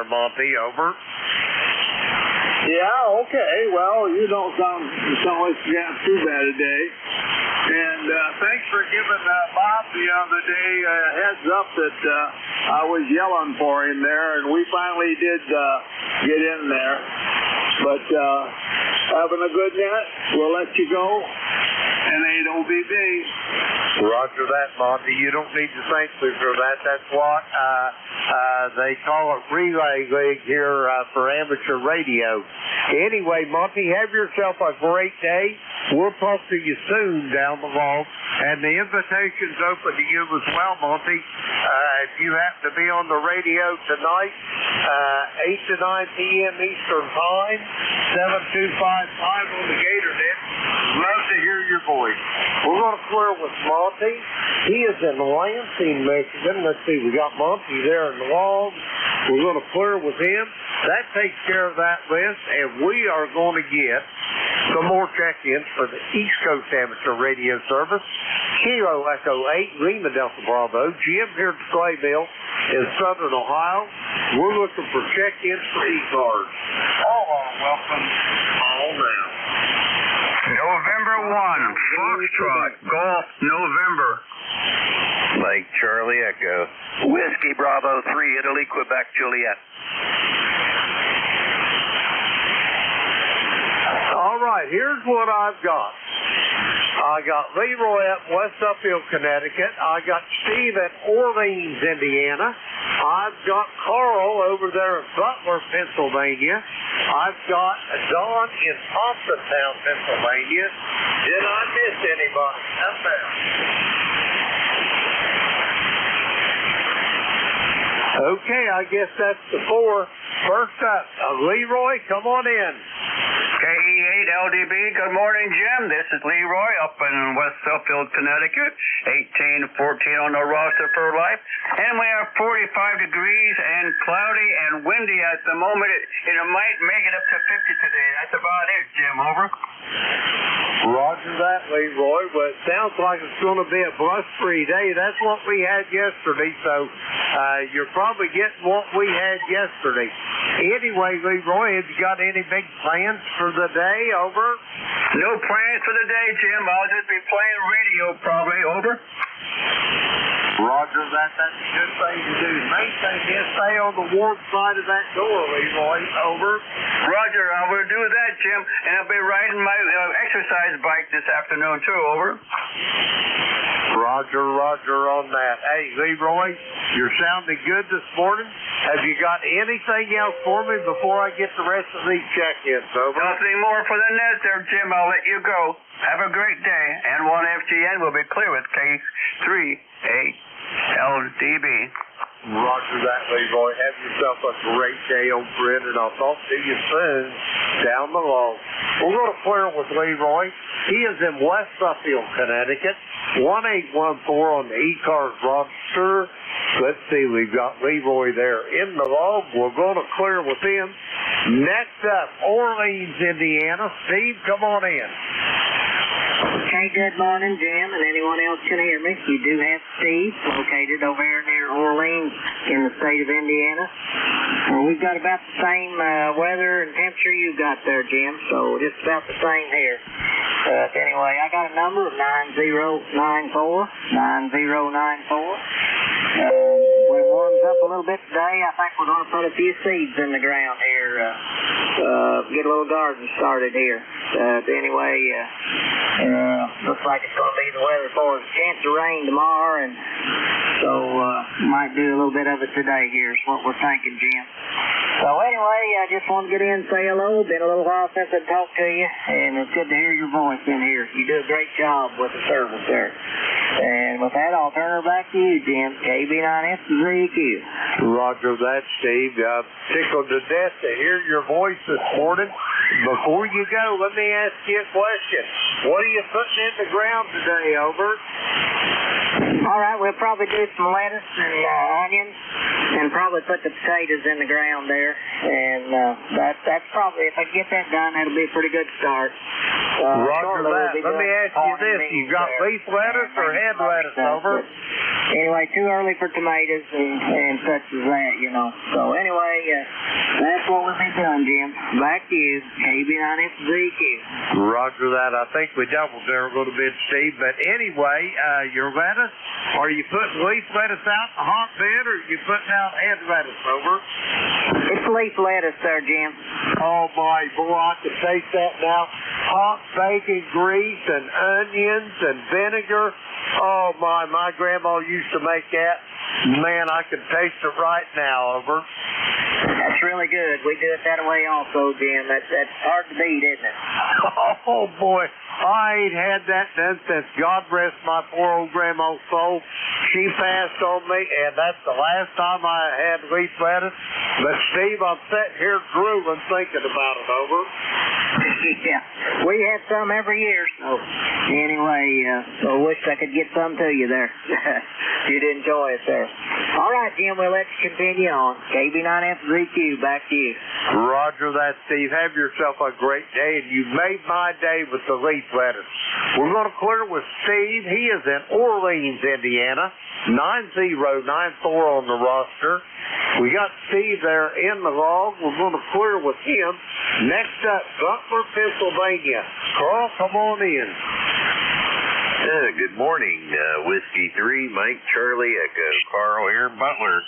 there, Monty. Over. Yeah, okay. Well, you don't sound like you have too bad a day. And thanks for giving Bob the other day a heads up that I was yelling for him there, and we finally did get in there. But having a good net, we'll let you go. And 8 OBB. Roger that, Monty. You don't need to thank me for that. That's what they call it relay league here for amateur radio. Anyway, Monty, have yourself a great day. We'll talk to you soon down the road. And the invitation's open to you as well, Monty. If you happen to be on the radio tonight, 8 to 9 p.m. Eastern Time, 7255 on the GatorNet. Love to hear your voice. We're going to clear with Monty. He is in Lansing, Michigan. Let's see, we got Monty there in the logs. We're going to clear with him. That takes care of that list, and we are going to get some more check-ins for the East Coast Amateur Radio Service. Kilo Echo 8, Lima Delta Bravo. Jim here at Clayville in Southern Ohio. We're looking for check-ins for ECARS. All are welcome. All now. November 1, Foxtrot, Golf, November. Lake Charlie Echo. Whiskey Bravo 3, Italy, Quebec, Juliet. All right, here's what I've got. I got Leroy at West Upfield, Connecticut. I got Steve at Orleans, Indiana. I've got Carl over there in Butler, Pennsylvania. I've got Don in Thompsontown, Pennsylvania. Did I miss anybody? Up there. Okay, I guess that's the 4. First up, Leroy, come on in. KE8 LDB, good morning, Jim. This is Leroy up in West Suffield, Connecticut. 18-14 on the roster for life. And we have 45 degrees and cloudy and windy at the moment. It might make it up to 50 today. That's about it, Jim. Over. Roger that, Leroy. Well, it sounds like it's going to be a blush-free day. That's what we had yesterday, so you're probably getting what we had yesterday. Anyway, Leroy, have you got any big plans for the day? Over. No plans for the day, Jim. I'll just be playing radio probably. Over. Roger that. That's a good thing to do. Main thing is stay on the warm side of that door, Leroy. Over. Roger, I will do that, Jim. And I'll be riding my exercise bike this afternoon, too. Over. Roger on that. Hey, Leroy, you're sounding good this morning. Have you got anything else for me before I get the rest of these check-ins? Over. Nothing more for the net there, Jim. I'll let you go. Have a great day. And 1FGN will be clear with K38LDB. Roger that, Leroy. Have yourself a great day on Brent, and I'll talk to you soon down the road. We're going to clear with Leroy. He is in West Suffield, Connecticut. 1814 on the ECARS roster. Let's see, we've got Leroy there in the log. We're going to clear with him. Next up, Orleans, Indiana. Steve, come on in. Okay, good morning, Jim, and anyone else can hear me. You do have Steve located over here near Orleans in the state of Indiana. Well, we've got about the same weather and temperature you got there, Jim, so just about the same here. But anyway, I got a number of 9094. When it warms up a little bit today, I think we're going to put a few seeds in the ground here, get a little garden started here. Anyway, looks like it's going to be the weather for us. Chance of rain tomorrow, and so might do a little bit of it today here is what we're thinking, Jim. So anyway, I just want to get in and say hello. Been a little while since I talked to you, and it's good to hear your voice in here. You do a great job with the service there. And with that, I'll turn her back to you, Jim. KB9SZQ. Roger that, Steve. I'm tickled to death to hear your voice this morning. Before you go, let me ask you a question. What are you putting in the ground today, over? All right, we'll probably do some lettuce and onions, and probably put the potatoes in the ground there. And that's probably, if I get that done, that'll be a pretty good start. Roger that. Let me ask you this. You got leaf lettuce or head lettuce, over? anyway, too early for tomatoes and such as that, you know. So anyway, that's what we've been doing, Jim. Back to you, KB9FZQ. Roger that. I think we doubled there a little bit, Steve. But anyway, your lettuce, are you putting leaf lettuce out in the hotbed, or are you putting out head lettuce, over? It's leaf lettuce there, Jim. Oh, my boy, I can taste that now. Hot bacon grease and onions and vinegar. Oh, my grandma used to make that. Man, I can taste it right now, over. That's really good. We do it that way also, Jim. That's hard to beat, isn't it? Oh, boy. I ain't had that done since God rest my poor old grandma's soul. She passed on me, and that's the last time I had leaf lettuce. But, Steve, I'm sitting here drooling thinking about it, over. Yeah, we have some every year, so anyway, I wish I could get some to you there. You'd enjoy it there. All right, Jim, we'll let you continue on. KB9FZQ, back to you. Roger that, Steve. Have yourself a great day, and you made my day with the leaf lettuce. We're going to clear with Steve. He is in Orleans, Indiana. 9094 on the roster. We got Steve there in the log. We're going to clear with him. Next up, Butler, Pennsylvania. Carl, come on in. Good morning, Whiskey 3, Mike, Charlie, Echo. Carl here, Butler.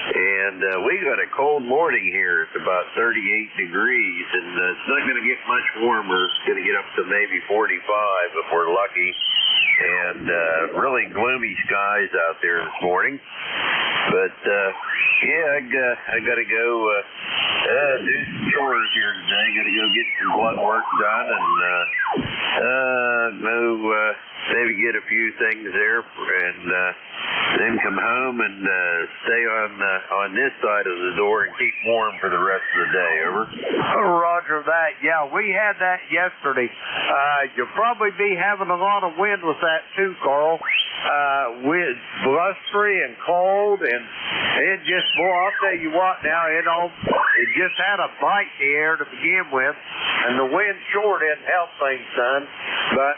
And we got a cold morning here. It's about 38 degrees, and it's not going to get much warmer. It's going to get up to maybe 45 if we're lucky. And really gloomy skies out there this morning. But, yeah, I got to go do some chores here today. Got to go get some blood work done and maybe get a few things there and then come home and stay on this side of the door and keep warm for the rest of the day, over. Roger that. Yeah, we had that yesterday. You'll probably be having a lot of wind with that too, Carl. With blustery and cold, and it just, boy, I'll tell you what now, it just had a bite in the air to begin with, and the wind sure didn't help things, son. But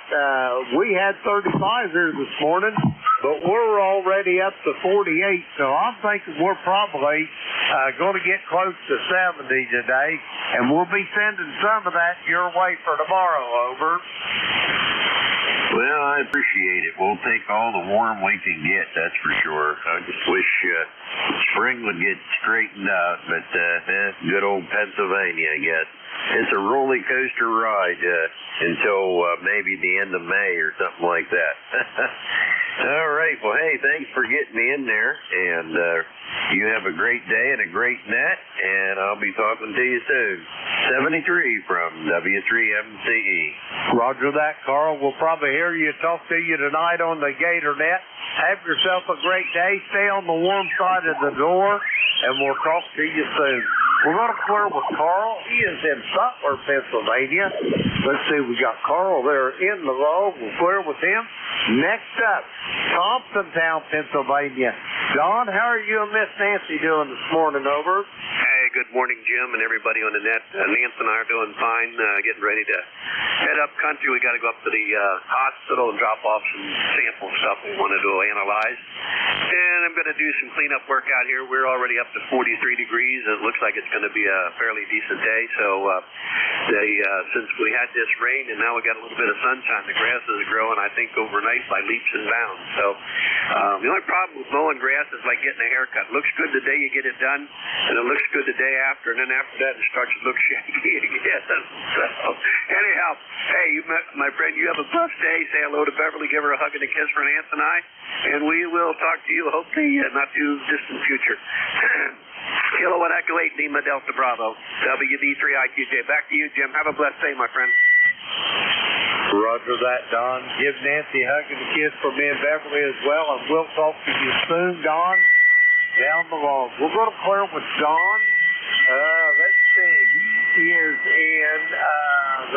we had 35 here this morning, but we're already up to 48, so I'm thinking we're probably going to get close to 70 today, and we'll be sending some of that your way for tomorrow, over. Well, I appreciate it. We'll take all the warm we can get, that's for sure. I just wish spring would get straightened out, but good old Pennsylvania, I guess. It's a roller coaster ride until maybe the end of May or something like that. All right. Well, hey, thanks for getting me in there, and you have a great day and a great net, and I'll be talking to you soon. 73 from W3MCE. Roger that, Carl. We'll probably hear you talk to you tonight on the Gator Net. Have yourself a great day. Stay on the warm side of the door, and we'll talk to you soon. We're going to clear with Carl. He is in Butler, Pennsylvania. Let's see, we got Carl there in the log. We'll clear with him. Next up, Thompsontown, Pennsylvania. Don, how are you and Miss Nancy doing this morning, over? Hey, good morning, Jim, and everybody on the net. Nancy and I are doing fine, getting ready to head up country. We got to go up to the hospital and drop off some sample stuff we wanted to analyze. And I'm going to do some cleanup work out here. We're already up to 43 degrees, and it looks like it's going to be a fairly decent day. So since we had this rain and now we got a little bit of sunshine, the grass is growing, I think, overnight by leaps and bounds. So the only problem with mowing grass is like getting a haircut. It looks good the day you get it done, and it looks good the day after, and then after that it starts to look shaggy again. So anyhow, hey, my friend, you have a blessed day. Say hello to Beverly, give her a hug and a kiss for Nance and I, and we will talk to you hopefully not too distant future. Kilowatt Echo 8, Lima Delta Bravo, WD3IQJ. Back to you, Jim. Have a blessed day, my friend. Roger that, Don. Give Nancy a hug and a kiss for me and Beverly as well, and we'll talk to you soon, Don. Down the log. We're going to clear with Don. Let's see. He is in,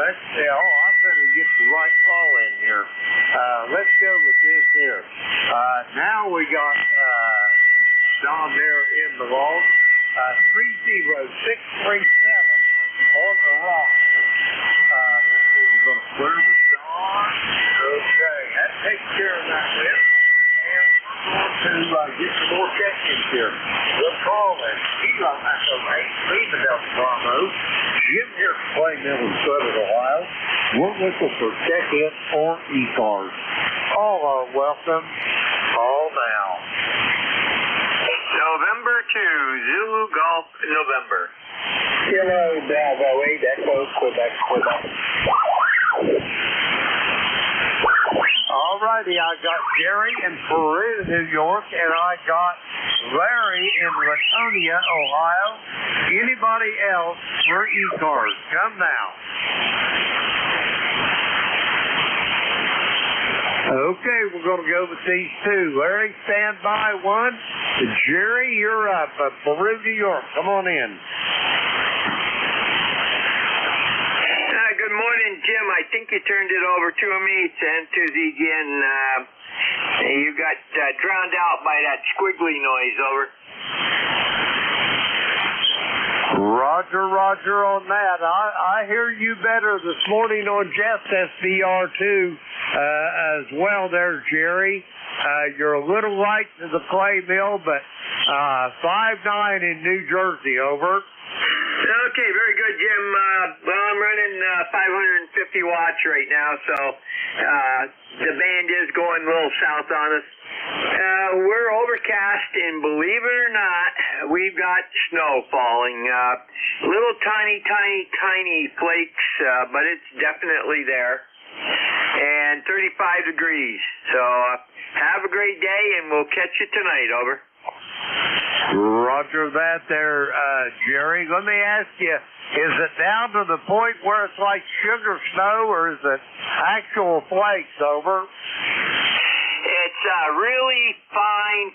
let's see. Oh, I'm going to get the right call in here. Let's go with this here. Now we got Don there in the log. 30637 on the rock. We're going to clear with Don. Okay, that takes care of that list. And we're going get some more check-ins here. We'll call and Eli McElray, leaving Del Bravo. Jim here from Clay Mill in Southern Ohio. We're looking for check-in for ECARS. All are welcome. Call now. November 2, Zulu Golf, November. Kilo Bravo 8, Echo, Quebec, Quebec. All righty, I got Jerry in Peru, New York, and I got Larry in Laconia, Ohio. Anybody else for ECARS? Come now. Okay, we're going to go with these two. Larry, stand by one. Jerry, you're up. Peru, New York. Come on in. Good morning, Jim. I think you turned it over to me to enter the again. You got drowned out by that squiggly noise, over. Roger on that. I hear you better this morning on Jeff's SVR2 as well there, Jerry. You're a little light to the Clay Mill, but 5'9" in New Jersey, over. Okay, very good, Jim. Well, I'm running 550 watts right now, so the band is going a little south on us. We're overcast, and believe it or not, we've got snow falling. Little tiny flakes, but it's definitely there. And 35 degrees. So have a great day, and we'll catch you tonight, over. Roger that there, Jerry. Let me ask you, is it down to the point where it's like sugar snow, or is it actual flakes, over? It's really fine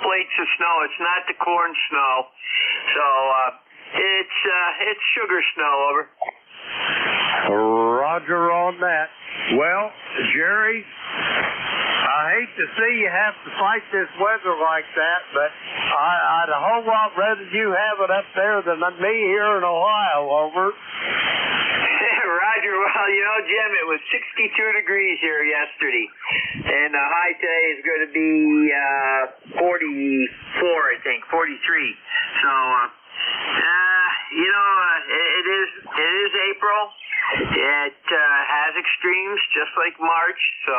flakes of snow. It's not the corn snow. So it's sugar snow, over. Roger on that. Well, Jerry, I hate to see you have to fight this weather like that, but I'd a whole lot rather you have it up there than me here in Ohio, over. Roger, well, Jim, it was 62 degrees here yesterday, and the high today is going to be 44, I think, 43. So, it is April. It has extremes just like March, so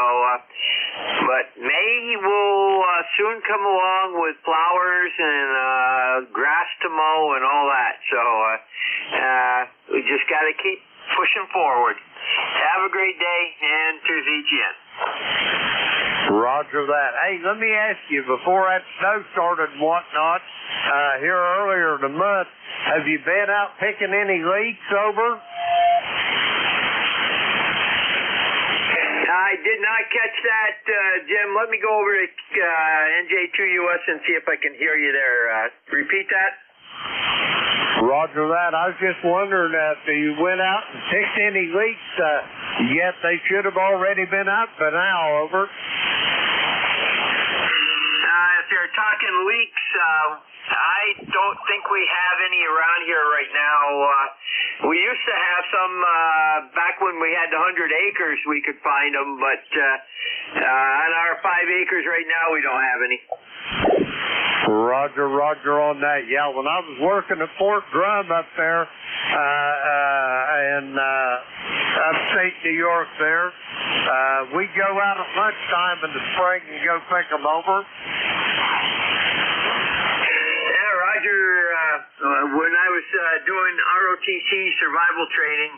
but May will soon come along with flowers and grass to mow and all that. So we just got to keep pushing forward. Have a great day, and to ZGN. Roger that. Hey, let me ask you, before that snow started and whatnot, here earlier in the month, have you been out picking any leeks, over? I did not catch that, Jim. Let me go over to NJ2US and see if I can hear you there. Repeat that. Roger that. I was just wondering if you went out and picked any leeks yet. They should have already been up by now, over. If you're talking leeks, I don't think we have any around here right now. We used to have some back when we had the 100 acres. We could find them, but on our 5 acres right now, we don't have any. Roger on that. Yeah, when I was working at Fort Drum up there in upstate New York there, we'd go out at lunchtime in the spring and go pick them, over. Yeah, Roger, when I was doing ROTC survival training,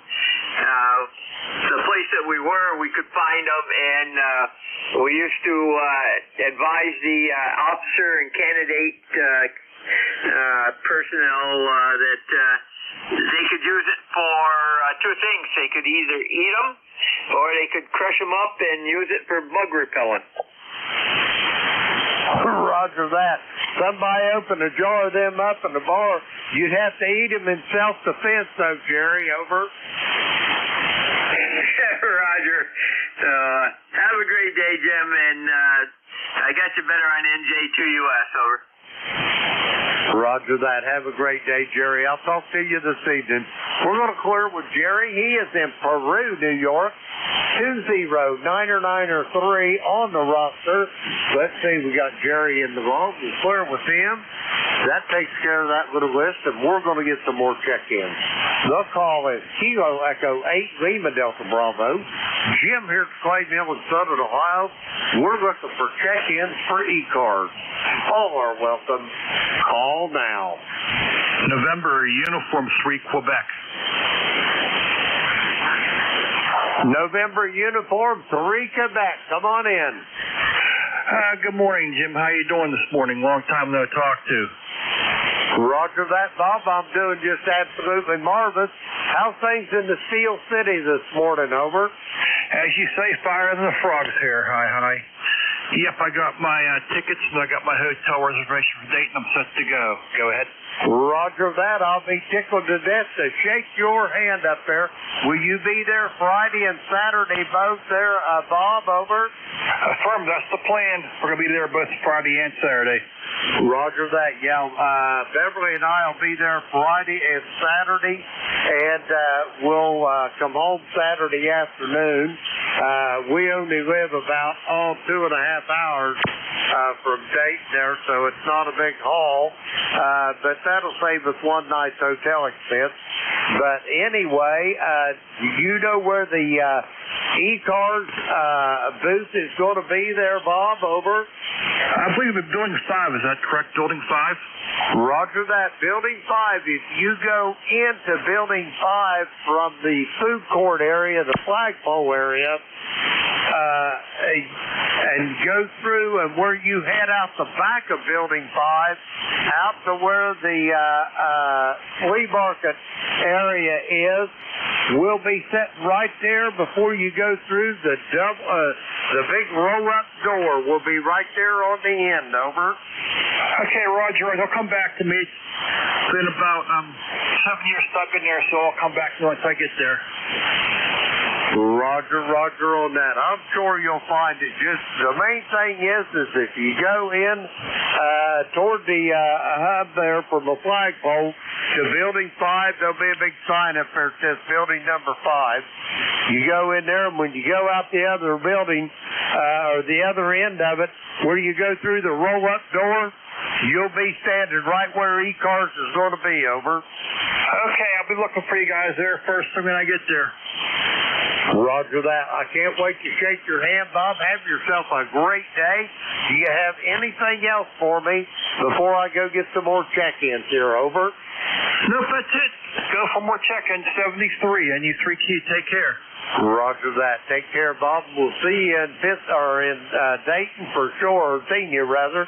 the place that we were, we could find them, and we used to advise the officer and candidate personnel that they could use it for two things. They could either eat them, or they could crush them up and use it for bug repellent. Roger that. Somebody opened a jar of them up in the bar. You'd have to eat them in self-defense, though, Jerry, over. Roger. Have a great day, Jim, and I got you better on NJ2US, over. Roger that. Have a great day, Jerry. I'll talk to you this evening. We're going to clear with Jerry. He is in Peru, New York. 20993 on the roster. Let's see, we got Jerry in the vault. We'll clear with him. That takes care of that little list, and we're going to get some more check-ins. The call is Kilo Echo 8 Lima Delta Bravo. Jim here at Clay Mill in Southern Ohio. We're looking for check-ins for ECARS. All are welcome. Call now. November Uniform 3 Quebec. November Uniform 3 Quebec. Come on in. Good morning, Jim. How you doing this morning? Long time no talk to. Roger that, Bob. I'm doing just absolutely marvelous. How's things in the Steel City this morning? Over. As you say, fire than the frogs here. Hi. Yep, I got my tickets and I got my hotel reservation for Dayton. I'm set to go. Go ahead. Roger that. I'll be tickled to death to shake your hand up there. Will you be there Friday and Saturday both there, Bob? Over. Affirm, that's the plan. We're going to be there both Friday and Saturday. Roger that. Yeah, Beverly and I will be there Friday and Saturday, and we'll come home Saturday afternoon. We only live about 2.5 hours from Dayton there, so it's not a big haul, but that'll save us one night's hotel expense. But anyway, you know where the ECARS booth is going to be there, Bob? Over. I believe it's Building 5. Is that correct? Building 5? Roger that. Building 5. If you go into Building 5 from the food court area, the flagpole area, and go through and where you head out the back of Building 5, out to where the flea market area is, we'll be sitting right there before you go through the big roll-up door. We'll be right there on the end. Over. Okay, Roger. They'll come back to me. It's been about 7 years stuck in there, so I'll come back to you once I get there. Roger on that. I'm sure you'll find it. Just the main thing is if you go in toward the hub there from the flagpole to Building 5, there'll be a big sign up there that says Building Number 5. You go in there, and when you go out the other building, or the other end of it, where you go through the roll-up door, you'll be standing right where ECARS is going to be. Over. Okay, I'll be looking for you guys there first thing when I get there. Roger that. I can't wait to shake your hand, Bob. Have yourself a great day. Do you have anything else for me before I go get some more check-ins here? Over. Nope, that's it. Go for more check-ins. 73, and you 3 key. Take care. Roger that. Take care, Bob. We'll see you in Dayton for sure, or seeing you rather.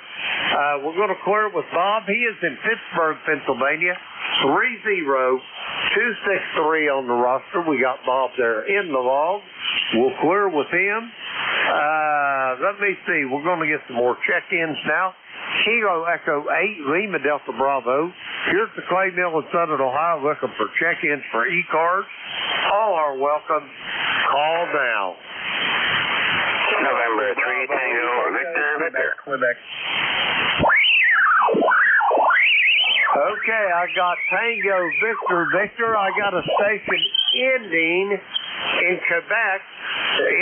We're going to clear with Bob. He is in Pittsburgh, Pennsylvania. 30263 on the roster. We got Bob there in the log. We'll clear with him. Let me see. We're going to get some more check-ins now. Kilo Echo 8 Lima Delta Bravo. Here's the Clay Mill in Southern Ohio looking for check-ins for ECARS. All are welcome. Call now. November 3 Tango Victor. Quebec. Okay, I got Tango Victor. I got a station ending in Quebec.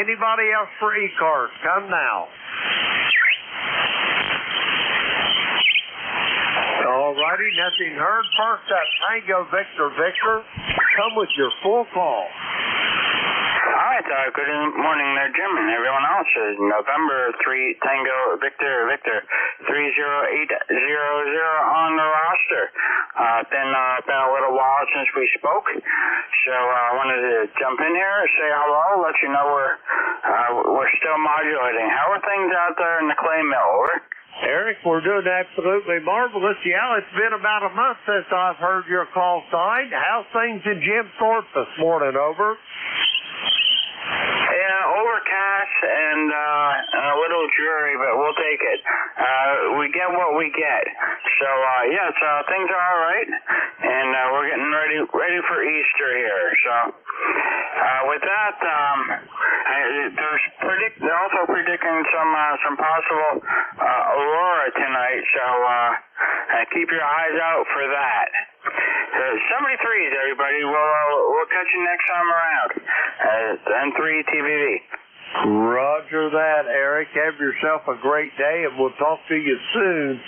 Anybody else for ECARS? Come now. Alrighty, nothing heard. First up, Tango Victor. Come with your full call. All right, good morning there, Jim, and everyone else. November 3 Tango Victor 30800 on the roster. Been a little while since we spoke, so I wanted to jump in here, say hello, let you know we're still modulating. How are things out there in the Clay Mill? Over. Eric, we're doing absolutely marvelous. Yeah, it's been about a month since I've heard your call sign. How's things in Jim Thorpe this morning? Over. Yeah, overcast. grass and a little dreary, but we'll take it. We get what we get. So things are all right, and we're getting ready for Easter here. So with that, they're also predicting some possible aurora tonight. So keep your eyes out for that. 73s, everybody. We'll catch you next time around. N3 TVV. Roger that, Eric. Have yourself a great day, and we'll talk to you soon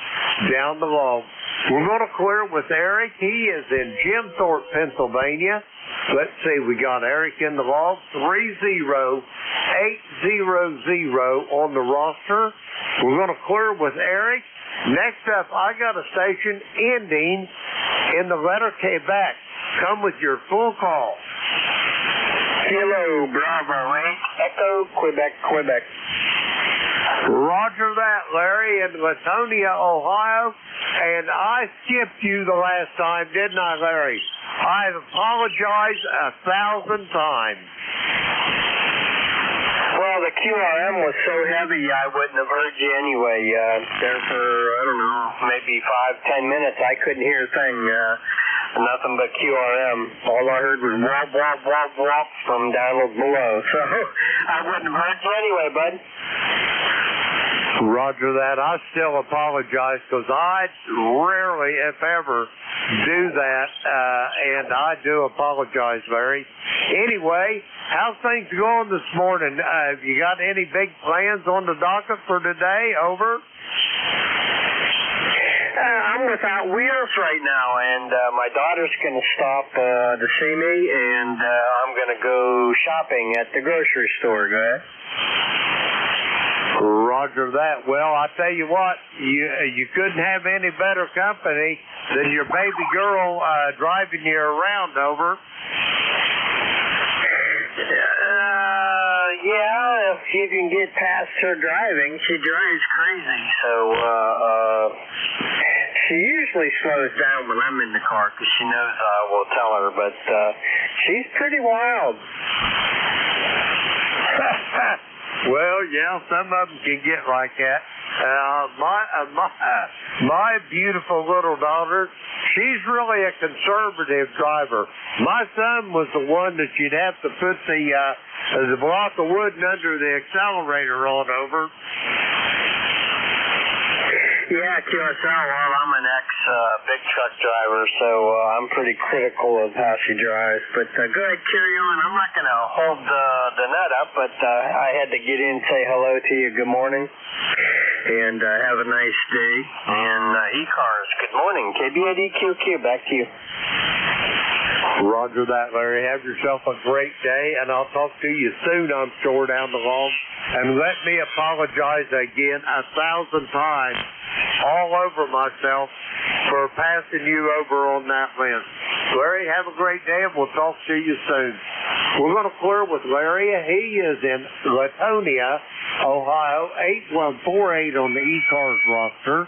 down the log. We're going to clear with Eric. He is in Jim Thorpe, Pennsylvania. Let's see, we got Eric in the log, 30800 on the roster. We're going to clear with Eric. Next up, I got a station ending in the letter Quebec. Come with your full call. Hello, Bravo, Echo, Quebec, Quebec. Roger that, Larry, in Latonia, Ohio. And I skipped you the last time, didn't I, Larry? I've apologized 1,000 times. Well, the QRM was so heavy, I wouldn't have heard you anyway. There for, I don't know, maybe 5-10 minutes, I couldn't hear a thing. Nothing but QRM. All I heard was wop, wop, wop, wop from down below. So I wouldn't have heard you anyway, bud. Roger that. I still apologize because I rarely, if ever, do that, and I do apologize, Larry. Anyway, how's things going this morning? Have you got any big plans on the docket for today? Over? I'm without wheels right now, and my daughter's going to stop to see me, and I'm going to go shopping at the grocery store, go ahead. Roger that. Well, I tell you what, you couldn't have any better company than your baby girl driving you around, over. Yeah, if you can get past her driving, she drives crazy, so she usually slows down when I'm in the car because she knows I will tell her, but she's pretty wild. Well, yeah, some of them can get like that. My beautiful little daughter, she's really a conservative driver. My son was the one that you'd have to put the block of wood under the accelerator on, over. Yeah, QSL, well, I'm an ex-big truck driver, so I'm pretty critical of how she drives. But go ahead, carry on. I'm not going to hold the nut up, but I had to get in and say hello to you. Good morning, and have a nice day. And ECARS, good morning. KBADQQ, back to you. Roger that, Larry. Have yourself a great day, and I'll talk to you soon, I'm sure, down the log. And let me apologize again 1,000 times all over myself for passing you over on that list. Larry, have a great day, and we'll talk to you soon. We're going to clear with Larry. He is in Latonia, Ohio, 8148 on the ECARS roster.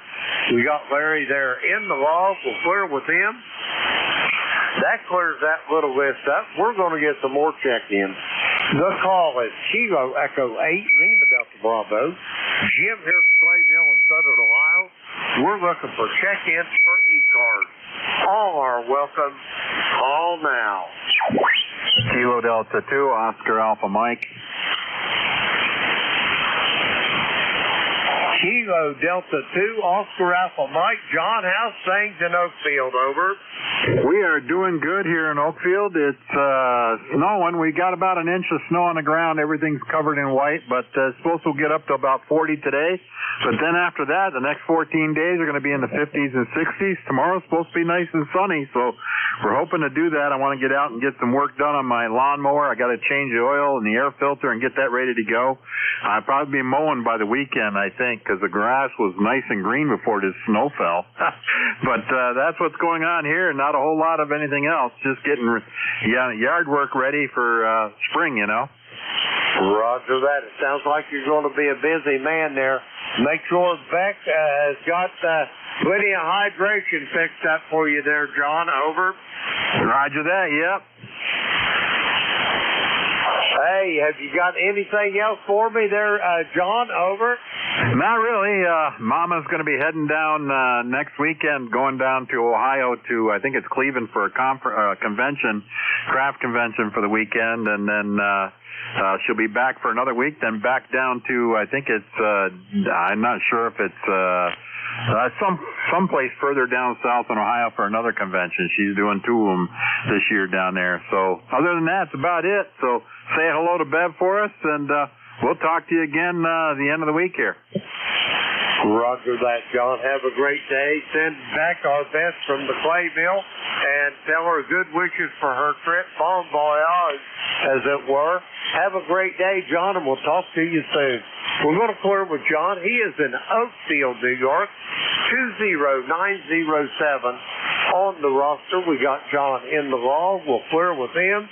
We got Larry there in the log. We'll clear with him. That clears that little list up. We're going to get some more check-ins. The call is Kilo Echo 8, Lima Delta Bravo. Jim here at Clay Mill in Southern Ohio. We're looking for check-ins for ECARS. All are welcome. Call now. Kilo Delta 2, Oscar Alpha Mike. Kilo Delta 2, Oscar Alpha Mike. John, how's things in Oakfield, over? We are doing good here in Oakfield. It's snowing. We got about an inch of snow on the ground. Everything's covered in white, but it's supposed to get up to about 40 today. But then after that, the next 14 days are going to be in the 50s and 60s. Tomorrow's supposed to be nice and sunny, so we're hoping to do that. I want to get out and get some work done on my lawnmower. I got to change the oil and the air filter and get that ready to go. I'll probably be mowing by the weekend, I think, because the grass was nice and green before this snow fell. But that's what's going on here. Not a whole lot of anything else. Just getting yard work ready for spring, you know. Roger that. It sounds like you're going to be a busy man there. Make sure Beck has got plenty of hydration fixed up for you there, John. Over. Roger that, yep. Hey, have you got anything else for me there, John? Over. Not really. Mama's going to be heading down next weekend, going down to Ohio to, I think it's Cleveland for a convention, craft convention for the weekend, and then she'll be back for another week, then back down to, I think it's, I'm not sure if it's someplace further down south in Ohio for another convention. She's doing 2 of them this year down there. So other than that, that's about it. So say hello to Bev for us, and we'll talk to you again the end of the week here. Roger that, John. Have a great day. Send back our best from the clay mill and tell her good wishes for her trip. Bon voyage, as it were. Have a great day, John, and we'll talk to you soon. We're going to clear with John. He is in Oakfield, New York, 20907 on the roster. We got John in the log. We'll clear with him.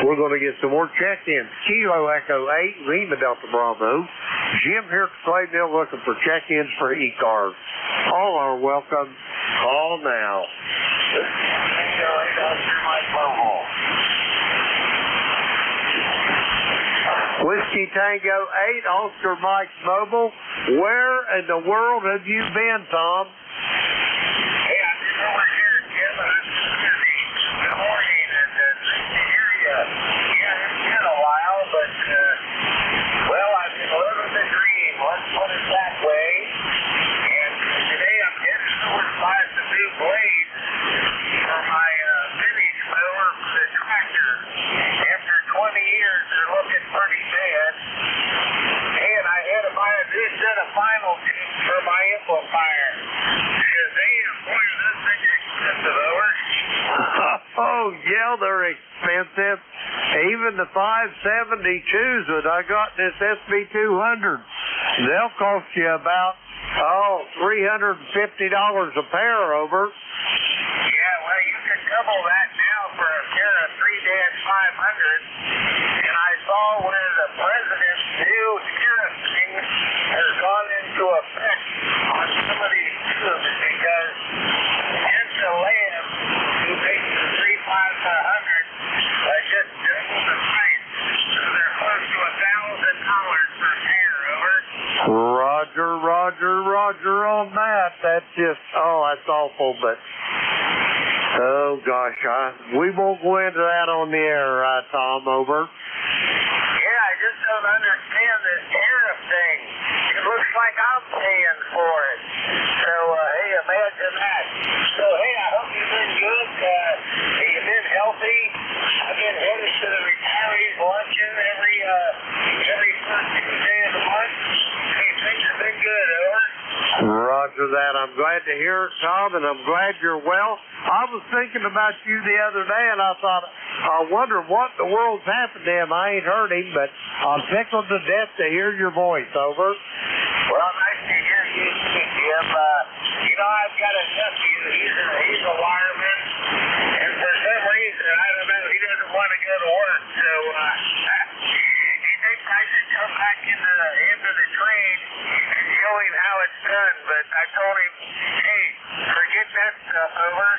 We're going to get some more check-ins. Kilo Echo 8, Lima Delta Bravo. Jim here at the Clay Mill looking for check-ins for ECARS. All are welcome. Call now. Whiskey Tango 8, Oscar Mike Mobile. Where in the world have you been, Tom? Hey, I've been over here, Jim. I'm busy. Good morning, and nice to hear you. Yeah, it's been a while, but, well, I've been living the dream. Let's put it that way. And today I'm headed over to buy some new blades for my vintage mower for the tractor. After 20 years, they're looking pretty bad. And I had to buy a new set of final tubes for my amplifier. Because, damn, boy, this thing is expensive, over. Oh, yeah, they're expensive. Even the 572s that I got in this SB200, they'll cost you about, $350 a pair, over. Yeah, well, you can double that now for a pair of 3-500. And I saw where the president's new tariff thing has gone into effect on some of these tubes because Jensen Lamb, who makes the 3-500, just doubled the price. So they're close to $1,000 per pair, over. Roger on that. That's just, that's awful, but, oh gosh, we won't go into that on the air, Tom, over. Yeah, I just don't understand this tariff thing. It looks like I'm paying for it. So, hey, imagine that. So, hey, I hope you've been good. You've been healthy. I've been headed to the retirees luncheon every first Tuesday of the month. Hey, things have been good, over. Roger that. I'm glad to hear it, Tom, and I'm glad you're well. I was thinking about you the other day, and I thought, I wonder what the world's happened to him. I ain't heard him, but I'm tickled to death to hear your voice, over. Well, nice to hear you, Jim. I've got a nephew. He's a wireman, and for some reason, I don't know, he doesn't want to go to work. So, he thinks I should come back into the trade and show him how it's done. But I told him, hey, forget that stuff, over.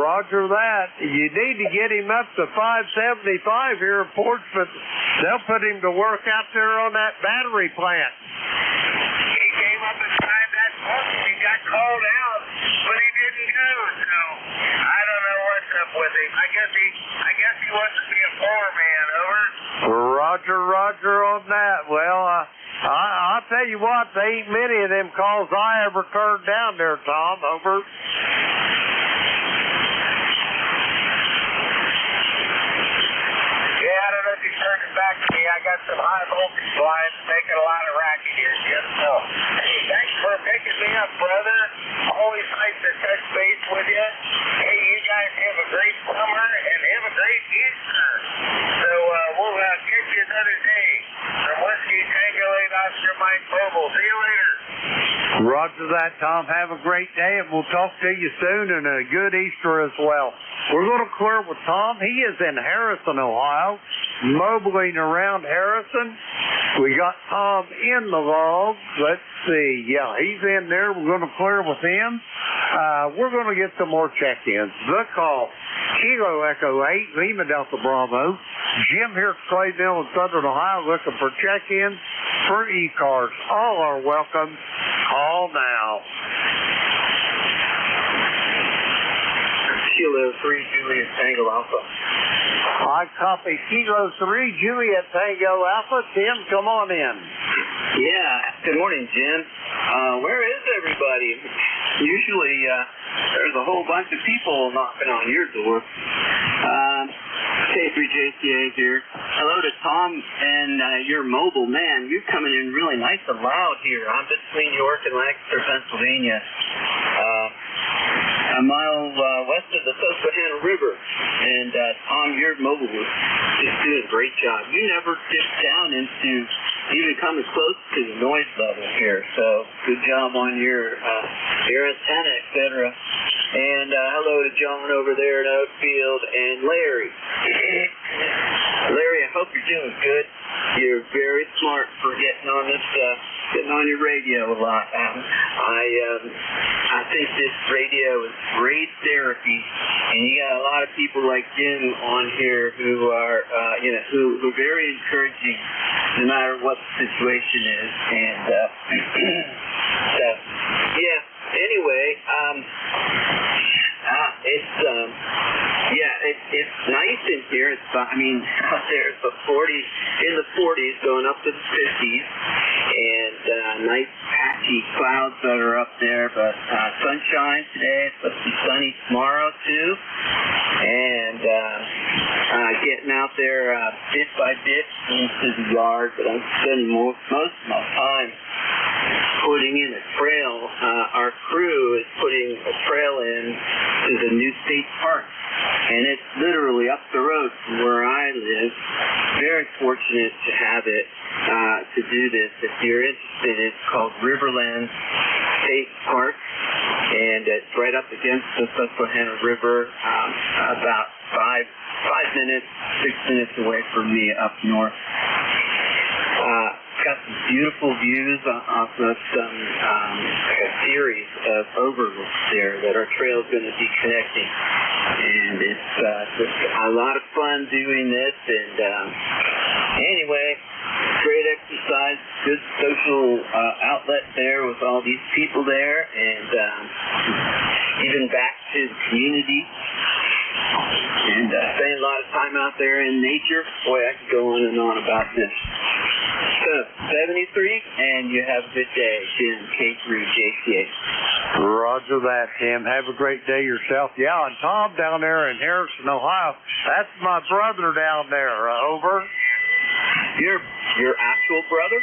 Roger that. You need to get him up to 575 here in Portsmouth. They'll put him to work out there on that battery plant. He came up and signed that book. He got called out, but he didn't go. So I don't know what's up with him. I guess he wants to be a foreman, over. Roger on that. Well, I'll tell you what, there ain't many of them calls I ever turned down there, Tom, over. Yeah, I don't know if you turned it back to me. I got some high voltage lines making a lot of racket here, Jim. So, hey, thanks for picking me up, brother. Always nice to touch base with you. Hey, you guys have a great summer and have a great Easter. So, we'll catch you another day. From Whiskey Tango 8 Oscar Mike Mobile. See you later. Roger that, Tom. Have a great day, and we'll talk to you soon, and a good Easter as well. We're going to clear with Tom. He is in Harrison, Ohio, mobiling around Harrison. We got Tom in the log. Let's see. Yeah, he's in there. We're going to clear with him. We're going to get some more check-ins. The call, Kilo Echo 8, Lima Delta Bravo. Jim here at Clay Mill in Southern Ohio looking for check-ins for ECARS. All are welcome. Call now. Kilo 3 Juliet Tango Alpha. I copy Kilo 3 Juliet Tango Alpha. Tim, come on in. Yeah, good morning, Jim. Where is everybody? Usually, there's a whole bunch of people knocking on your door. K3JCA here. Hello to Tom and your mobile. Man, you're coming in really nice and loud here. I'm between York and Lancaster, Pennsylvania. A mile west of the Susquehanna River. And Tom, your mobile was just doing a great job. You never dipped down into even coming close to the noise level here. So good job on your antenna, etc. And hello to John over there in Oakfield and Larry. Larry, I hope you're doing good. You're very smart for getting on this, getting on your radio a lot. I think this radio is great therapy, and you got a lot of people like Jim on here who are, who are very encouraging, no matter what the situation is. And so, yeah. Anyway, it's nice in here. It's, out there it's in the 40s, going up to the 50s, and nice patchy clouds that are up there. But sunshine today. It's supposed to be sunny tomorrow too. And getting out there bit by bit into the yard. But I'm spending most of my time putting in a trail. Our crew is putting a trail in to the new state park, and it's literally up the road from where I live. Very fortunate to have it to do this. If you're interested, it's called Riverland State Park, and it's right up against the Susquehanna River, about 6 minutes away from me up north. Got some beautiful views off of some a series of overlooks there that our trail is going to be connecting, and it's just a lot of fun doing this. And anyway, great exercise, good social outlet there with all these people there, and even back to the community. And spending a lot of time out there in nature. Boy, I could go on and on about this. So, 73, and you have a good day, Jim, K3JCA. Roger that, Tim. Have a great day yourself. Yeah, and Tom down there in Harrison, Ohio, that's my brother down there. Over. Your actual brother?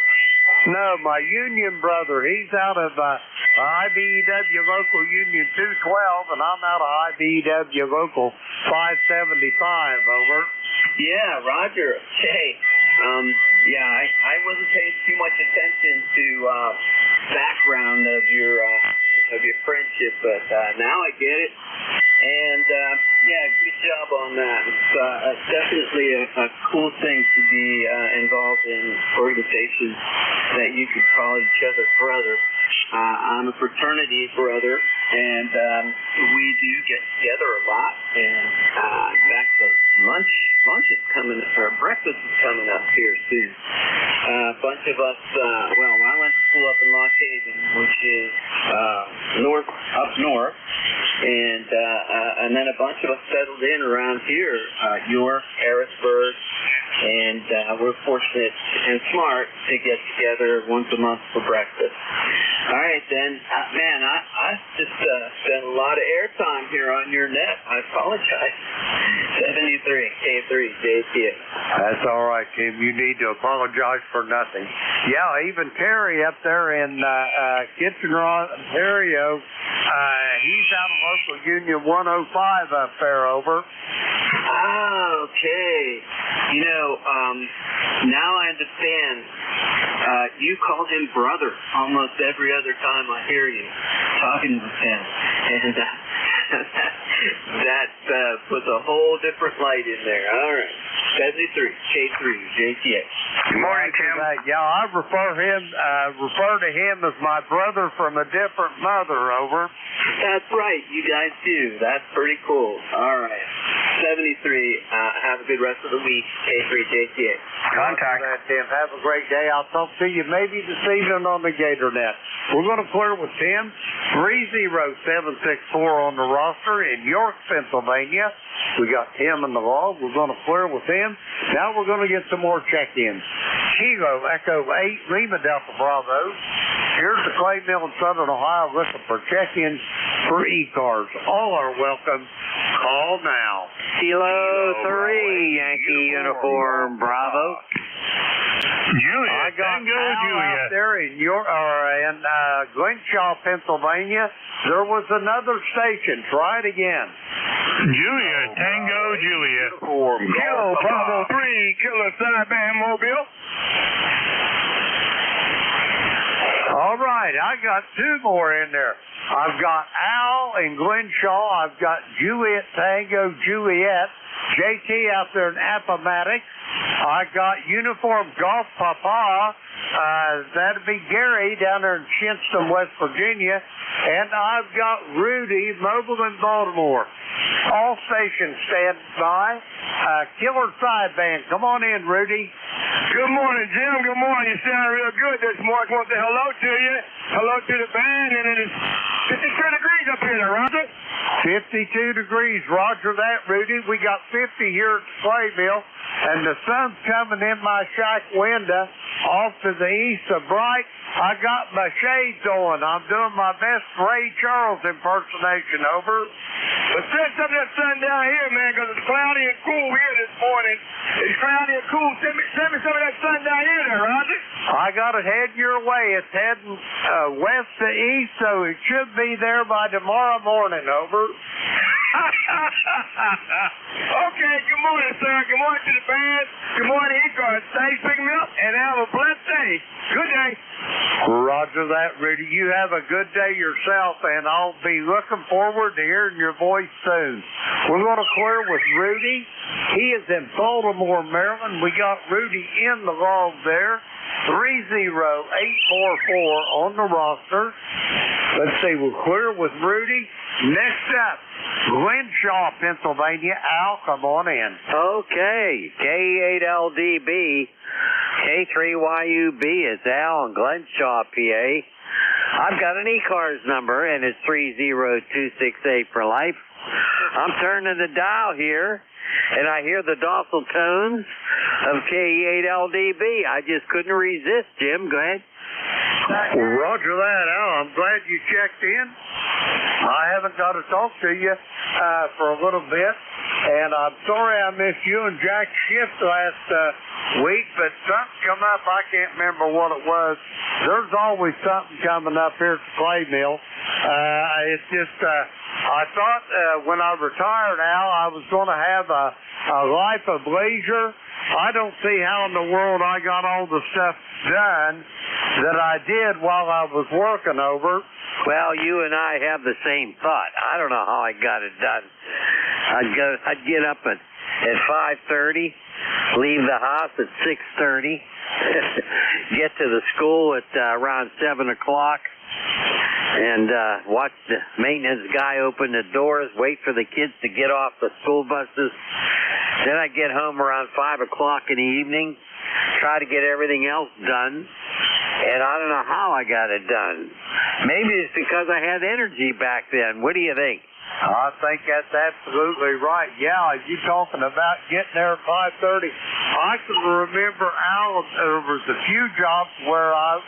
No, my union brother. He's out of IBEW Local Union 212, and I'm out of IBEW Local 575, over. Yeah, Roger. Hey, I wasn't paying too much attention to background of your friendship, but now I get it. And good job on that. It's definitely a cool thing to be involved in organizations that you could call each other brother. I'm a fraternity brother, and we do get together a lot. And in fact, the lunch is coming, or breakfast is coming up here soon. A bunch of us, I went to school up in Lock Haven, which is up north, and then a bunch of us settled in around here, York, Harrisburg, and we're fortunate and smart to get together once a month for breakfast. All right, then, I just spent a lot of airtime here on your net. I apologize. 73, K3JCA. That's all right, Tim. You need to apologize for nothing. Yeah, even Terry up there in Kitchener, Ontario, he's out of Local Union 105 up there, over. Okay. Now I understand. You called him brother almost every other time I hear you talking with him. And that puts a whole different light in there. All right. 73, K3JCA. Good morning, Tim. Yeah, I refer to him as my brother from a different mother, over. That's right. You guys do. That's pretty cool. All right. Have a good rest of the week. K3JTA. Contact. Tim. Have a great day. I'll talk to you maybe this evening on the GatorNet. We're going to clear with Tim. 30764 on the roster in York, Pennsylvania. We got Tim in the log. We're going to clear with him. Now we're going to get some more check-ins. Kilo Echo 8, Lima Delta Bravo. Here's the clay mill in Southern Ohio looking for check-ins for ECARS. All are welcome. Call now. Kilo 3, Yankee Uniform Bravo. Juliet, I got Tango Al Juliet. out there in Glenshaw, Pennsylvania. There was another station. Try it again. Juliet, Tango Juliet. Kilo Bravo 3, Killer Sideband Mobile. All right, I got two more in there. I've got Al in Glenshaw. I've got Juliet Tango Juliet. JT out there in Appomattox. I got Uniform Golf Papa. That'd be Gary down there in Shinston, West Virginia. And I've got Rudy, mobile in Baltimore. All stations stand by. Killer Sideband. Come on in, Rudy. Good morning, Jim. Good morning. You sound real good this morning. I want to say hello to you. Hello to the band. And it is 52 degrees up here, Roger. 52 degrees. Roger that, Rudy. We got 50 here at the clay mill. And the sun's coming in my shack window off to the east of bright. I got my shades on. I'm doing my best Ray Charles impersonation, over. But send some of that sun down here, man, because it's cloudy and cool here this morning. It's cloudy and cool. Send me some of that sun down here there, Roger. I got it heading your way. It's heading west to east, so it should be there by tomorrow morning, over. Okay, good morning, sir. Good morning to the band. Good morning, ECARS. Thanks, Big Milk, and have a blessed day. Good day. Roger that, Rudy. You have a good day yourself, and I'll be looking forward to hearing your voice soon. We're going to clear with Rudy. He is in Baltimore, Maryland. We got Rudy in the log there. 30844 on the roster. Let's see, we'll clear with Rudy. Next up, Glenshaw, Pennsylvania. Al, come on in. Okay, K8LDB, K3YUB is Al in Glenshaw, PA. I've got an ECARS number, and it's 30268 for life. I'm turning the dial here, and I hear the docile tones of K8LDB. I just couldn't resist, Jim. Go ahead. Roger that, Al. I'm glad you checked in. I haven't got to talk to you for a little bit, and I'm sorry I missed you and Jack's shift last week, but something come up. I can't remember what it was. There's always something coming up here at the clay mill. It's just, I thought when I retired, Al, I was going to have a life of leisure. I don't see how in the world I got all the stuff done that I did while I was working, over. Well, you and I have the same thought. I don't know how I got it done. I'd get up at 5:30, leave the house at 6:30, get to the school at around 7 o'clock, and watch the maintenance guy open the doors, wait for the kids to get off the school buses. Then I get home around 5 o'clock in the evening, try to get everything else done, and I don't know how I got it done. Maybe it's because I had energy back then. What do you think? I think that's absolutely right. Yeah, you talking about getting there at 5:30. I can remember, Al, there was a few jobs where I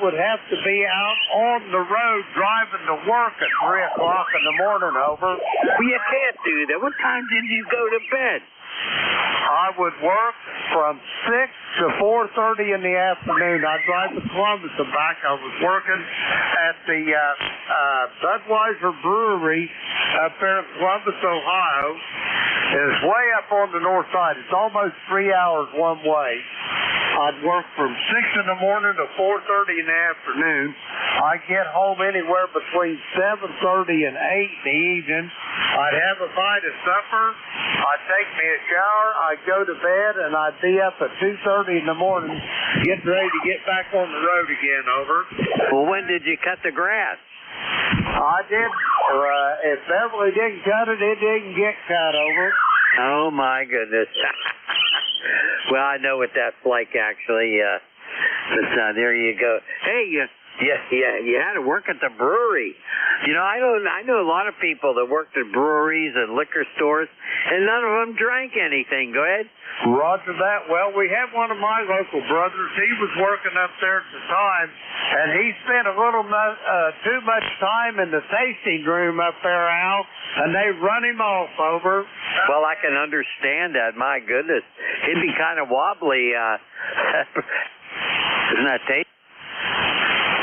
would have to be out on the road driving to work at 3 o'clock in the morning, over. Well, you can't do that. What time did you go to bed? I would work from 6 to 4:30 in the afternoon. I'd drive to Columbus and back. I was working at the Budweiser Brewery up there in Columbus, Ohio. It's way up on the north side. It's almost 3 hours one way. I'd work from 6 in the morning to 4:30 in the afternoon. I'd get home anywhere between 7:30 and 8 in the evening. I'd have a bite of supper. I'd take me a shower. I'd go to bed, and I'd be up at 2:30 in the morning, getting ready to get back on the road again, over. Well, when did you cut the grass? I did. If Beverly didn't cut it, it didn't get cut over. Oh, my goodness. Well, I know what that's like, actually. But there you go. Hey, you had to work at the brewery. You know, I know a lot of people that worked at breweries and liquor stores, and none of them drank anything. Go ahead. Roger that. Well, we have one of my local brothers. He was working up there at the time, and he spent a little too much time in the tasting room up there, Al, and they run him off over. Well, I can understand that. My goodness. He'd be kind of wobbly. Isn't that tasty?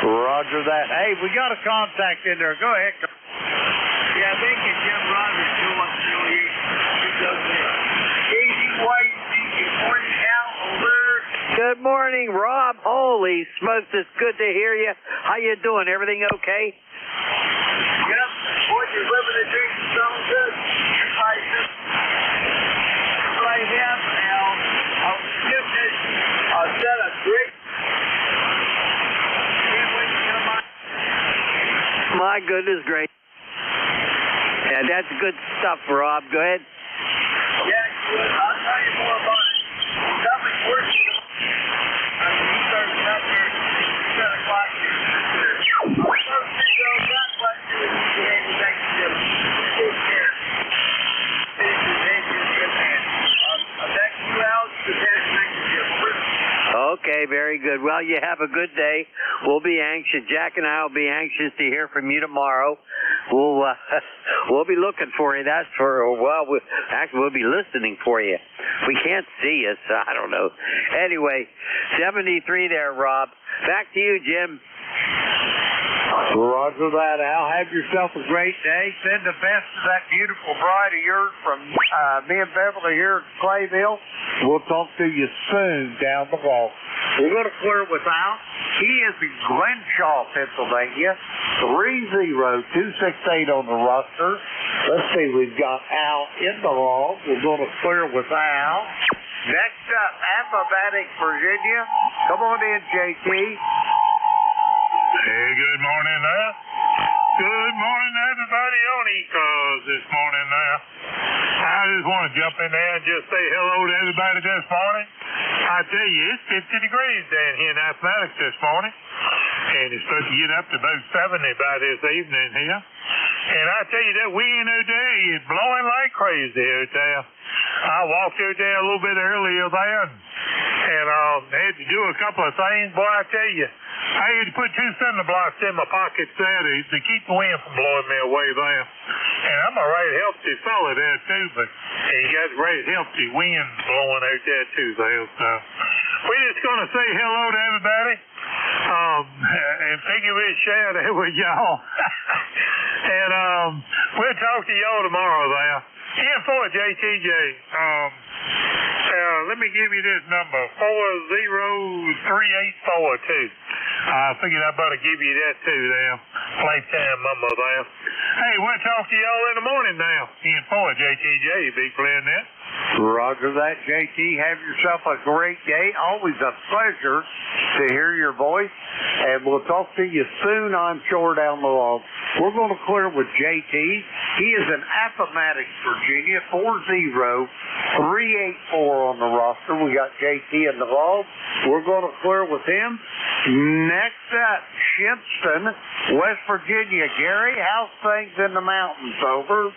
Roger that. Hey, we got a contact in there. Go ahead. Yeah, I think it's Jim Rogers doing so he does this. Easy White, good morning, Al, over. Good morning, Rob. Holy smokes, it's good to hear you. How you doing? Everything okay? Yep. Boy, you're living and drinking so good. I just right now, Al. I'll give this a set of great. My goodness, great. Yeah, that's good stuff, Rob. Go ahead. Yeah, good. I'll tell you more about it. Nothing worse than he started up there at 10 o'clock here. I'll start to think about that, but you behave next to him. Take care. Finish his engine, good man. Next 2 hours, the next to him. Okay, very good. Well, you have a good day. We'll be anxious. Jack and I will be anxious to hear from you tomorrow. We'll be looking for you. That's for actually we'll be listening for you. We can't see you, so I don't know. Anyway, 73 there, Rob. Back to you, Jim. Roger that, Al. Have yourself a great day. Send the best to that beautiful bride of yours from me and Beverly here at Clayville. We'll talk to you soon down the walk. We're going to clear with Al. He is in Glenshaw, Pennsylvania. 30268 on the roster. Let's see, we've got Al in the log. We're going to clear with Al. Next up, Appomattox, Virginia. Come on in, JT. Hey, good morning there. Good morning, everybody on ECARS this morning now. I just want to jump in there and just say hello to everybody this morning. I tell you, it's 50 degrees down here in Appomattox this morning, and it's supposed to get up to about 70 by this evening here. And I tell you, that wind out there is blowing like crazy out there. I walked out there a little bit earlier there and had to do a couple of things. Boy, I tell you, I had to put 2 cinder blocks in my pockets there to keep the wind from blowing me away there. And I'm a right healthy fella there too, but you got right healthy wind blowing out there too there. So we're just going to say hello to everybody and figure we'll share that with y'all. And we'll talk to y'all tomorrow there. And for JTJ, let me give you this number, 403-842. I figured I better give you that too there. Lifetime number there. Hey, we'll talk to y'all in the morning now. And for JTJ, big playing that. Roger that, JT. Have yourself a great day. Always a pleasure to hear your voice. And we'll talk to you soon, I'm sure, down the road. We're going to clear with JT. He is in Appomattox, Virginia, 40384 on the roster. We got JT in the log. We're going to clear with him. Next up, Shinston, West Virginia. Gary, how's things in the mountains? Over.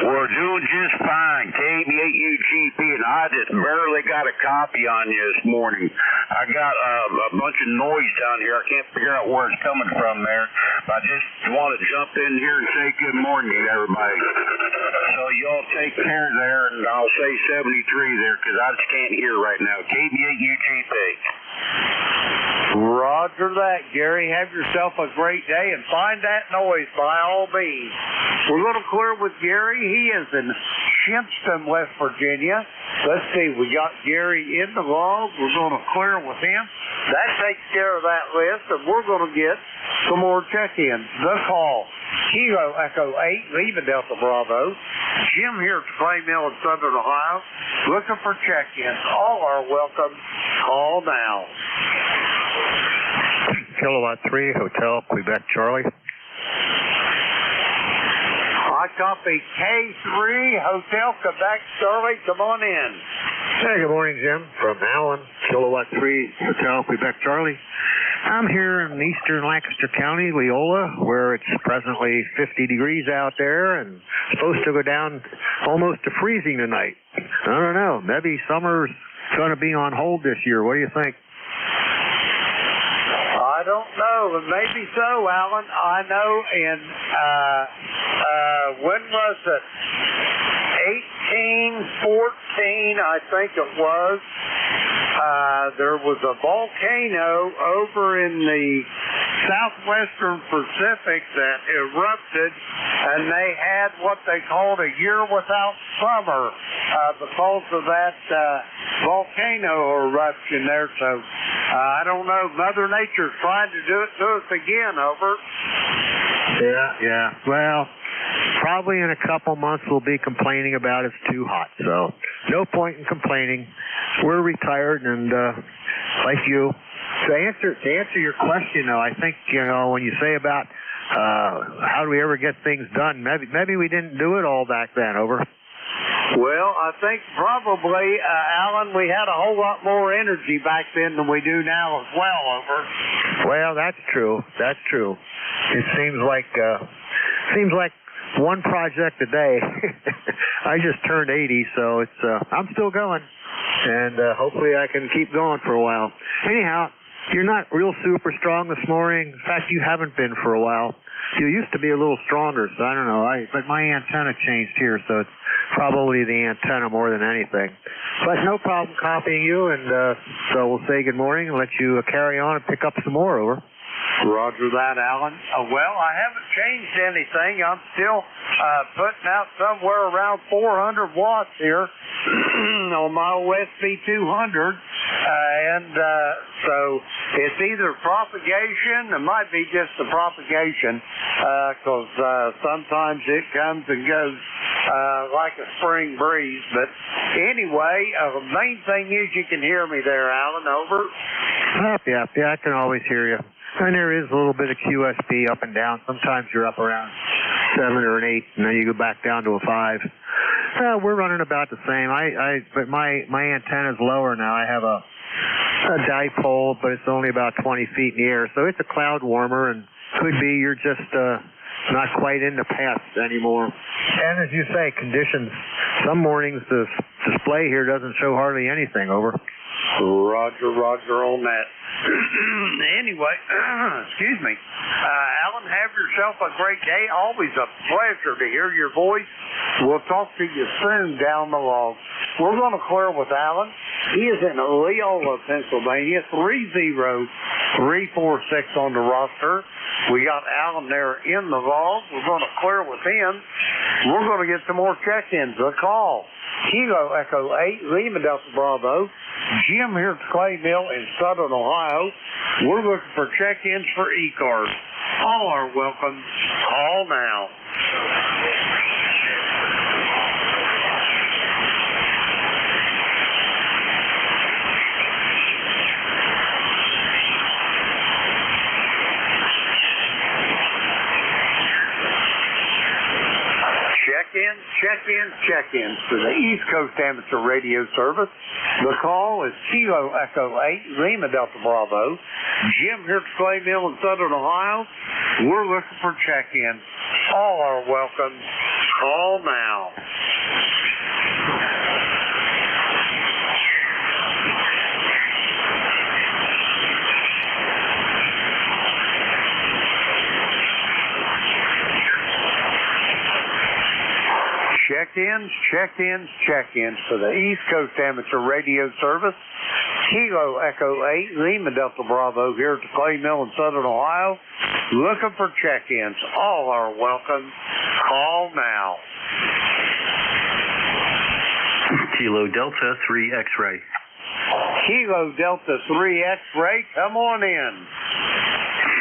We're doing just fine. KB8UGP, and I just barely got a copy on you this morning. I got a bunch of noise down here. I can't figure out where it's coming from there. I just want to jump in here and say good morning to everybody. So y'all take care there, and I'll say 73 there because I just can't hear right now. KB8UGP. Roger that, Gary. Have yourself a great day and find that noise by all means. We're going to clear with Gary. He is in Shinston, West Virginia. Let's see, we got Gary in the log. We're going to clear with him. That takes care of that list, and we're going to get some more check-ins. The call. Kilo Echo 8, leaving Delta Bravo. Jim here at the Clay Mill in Southern Ohio. Looking for check-ins. All are welcome. Call now. Kilowatt 3, Hotel Quebec Charlie. I copy K3, Hotel Quebec Charlie. Come on in. Hey, good morning, Jim. From Allen, Kilowatt 3, Hotel Quebec Charlie. I'm here in eastern Lancaster County, Leola, where it's presently 50 degrees out there and supposed to go down almost to freezing tonight. I don't know. Maybe summer's going to be on hold this year. What do you think? I don't know. Maybe so, Alan. I know in, when was it? 1814, I think it was. There was a volcano over in the southwestern Pacific that erupted, and they had what they called a year without summer because of that volcano eruption there. So I don't know. Mother Nature's trying to do it to us again. Over. Yeah. Well, probably in a couple months we'll be complaining about it's too hot. So no point in complaining. We're retired, and like you, to answer your question, though, I think, when you say about how do we ever get things done, maybe we didn't do it all back then. Over. Well, I think probably, Alan, we had a whole lot more energy back then than we do now as well. Over. Well, that's true. It seems like one project a day. I just turned 80, so it's I'm still going, and hopefully I can keep going for a while. Anyhow, you're not real super strong this morning. In fact, you haven't been for a while. You used to be a little stronger, so I don't know. But my antenna changed here, so it's probably the antenna more than anything. But no problem copying you, and so we'll say good morning and let you carry on and pick up some more. Over. Roger that, Alan. Well, I haven't changed anything. I'm still putting out somewhere around 400 watts here on my OSB 200. And so it's either propagation, it might be just the propagation, because sometimes it comes and goes like a spring breeze. But anyway, the main thing is you can hear me there, Alan. Over. Yeah, I can always hear you. And there is a little bit of QSP up and down. Sometimes you're up around 7 or an 8, and then you go back down to a 5. We're running about the same. But my antenna's lower now. I have a dipole, but it's only about 20 feet in the air. So it's a cloud warmer, and could be you're just not quite in the path anymore. And as you say, conditions. Some mornings the display here doesn't show hardly anything. Over. Roger on that. Anyway, excuse me. Alan, have yourself a great day. Always a pleasure to hear your voice. We'll talk to you soon down the log. We're going to clear with Alan. He is in Leola, Pennsylvania, 30346 on the roster. We got Alan there in the log. We're going to clear with him. We're going to get some more check-ins. A call. Kilo Echo 8, Lima Delta Bravo. Jim here at the Clay Mill in Southern Ohio. We're looking for check-ins for ECARS. All are welcome. Call now. Check-ins to the East Coast Amateur Radio Service. The call is Kilo Echo 8, Lima Delta Bravo. Jim here at the Clay Mill in Southern Ohio. We're looking for check-ins. All are welcome. Call now. Check-ins for the East Coast Amateur Radio Service. Kilo Echo 8, Lima Delta Bravo here at the Clay Mill in Southern Ohio. Looking for check-ins. All are welcome. Call now. Kilo Delta 3 X-Ray. Kilo Delta 3 X-Ray, come on in.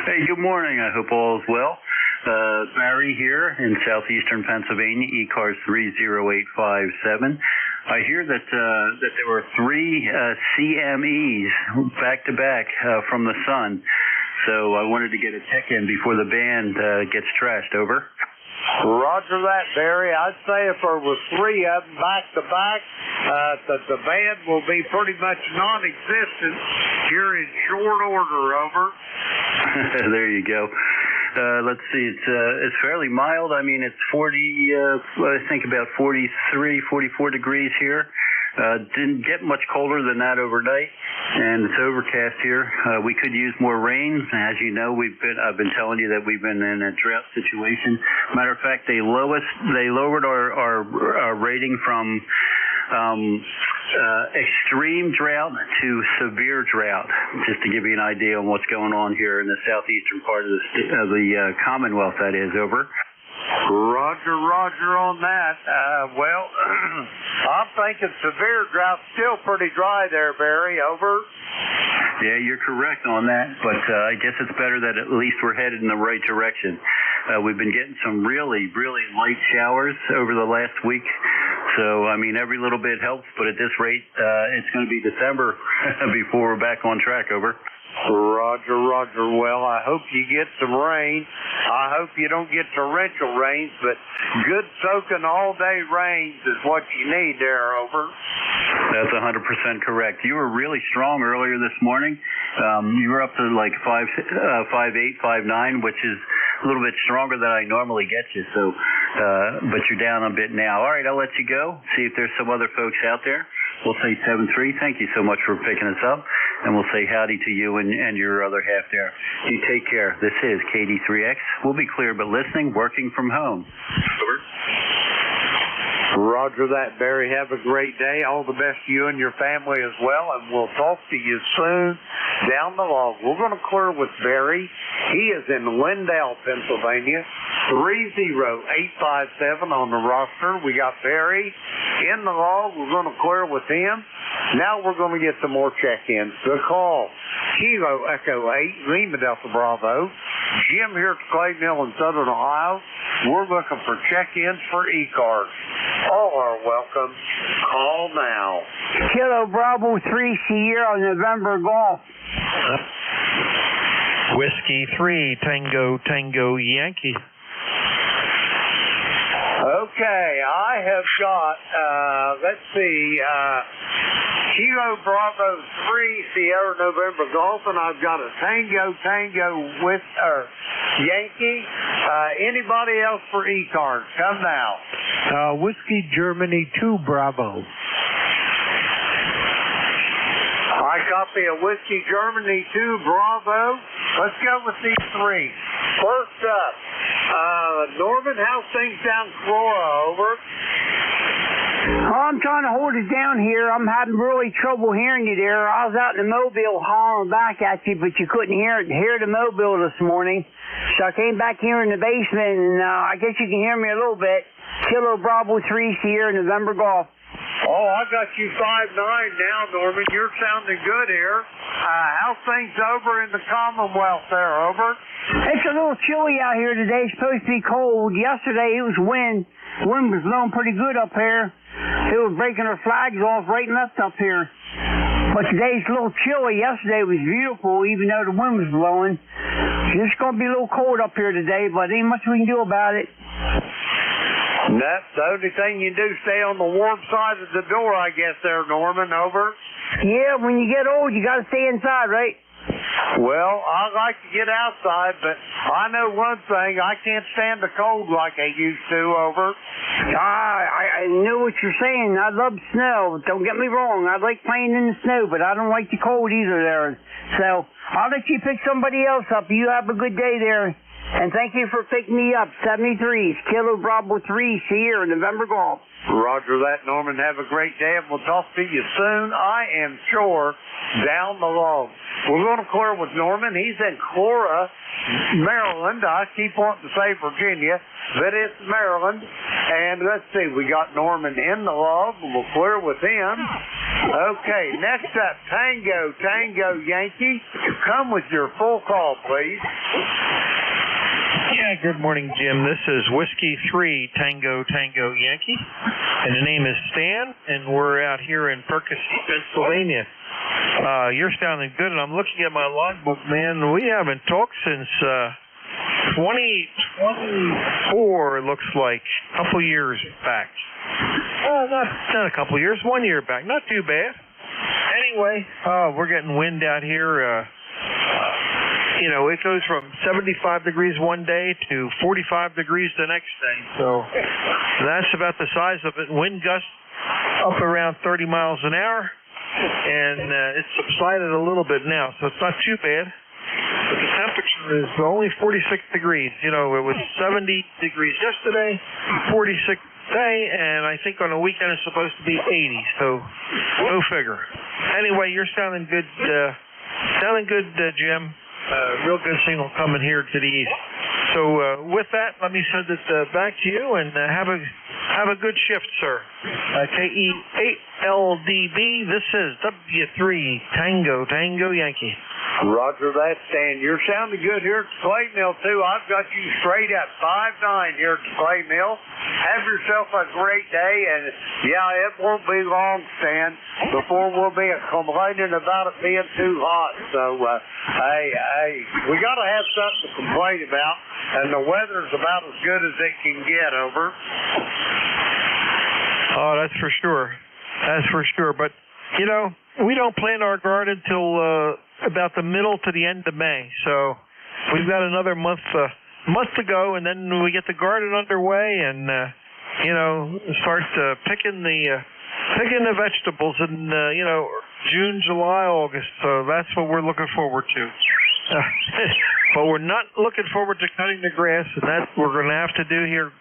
Hey, good morning. I hope all is well. Barry here in southeastern Pennsylvania, ECARS 30857. I hear that there were 3 CMEs back to back from the sun. so I wanted to get a tech in before the band gets trashed. Over. Roger that, Barry. I'd say if there was three of them back to back, the band will be pretty much non-existent here in short order. Over. There you go. Let's see. It's fairly mild. I mean, it's 40. I think about 43, 44 degrees here. Didn't get much colder than that overnight, and it's overcast here. We could use more rain. As you know, I've been telling you that we've been in a drought situation. Matter of fact, they lowered our rating from extreme drought to severe drought, just to give you an idea on what's going on here in the southeastern part of the Commonwealth. That is. Over. Roger on that. Well, I'm thinking severe drought, still pretty dry there, Barry. Over. Yeah, you're correct on that, but I guess it's better that at least we're headed in the right direction. We've been getting some really, really light showers over the last week, so, I mean, every little bit helps, but at this rate, it's going to be December before we're back on track. Over. Roger. Well, I hope you get some rain. I hope you don't get torrential rains, but good soaking all-day rains is what you need there. Over. That's 100% correct. You were really strong earlier this morning. You were up to like 5'8", 5'9", which is a little bit stronger than I normally get you. So, but you're down a bit now. All right, I'll let you go. See if there's some other folks out there. We'll say 7-3. Thank you so much for picking us up. And we'll say howdy to you and your other half there. You take care. This is KD3X. We'll be clear, but listening, working from home. Over. Roger that, Barry. Have a great day. All the best to you and your family as well, and we'll talk to you soon down the log. We're going to clear with Barry. He is in Lindale, Pennsylvania. 30857 on the roster. We got Barry in the log. We're going to clear with him. Now we're going to get some more check-ins. The call, Kilo Echo 8, Lima Delta Bravo. Jim here at Clay Mill in Southern Ohio. We're looking for check-ins for ECARS. All are welcome. Call now. Kilo Bravo 3 Sierra November Golf. Whiskey 3 Tango Yankee. Okay, I have got, let's see, Kilo Bravo 3 Sierra November Golf, and I've got a Tango with Yankee. Anybody else for ECARS? Come now. Whiskey Germany 2 Bravo. I copy a Whiskey Germany 2 Bravo. Let's go with these three. First up, Norman, how's things down Flora? Over. I'm trying to hold it down here. I'm having really trouble hearing you there. I was out in the mobile hollering back at you, but you couldn't hear the mobile this morning. So I came back here in the basement, and I guess you can hear me a little bit. Kilo Bravo 3 Sierra November Golf. Oh, I got you 5'9" now, Norman. You're sounding good here. How's things over in the Commonwealth there? Over. It's a little chilly out here today. It's supposed to be cold. Yesterday it was wind. Wind was blowing pretty good up here. It was breaking our flags off right and left up here. But today's a little chilly. Yesterday was beautiful, even though the wind was blowing. It's going to be a little cold up here today, but ain't much we can do about it. That's the only thing you do, stay on the warm side of the door, I guess, there, Norman. Over. Yeah, when you get old, you got to stay inside, right? Well, I like to get outside, but I know one thing. I can't stand the cold like I used to. Over. I know what you're saying. I love snow. Don't get me wrong. I like playing in the snow, but I don't like the cold either there. So I'll let you pick somebody else up. You have a good day there. And thank you for picking me up. 73's Kilo Bravo 3 Sierra November Golf. Roger that, Norman. Have a great day, and we'll talk to you soon. I am sure down the log. We're going to clear with Norman. He's in Cora, Maryland. I keep wanting to say Virginia, but it's Maryland. And let's see, we got Norman in the log. We'll clear with him. Okay, next up, Tango Yankee. Come with your full call, please. Yeah, good morning, Jim. This is Whiskey 3 Tango Yankee, and the name is Stan, and we're out here in Percy, Pennsylvania. You're sounding good, and I'm looking at my logbook, man. We haven't talked since 2024, it looks like. A couple years back. Not a couple years, 1 year back. Not too bad. Anyway, we're getting wind out here. It goes from 75 degrees one day to 45 degrees the next day. So that's about the size of it. Wind gusts up around 30 miles an hour. And it's subsided a little bit now, so it's not too bad. But the temperature is only 46 degrees. It was 70 degrees yesterday, 46 today, and I think on the weekend it's supposed to be 80. So go figure. Anyway, you're sounding good. Jim. Real good signal coming here to the east. So with that, let me send it back to you, and have a good shift, sir. KE8LDB. This is W3 Tango Yankee. Roger that, Stan. You're sounding good here at the clay mill, too. I've got you straight at 5-9 here at the clay mill. Have yourself a great day, and, yeah, it won't be long, Stan, before we'll be complaining about it being too hot. So, we got to have something to complain about, and the weather's about as good as it can get, over. Oh, that's for sure. That's for sure. But, we don't plant our garden till about the middle to the end of May. So we've got another month to go, and then we get the garden underway and, start picking the vegetables in, June, July, August. So that's what we're looking forward to. But we're not looking forward to cutting the grass, and that we're going to have to do here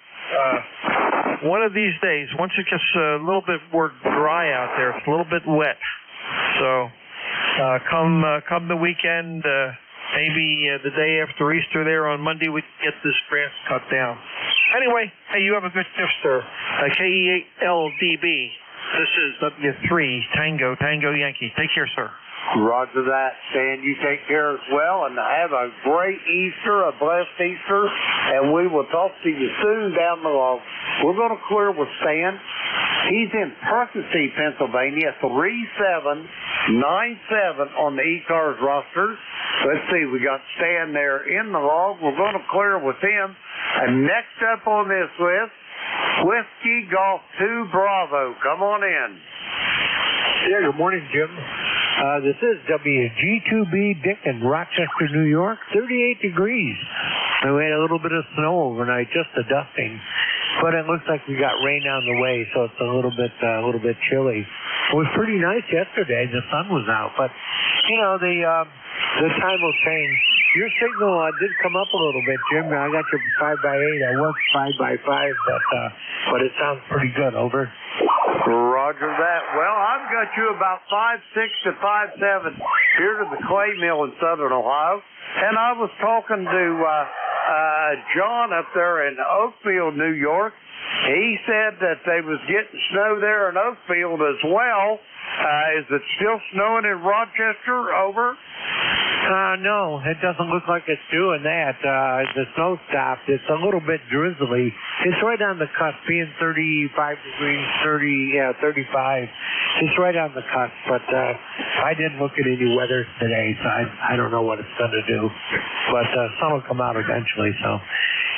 one of these days. Once it gets a little bit more dry out there, it's a little bit wet. So come the weekend, maybe the day after Easter there on Monday, we can get this grass cut down. Anyway, hey, you have a good shift, sir. KE8LDB. This is W3 Tango Yankee. Take care, sir. Roger that, Stan. You take care as well, and have a great Easter, a blessed Easter, and we will talk to you soon down the road. We're going to clear with Stan. He's in Percy, Pennsylvania, 3797 on the ECARS roster. Let's see, we got Stan there in the log. We're going to clear with him. And next up on this list, Whiskey Golf 2 Bravo. Come on in. Yeah, good morning, Jim. This is WG2B Dick in Rochester, New York. 38 degrees. And we had a little bit of snow overnight, just a dusting. But it looks like we got rain on the way, so it's a little bit chilly. It was pretty nice yesterday. The sun was out, but the time will change. Your signal did come up a little bit, Jim. I got your 5x8. I was 5x5, but it sounds pretty good. Over. Roger that. Well, I've got you about 5'6" to 5'7" here to the clay mill in Southern Ohio, and I was talking to John up there in Oakfield, New York. He said that they was getting snow there in Oakfield as well. Is it still snowing in Rochester? Over. No, it doesn't look like it's doing that. The snow stopped. It's a little bit drizzly. It's right on the cusp, being 35 degrees, 35. It's right on the cusp, but I didn't look at any weather today, so I don't know what it's going to do. But sun will come out eventually, so.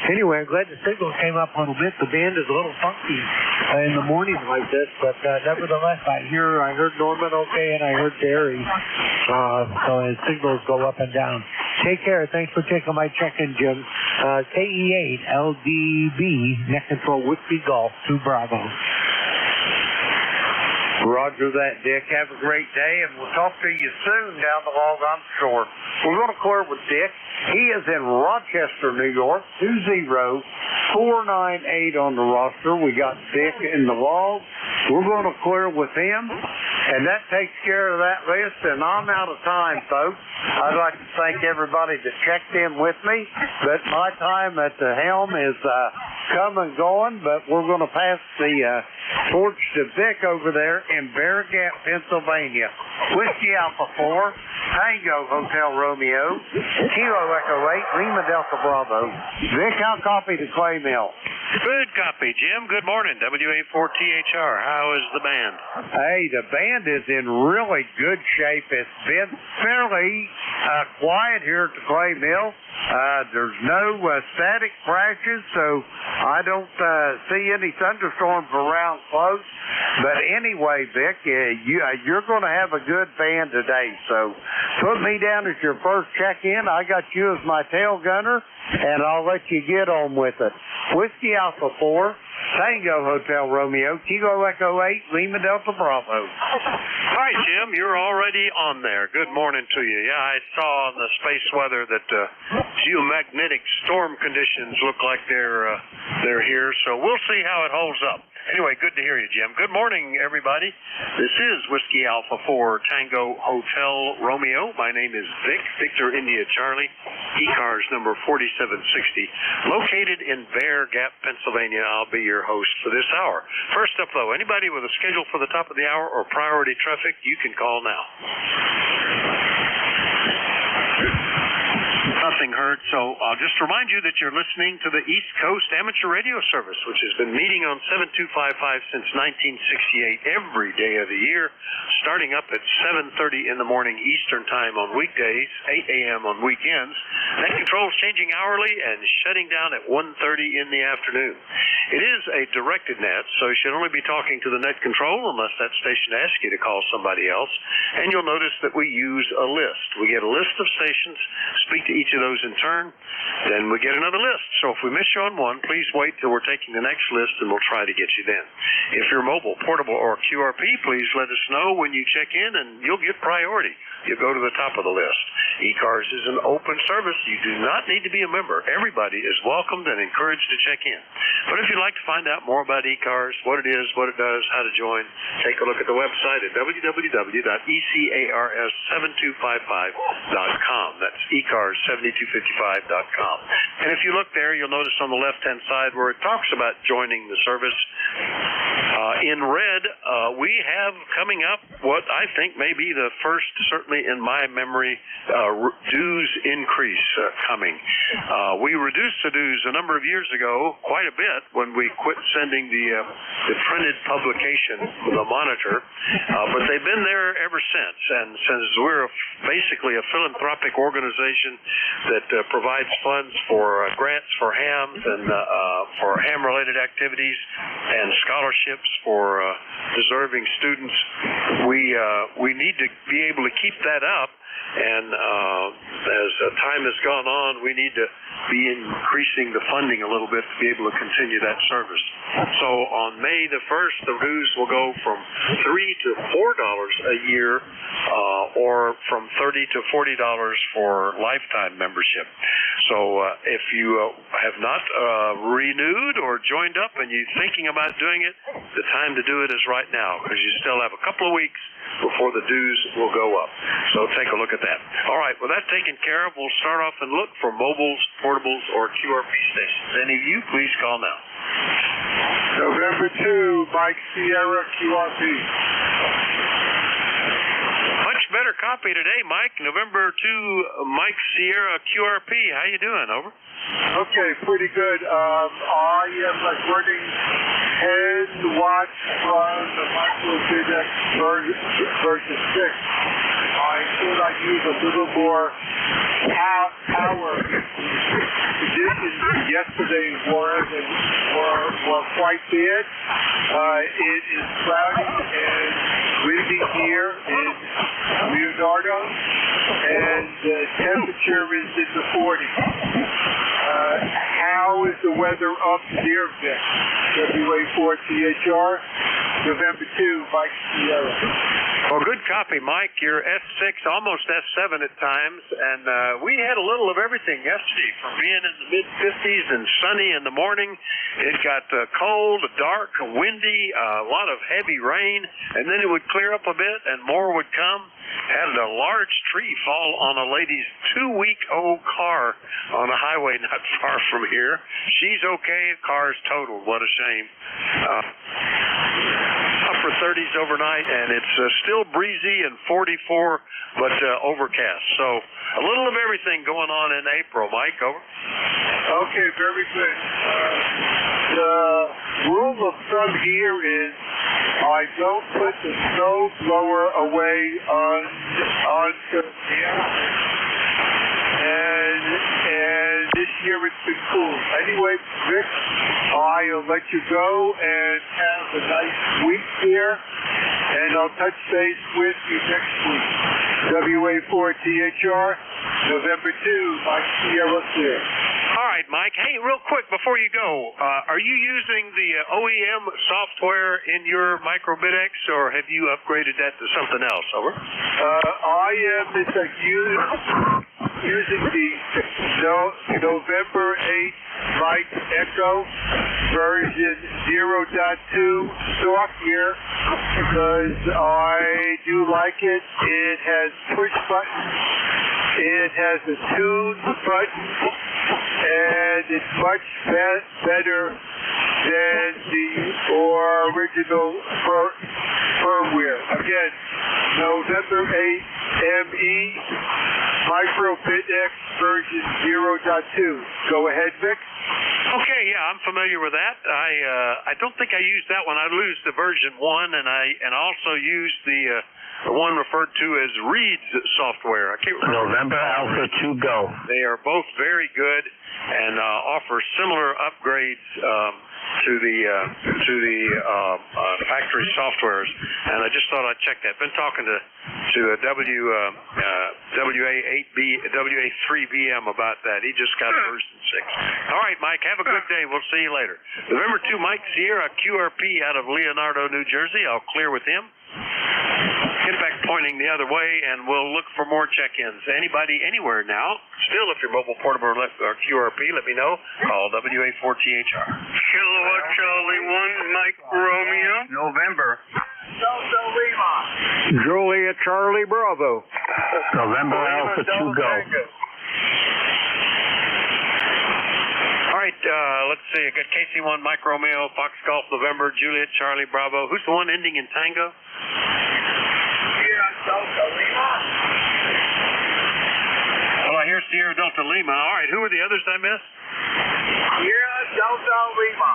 Anyway, I'm glad the signal came up a little bit. The band is a little funky in the morning like this, but nevertheless, I heard Norman okay, and I heard Gary. So his signals go up and down. Take care. Thanks for taking my check-in, Jim. KE8LDB, Net Control Whiskey Golf 2 Bravo. Roger that, Dick. Have a great day, and we'll talk to you soon down the log, I'm sure. We're going to clear with Dick. He is in Rochester, New York, 20498 on the roster. We got Dick in the log. We're going to clear with him, and that takes care of that list, and I'm out of time, folks. I'd like to thank everybody that checked in with me, but my time at the helm is come and going, but we're going to pass the torch to Vic over there in Bear Gap, Pennsylvania. Whiskey Alpha 4. Tango Hotel Romeo, Kilo Echo 8, Lima Delta Bravo. Vic, how copy the Clay Mill? Good copy, Jim. Good morning. WA4THR. How is the band? Hey, the band is in really good shape. It's been fairly quiet here at the Clay Mill. There's no static crashes, so I don't see any thunderstorms around close. But anyway, Vic, you're going to have a good band today. So put me down as your first check-in. I got you as my tail gunner, and I'll let you get on with it. Whiskey Alpha 4, Tango Hotel Romeo, Kilo Echo 8, Lima Delta Bravo. Hi, Jim. You're already on there. Good morning to you. Yeah, I saw on the space weather that geomagnetic storm conditions look like they're here, so we'll see how it holds up. Anyway, good to hear you, Jim. Good morning, everybody. This is Whiskey Alpha 4, Tango Hotel Romeo. My name is Vic, Victor India Charlie, ECARS number 4760, located in Bear Gap, Pennsylvania. I'll be your host for this hour. First up, though, anybody with a schedule for the top of the hour or priority traffic, you can call now. Nothing heard, so I'll just remind you that you're listening to the East Coast Amateur Radio Service, which has been meeting on 7255 since 1968 every day of the year, starting up at 7:30 in the morning Eastern Time on weekdays, 8 a.m. on weekends. Net control is changing hourly and shutting down at 1:30 in the afternoon. It is a directed net, so you should only be talking to the net control unless that station asks you to call somebody else. And you'll notice that we use a list. We get a list of stations, speak to each of those in turn, then we get another list. So if we miss you on one, please wait till we're taking the next list and we'll try to get you then. If you're mobile, portable, or QRP, please let us know when you check in and you'll get priority. You'll go to the top of the list. ECARS is an open service. You do not need to be a member. Everybody is welcomed and encouraged to check in. But if you'd like to find out more about ECARS, what it is, what it does, how to join, take a look at the website at www.ECARS7255.com. That's ECARS7255.com. And if you look there, you'll notice on the left-hand side where it talks about joining the service. In red, we have coming up what I think may be the first, certainly in my memory, dues increase coming. We reduced the dues a number of years ago, quite a bit, when we quit sending the printed publication, the Monitor, but they've been there ever since. And since we're basically a philanthropic organization that provides funds for grants for hams and for ham-related activities and scholarships for deserving students, we need to be able to keep that up. And as time has gone on, we need to be increasing the funding a little bit to be able to continue that service. So on May the 1st, the dues will go from $3 to $4 a year, or from $30 to $40 for lifetime membership. So if you have not renewed or joined up and you're thinking about doing it, the time to do it is right now, because you still have a couple of weeks before the dues will go up. So take a look at that. All right, with that taken care of, we'll start off and look for mobiles, portables, or QRP stations. Any of you, please call now. November 2, Mike Sierra, QRP. Much better copy today, Mike. November 2, Mike Sierra, QRP. How you doing? Over. Okay, pretty good. I am running head watch from the micro-physics version 6. I thought I'd use a little more power. Conditions yesterday were quite bad. It is cloudy and windy here in Leonardo, and the temperature is in the 40s. How is the weather up there, Vic? WA4THR, November 2, Mike Sierra. Well, good copy, Mike. You're S6, almost S7 at times, and we had a little of everything yesterday, from being in the mid-50s and sunny in the morning. It got cold, dark, windy, a lot of heavy rain, and then it would clear up a bit and more would come. Had a large tree fall on a lady's 2-week-old car on a highway not far from here. She's okay. Car's totaled. What a shame. Upper 30s overnight, and it's still breezy and 44, but overcast. So a little of everything going on in April. Mike, over. Okay, very good. The rule of thumb here is I don't put the snow blower away on and this year it's been cool. Anyway, Rick, I'll let you go and have a nice week here, and I'll touch base with you next week. WA4THR, November 2, Mike Sierra Clear. All right, Mike. Hey, real quick before you go, are you using the OEM software in your microBitX, or have you upgraded that to something else? Over. I am using the November 8 Mike Echo version 0.2 software because I do like it. It has push buttons. It has a tune button, and it's much better than the original firmware. Again, November 8 ME MicroBitX version 0.2. Go ahead, Vic. Okay, yeah, I'm familiar with that. I don't think I used that one. I used the version 1, and I also used the one referred to as Reed's software. I can't remember. November Alpha 2 Go. They are both very good and offer similar upgrades to the factory softwares. And I just thought I'd check that. Been talking to WA3BM about that. He just got version 6. All right, Mike, have a good day. We'll see you later. November 2, Mike Sierra, QRP out of Leonardo, New Jersey. I'll clear with him. Get back pointing the other way, and we'll look for more check-ins. Anybody, anywhere now. Still, if you're mobile, portable, or QRP, let me know. Call WA4THR. Kilowatt Charlie 1, Mike Romeo. November. Delta Lima. Juliet Charlie Bravo. November Alpha 2 Go. All right, let's see. I got KC1, Mike Romeo, Fox Golf November, Juliet Charlie Bravo. Who's the one ending in Tango? Delta Lima. Well, I hear Sierra Delta Lima. All right, who are the others I missed? Sierra Delta Lima.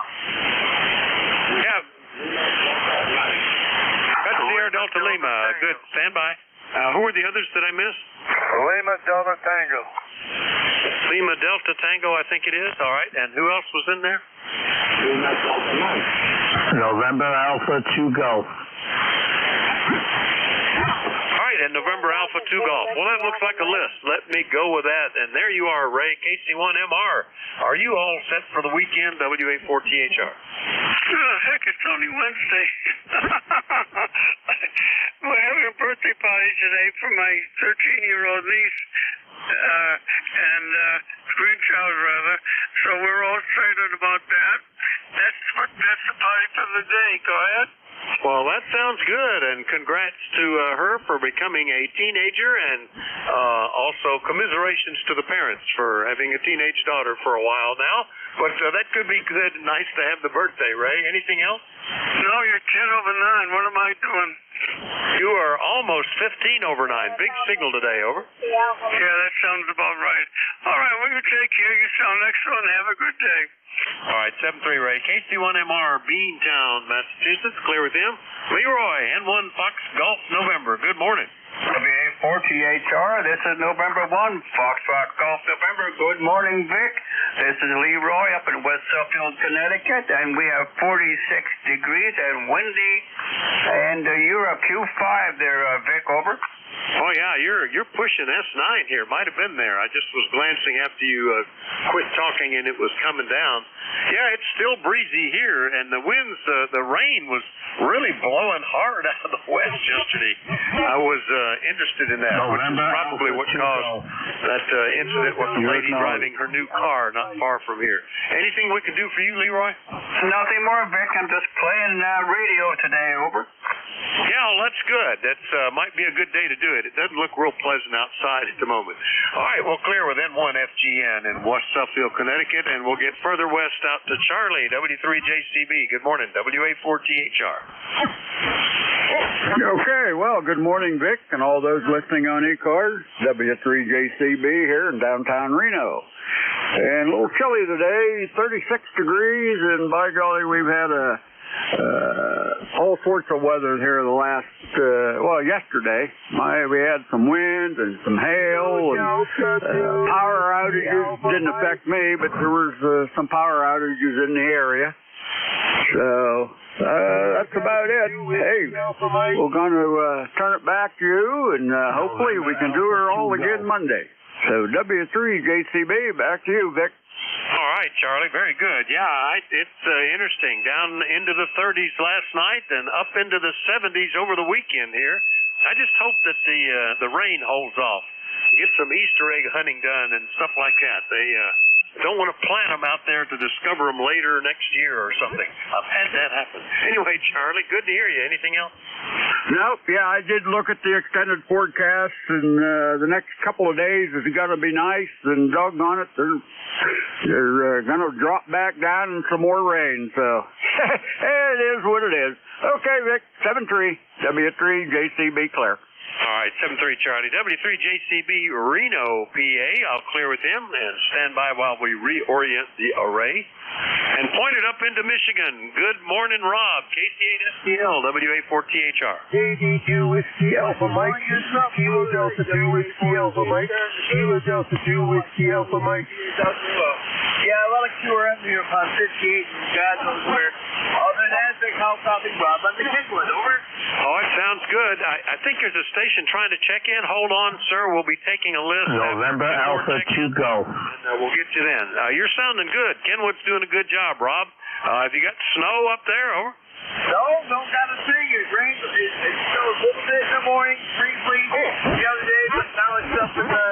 Yeah. Got Sierra Delta Lima. Good. Stand by. Who are the others that I missed? Lima Delta Tango. Lima Delta Tango, I think it is. All right. And who else was in there? November Alpha 2 Go. And November Alpha 2 Golf. Well, that looks like a list. Let me go with that. And there you are, Ray, KC1MR. Are you all set for the weekend, WA4THR? Heck, it's only Wednesday. We're having a birthday party today for my 13-year-old niece, and grandchild, rather. So we're all excited about that. That's the party for the day. Go ahead. Well, that sounds good, and congrats to her for becoming a teenager, and also commiserations to the parents for having a teenage daughter for a while now. But that could be good. Nice to have the birthday, Ray. Anything else? No, you're 10 over 9. What am I doing? You are almost 15 over 9. Big signal today, over. Yeah, that sounds about right. All right, well, you take care of yourself. Next one, have a good day. All right, 7-3 Ray. KC1MR, Beantown, Massachusetts. Clear with him. Leroy, N1 Fox Golf, November. Good morning. WA4THR, this is November 1, Fox Golf November. Good morning, Vic. This is Leroy up in West Suffield, Connecticut, and we have 46 degrees and windy, and you're a Q5 there, Vic, over. Oh, yeah, you're pushing S9 here. Might have been there. I just was glancing after you quit talking and it was coming down. Yeah, it's still breezy here, and the winds, the rain was really blowing hard out of the west yesterday. I was interested in that, which is probably what caused that incident with the lady driving her new car not far from here. Anything we can do for you, Leroy? Nothing more, Vic. I'm just playing radio today, over. Yeah, well, that's good. That's might be a good day to do it. good. It doesn't look real pleasant outside at the moment. All right, we'll clear with N1FGN in West Suffield, Connecticut, and we'll get further west out to Charlie, W3JCB. Good morning, WA4THR. Okay, well, good morning, Vic, and all those listening on ECARS. W3JCB here in downtown Reno. And a little chilly today, 36 degrees, and by golly, we've had all sorts of weather here the last, yesterday. We had some wind and some hail, and power outages didn't affect me, but there was some power outages in the area. So, that's about it. Hey, we're going to turn it back to you, and hopefully we can do it all again Monday. So, W3JCB, back to you, Vic. All right, Charlie, very good. Yeah, it's interesting. Down into the 30s last night and up into the 70s over the weekend here. I just hope that the rain holds off. Get some Easter egg hunting done and stuff like that. They don't want to plant them out there to discover them later next year or something. I've had that happen. Anyway, Charlie, good to hear you. Anything else? Nope. Yeah, I did look at the extended forecast, and the next couple of days is going to be nice, and doggone it, they're going to drop back down and some more rain. So it is what it is. Okay, Vic, 7-3, W3JCB clear. All right, 7-3 Charlie. W3JCB Reno, PA. I'll clear with him and stand by while we reorient the array. And point it up into Michigan. Good morning, Rob. KC8STL, WA4THR. KD2 Whiskey Alpha Mike. Kilo Delta 2 Whiskey Alpha Mike. Kilo Delta 2 Whiskey Alpha Mike. Yeah, a lot of QRM here upon 58 and God knows where. Other than that, big house topic, Rob on the Kingwood. Over. Oh, it sounds good. I think there's a station trying to check in. Hold on, sir. We'll be taking a list. November Alpha 2 go. And we'll get you then. You're sounding good. Kenwood's doing a good job, Rob. Have you got snow up there? Over. No, don't got a thing. It rained. It snowed a little bit in the morning, briefly the other day, but now it's up in the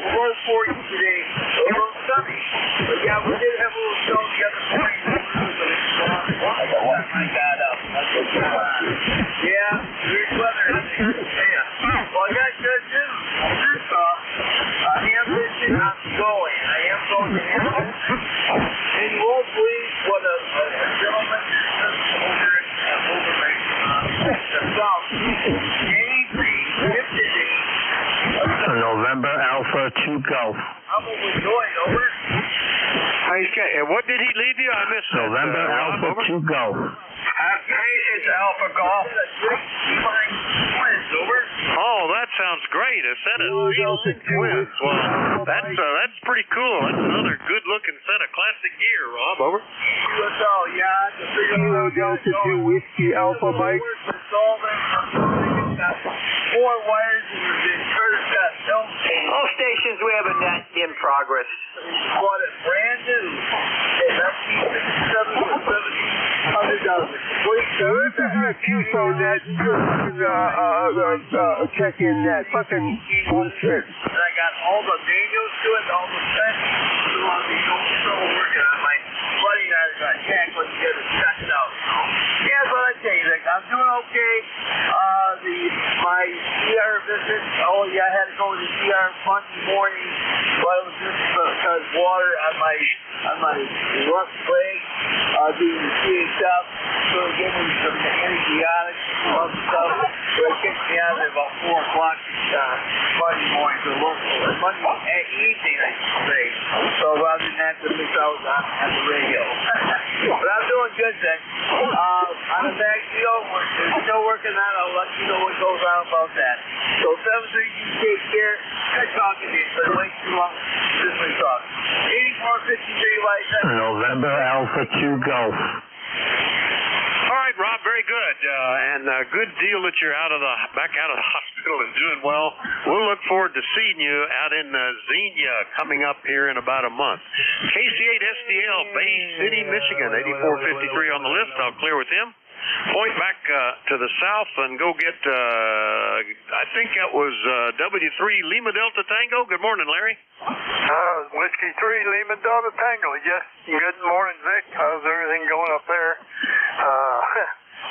low 40s today. A little sunny. But yeah, we did have a little snow the other morning. I got one like that up. Yeah, weird weather. Yeah. Well, I got good news. I am fishing. I'm going. I am going to Hampton. And you won't believe what a gentleman over the south. November Alpha 2 go. How about we going over? Okay, and what did he leave you? I missed that. November Alpha 2 go. It's Alpha Golf. Oh, that sounds great. A set of twins. Well, that's pretty cool. That's another good-looking set of classic gear, Rob. Over. USO, yeah. Kilo Delta 2 Whiskey Alpha Mike. Four wires and you've been all stations we have a net in progress. Bought it brand new. What the heck you phone that? Check in that fucking bullshit. And I got all the manuals to it, all the specs. Still working on my buddy and I got tackling together, check it out. Yeah, but I tell you, Rick, I'm doing okay. My ER visit, I had to go to the ER Monday morning, but it was just because water on my left leg, being seized up, so it gave me some antibiotics and stuff. So it kicked me out at about 4 o'clock Monday morning, Monday evening, I should say. So rather than have to miss out on the radio. But I'm doing good then. On the back deal, we're still working on it. I'll let you know what goes on about that. So 7-3, you take care. Good talking to you. It's been way too long since we talked. 8453 light. November Alpha 2 go. All right, Rob, very good. And good deal that you're back out of the hospital and doing well. We'll look forward to seeing you out in Xenia coming up here in about a month. KC8STL, Bay City, Michigan, 8453 on the list. I'll clear with him. Point back to the south and go get, I think that was W3 Lima Delta Tango. Good morning, Larry. Whiskey 3 Lima Delta Tango. Yes. Good morning, Vic. How's everything going up there?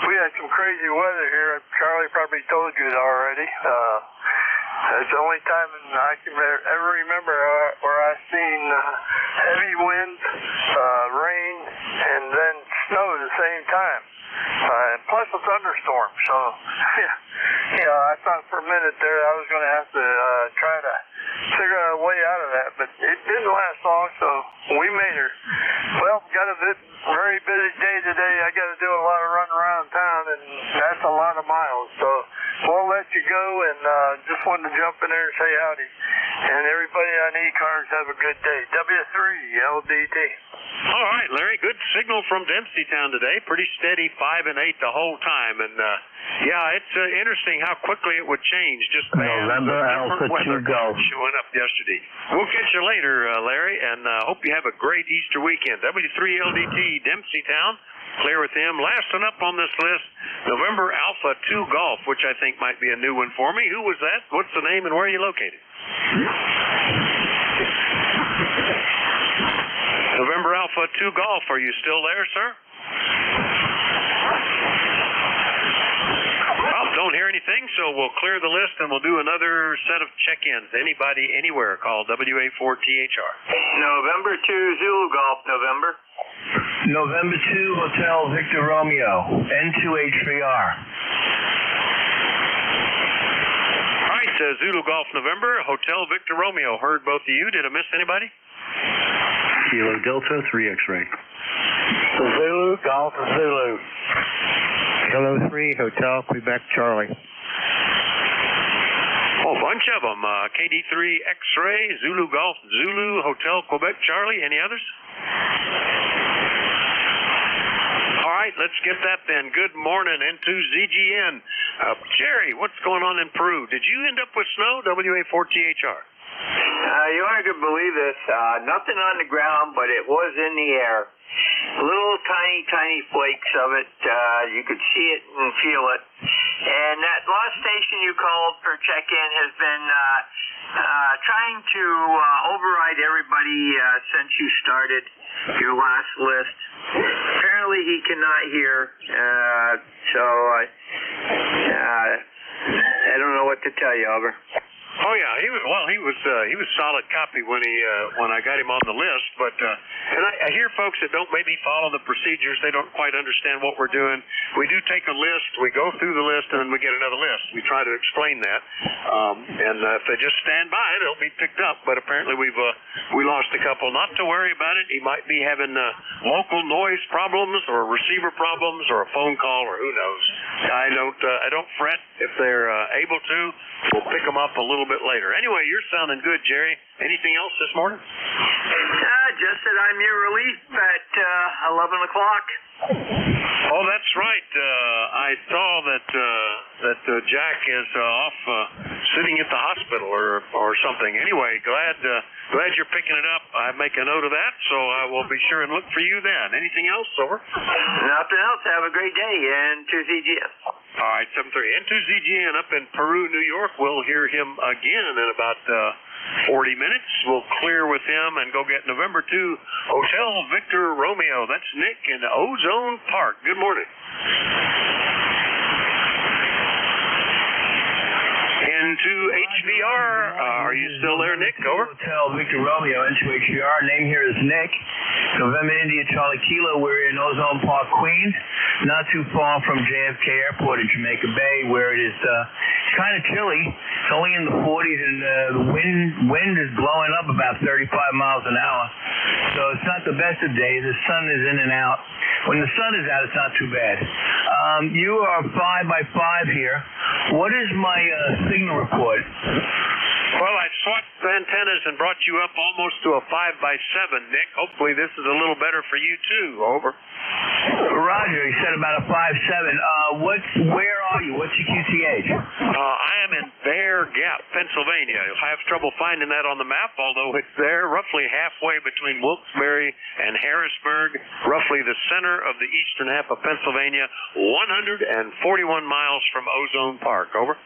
We had some crazy weather here. Charlie probably told you already. It's the only time I can ever remember where I've seen heavy wind, rain, and then snow at the same time. Plus a thunderstorm. So, I thought for a minute there I was going to have to try to figure out a way out of that, but it didn't last long, so we made her. Well, got a very busy day today. I got to do a lot of running around town, and that's a lot of miles. So we'll let you go, and just wanted to jump in there and say howdy. And everybody on ECARS, have a good day. W3 LDT. All right, Larry, good signal from Dempseytown today. Pretty steady 5 and 8 the whole time. And, it's interesting how quickly it would change. Just November Alpha 2 Golf. Showing up yesterday. We'll catch you later, Larry, and hope you have a great Easter weekend. W3LDT Dempseytown. Clear with him. Last one up on this list, November Alpha 2 Golf, which I think might be a new one for me. Who was that? What's the name and where are you located? November Alpha 2 Golf, are you still there, sir? Well, don't hear anything, so we'll clear the list and we'll do another set of check-ins. Anybody, anywhere, call WA4THR. November 2 Zulu Golf, November. November 2 Hotel Victor Romeo, N2H3R. All right, Zulu Golf November, Hotel Victor Romeo. Heard both of you. Did I miss anybody? Kilo Delta 3 X-ray. Zulu Golf Zulu. Kilo 3 Hotel Quebec Charlie. Oh, a bunch of them. KD3 X-ray, Zulu Golf Zulu, Hotel Quebec Charlie. Any others? All right, let's get that then. Good morning into ZGN. Jerry, what's going on in Peru? Did you end up with snow? WA4THR. You aren't going to believe this. Nothing on the ground, but it was in the air. Little tiny flakes of it. You could see it and feel it. And that last station you called for check-in has been trying to override everybody since you started your last list. Apparently he cannot hear, so I don't know what to tell you, over. Oh yeah, he was solid copy when I got him on the list. But and I hear folks that don't maybe follow the procedures. They don't quite understand what we're doing. We do take a list, we go through the list, and then we get another list. We try to explain that, and if they just stand by it, it'll be picked up. But apparently we lost a couple. Not to worry about it. He might be having local noise problems or receiver problems or a phone call or who knows. I don't fret if they're able to. We'll pick them up a little bit later. Anyway, you're sounding good, Jerry. Anything else this morning? Just that I'm your relief at 11 o'clock. Oh, that's right. I saw that Jack is off sitting at the hospital or something. Anyway, glad you're picking it up. I make a note of that, so I will be sure and look for you then. Anything else, over? Nothing else. Have a great day. And to ZGN. All right, 7:30. And to ZGN up in Peru, New York. We'll hear him again in about 40 minutes. We'll clear with him and go get November 2 Hotel Victor Romeo. That's Nick in Ozone Park. Good morning. Into HVR. Are you still there, Nick? Over. Hotel Victor Romeo, into HVR. Name here is Nick. November India Charlie Kilo. We're in Ozone Park, Queens. Not too far from JFK Airport in Jamaica Bay, where it is kind of chilly. It's only in the 40s, and the wind is blowing up about 35 miles an hour. So it's not the best of days. The sun is in and out. When the sun is out, it's not too bad. You are 5x5 here. What is my signal report? Well, I swapped antennas and brought you up almost to a 5x7, Nick. Hopefully this is a little better for you, too. Over. Roger, you said about a 5.7. Where are you? What's your QTH? I am in Bear Gap, Pennsylvania. You'll have trouble finding that on the map, although it's there, roughly halfway between Wilkes-Barre and Harrisburg, roughly the center of the eastern half of Pennsylvania, 141 miles from Ozone Park. Over.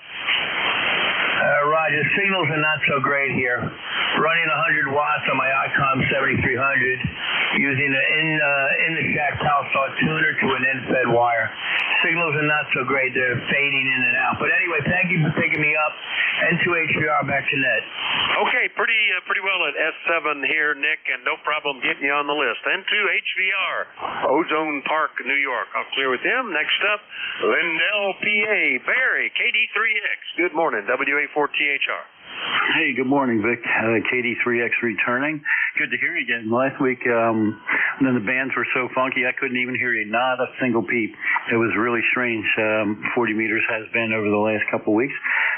Roger, signals are not so great here. Running 100 watts on my ICOM 7300, using an in-the-shack Pulsar tuner to an end-fed wire. signals are not so great. They're fading in and out. But anyway, thank you for picking me up. N2HVR, back to Ned. Okay, pretty well at S7 here, Nick, and no problem getting you on the list. N2HVR, Ozone Park, New York. I'll clear with him. Next up, Lindell, PA. Barry, KD3X. Good morning, WA4THR. Hey, good morning, Vic. KD3X returning. Good to hear you again. Last week, then the bands were so funky, I couldn't even hear you. Not a single peep. It was really strange. 40 meters has been over the last couple of weeks.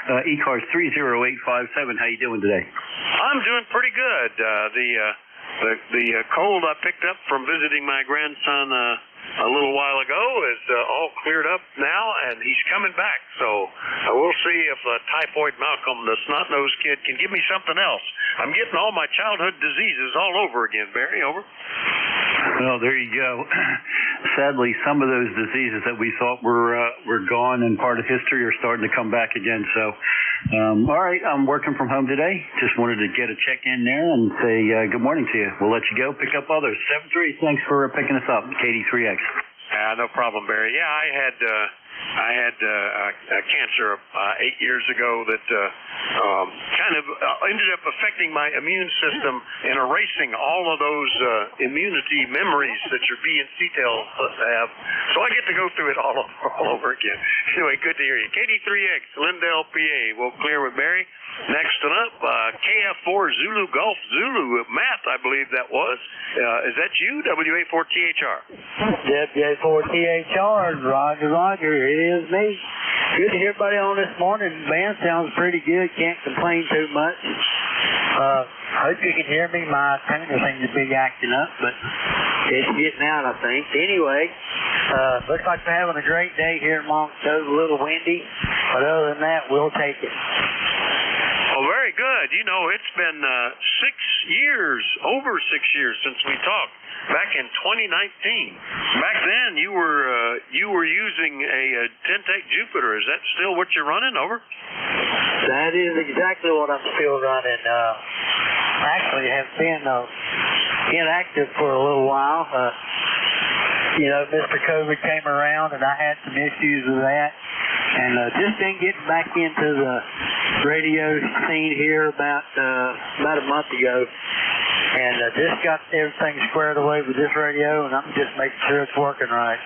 ECARS 30857. How you doing today? I'm doing pretty good. The cold I picked up from visiting my grandson a little while ago is all cleared up now, and he's coming back. So we'll see if Typhoid Malcolm, the snot-nosed kid, can give me something else. I'm getting all my childhood diseases all over again, Barry. Over. Well, there you go. Sadly, some of those diseases that we thought were gone and part of history are starting to come back again. So, all right, I'm working from home today. Just wanted to get a check-in there and say good morning to you. We'll let you go. Pick up others. 7-3, thanks for picking us up. KD3X. No problem, Barry. Yeah, I had cancer 8 years ago that kind of ended up affecting my immune system and erasing all of those immunity memories that your B and C cells have. So I get to go through it all over again. Anyway, good to hear you. KD3X, Lindell, PA. We'll clear with Barry. Next up, KF4 Zulu Golf Zulu. Matt, I believe that was. Is that you, WA4THR? WA4THR, Roger, it is me. Good to hear everybody on this morning. Band sounds pretty good, can't complain too much. Hope you can hear me. My tuner seems to be acting up, but it's getting out, I think. Anyway, looks like we're having a great day here in Moncton. A little windy, but other than that, we'll take it. Oh, very good. You know, it's been 6 years, over 6 years since we talked. Back in 2019. Back then, you were using a Tentec Jupiter. Is that still what you're running? Over. That is exactly what I'm still running. Actually, have been inactive for a little while. Mr. COVID came around, and I had some issues with that. And just been getting back into the radio scene here about a month ago. And just got everything squared away with this radio, and I'm just making sure it's working right.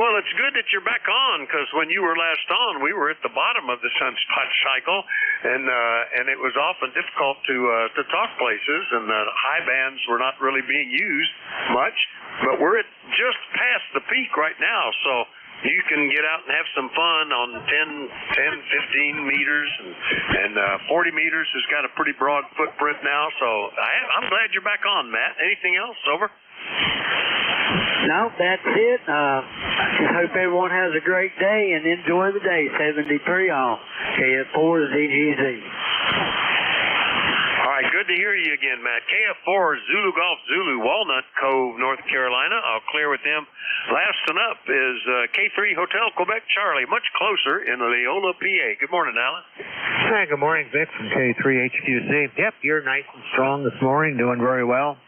Well, it's good that you're back on, because when you were last on, we were at the bottom of the sunspot cycle, and it was often difficult to talk places, and the high bands were not really being used much. But we're at just past the peak right now, so you can get out and have some fun on 10, 15 meters, and 40 meters has got a pretty broad footprint now. So I'm glad you're back on, Matt. Anything else? Over. No, that's it. I hope everyone has a great day and enjoy the day. 73 all. KF4 ZGZ. All right, good to hear you again, Matt. KF4 Zulu Golf Zulu, Walnut Cove, North Carolina. I'll clear with them. Last one up is K3 Hotel Quebec Charlie, much closer in Leola, PA. Good morning, Alan. Hi, good morning, Vic from K3 HQC. Yep, you're nice and strong this morning, doing very well.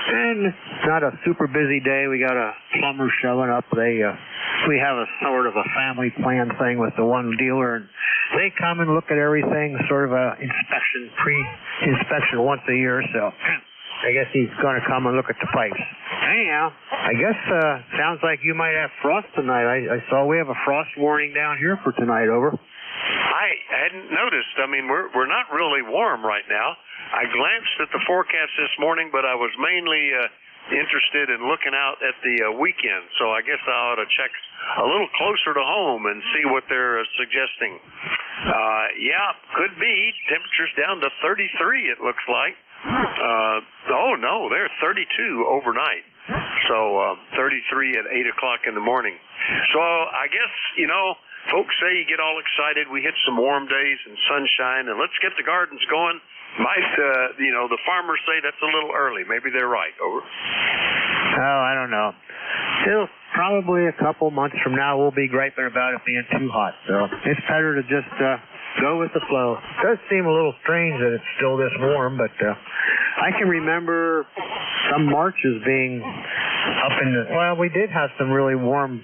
And it's not a super busy day. We got a plumber showing up. We have a sort of a family plan thing with the one dealer, and they come and look at everything, sort of a pre-inspection once a year. So I guess he's going to come and look at the pipes. Anyhow, I guess sounds like you might have frost tonight. I saw we have a frost warning down here for tonight. Over. I hadn't noticed. I mean, we're not really warm right now. I glanced at the forecast this morning, but I was mainly interested in looking out at the weekend. So I guess I ought to check a little closer to home and see what they're suggesting. Yeah, could be. Temperatures down to 33, it looks like. Oh, no, they're 32 overnight. So 33 at 8 o'clock in the morning. So I guess, folks say you get all excited. We hit some warm days and sunshine, and let's get the gardens going. Might, the farmers say that's a little early. Maybe they're right. Over. Oh, I don't know. Still, probably a couple months from now, we'll be griping about it being too hot. So it's better to just go with the flow. It does seem a little strange that it's still this warm, but I can remember some Marches being Well, we did have some really warm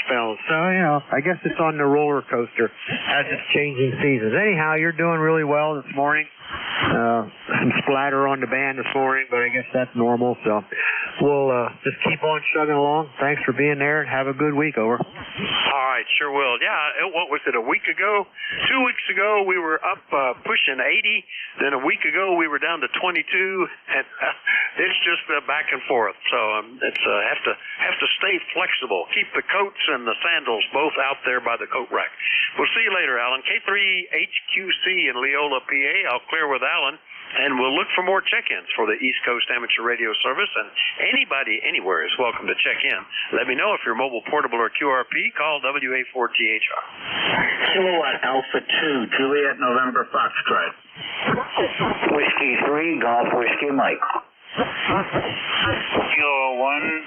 spells. So, I guess it's on the roller coaster as it's changing seasons. Anyhow, you're doing really well this morning. Some splatter on the band this morning, but I guess that's normal. So we'll just keep on chugging along. Thanks for being there, and have a good week. Over. All right, sure will. Yeah, what was it, a week ago? 2 weeks ago, we were up pushing 80. Then a week ago, we were down to 22. And it's just back and forth. So it's have to stay flexible. Keep the coats and the sandals both out there by the coat rack. We'll see you later, Alan. K3HQC in Leola, PA. I'll clear with Alan, and we'll look for more check-ins for the East Coast Amateur Radio Service, and anybody anywhere is welcome to check in. Let me know if you're mobile, portable, or QRP. Call WA4THR. Kilowatt Alpha 2, Juliet November Foxtrot. Whiskey 3, Golf Whiskey Mike. Kilo 1,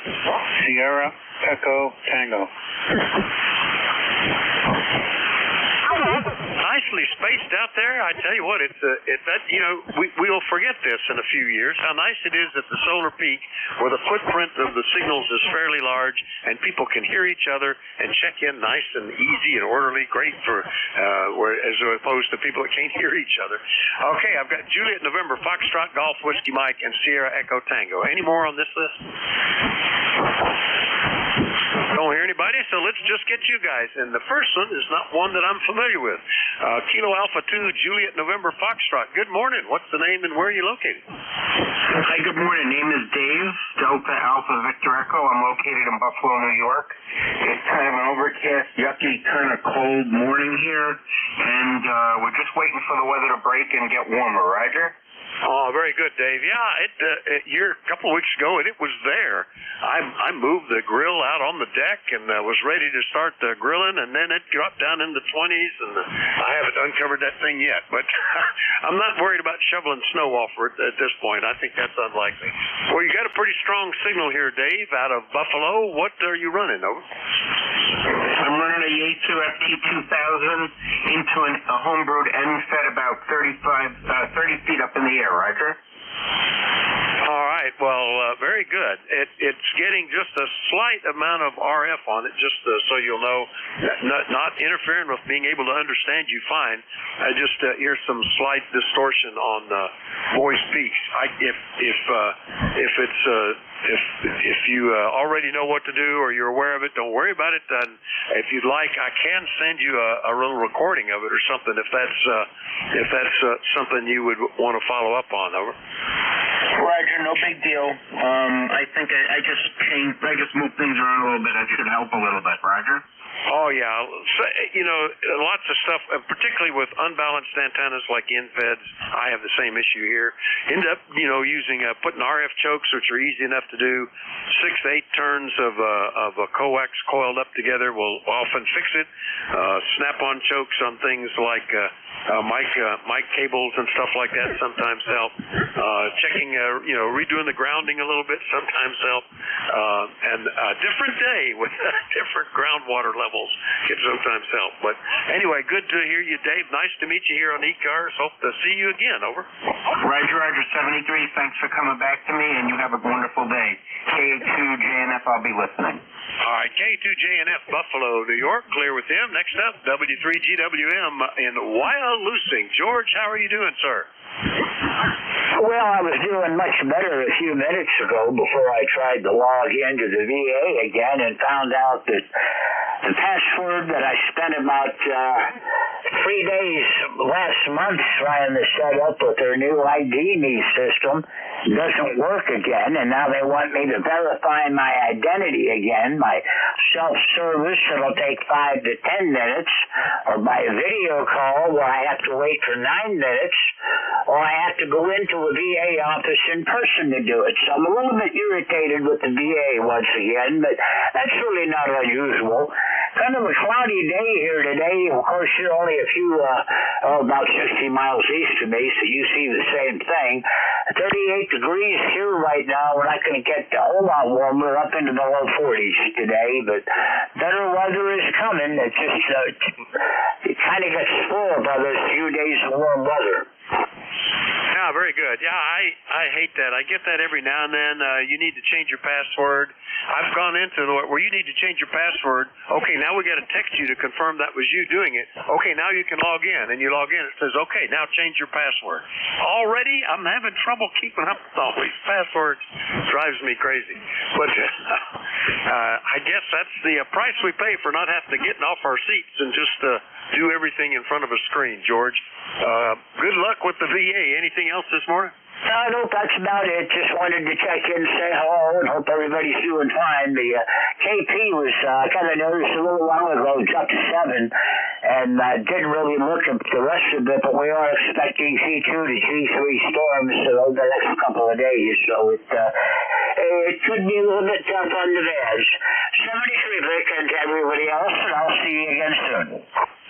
Sierra Echo Tango. Nicely spaced out there. I tell you what, it's that, we'll forget this in a few years, how nice it is at the solar peak where the footprint of the signals is fairly large and people can hear each other and check in nice and easy and orderly. Great for as opposed to people that can't hear each other. Okay, I've got Juliet November Foxtrot, Golf Whiskey Mike, and Sierra Echo Tango. Any more on this list? Don't hear anybody, so let's just get you guys. And the first one is not one that I'm familiar with. Kilo Alpha 2, Juliet November Foxtrot. Good morning. What's the name and where are you located? Hi, good morning. Name is Dave, Delta Alpha Victor Echo. I'm located in Buffalo, New York. It's kind of an overcast, yucky, kind of cold morning here, and we're just waiting for the weather to break and get warmer. Roger? Oh, very good, Dave. Yeah, a couple of weeks ago, it was there. I moved the grill out on the deck and was ready to start grilling, and then it dropped down in the 20s, and I haven't uncovered that thing yet. But I'm not worried about shoveling snow off at this point. I think that's unlikely. Well, you got a pretty strong signal here, Dave, out of Buffalo. What are you running, over? I'm running a Yaesu FT2000 into a homebrewed end-fed about 30 feet up in the air. Roger. All right. Well, very good. It's getting just a slight amount of RF on it, just so you'll know, not interfering with being able to understand you fine. I just hear some slight distortion on voice peaks. If you already know what to do or you're aware of it, don't worry about it. If you'd like, I can send you a little recording of it or something if that's something you would want to follow up on. Over. Roger, no big deal. I think I just moved things around a little bit. That should help a little bit. Roger. Oh, yeah. So, lots of stuff, particularly with unbalanced antennas like InFeds. I have the same issue here. End up, using putting RF chokes, which are easy enough to do. 6 to 8 turns of a coax coiled up together will often fix it. Snap-on chokes on things like mic cables and stuff like that sometimes help. Checking, redoing the grounding a little bit sometimes help. And a different day with different groundwater levels can sometimes help. But anyway, good to hear you, Dave. Nice to meet you here on ECARS. Hope to see you again. Over. Roger, 73. Thanks for coming back to me, and you have a wonderful day. K2JNF, I'll be listening. All right, K2JNF, Buffalo, New York. Clear with him. Next up, W3GWM in Wyalusing. George, how are you doing, sir? Well, I was doing much better a few minutes ago before I tried to log into the VA again and found out that the password that I spent about 3 days last month trying to set up with their new ID.me system doesn't work again, and now they want me to verify my identity again by self-service. It'll take 5 to 10 minutes, or by a video call where I have to wait for 9 minutes, or I have to go into a VA office in person to do it. So I'm a little bit irritated with the VA once again, but that's really not unusual. Kind of a cloudy day here today. Of course, you're only a few, about 60 miles east of me, so you see the same thing. 38 degrees here right now. We're not going to get a whole lot warmer, up into the low 40s today, but better weather is coming. It just, it kind of gets spoiled by those few days of warm weather. Yeah, very good. Yeah, I hate that. I get that every now and then. You need to change your password. I've gone into where you need to change your password. Okay, now we got to text you to confirm that was you doing it. Okay, now you can log in, and you log in. It says, okay, now change your password. Already, I'm having trouble keeping up with all these passwords. Drives me crazy. But I guess that's the price we pay for not having to get off our seats and just do everything in front of a screen, George. Good luck with the VA. Anything else this morning? Nope, that's about it. Just wanted to check in, say hello, and hope everybody's doing fine. The KP was kind of noticed a little while ago, jumped to 7, and didn't really look at the rest of it, but we are expecting C2 to G3 storms over the next couple of days, so it could be a little bit tough on the VAS. 73, Vic, and to everybody else, and I'll see you again soon.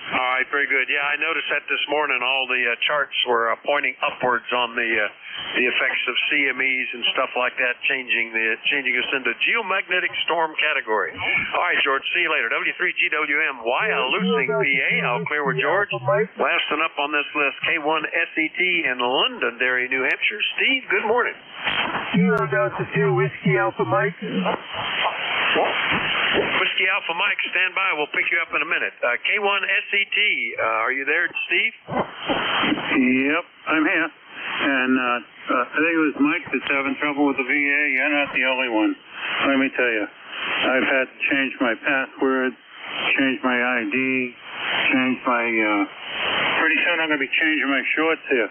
All right, very good. Yeah, I noticed that this morning. All the charts were pointing upwards on the effects of CMEs and stuff like that, changing us into geomagnetic storm category. All right, George, see you later. W3GWM, Wyalusing, PA. I'll clear with George. Last one up on this list, K1SET in Londonderry, New Hampshire. Steve, good morning. Kilo Delta 2, Whiskey Alpha Mike. Whiskey Alpha Mike, stand by. We'll pick you up in a minute. K1SET, are you there, Steve? Yep, I'm here. And I think it was Mike that's having trouble with the VA. You're not the only one. Let me tell you, I've had to change my password, change my ID, change my... pretty soon I'm going to be changing my shorts here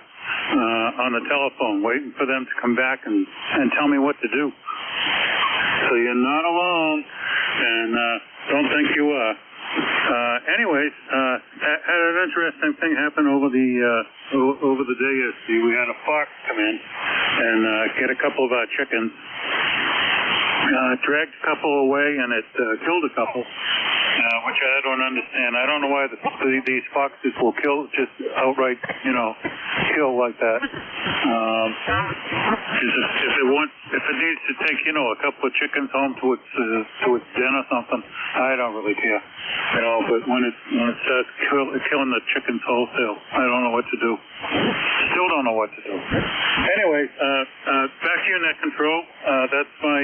on the telephone, waiting for them to come back and tell me what to do. So you're not alone, and don't think you are. Anyways, had an interesting thing happen over the day yesterday. We had a fox come in and get a couple of our chickens. Dragged a couple away, and it killed a couple, which I don't understand. I don't know why these foxes will kill, just outright, kill like that. If it needs to take, a couple of chickens home to its den or something, I don't really care. But when it starts killing the chickens wholesale, I don't know what to do. Still don't know what to do. Anyways, back to your net control. That's my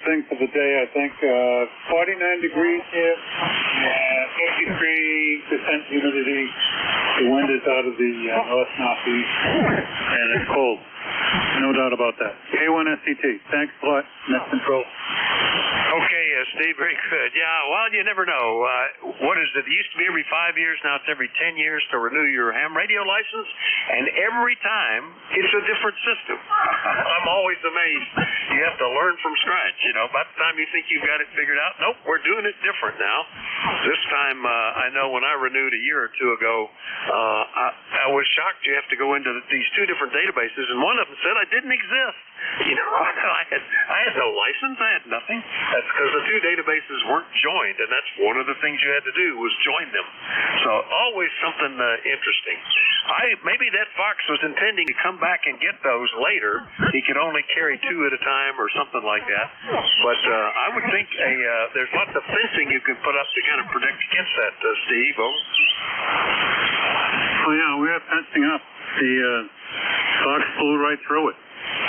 thing for the day, I think. 49 degrees here, 53% humidity. The wind is out of the north-northeast, and it's cold. No doubt about that. K1SET. Thanks a lot. Net control. Okay, Steve, very good. Yeah, well, you never know. What is it? It used to be every 5 years. Now it's every 10 years to renew your ham radio license. And every time, it's a different system. I'm always amazed. You have to learn from scratch. By the time you think you've got it figured out, nope, we're doing it different now. This time, I know when I renewed a year or two ago, I was shocked. You have to go into these two different databases, and one of them said I didn't exist. I had no license. I had nothing. That's because the two databases weren't joined, and that's one of the things you had to do was join them. So always something interesting. Maybe that fox was intending to come back and get those later. He could only carry two at a time or something like that. But I would think there's lots of fencing you can put up to kind of protect against that, Steve. Oh, yeah, we have fencing up. The fox flew right through it.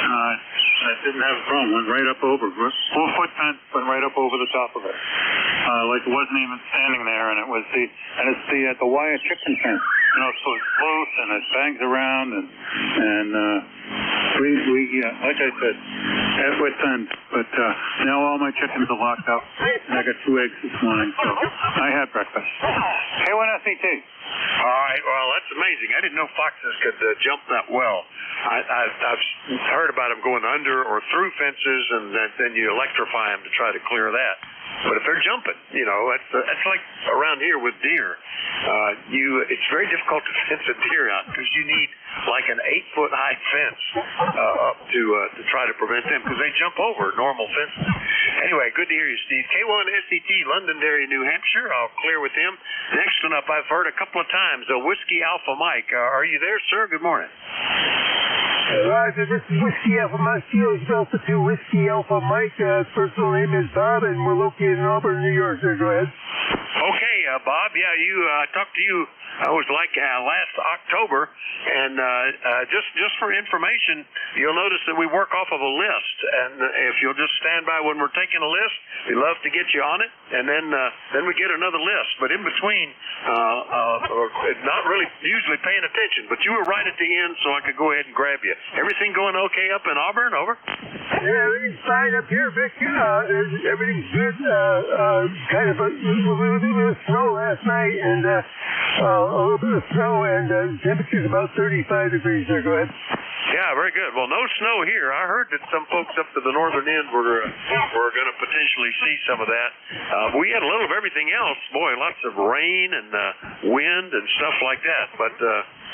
I didn't have a problem. Went right up over. 4-foot fence went right up over the top of it. Like it wasn't even standing there, and it's the wire chicken fence. So it's close and it bangs around, and we like I said, at wit's end. But now all my chickens are locked up, and I got 2 eggs this morning, so I had breakfast. K1SET. All right. Well, that's amazing. I didn't know foxes could jump that well. I've heard about them going under or through fences, and then you electrify them to try to clear that. But if they're jumping, that's like around here with deer. It's very difficult to fence a deer out because you need like an 8-foot high fence up to try to prevent them because they jump over normal fences. Anyway, good to hear you, Steve. K1SET, Londonderry, New Hampshire. I'll clear with him. Next one up, I've heard a couple of times, Whiskey Alpha Mike. Are you there, sir? Good morning. Roger, this is Whiskey Alpha Mike, Kilo Delta 2, Whiskey Alpha Mike. Personal name is Bob, and we're located in Auburn, New York. Sir, go ahead. Okay, Bob. Yeah, I talked to you. I was like last October, and just for information, you'll notice that we work off of a list, and if you'll just stand by when we're taking a list, we'd love to get you on it, and then we get another list. But in between, not really usually paying attention. But you were right at the end, so I could go ahead and grab you. Everything going okay up in Auburn? Over. Yeah, everything's fine up here, Vic. Everything's good. Kind of a little bit of snow last night, and a little bit of snow, and temperature's about 35 degrees there. Go ahead. Yeah, very good. Well, no snow here. I heard that some folks up to the northern end were going to potentially see some of that. We had a little of everything else. Boy, lots of rain and wind and stuff like that. But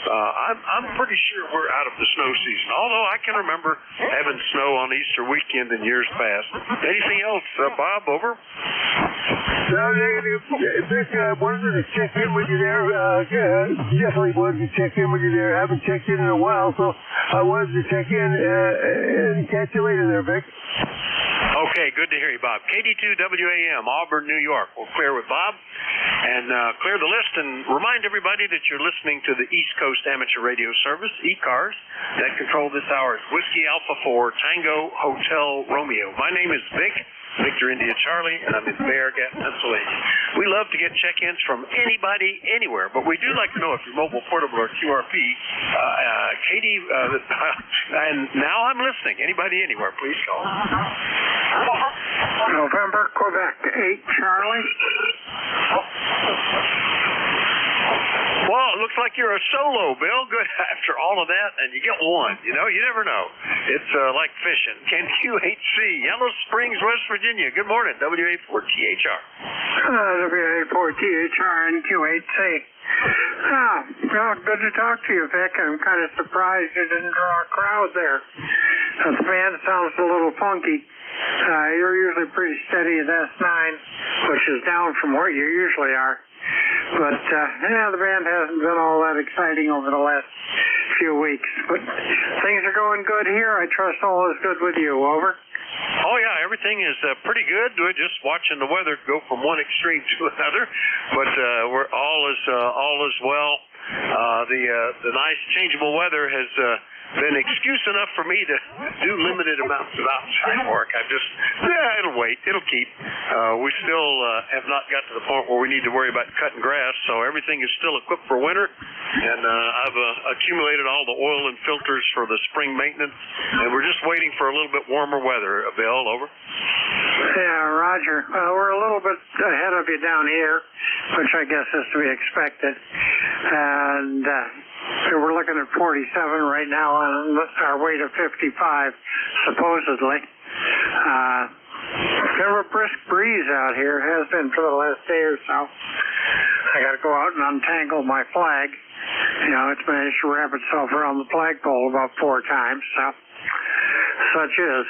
I'm pretty sure we're out of the snow season. Although I can remember having snow on Easter weekend in years past. Anything else, Bob? Over. No, Vic, wanted to check in with you there. Definitely wanted to check in with you there. Haven't checked in a while, so I wanted to check in and catch you later there, Vic. Okay, good to hear you, Bob. KD2WAM, Auburn, New York. We'll clear with Bob and clear the list and remind everybody that you're listening to the East Coast Amateur Radio Service, ECARS, that control this hour's Whiskey Alpha 4 Tango Hotel Romeo. My name is Vic, Victor India Charlie, and I'm in Bear Gap, Pennsylvania. We love to get check-ins from anybody, anywhere, but we do like to know if you're mobile, portable, or QRP. Katie, and now I'm listening. Anybody, anywhere, please call. November, Quebec, 8 Charlie. Well, it looks like you're a solo, Bill. Good after all of that, and you get one. You know, you never know. It's like fishing. Ken QHC, Yellow Springs, West Virginia. Good morning, WA4THR. WA4THR and QHC. Well, good to talk to you, Vic. I'm kind of surprised you didn't draw a crowd there. The band sounds a little funky. You're usually pretty steady at S9, which is down from where you usually are. But, the band hasn't been all that exciting over the last few weeks. But things are going good here. I trust all is good with you. Over. Oh, yeah, everything is pretty good. We're just watching the weather go from one extreme to another. But we're all is well. The nice changeable weather has been excuse enough for me to do limited amounts of outside work. It'll wait. It'll keep. We still have not got to the point where we need to worry about cutting grass, so everything is still equipped for winter. And I've accumulated all the oil and filters for the spring maintenance, and we're just waiting for a little bit warmer weather. Bill, over. Yeah, Roger. We're a little bit ahead of you down here, which I guess is to be expected. And we're looking at 47 right now on our way to 55, supposedly. Kind of a brisk breeze out here, has been for the last day or so. I got to go out and untangle my flag. You know, it's managed to wrap itself around the flagpole about 4 times, so such is.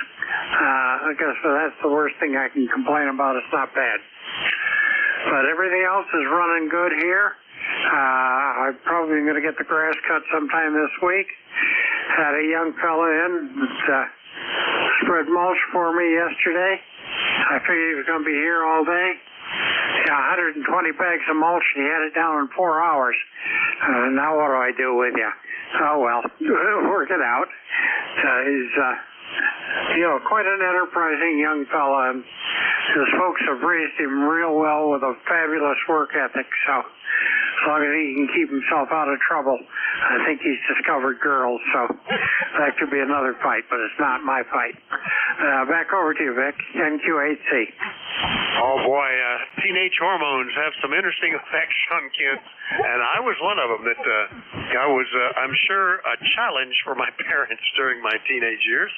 I guess that's the worst thing I can complain about. It's not bad. But everything else is running good here. I'm probably going to get the grass cut sometime this week. Had a young fella in that spread mulch for me yesterday. I figured he was going to be here all day. Yeah, 120 bags of mulch, and he had it down in 4 hours. Now what do I do with you? Oh, well, work it out. He's, quite an enterprising young fella, and his folks have raised him real well with a fabulous work ethic, so as long as he can keep himself out of trouble, I think he's discovered girls, so that could be another fight, but it's not my fight. Back over to you, Vic, NQ8C. Oh, boy, teenage hormones have some interesting effects on kids, and I was one of them that I'm sure, a challenge for my parents during my teenage years,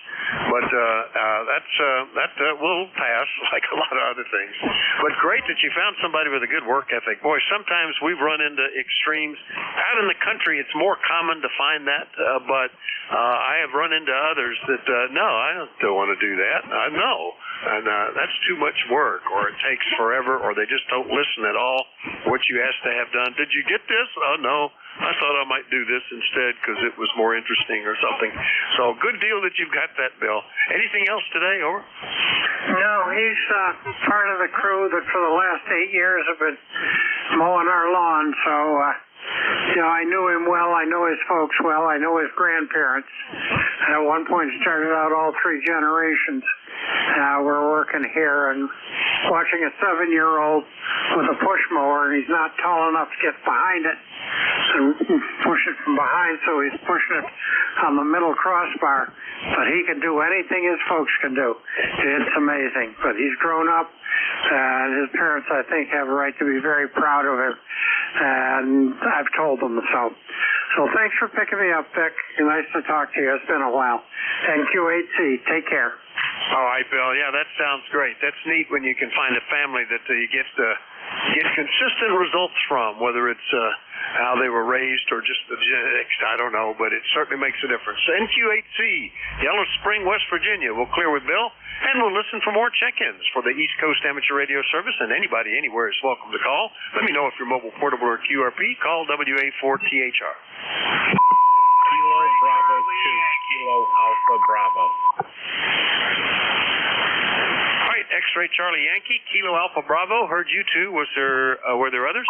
but that will pass like a lot of other things. But great that you found somebody with a good work ethic. Boy, sometimes we've run into extremes. Out in the country, it's more common to find that, but I have run into others that, no, I don't want to do that. No. And that's too much work, or it takes forever, or they just don't listen at all what you ask to have done. Did you get this? Oh, no. I thought I might do this instead because it was more interesting or something. So good deal that you've got that, Bill. Anything else today, over? No, he's part of the crew that for the last 8 years have been mowing our lawn, so I knew him well, I know his folks well, I know his grandparents. At one point started out all 3 generations. We're working here and watching a 7-year-old with a push mower, and he's not tall enough to get behind it and push it from behind, so he's pushing it on the middle crossbar. But he can do anything his folks can do. It's amazing. But he's grown up, and his parents, I think, have a right to be very proud of him. And I've told them so. So thanks for picking me up, Vic. Nice to talk to you. It's been a while. And Q8C, take care. All right, Bill. Yeah, that sounds great. That's neat when you can find a family that you get consistent results from, whether it's how they were raised or just the genetics. I don't know, but it certainly makes a difference. NQ8C, Yellow Spring, West Virginia. We'll clear with Bill, and we'll listen for more check-ins for the East Coast Amateur Radio Service, and anybody anywhere is welcome to call. Let me know if you're mobile, portable, or QRP. Call WA4THR. Kilo Bravo 2, Kilo Alpha Bravo. All right, X-Ray Charlie Yankee, Kilo Alpha Bravo. Heard you too. Were there others?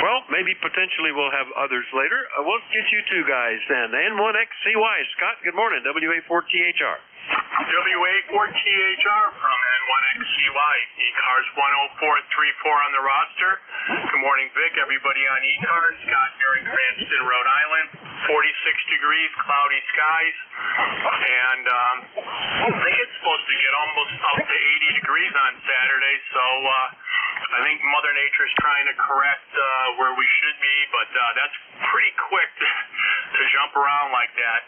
Well, maybe potentially we'll have others later. We'll get you two guys then. N1XCY, Scott, good morning, WA4THR. WA4THR from N1XCY, ECARS 10434 on the roster. Good morning, Vic, everybody on ECARS. Scott here in Cranston, Rhode Island. 46 degrees, cloudy skies. And I think it's supposed to get almost up to 80 degrees on Saturday, so I think Mother Nature's trying to correct where we should be, but that's pretty quick to jump around like that.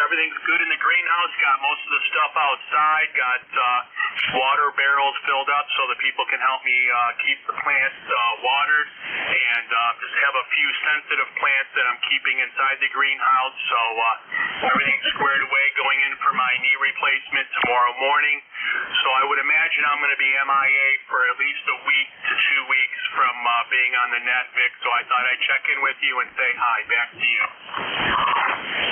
Everything's good in the greenhouse. Got most of the stuff outside. Got water barrels filled up so that people can help me keep the plants watered, and just have a few sensitive plants that I'm keeping inside the greenhouse. So everything's squared away, going in for my knee replacement tomorrow morning. So I would imagine I'm going to be MIA for at least a week to 2 weeks from being on the net, Vic. So I thought I'd check in with you and say hi. Back to you.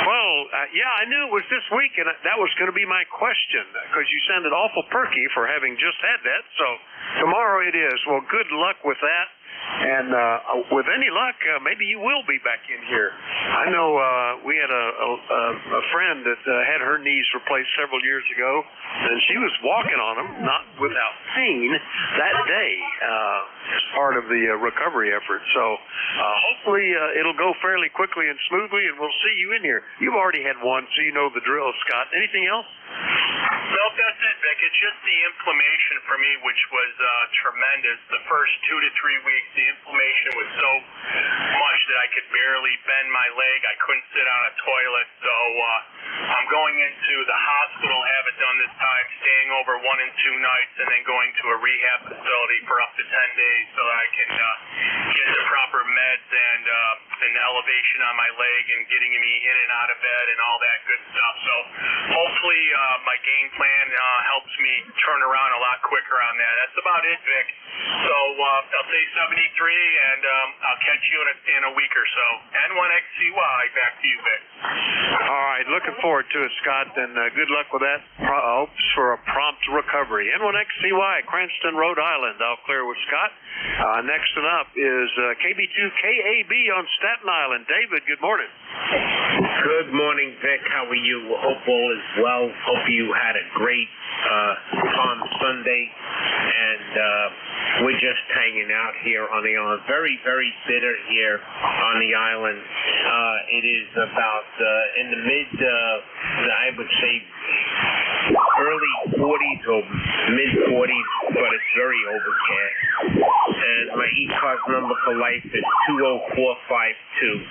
Well, yeah, I knew it was this week, and that was going to be my question, because you sounded awful perky for having just had that. So tomorrow it is. Well, good luck with that. And with any luck, maybe you will be back in here. I know we had a friend that had her knees replaced several years ago, and she was walking on them, not without pain, that day as part of the recovery effort. So hopefully it'll go fairly quickly and smoothly, and we'll see you in here. You've already had one, so you know the drill, Scott. Anything else? Nope, that's it, Vic. It's just the inflammation for me, which was tremendous. The first 2 to 3 weeks, the inflammation was so much that I could barely bend my leg. I couldn't sit on a toilet. So I'm going into the hospital, have it done this time, staying over 1 and 2 nights, and then going to a rehab facility for up to 10 days so that I can get the proper meds and an elevation on my leg and getting me in and out of bed and all that good stuff. So hopefully my game plan helps me turn around a lot quicker on that. That's about it, Vic. So I'll say 73, and I'll catch you in a week or so. N1XCY, back to you, Vic. All right, looking forward to it, Scott, and good luck with that. Hopes for a prompt recovery. N1XCY, Cranston, Rhode Island. I'll clear with Scott. Next one up is KB2KAB on Staten Island. David, good morning. Good morning, Vic. How are you? Hope all is well. Hope you had a great Palm Sunday, and we're just hanging out here on the island. Very, very bitter here on the island. It is about in the I would say early 40s or mid 40s, but it's very overcast. And my ECARS number for life is 20452.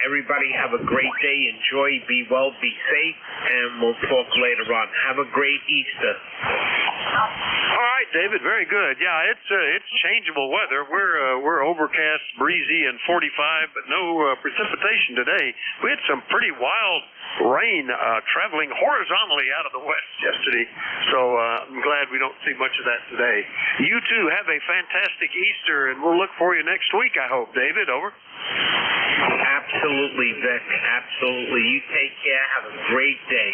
Everybody have a great day. Enjoy, be well, be safe, and we'll talk later on. Have a great Easter. All right, David, very good. Yeah, it's changeable weather. We're overcast, breezy, and 45, but no precipitation today. We had some pretty wild rain traveling horizontally out of the west yesterday, so I'm glad we don't see much of that today. You two have a fantastic Easter, and we'll look for you next week, I hope. David, over. Absolutely, Vic. Absolutely. You take care. Have a great day.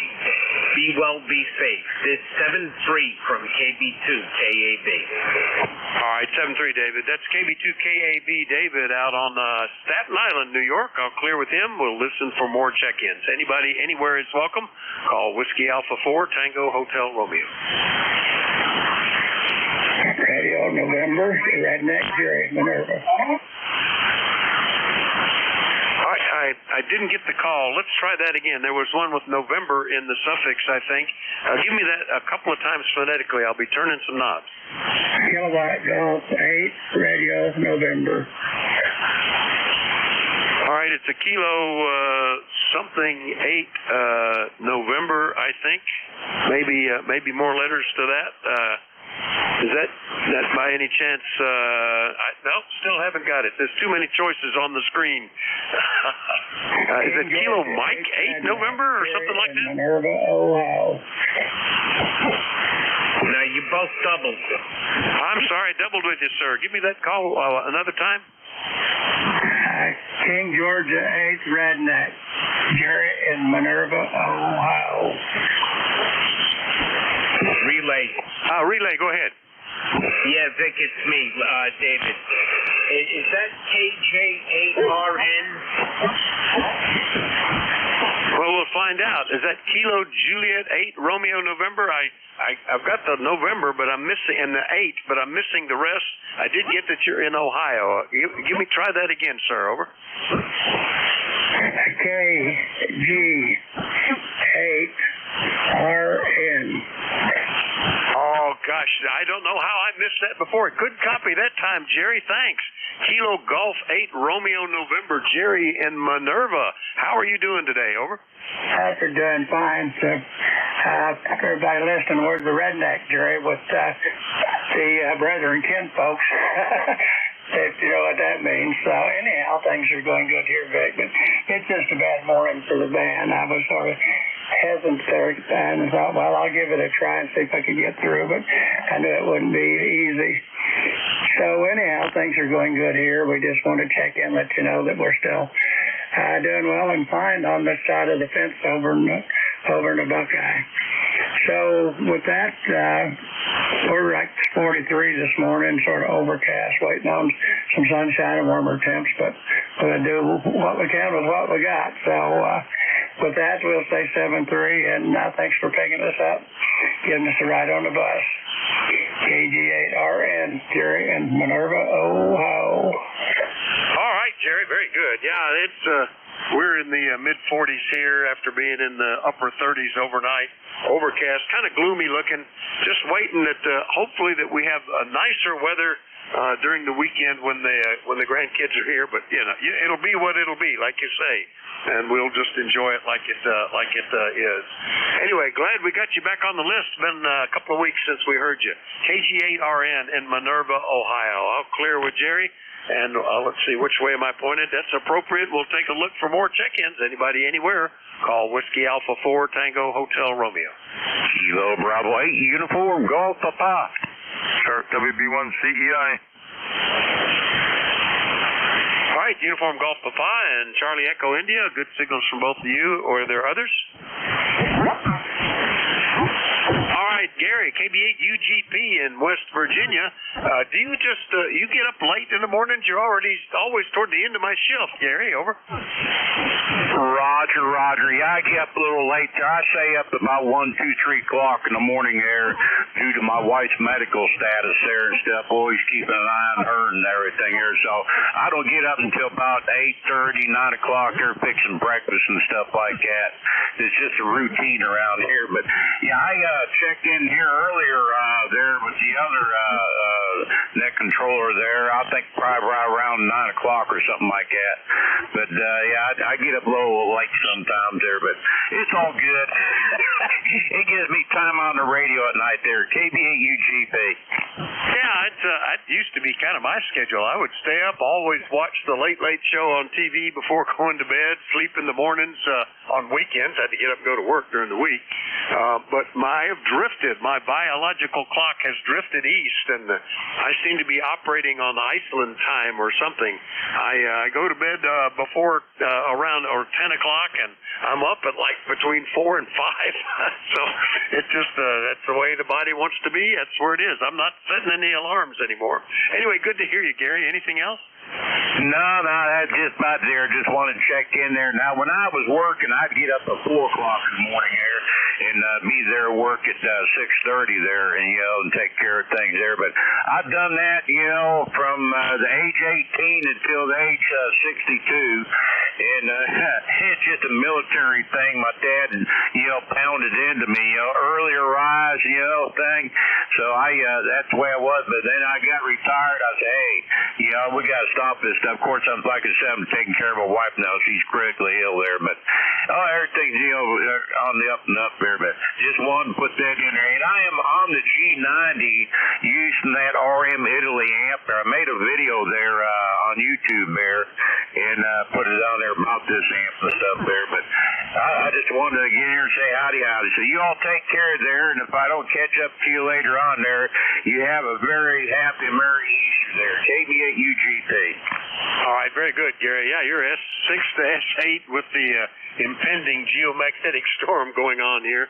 Be well, be safe. This 7-3 from KB2 KAB. All right, 7-3, David. That's KB2 KAB David out on Staten Island, New York. I'll clear with him. We'll listen for more check-ins. Anybody, anywhere is welcome. Call Whiskey Alpha 4 Tango Hotel Romeo. Radio November, Redneck Jerry Minerva. I didn't get the call. Let's try that again. There was one with November in the suffix, I think. Give me that a couple of times phonetically. I'll be turning some knobs. Kilowatt Golf 8, Radio November. All right, it's a kilo something 8 November, I think. Maybe more letters to that. Is that by any chance? No, still haven't got it. There's too many choices on the screen. Is it Kilo Mike 8 November or something like that? Minerva, Ohio. Now you both doubled. I'm sorry, I doubled with you, sir. Give me that call another time. King Georgia 8th Redneck, Jerry in Minerva, Ohio. Relay. Relay, go ahead. Yeah, Vic, it's me, David. Is that KJ8RN? Well, we'll find out. Is that Kilo Juliet 8 Romeo November? I've got the November, but I'm missing, and the 8, but I'm missing the rest. I did get that you're in Ohio. Give me, try that again, sir. Over. KG8RN. Oh, gosh, I don't know how I missed that before. Good copy that time, Jerry. Thanks. Kilo Golf 8 Romeo November, Jerry in Minerva. How are you doing today? Over. After doing fine, so everybody listening, we're the Redneck, Jerry, with the brother and kin folks. If you know what that means. So anyhow, things are going good here, Vic, but it's just a bad morning for the band. I was sort of hesitant there and thought, well, I'll give it a try and see if I can get through, but I knew it wouldn't be easy. So anyhow, things are going good here. We just want to check in, let you know that we're still doing well and fine on this side of the fence over in the Buckeye. So with that, we're like 43 this morning, sort of overcast, waiting on some sunshine and warmer temps, but we're going to do what we can with what we got. So with that, we'll say 7-3, and thanks for picking us up, giving us a ride on the bus. KG8RN, Jerry in Minerva, Ohio. All right, Jerry, very good. Yeah, it's we're in the mid-40s here after being in the upper 30s overnight. Overcast, kind of gloomy looking. Just waiting that hopefully that we have nicer weather during the weekend when the grandkids are here. But you know, it'll be what it'll be, like you say, and we'll just enjoy it like it is. Anyway, glad we got you back on the list. Been a couple of weeks since we heard you. KG8RN in Minerva, Ohio. I'll clear with Jerry. And let's see, which way am I pointed? That's appropriate. We'll take a look for more check-ins. Anybody, anywhere, call Whiskey Alpha 4 Tango Hotel Romeo. Kilo Bravo 8 Uniform Golf Papa. Shark WB1 CEI. All right, Uniform Golf Papa and Charlie Echo India. Good signals from both of you. Or are there others? All right, Gary, KB8UGP in West Virginia. Do you just you get up late in the mornings? You're always toward the end of my shift, Gary. Over. Roger. Yeah, I get up a little late there. I stay up about 1, 2, 3 o'clock in the morning there due to my wife's medical status there and stuff. Always keeping an eye on her and everything here. So I don't get up until about 8:30, 9 o'clock there fixing breakfast and stuff like that. It's just a routine around here. But yeah, I checked in here earlier there with the other net controller there. I think probably right around 9 o'clock or something like that. But yeah, I get up a little late sometimes there, but it's all good. it gives me time on the radio at night there. KB8UGP. Yeah, that used to be kind of my schedule. I would stay up, always watch the Late Show on TV before going to bed, sleep in the mornings. On weekends, I had to get up and go to work during the week. But I have drifted. My biological clock has drifted east, and I seem to be operating on Iceland time or something. I go to bed before around 10 o'clock, and I'm up at like between 4 and 5. So it's just that's the way the body wants to be. That's where it is. I'm not setting any alarms anymore. Anyway, good to hear you, Gary. Anything else? No, that's just about there. Just wanted to check in there. Now, when I was working, I'd get up at 4 o'clock in the morning there and be there at work at 6:30 there, and and take care of things there. But I've done that, from the age 18 until the age 62. And it's just a military thing. My dad, pounded into me, earlier rise, thing. So that's the way I was. But then I got retired. I said, hey, we got to stop this stuff. Of course, I'm like I said, I'm taking care of my wife now. She's critically ill there. But everything's, on the up and up there. But just wanted to put that in there. And I am on the G90 using that RM Italy amp. I made a video there on YouTube there and put it on there about this amp and stuff there. But I just wanted to get here and say howdy. So you all take care there, and if I don't catch up to you later on there, you have a very happy Merry Easter there. KB8UGP. All right, very good, Gary. Yeah, you're S6 to S8 with the impending geomagnetic storm going on here.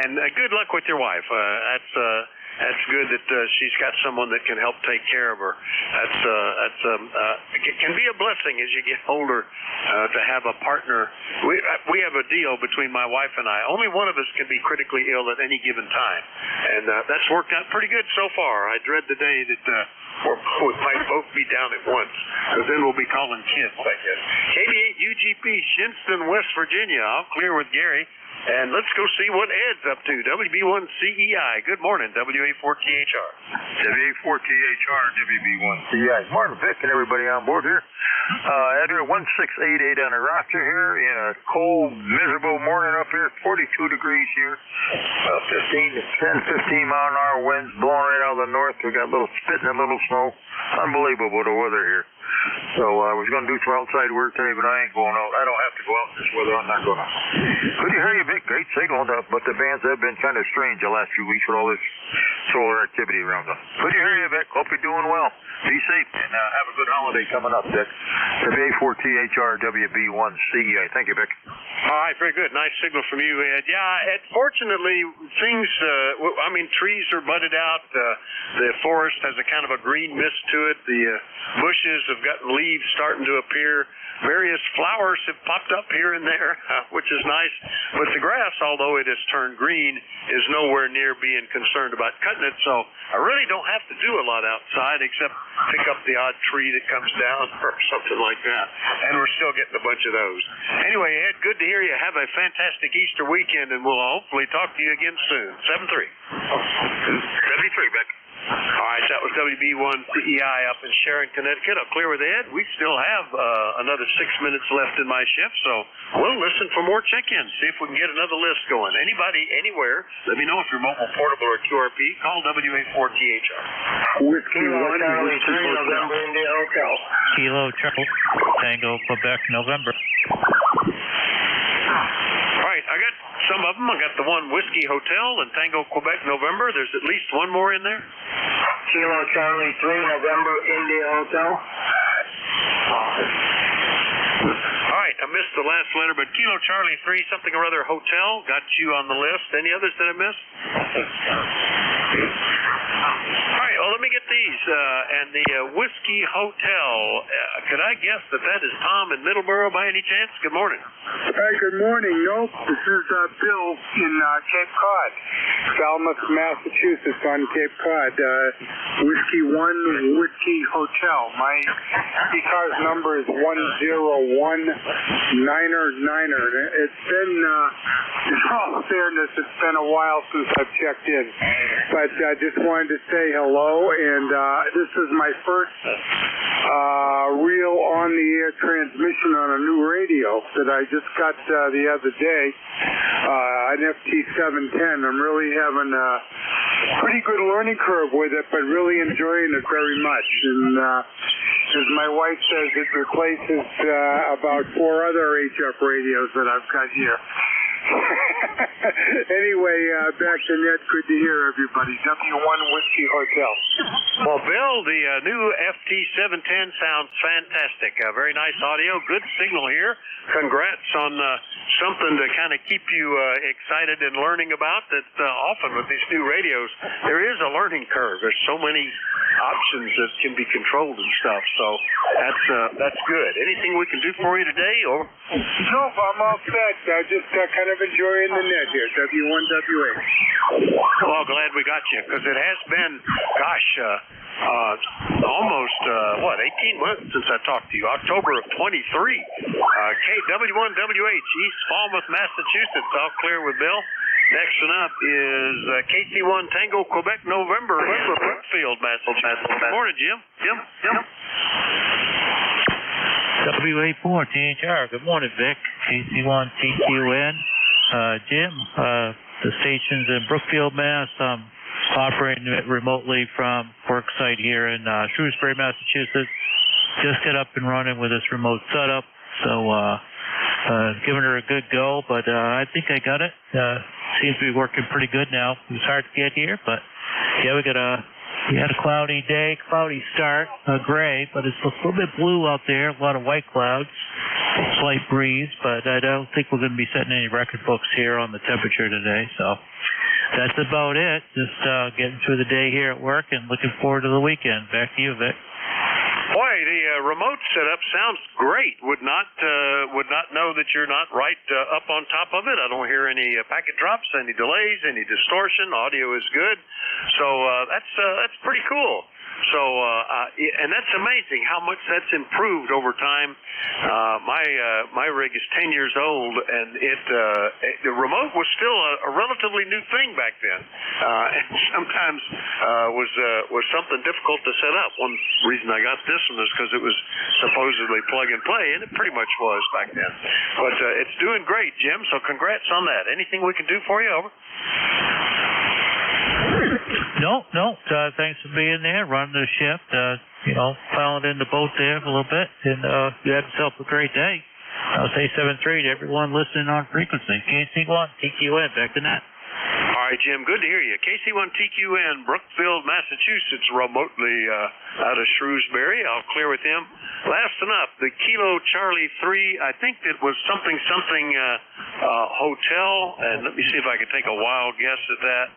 And good luck with your wife. That's good that she's got someone that can help take care of her. It can be a blessing as you get older to have a partner. We have a deal between my wife and I. Only one of us can be critically ill at any given time, and that's worked out pretty good so far. I dread the day that we might both be down at once, because then we'll be calling kids, I guess. KB8UGP, Shinston, West Virginia. I'll clear with Gary. And let's go see what Ed's up to. WB1CEI. Good morning, WA4THR. WA4THR, WB1CEI. Martin Vick and everybody on board here. Ed here, 1688 on the roster here in a cold, miserable morning up here. 42 degrees here. 10, 15 mile an hour winds blowing right out of the north. We got a little spit and a little snow. Unbelievable the weather here. So I was going to do some outside work today, but I ain't going out. I don't have to go out in this weather. I'm not going to. Could you hear you, Vic? Great signal, but the bands have been kind of strange the last few weeks with all this solar activity around them. Could you hear you, Vic? Hope you're doing well. Be safe and have a good holiday coming up, Vic. WA4THR, WB1CEI. Thank you, Vic. All right, very good. Nice signal from you, Ed. Yeah, Ed, fortunately, things, trees are budded out. The forest has a kind of a green mist to it. The bushes have gotten leaves starting to appear. Various flowers have popped up here and there, which is nice. But the grass, although it has turned green, is nowhere near being concerned about cutting it. So I really don't have to do a lot outside except pick up the odd tree that comes down or something like that. And we're still getting a bunch of those. Anyway, Ed, good to hear you. Have a fantastic Easter weekend, and we'll hopefully talk to you again soon. 7-3. 73, Beck. All right, that was WB1CEI up in Sharon, Connecticut. I'll clear with Ed. We still have another 6 minutes left in my shift, so we'll listen for more check-ins, see if we can get another list going. Anybody, anywhere, let me know if you're mobile, portable, or QRP. Call WA4THR. Whiskey 1, Charlie 3, November, India Hotel. Kilo Charlie, Tango, Quebec, November. All right, I got some of them. I got the one Whiskey Hotel and Tango, Quebec, November. There's at least one more in there. Kilo Charlie 3, November, India Hotel. All right, I missed the last letter, but Kilo Charlie 3, something or other hotel, got you on the list. Any others that I missed? All right, well, let me get these. And the Whiskey Hotel, could I guess that is Tom in Middleborough by any chance? Good morning. Hey, good morning. Nope, this is Bill in Cape Cod, Falmouth, Massachusetts on Cape Cod. Whiskey 1, Whiskey Hotel. My ECARS number is 101 Niner. It's been, in all fairness, it's been a while since I've checked in. But I just wanted to say hello, and this is my first real on-the-air transmission on a new radio that I just got the other day, an FT710. I'm really having a pretty good learning curve with it, but really enjoying it very much. And as my wife says, it replaces about 4 other HF radios that I've got here. Anyway, back to Ned. Good to hear everybody. W1 Whiskey Hotel. Well, Bill, the new FT710 sounds fantastic. Very nice audio, good signal here. Congrats on something to kind of keep you excited and learning about. That often with these new radios, there is a learning curve. There's so many options that can be controlled and stuff. So that's good. Anything we can do for you today? Or nope, I'm all set. Just kind of enjoying the net here. W1WH. Well, glad we got you, because it has been, almost 18 months since I talked to you. October of 23. W1WH, East Falmouth, Massachusetts. All clear with Bill. Next one up is KC1 Tango Quebec November, Brookfield, Massachusetts. Good morning, Jim. Jim. WA4 THR. Good morning, Vic. KC1 TQN. Jim, the station's in Brookfield, Mass. I'm operating it remotely from worksite here in Shrewsbury, Massachusetts. Just got up and running with this remote setup, so giving her a good go, but I think I got it. Seems to be working pretty good now. It was hard to get here, but yeah, we had a cloudy day, cloudy start, gray, but it's a little bit blue out there, a lot of white clouds, slight breeze, but I don't think we're going to be setting any record books here on the temperature today, so that's about it. Just getting through the day here at work and looking forward to the weekend. Back to you, Vic. Boy, the remote setup sounds great. Would not know that you're not right up on top of it. I don't hear any packet drops, any delays, any distortion. Audio is good, so that's pretty cool. So and that's amazing how much that's improved over time. My rig is 10 years old, and the remote was still a relatively new thing back then, and sometimes was something difficult to set up. One reason I got this one is because it was supposedly plug and play, and it pretty much was back then. But it's doing great, Jim. So congrats on that. Anything we can do for you? Over. No. Thanks for being there, running the shift, piling in the boat there a little bit, and you had yourself a great day. I'll say 7-3 to everyone listening on frequency. KC1, TQN, back to that. All right, Jim, good to hear you. KC1 TQN, Brookfield, Massachusetts, remotely out of Shrewsbury. I'll clear with him. Last enough, the Kilo Charlie 3, I think it was something hotel, and let me see if I can take a wild guess at that.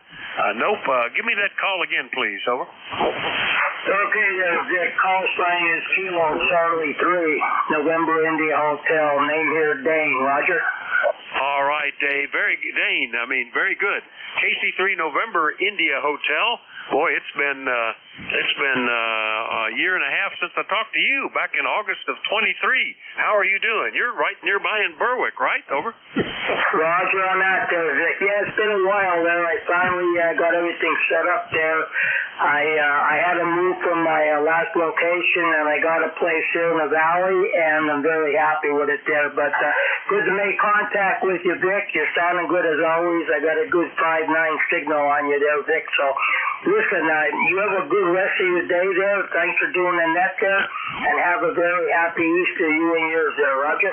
Nope. Give me that call again, please. Over. Okay, the call sign is Kilo Charlie 3, November India Hotel. Name here, Dane. Roger. All right, Dave. Very good. KC3 November India Hotel. Boy, it's been a year and a half since I talked to you back in August of 23. How are you doing? You're right nearby in Berwick, right? Over. Roger on that, Vic. Yeah, it's been a while there. I finally got everything set up there. I had to move from my last location, and I got a place here in the valley, and I'm very happy with it there. But good to make contact with you, Vic. You're sounding good as always. I got a good 5-9 signal on you there, Vic. So listen, you have a good rest of your day there. Thanks for doing the net there, and have a very happy Easter, you and yours there, Roger.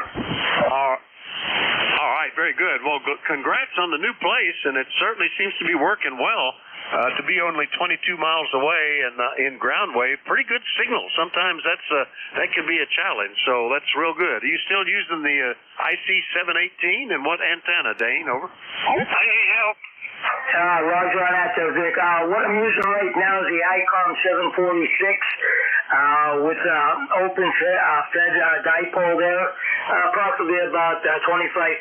All right, very good. Well, congrats on the new place, and it certainly seems to be working well. To be only 22 miles away and in ground wave, pretty good signal. Sometimes that can be a challenge, so that's real good. Are you still using the IC718, and what antenna, Dane? Over. I need help. Roger on that there, Vic. What I'm using right now is the ICOM 746 with open fed dipole there, approximately about 25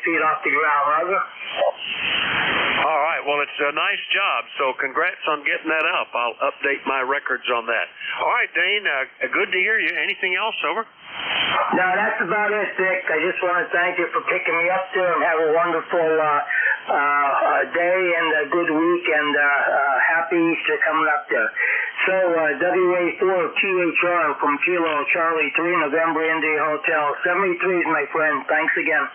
feet off the ground, Roger. All right. well, it's a nice job, so congrats on getting that up. I'll update my records on that. All right, Dane, good to hear you. Anything else? Over. No, that's about it, Dick. I just want to thank you for picking me up there and have a wonderful day and a good week and happy Easter coming up there. So, WA4THR from Kilo Charlie 3 November India Hotel. 73 is my friend. Thanks again. All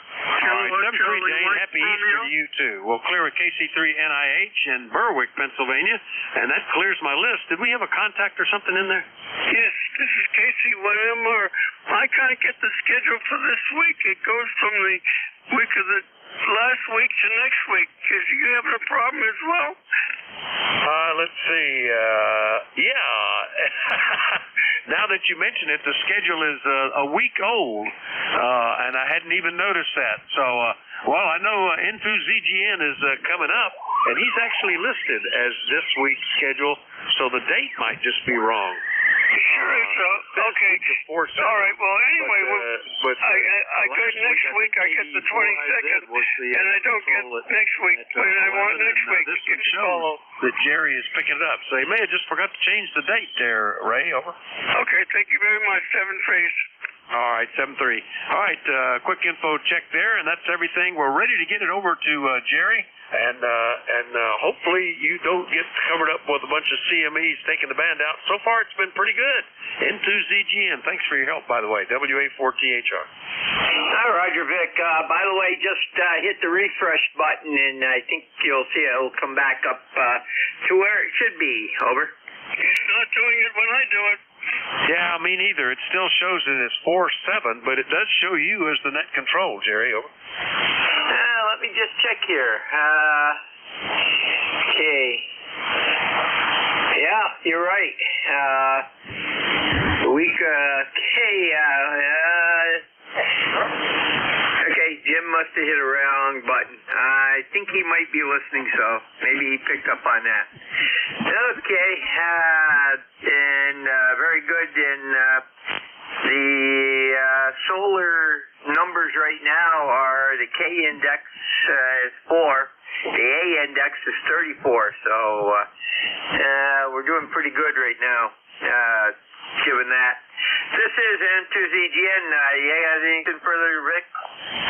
right, 73, Dane. Happy Easter to you, too. We'll clear a KC3NIH in Berwick, Pennsylvania, and that clears my list. Did we have a contact or something in there? Yes, this is KC1MR. I can't get the schedule for this week. It goes from the week of the last week to next week. Is you having a problem as well? Let's see. Yeah. Now that you mention it, the schedule is a week old, and I hadn't even noticed that. So, well, I know Into ZGN is coming up, and he's actually listed as this week's schedule, so the date might just be wrong. Sure is. Okay. All right. Well, anyway, I got next week. I get the 22nd, and I don't get next week. But I want next week. This would show that Jerry is picking it up. So he may have just forgot to change the date there, Ray. Over. Okay. Thank you very much. 7-3. All right, 7-3. All right, quick info check there, and that's everything. We're ready to get it over to Jerry, and hopefully you don't get covered up with a bunch of CMEs taking the band out. So far, it's been pretty good. Into ZGN. Thanks for your help, by the way. WA4THR. Hi, Roger Vic. By the way, just hit the refresh button, and I think you'll see it'll come back up to where it should be. Over. It's not doing it when I do it. Yeah, me neither. It still shows it as 4-7, but it does show you as the net control, Jerry. Over. Let me just check here. Okay. Yeah, you're right. Okay, Jim must have hit a wrong button. I think he might be listening, so maybe he picked up on that. Okay, and very good. And the solar numbers right now are the K index is 4, the A index is 34. So we're doing pretty good right now, given that. This is N2ZGN. You got anything further, Rick?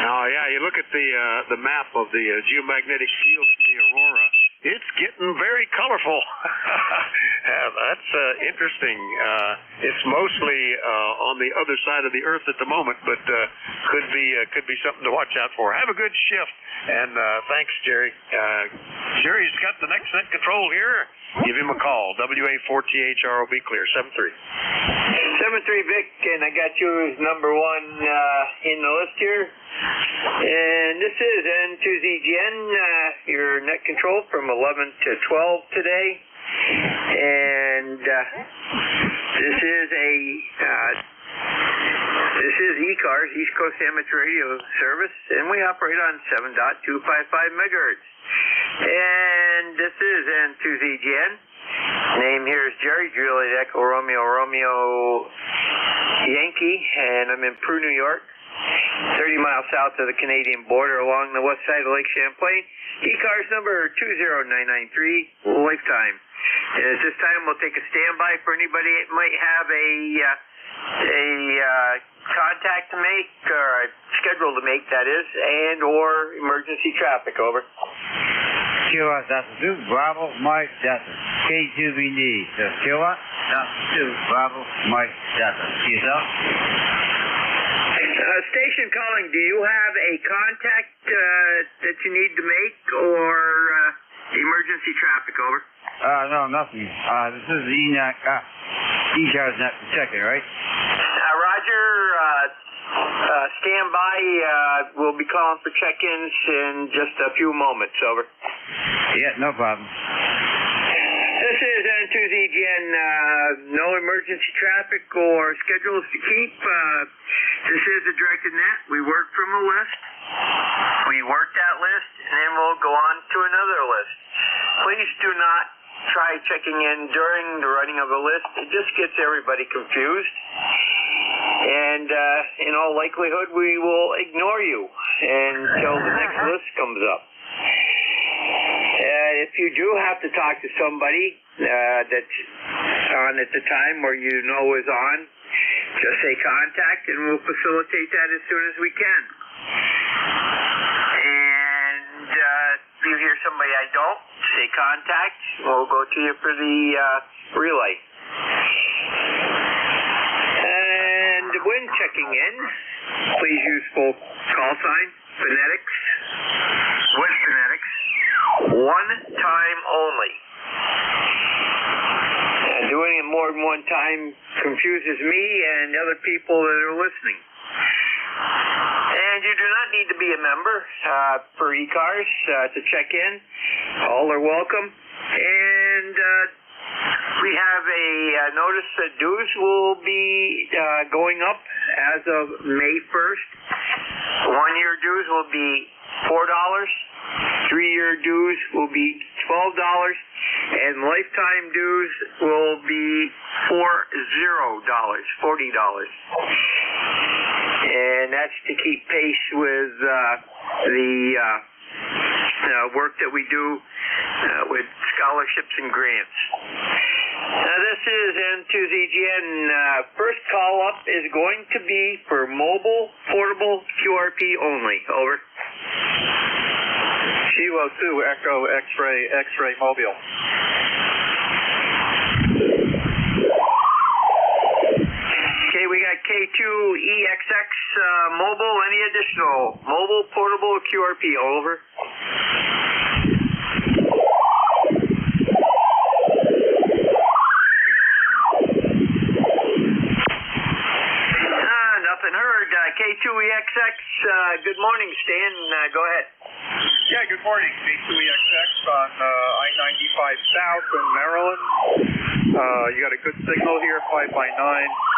Oh, yeah, you look at the map of the geomagnetic field in the aurora. It's getting very colorful. That's interesting. It's mostly on the other side of the Earth at the moment, but could be something to watch out for. Have a good shift, and thanks, Jerry. Jerry's got the next net control here. Give him a call. WA4THR will be clear. 7-3. 7-3, Vic, and I got you as number 1 in the list here. And this is N2ZGN, your net control from 11 to 12 today. And this is ECARS, East Coast Amateur Radio Service, and we operate on 7.255 megahertz. And this is N2ZGN. Name here is Jerry, Juliet Echo Romeo Yankee, and I'm in Peru, New York, 30 miles south of the Canadian border along the west side of Lake Champlain. ECARS number 20993, lifetime. And at this time, we'll take a standby for anybody that might have a contact to make, or a schedule to make, that is, and or emergency traffic. Over. Kiowa, that's 2, Bravo, Mike, that's K2BD. So, Kiowa, that's 2, Bravo, Mike, that's yourself. Station calling, do you have a contact that you need to make, or emergency traffic? Over. No, nothing. This is ECARS net checker, right? Roger. Stand by. We'll be calling for check-ins in just a few moments. Over. Yeah, no problem. This is N2ZGN. No emergency traffic or schedules to keep. This is a directed net. We work from a list. We work that list, and then we'll go on to another list. Please do not try checking in during the running of a list. It just gets everybody confused. And in all likelihood, we will ignore you until the next list comes up. if you do have to talk to somebody that's on at the time or you know is on, just say contact and we'll facilitate that as soon as we can. And if you hear somebody I don't, say contact. We'll go to you for the relay. And when checking in, please use full call sign, phonetics, with phonetics, one time only. Doing it more than one time confuses me and other people that are listening. And you do not need to be a member for ECARS to check in. All are welcome. And we have a notice that dues will be going up as of May 1st. 1-year dues will be $4. 3-year dues will be $12, and lifetime dues will be $40. And that's to keep pace with the work that we do with scholarships and grants. Now this is N2ZGN. First call up is going to be for mobile, portable, QRP only. Over. Kilo 2, Echo, X-ray, X-ray, mobile. Okay, we got K2EXX mobile. Any additional mobile, portable, QRP? Over. Nothing heard. K2EXX. Good morning, Stan. Go ahead. Yeah, good morning. K2EXX on I-95 South in Maryland. You got a good signal here, 5x9,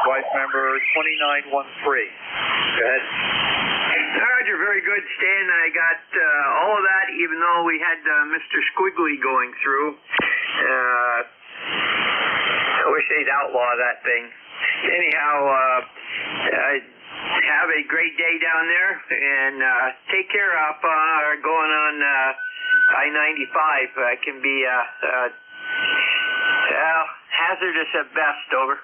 wife member 2913. Go ahead. Roger, very good, Stan. I got all of that, even though we had Mr. Squiggly going through. I wish they'd outlaw that thing. Anyhow, have a great day down there, and take care up going on I-95. It can be hazardous at best. Over.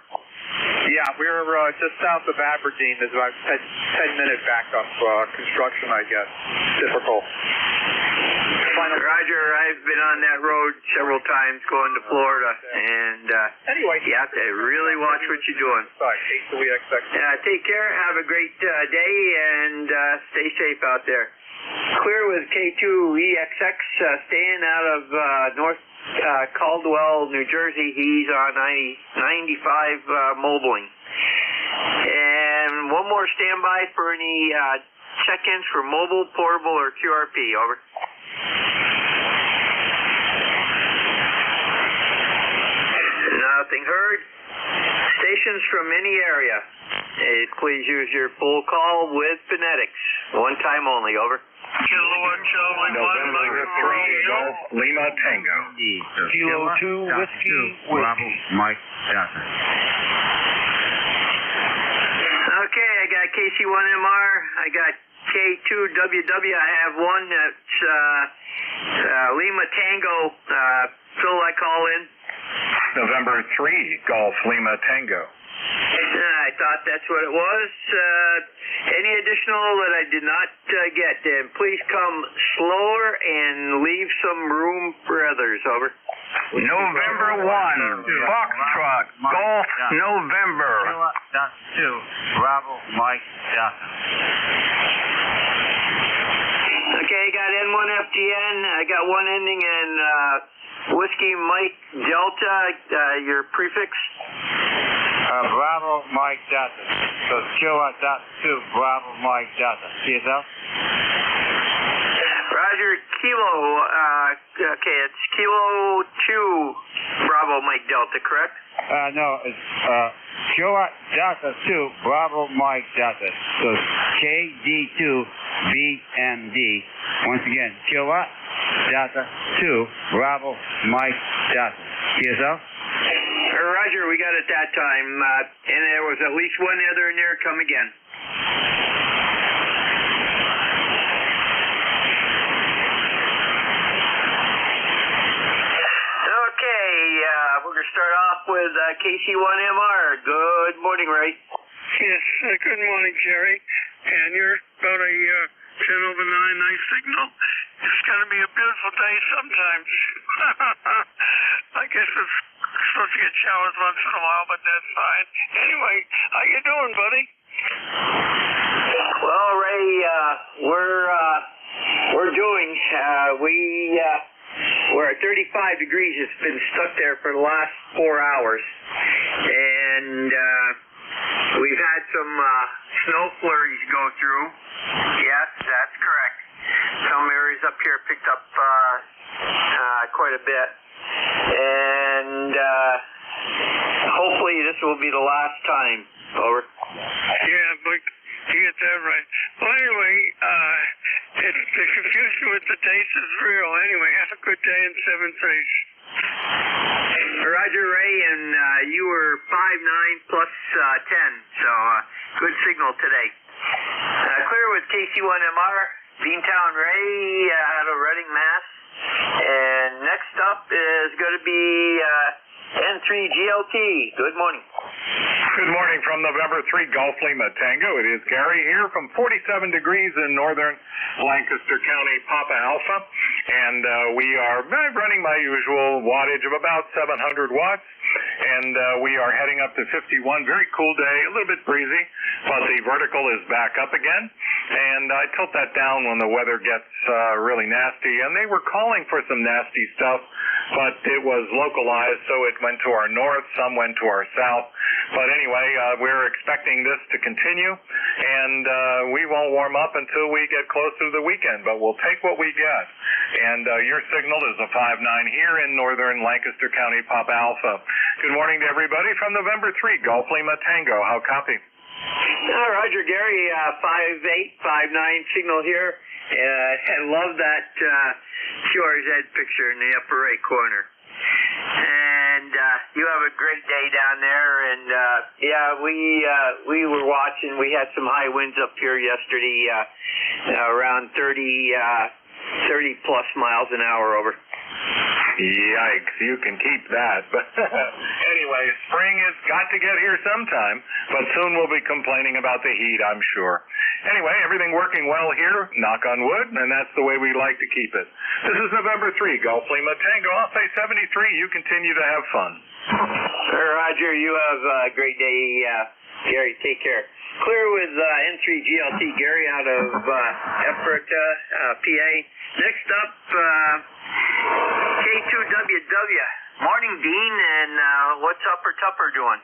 Yeah, we're just south of Aberdeen. There's about 10-minute backup construction, I guess. Typical. Roger, I've been on that road several times going to Florida, and anyway, you have to really watch what you're doing. Take care, have a great day, and stay safe out there. Clear with K2EXX, staying out of North Caldwell, New Jersey. He's on 95 mobiling. And one more standby for any check-ins for mobile, portable, or QRP. Over. Nothing heard. Stations from any area. Please use your full call with phonetics. One time only. Over. November 3, Golf, Lima Tango. Kilo 2, Whiskey, Bravo, Mike, Delta. Okay, I got KC1MR. I got K2WW. I have one that's Lima Tango. Phil, I call in. November 3, Golf, Lima Tango. I thought that's what it was. Any additional that I did not get, then please come slower and leave some room for others. Over. November 1, Foxtrot, Golf, November. 2, Bravo, Mike, Delta. Okay, I got N1FGN. I got one ending in Whiskey Mike Delta. Your prefix? Bravo, Mike, Delta. So Kilo 2, Bravo, Mike, Delta. CSL? Roger, Kilo. Okay, it's Kilo 2, Bravo, Mike, Delta, correct? No, it's Kilo Delta 2, Bravo, Mike, Delta. So KD2, BMD. Once again, Kilo Delta 2, Bravo, Mike, Delta. CSL? Roger, we got it that time. And there was at least one other in there. Come again. with KC1MR. Good morning, Ray. Yes, good morning, Jerry. And you're about a 10 over 9 nice signal. It's going to be a beautiful day sometimes. I guess it's supposed to get showers once in a while, but that's fine. Anyway, how you doing, buddy? Well, Ray, we're doing. We're at 35 degrees. It's been stuck there for the last 4 hours, and we've had some snow flurries go through. Yes, that's correct. Some areas up here picked up quite a bit, and hopefully this will be the last time. Over. Yeah, but you get that right. Well, anyway, the confusion with the dates is real. Anyway, have a good day in 7-3. Roger, Ray, and you were 5-9 plus 10, so good signal today. Clear with KC1MR, Beantown Ray out of Reading, Mass. And next up is going to be N3GLT. Good morning. Good morning from November 3 Gulf Lima Tango. It is Gary here from 47 degrees in northern Lancaster County, Papa Alpha. And we are running my usual wattage of about 700 watts. And we are heading up to 51. Very cool day, a little bit breezy, but the vertical is back up again. And I tilt that down when the weather gets really nasty. And they were calling for some nasty stuff, but it was localized, so it went to our north, some went to our south. But anyway, we're expecting this to continue, and we won't warm up until we get close to the weekend, but we'll take what we get. And your signal is a 5-9 here in northern Lancaster County, Papa Alpha. Good morning to everybody from November 3 Gulf Lima Tango. How copy? Roger, Gary, 5-8, 5-9 signal here. I love that QRZ picture in the upper right corner. And you have a great day down there. And yeah, we were watching. We had some high winds up here yesterday, around 30 plus miles an hour over. Yikes, you can keep that. But anyway, spring has got to get here sometime, but soon we'll be complaining about the heat, I'm sure. Anyway, everything working well here, knock on wood, and that's the way we like to keep it. This is November 3, Gulf Lima Tango. I'll say 73, you continue to have fun. Roger, you have a great day, Gary. Take care. Clear with N3GLT, Gary out of Ephrata, PA. Next up, K2WW. Morning, Dean, and what's Upper Tupper doing?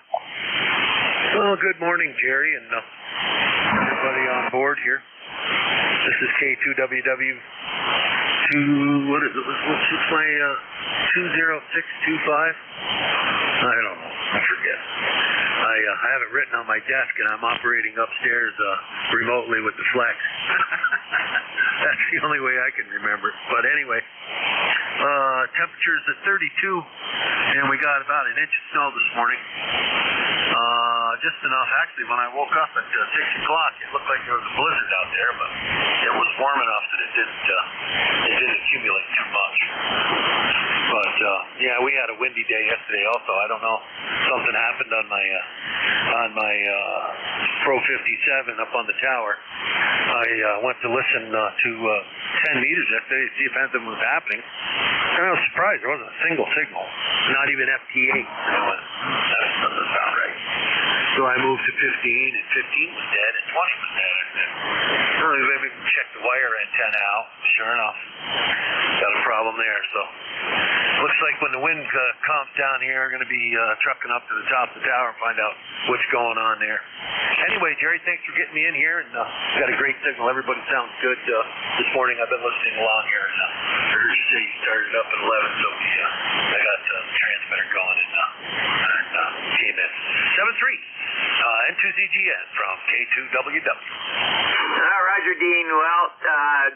Well, good morning, Jerry, and everybody on board here. This is K2WW. What is it? What's my 20625? I don't know. I forget. I have it written on my desk, and I'm operating upstairs remotely with the Flex. That's the only way I can remember it. But anyway, temperature's at 32, and we got about an inch of snow this morning. Just enough, actually, when I woke up at 6 o'clock, it looked like there was a blizzard out there, but it was warm enough that it didn't accumulate too much. But yeah, we had a windy day yesterday also. I don't know, something happened on my Pro 57 up on the tower. I went to listen to 10 meters yesterday to see if anything was happening. And I was surprised there wasn't a single signal, not even FT8. I went, that doesn't sound right. So I moved to 15, and 15 was dead, and 20 was dead. I said, well, maybe we can check the wire antenna out. Sure enough, got a problem there. So looks like when the wind calms down here, we're going to be trucking up to the top of the tower and find out what's going on there. Anyway, Jerry, thanks for getting me in here, and got a great signal. Everybody sounds good. This morning I've been listening along here, and I heard you say you started up at 11, so I got the transmitter going and came in. 7-3. N2ZGN from K2WW. Roger, Dean. Well,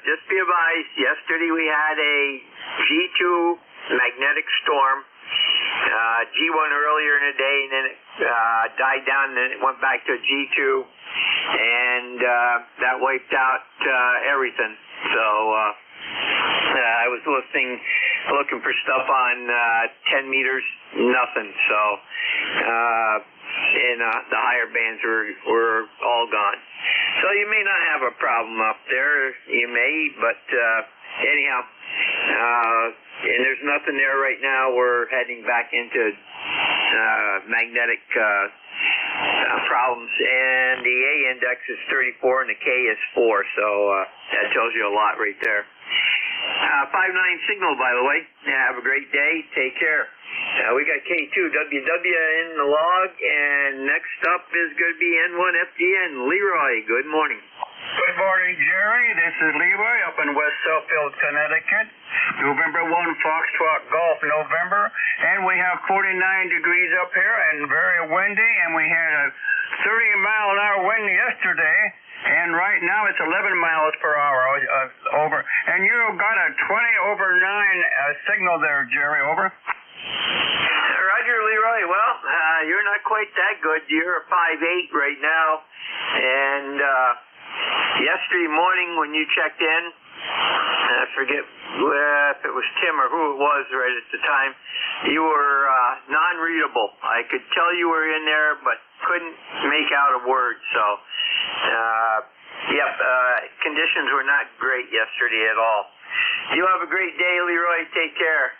just be advised, yesterday we had a G2 magnetic storm. G1 earlier in the day, and then it died down, and then it went back to G2, and that wiped out everything. So I was looking for stuff on 10 meters, nothing. So, and the higher bands were all gone. So you may not have a problem up there. You may, but anyhow, and there's nothing there right now. We're heading back into magnetic problems, and the A index is 34 and the K is 4, so that tells you a lot right there. 5-9 signal, by the way. Have a great day. Take care. We got K2WW in the log, and next up is going to be N1FDN. Leroy, good morning. Good morning, Jerry. This is Leroy up in West Southfield, Connecticut. November 1, Foxtrot Golf, November. And we have 49 degrees up here and very windy, and we had a 30-mile-an-hour wind yesterday. And right now it's 11 miles per hour over. And you got a 20/9 signal there, Jerry, over. Roger, Leroy. Well, you're not quite that good. You're a 5.8 right now. And yesterday morning when you checked in, I forget if it was Tim or who it was right at the time, you were non-readable. I could tell you were in there, but couldn't make out a word. So, conditions were not great yesterday at all. You have a great day, Leroy. Take care.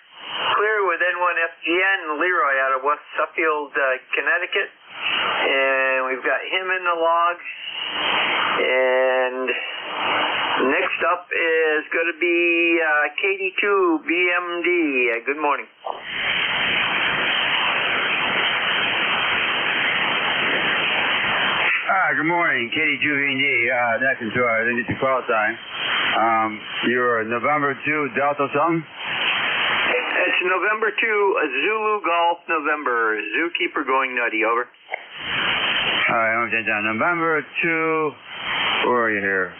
Clear with N1FGN, Leroy out of West Suffield, Connecticut. And we've got him in the log. And next up is going to be KD2BMD. Good morning. Good morning, KD2BMD. That's until I didn't get your call time. You're November 2, Delta something? It's November 2, Zulu Golf November. Zookeeper going nutty, over. All right, I'm going to down. November 2, where are you here?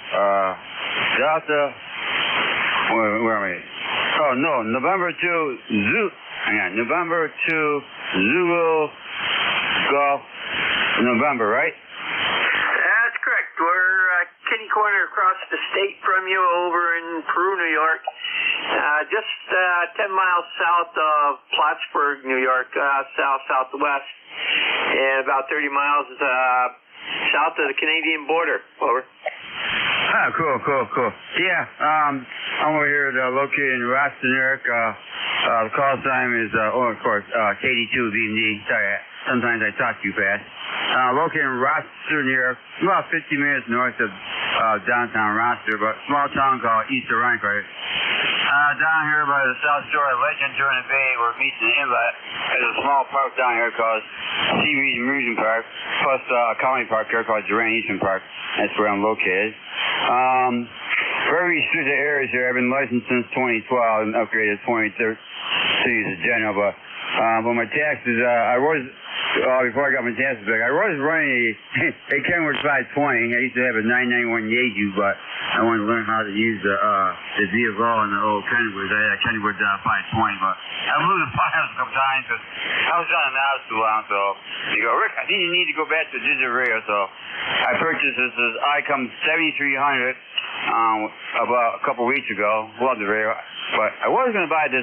Delta, where am I? Oh, no, November 2, November 2, Zulu Golf November, right? That's correct. We're kitty corner across the state from you over in Peru, New York. Just 10 miles south of Plattsburgh, New York, southwest, and about 30 miles south of the Canadian border. Over. Cool. Yeah, I'm over here located in Rochester, New York. The call time is, of course, KD2BMD. Sorry, sometimes I talk too fast. Located in Rochester, New York, about 50 minutes north of downtown Rochester, but small town called East Rhinecrest. Down here by the south shore of Lake Jordan Bay, we're meeting the inlet. There's a small park down here called Seaweed Amusement Park, plus a comedy park here called Duran Eastern Park. That's where I'm located. Very restricted areas here. I've been licensed since 2012 and upgraded 2013 as general, but my taxes, before I got my taxes back, I was running a Kenworth 520. I used to have a 991 Yaesu, but I wanted to learn how to use the VFO and the old Kenworth. I had a Kenworth 520, but I blew the files a couple times because I was on the house too long. So you go, Rick, I think you need to go back to digital radio. So I purchased this ICOM 7300 about a couple weeks ago. Love the radio, but I was going to buy the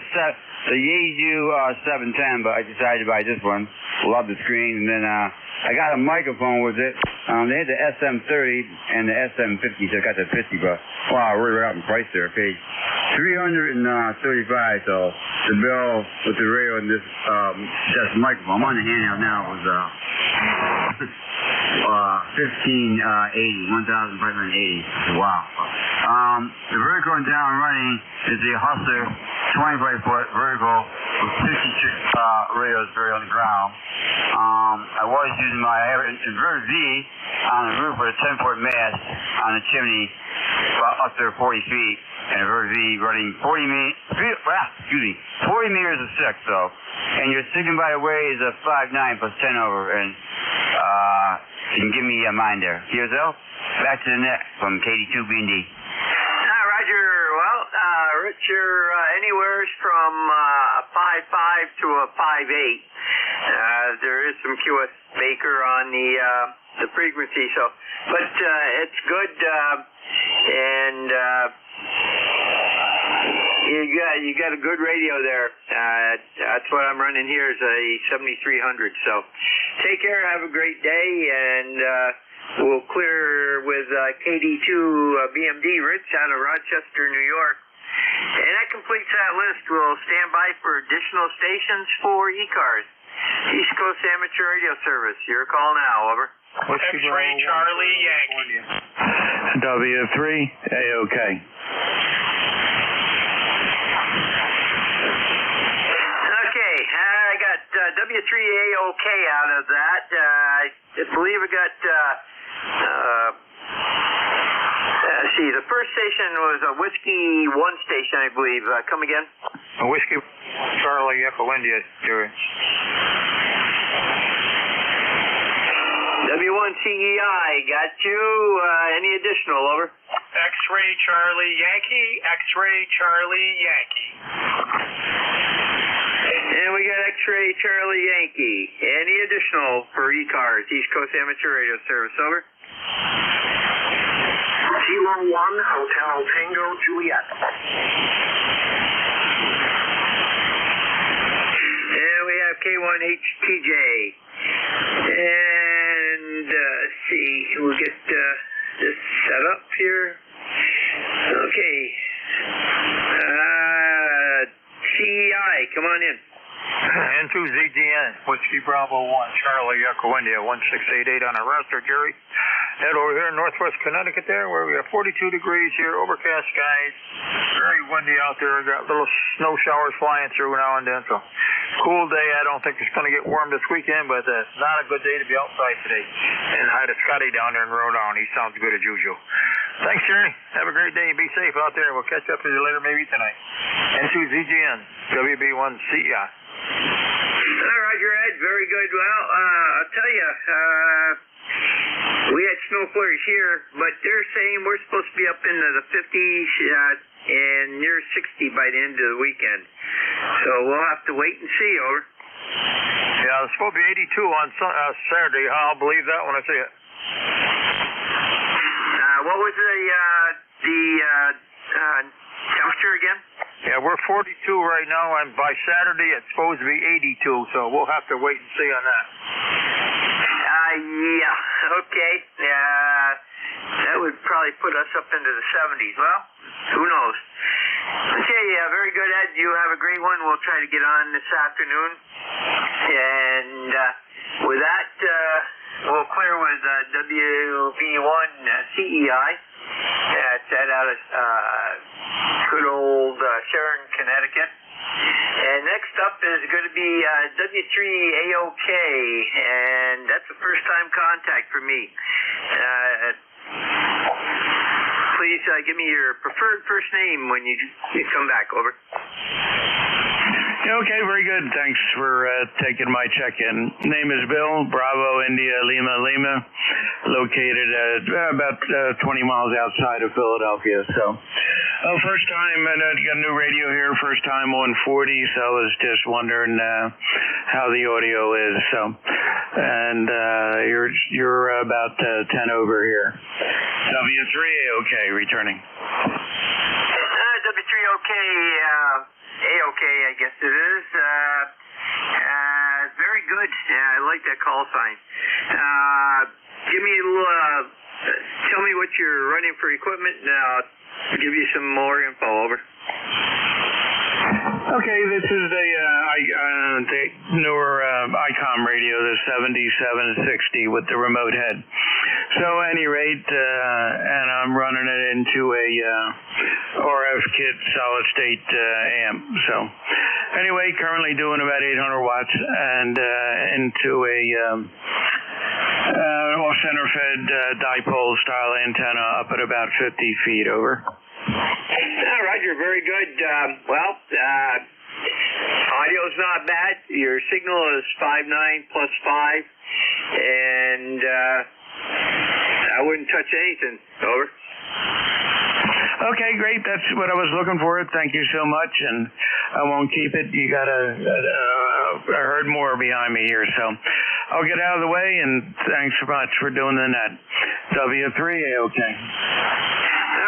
Yaesu 710, but I decided to buy this one. Love the screen, and then I got a microphone with it. They had the SM30 and the SM50, so I got the 50, but wow, we're out in price there. I paid $335, so the bill with the radio and this microphone, I'm on the handheld now, was $1,580. Wow. The vertical and down running is the Hustler 25-foot vertical with 56 radios buried on the ground. I was using my inverter V on the roof with a 10-foot mast on the chimney up there 40 feet, and inverter V running 40 meters of 6, so. And your signal, by the way, is a 5.9 plus 10 over, and you can give me a mind there. Here's L. Back to the net from KD2BMD. Roger. Well, Rich, you're anywhere from a 5.5 to a 5.8. There is some QS Baker on the frequency, so, but it's good, and you you got a good radio there. That's what I'm running here is a 7300. So take care. Have a great day, and we'll clear with KD2 BMD Rich out of Rochester, New York. And that completes that list. We'll stand by for additional stations for ECARS, East Coast Amateur Radio Service. Your call now, over. X-Ray Charlie Yankee. W3 AOK. Okay, I got W3 AOK out of that. I believe I got, let's see, the first station was a Whiskey 1 station, I believe. Come again? Whiskey Charlie Echo India, Jerry. W1CEI, got you. Any additional, over? X-Ray Charlie Yankee, X-Ray Charlie Yankee. And we got X-Ray Charlie Yankee. Any additional for ECARS, East Coast Amateur Radio Service, over? Kilo 1, Hotel Tango Juliet. And we have K1HTJ. And let's see, we'll get this set up here. Okay. CEI, come on in. N2ZGN, Whiskey Bravo 1, Charlie Echo India, 1688 on a roster, Jerry. Head over here in northwest Connecticut there, where we have 42 degrees here, overcast skies, very windy out there. Got little snow showers flying through now and then, so cool day. I don't think it's going to get warm this weekend, but not a good day to be outside today. And hi to Scotty down there in Rhode Island. He sounds good as usual. Thanks, Jerry. Have a great day. Be safe out there. We'll catch up with you later, maybe tonight. N2ZGN, WB1CEI. All right, Roger, Ed. Very good. Well, I'll tell you, we had snow flurries here, but they're saying we're supposed to be up into the 50s and near 60 by the end of the weekend. So we'll have to wait and see, over. Yeah, it's supposed to be 82 on Saturday. I'll believe that when I see it. What was the temperature again? Yeah, we're 42 right now, and by Saturday it's supposed to be 82, so we'll have to wait and see on that. Yeah, okay. That would probably put us up into the 70s. Well, who knows? Okay, very good, Ed. You have a great one. We'll try to get on this afternoon. And with that, we'll clear with WB1 CEI. It's out of good old Sharon, Connecticut. And next up is going to be W3AOK, and that's a first-time contact for me. Please give me your preferred first name when you come back, over. Okay, very good. Thanks for taking my check-in. Name is Bill, Bravo, India, Lima, Lima, located about 20 miles outside of Philadelphia. So, first time, I got a new radio here, first time on 40, so I was just wondering how the audio is. So, and you're about 10 over here. W3AOK returning. W3OK. A-OK, I guess it is. Very good. I like that call sign. Give me a little, tell me what you're running for equipment, and I'll give you some more info, over. Okay, this is the newer ICOM radio, the 7760 with the remote head. So at any rate, and I'm running it into a RF kit solid state amp. So anyway, currently doing about 800 watts and into a off-center fed dipole style antenna up at about 50 feet, over. Roger, very good. Audio's not bad. Your signal is 5.9 plus 5, and I wouldn't touch anything, over. Okay, great. That's what I was looking for. Thank you so much, and I won't keep it. You got I heard more behind me here, so I'll get out of the way, and thanks so much for doing the net. W3AOK.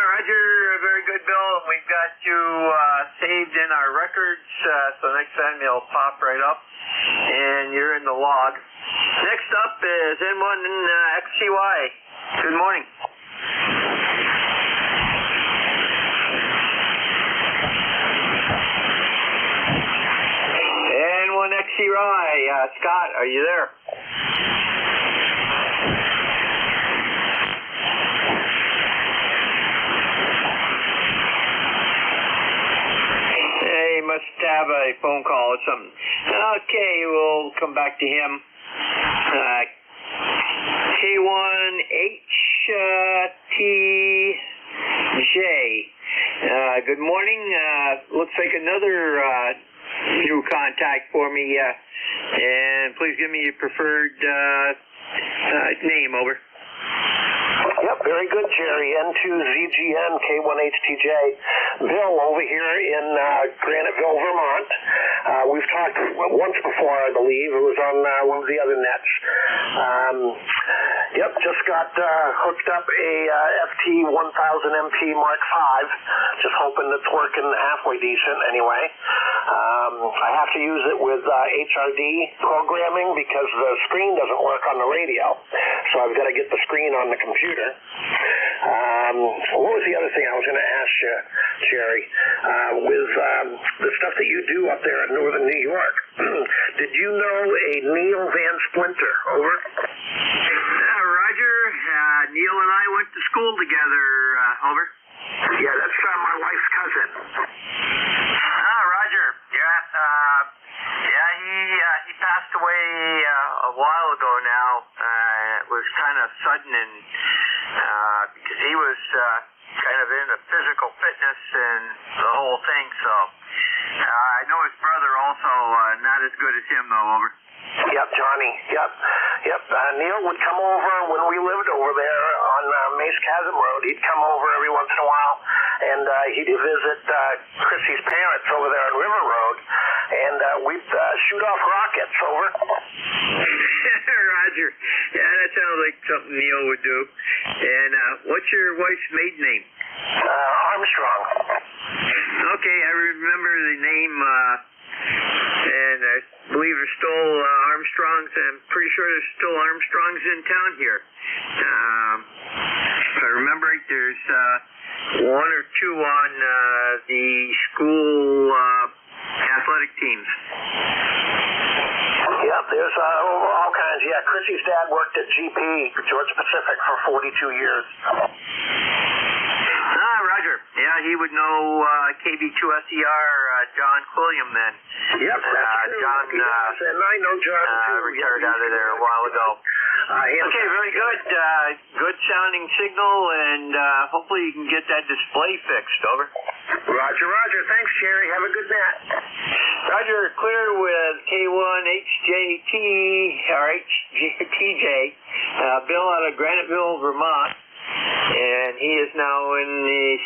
Roger, very good, Bill. and we've got you saved in our records, so next time you'll pop right up, and you're in the log. Next up is N1 XCY. Good morning. N1 XCY, Scott, are you there? He must have a phone call or something. Okay, we'll come back to him. K1HTJ. Good morning. Looks like another new contact for me. And please give me your preferred name, over. Yep, very good, Jerry. N2ZGN, K1HTJ. Bill over here in Graniteville, Vermont. We've talked once before, I believe. It was on one of the other nets. Yep, just got hooked up a FT 1000 MP Mark V. Just hoping it's working halfway decent anyway. I have to use it with HRD programming because the screen doesn't work on the radio. So I've got to get the screen on the computer. What was the other thing I was going to ask you, Jerry? With the stuff that you do up there in northern New York, did you know a Neil Van Splinter? Over. Roger. Neil and I went to school together. Over. Yeah, that's my wife's cousin. Roger. He passed away a while ago now. It was kind of sudden, and because he was kind of into physical fitness and the whole thing. So I know his brother also not as good as him though. Over. Yep, Johnny. Yep. Neil would come over when we lived over there on Mace Chasm Road. He'd come over every once in a while, and he'd visit Chrissy's parents over there on River Road, and we'd shoot off rockets. Over. Roger. Yeah, that sounds like something Neil would do. And what's your wife's maiden name? Armstrong. Okay, I remember the name. And I believe there's still Armstrongs. I'm pretty sure there's still Armstrongs in town here. If I remember right, there's one or two on the school athletic teams. Yep, there's all kinds. Yeah, Chrissy's dad worked at GP, Georgia Pacific, for 42 years. Roger. Yeah, he would know KB2SER John Quilliam then. Yep, that's true. John, and I know John too. Retired out of there a while ago. Okay, very good. Good sounding signal, and hopefully you can get that display fixed. Over. Roger. Thanks, Sherry. Have a good night. Roger, clear with K1HJT, or HTJ, Bill out of Graniteville, Vermont. And he is now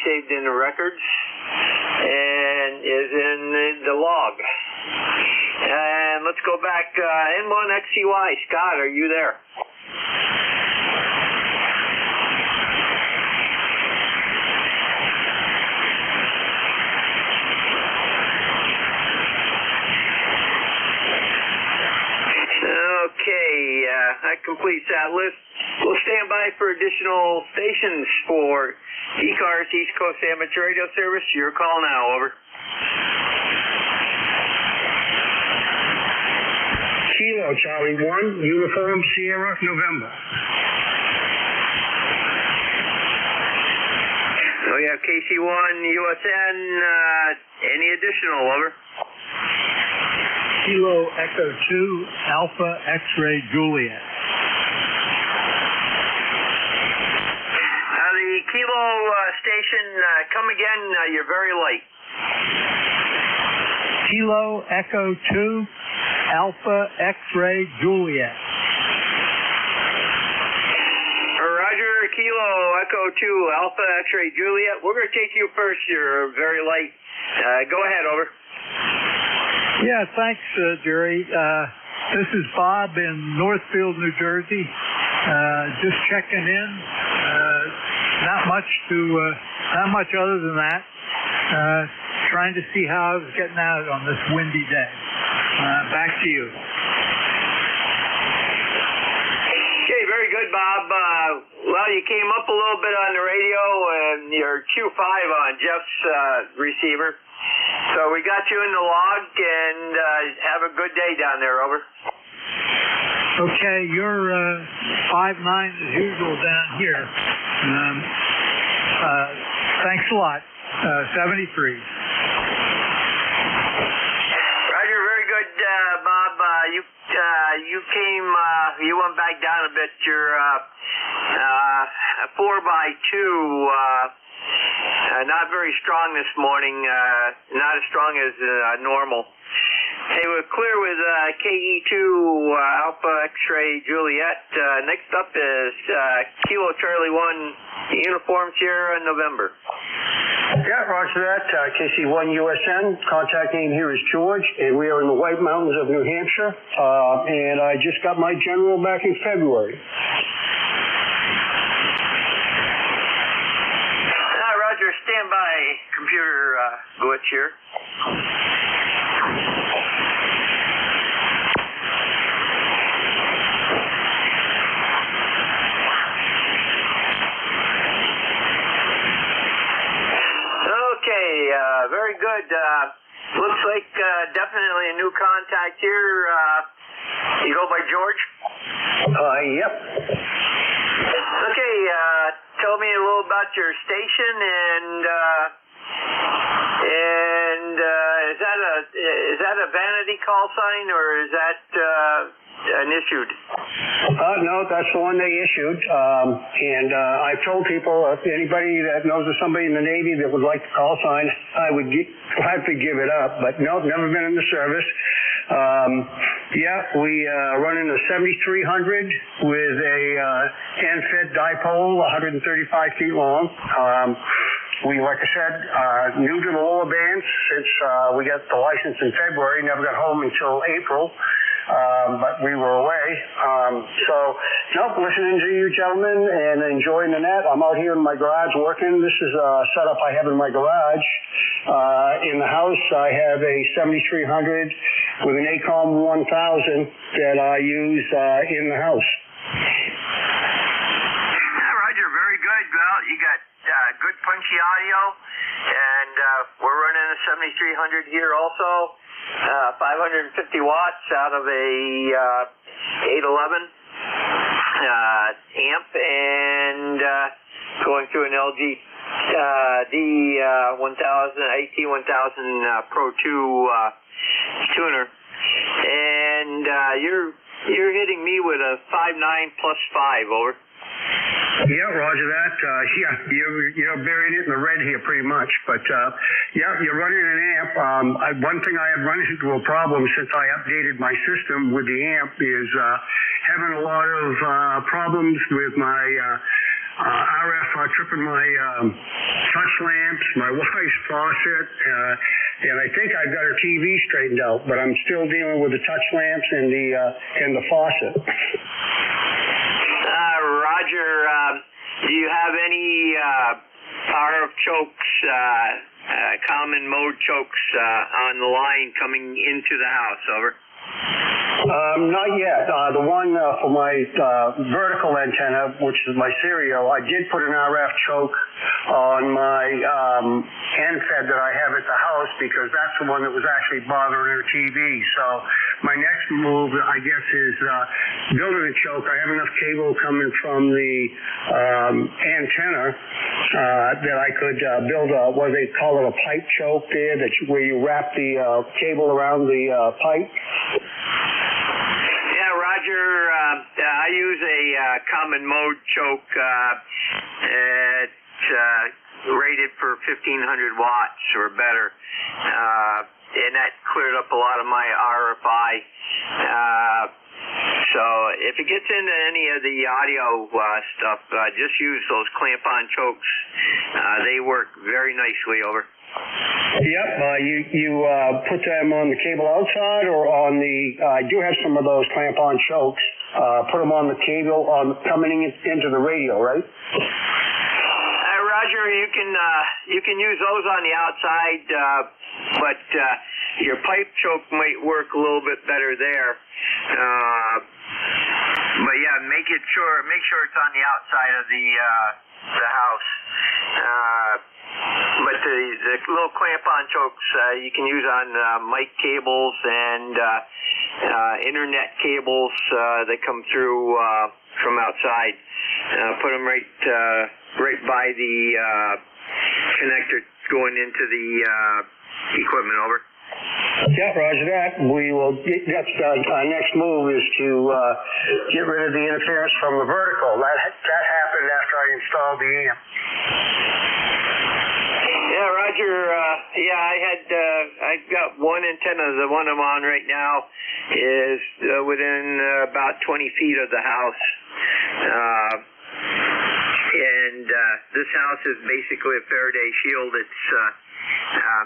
saved in the records and is in the log. And let's go back. N1 XCY, Scott, are you there? Okay, that completes that list. We'll stand by for additional stations for ECARS, East Coast Amateur Radio Service. Your call now, over. Kilo Charlie 1, Uniform Sierra, November. So we have KC1, USN, any additional, over? Kilo Echo 2, Alpha X-Ray Juliet. The Kilo station, come again, you're very late. Kilo Echo 2, Alpha X-Ray Juliet. Roger, Kilo Echo 2, Alpha X-Ray Juliet. We're going to take you first, you're very late. Go ahead, over. Yeah, thanks, Jerry. This is Bob in Northfield, New Jersey. Just checking in. Not much other than that. Trying to see how I was getting out on this windy day. Back to you. Okay, very good, Bob. Well, you came up a little bit on the radio, and you're Q5 on Jeff's receiver. So we got you in the log, and have a good day down there, over. Okay, you're 5'9" as usual down here. Thanks a lot. 73. Roger, very good, Bob. You went back down a bit. You're 4x2. Not very strong this morning. Not as strong as normal. Hey, we're clear with KE2 Alpha X-Ray Juliet. Next up is Kilo Charlie 1 Uniform Sierra November. Yeah, roger that. KC1 USN. Contact name here is George, and we are in the White Mountains of New Hampshire. And I just got my general back in February. Roger, stand by. Computer glitch here. Very good. Looks like definitely a new contact here. You go by George? Yep. Okay, tell me a little about your station and is that a vanity call sign or is that an issued? No, that's the one they issued. And I've told people if anybody that knows of somebody in the Navy that would like the call sign, I would gladly give it up. But no, never been in the service. We run in a 7300 with a hand-fed dipole, 135 feet long. We, like I said, new to the lower bands since we got the license in February, never got home until April. But we were away. Listening to you gentlemen and enjoying the net. I'm out here in my garage working. This is a setup I have in my garage. In the house, I have a 7300 with an ACOM 1000 that I use in the house. Roger, very good. Well, you got good punchy audio, and we're running a 7300 here also. 550 watts out of a 811 amp, and going through an LG AT1000 Pro 2 tuner, and you're hitting me with a 5.9 plus 5, over. Yeah, roger that. You're burying it in the red here pretty much. But, you're running an amp. One thing I have run into a problem since I updated my system with the amp is having a lot of problems with my RF tripping my touch lamps, my wife's faucet, and I think I've got her TV straightened out, but I'm still dealing with the touch lamps and the faucet. Roger, do you have any RF chokes, common mode chokes on the line coming into the house, over? Not yet. The one for my vertical antenna, which is my serial, I did put an RF choke on my hand fed that I have at the house because that's the one that was actually bothering her TV. So my next move, I guess, is building a choke. I have enough cable coming from the antenna that I could build what they call it, a pipe choke there, where you wrap the cable around the pipe. Roger, I use a common mode choke. It's rated for 1,500 watts or better, and that cleared up a lot of my RFI. So if it gets into any of the audio stuff, just use those clamp-on chokes. They work very nicely, over. Yep, you put them on the cable outside or on the, I do have some of those clamp-on chokes, put them on the cable coming into the radio, right? Roger, you can use those on the outside, but your pipe choke might work a little bit better there. But yeah, make sure it's on the outside of the house. But the little clamp-on chokes you can use on mic cables and internet cables that come through from outside. Put them right by the connector going into the equipment. Over. Yeah, Roger that. We will. That's our next move is to get rid of the interference from the vertical. That happened after I installed the amp. Yeah, Roger. I've got one antenna. The one I'm on right now is within about 20 feet of the house. And this house is basically a Faraday shield. It's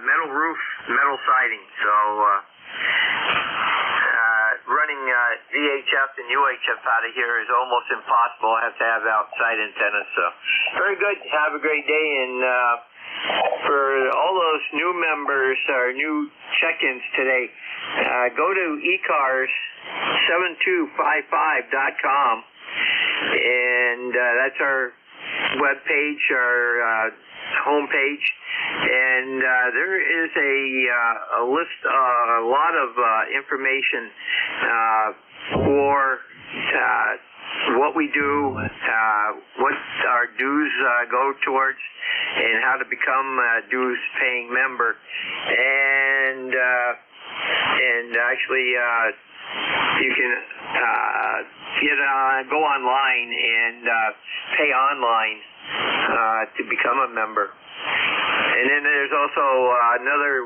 metal roof, metal siding. So running VHF and UHF out of here is almost impossible. I have to have outside antennas. So very good. Have a great day. And for all those new members or new check-ins today, go to ECARS7255.com, and that's our web page, our home page, and there is a list, a lot of information for what we do, what our dues go towards, and how to become a dues-paying member, and actually you can go online and pay online to become a member. And then there's also another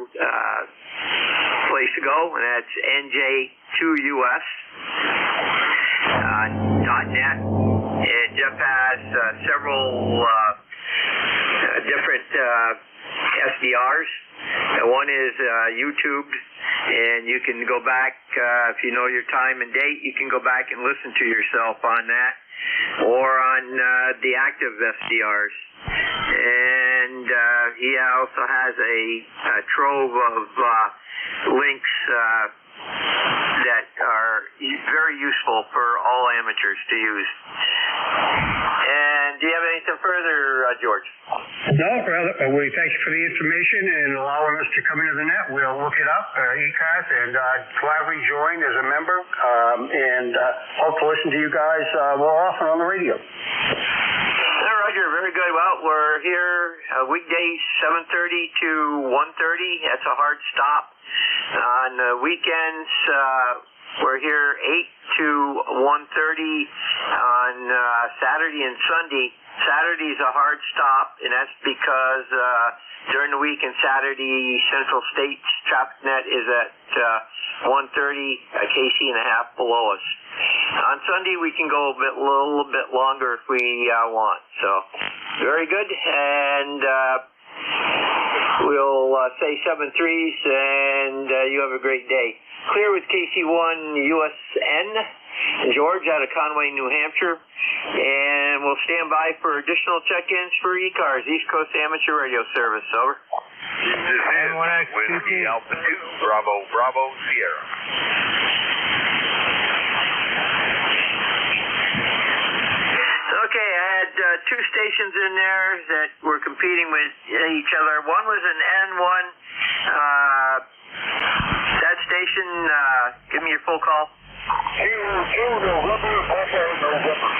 place to go, and that's NJ2US.net. And Jeff has several different SDRs. One is YouTube, and you can go back, if you know your time and date, you can go back and listen to yourself on that, or on the active SDRs. And he also has a trove of links that are very useful for all amateurs to use. And do you have anything further, George? No, rather, we thank you for the information and allowing us to come into the net. We'll look it up, ECARS, and gladly join as a member, and hope to listen to you guys more often on the radio. Roger, very good. Well, we're here weekdays 7:30 to 1:30. That's a hard stop. On the weekends, we're here 8 to 1:30 on Saturday and Sunday. Saturday's a hard stop, and that's because during the week and Saturday, Central State's traffic net is at 130, a kc and a half below us. On Sunday, we can go a little bit longer if we want. So, very good, and we'll say 7-3s, and you have a great day. Clear with KC1 USN, George out of Conway, New Hampshire, and we'll stand by for additional check-ins for ECARS, East Coast Amateur Radio Service. Over. This is Whiskey Alpha 2, Bravo, Bravo, Sierra. Okay, I had two stations in there that were competing with each other. One was an N1. That station, give me your full call.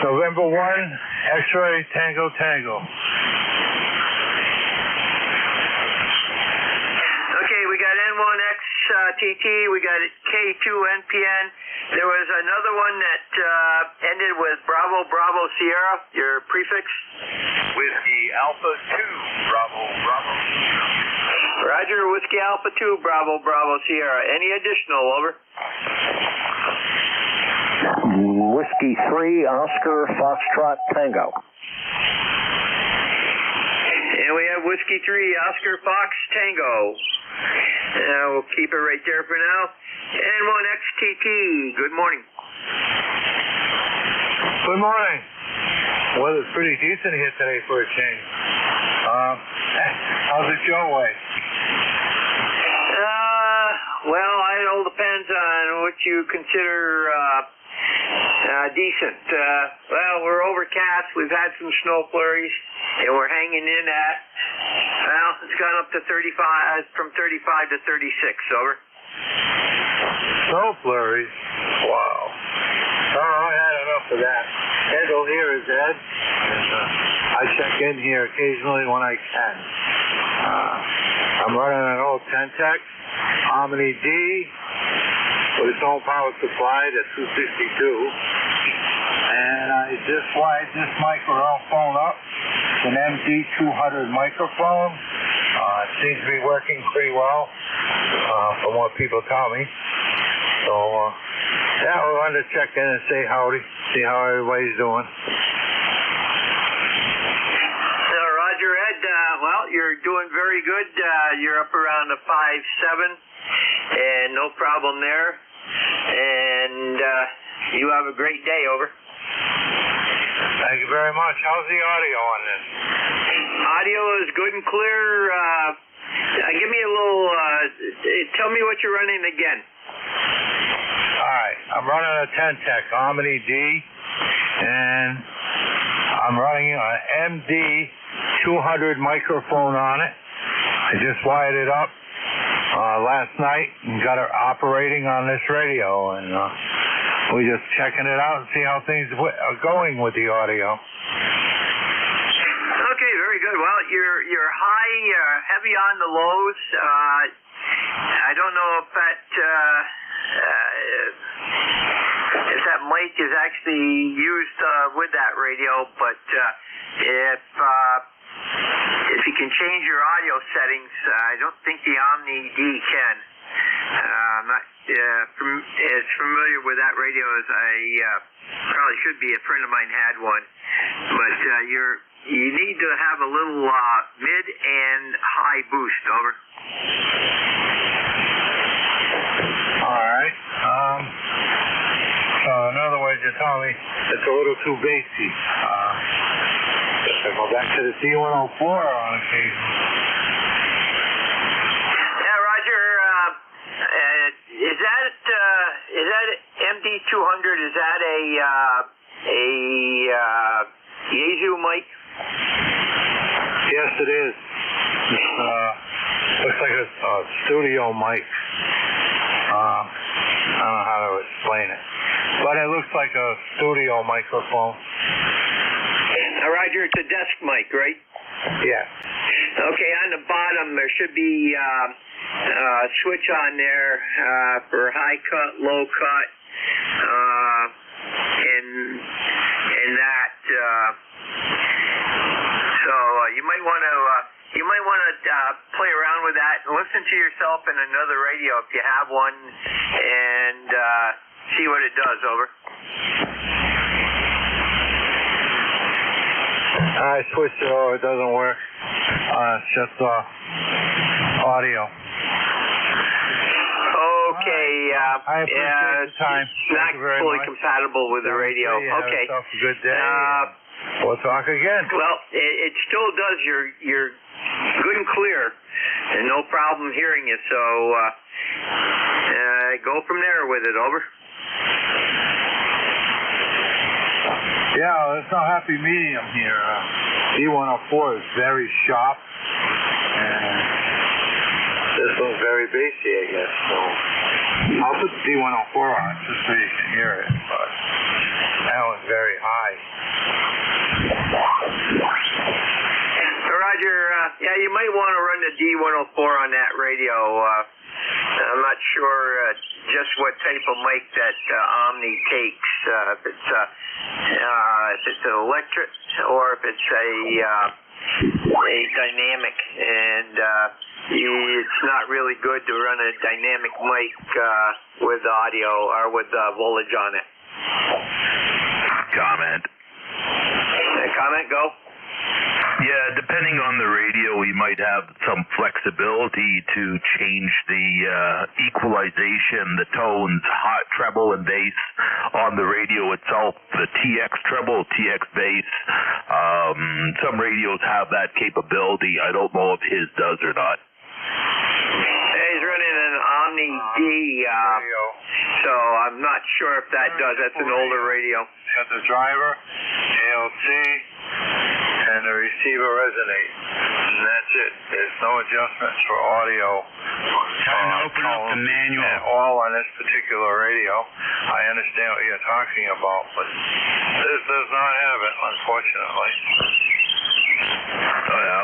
November 1, X-ray, Tango, Tango. Okay, we got N1XTT, we got K2NPN. There was another one that ended with Bravo, Bravo, Sierra, your prefix? Whiskey Alpha 2, Bravo, Bravo. Roger, Whiskey Alpha 2, Bravo, Bravo, Sierra. Any additional, over? Whiskey 3, Oscar, Foxtrot, Tango. And we have Whiskey 3, Oscar, Fox, Tango. We'll keep it right there for now. N1XTT, good morning. Good morning. Weather's pretty decent here today for a change. How's it your way? Well, it all depends on what you consider decent. Well, we're overcast. We've had some snow flurries, and we're hanging in at, well, it's gone up to 35, from 35 to 36, over. Snow flurries? Wow. Oh, I had enough of that. Ed here is Ed, and I check in here occasionally when I can. I'm running an old Ten-Tech Omni D with its own power supply to 262, and I just wired this microphone up. It's an MD200 microphone. It seems to be working pretty well, from what people tell me. So, yeah, we wanted to check in and say howdy, see how everybody's doing. Roger, Ed. Well, you're doing very good. You're up around a 5.7, and no problem there. And you have a great day, over. Thank you very much. How's the audio on this? Audio is good and clear. Give me a little, tell me what you're running again. All right. I'm running a Ten-Tech Omni D, and I'm running an MD200 microphone on it. I just wired it up last night and got it operating on this radio, and we're just checking it out and see how things are going with the audio. Okay, very good. Well, you're high, heavy on the lows. I don't know if that mic is actually used with that radio, but if you can change your audio settings, I don't think the Omni D can. I'm not as familiar with that radio as I probably should be. A friend of mine had one, but you need to have a little mid and high boost, over. All right. So in other words, you're telling me it's a little too bassy. Just to go back to the D104 on occasion. Yeah, Roger. Is that MD200? Is that a Yaesu mic? Yes, it is. It looks like a studio mic. I don't know how to explain it, but it looks like a studio microphone. Roger, it's a desk mic, right? Yeah. Okay, on the bottom there should be a switch on there for high cut, low cut, and that. So you might want to play around with that and listen to yourself in another radio if you have one, and see what it does, over. I switched it over. It doesn't work. It's just audio. Okay. I appreciate the time. Not fully compatible with the radio. Okay. Have a good day. We'll talk again. Well, it still does. You're good and clear, and no problem hearing you. So go from there with it, over. Yeah, it's a happy medium here. D104 is very sharp, and this one's very bassy, I guess. So I'll put the D104 on just so you can hear it, but that one's very high. Roger, yeah, you might want to run the D104 on that radio. I'm not sure just what type of mic that Omni takes. If it's an electric or if it's a dynamic, and it's not really good to run a dynamic mic with audio or with voltage on it. Comment. Comment, go. Yeah, depending on the radio, we might have some flexibility to change the equalization, the tones, hot, treble, and bass on the radio itself, the TX treble, TX bass. Some radios have that capability. I don't know if his does or not. He's running an Omni D, so I'm not sure if that does. That's an older radio. Got the driver, ALC, and the receiver resonate. And that's it. There's no adjustments for audio. Trying to open up the manual. At all on this particular radio. I understand what you're talking about, but this does not have it, unfortunately.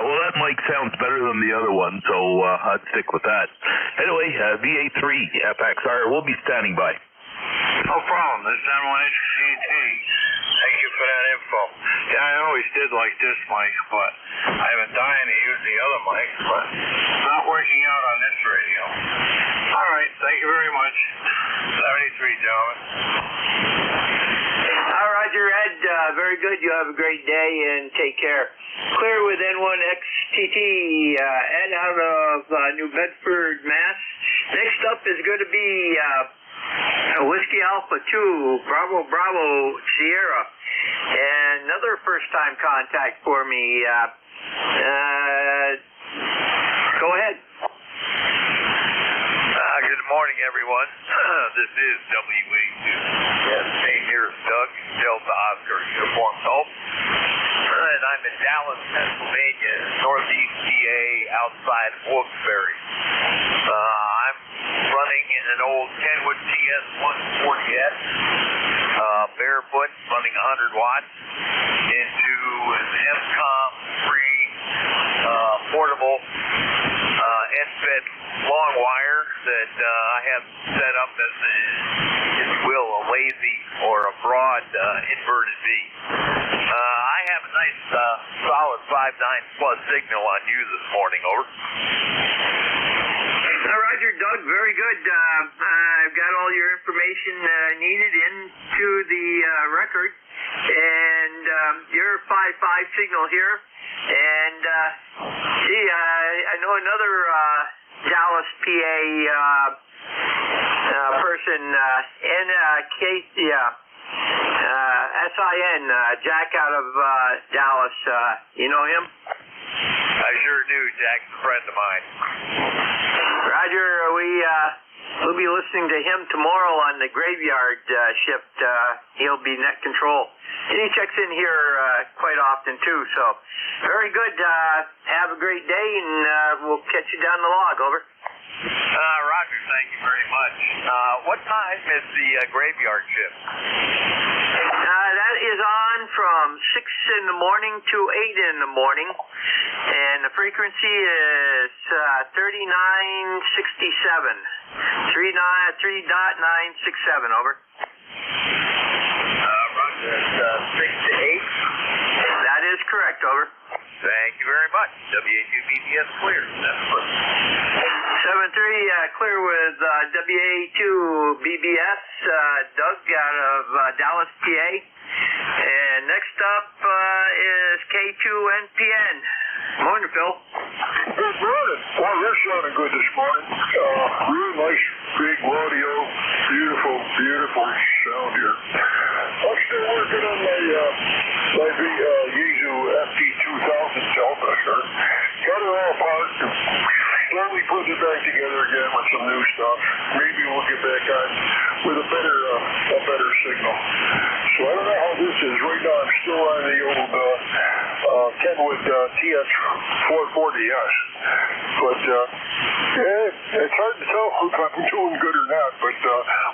Well, that mic sounds better than the other one, so I'd stick with that. Anyway, VA3 FXR, we'll be standing by. No problem. This is M1H CT. Thank you for that info. Yeah, I always did like this mic, but I've been dying to use the other mic, but it's not working out on this radio. All right. Thank you very much. 73, gentlemen. Roger, Ed. Very good. You have a great day and take care. Clear with N1XTT, Ed out of New Bedford, Mass. Next up is going to be Whiskey Alpha 2, Bravo Bravo Sierra. And another first-time contact for me. Go ahead. Good morning, everyone. This is WA2. Name here is Doug, Delta Oscar Uniform Golf. And I'm in Dallas, Pennsylvania, northeast PA, outside of Wilkes-Barre. I'm running in an old Kenwood TS-140S, barefoot, running 100 watts, into an MCOM-free, portable, NFET long wire that I have set up as, if you will, a lazy or a broad inverted V. I have a nice solid 5.9 plus signal on you this morning, over. Roger, Doug, very good. I've got all your information needed into the record, and your 5.5 signal here. And I know another Dallas, PA person, SIN, Jack out of Dallas. You know him? I sure do. Jack's a friend of mine. Roger, we'll be listening to him tomorrow on the graveyard shift. He'll be net control. And he checks in here quite often too, so very good. Have a great day, and we'll catch you down the log, over. Roger, thank you very much. What time is the graveyard shift? That is on from 6 in the morning to 8 in the morning, and the frequency is 3967. 3.967, over. Roger, 6 to 8? That is correct, over. Thank you very much. WA2 BBS clear. That's good. 7-3, clear with WA2 BBS, Doug out of Dallas, PA. And next up is K2NPN. Morning, Phil. Good morning. Well, you're sounding good this morning. Real nice, big audio. Beautiful, beautiful sound here. I'm still working on my Yaesu FT2000 Delta, sir. Got it all apart. Slowly putting it back together again with some new stuff. Maybe we'll get back on with a better signal. So I don't know how this is. Right now I'm still on the old Kenwood TS-440S. But it's hard to tell if I'm doing good or not. But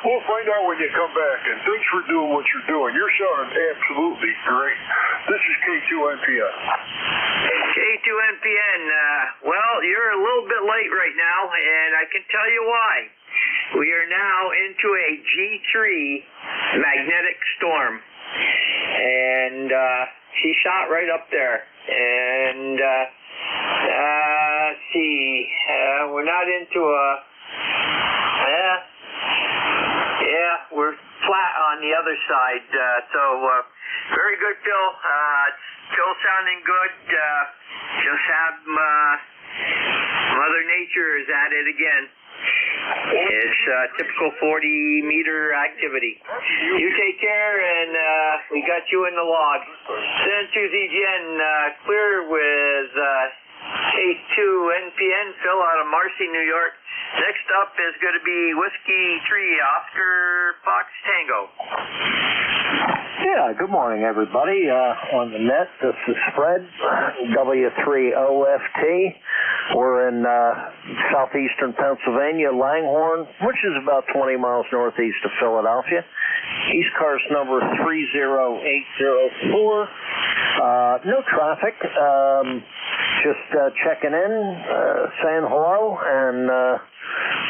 we'll find out when you come back. And thanks for doing what you're doing. You're sounding absolutely great. This is K2NPN. K2NPN. Well, you're a little bit late right now, and I can tell you why. We are now into a G3 magnetic storm, and she shot right up there. And let's see, we're not into we're flat on the other side. So very good, Phil. It's still sounding good. Just have Mother Nature is at it again. It's typical 40-meter activity. You take care, and we got you in the log. Send to ZGN, clear with K2 NPN, Phil out of Marcy, New York. Next up is going to be Whiskey 3, Oscar Fox Tango. Yeah, good morning, everybody. On the net, this is Fred, W3OFT. We're in southeastern Pennsylvania, Langhorne, which is about 20 miles northeast of Philadelphia. ECARS number 30804. No traffic. Just checking in, saying hello, and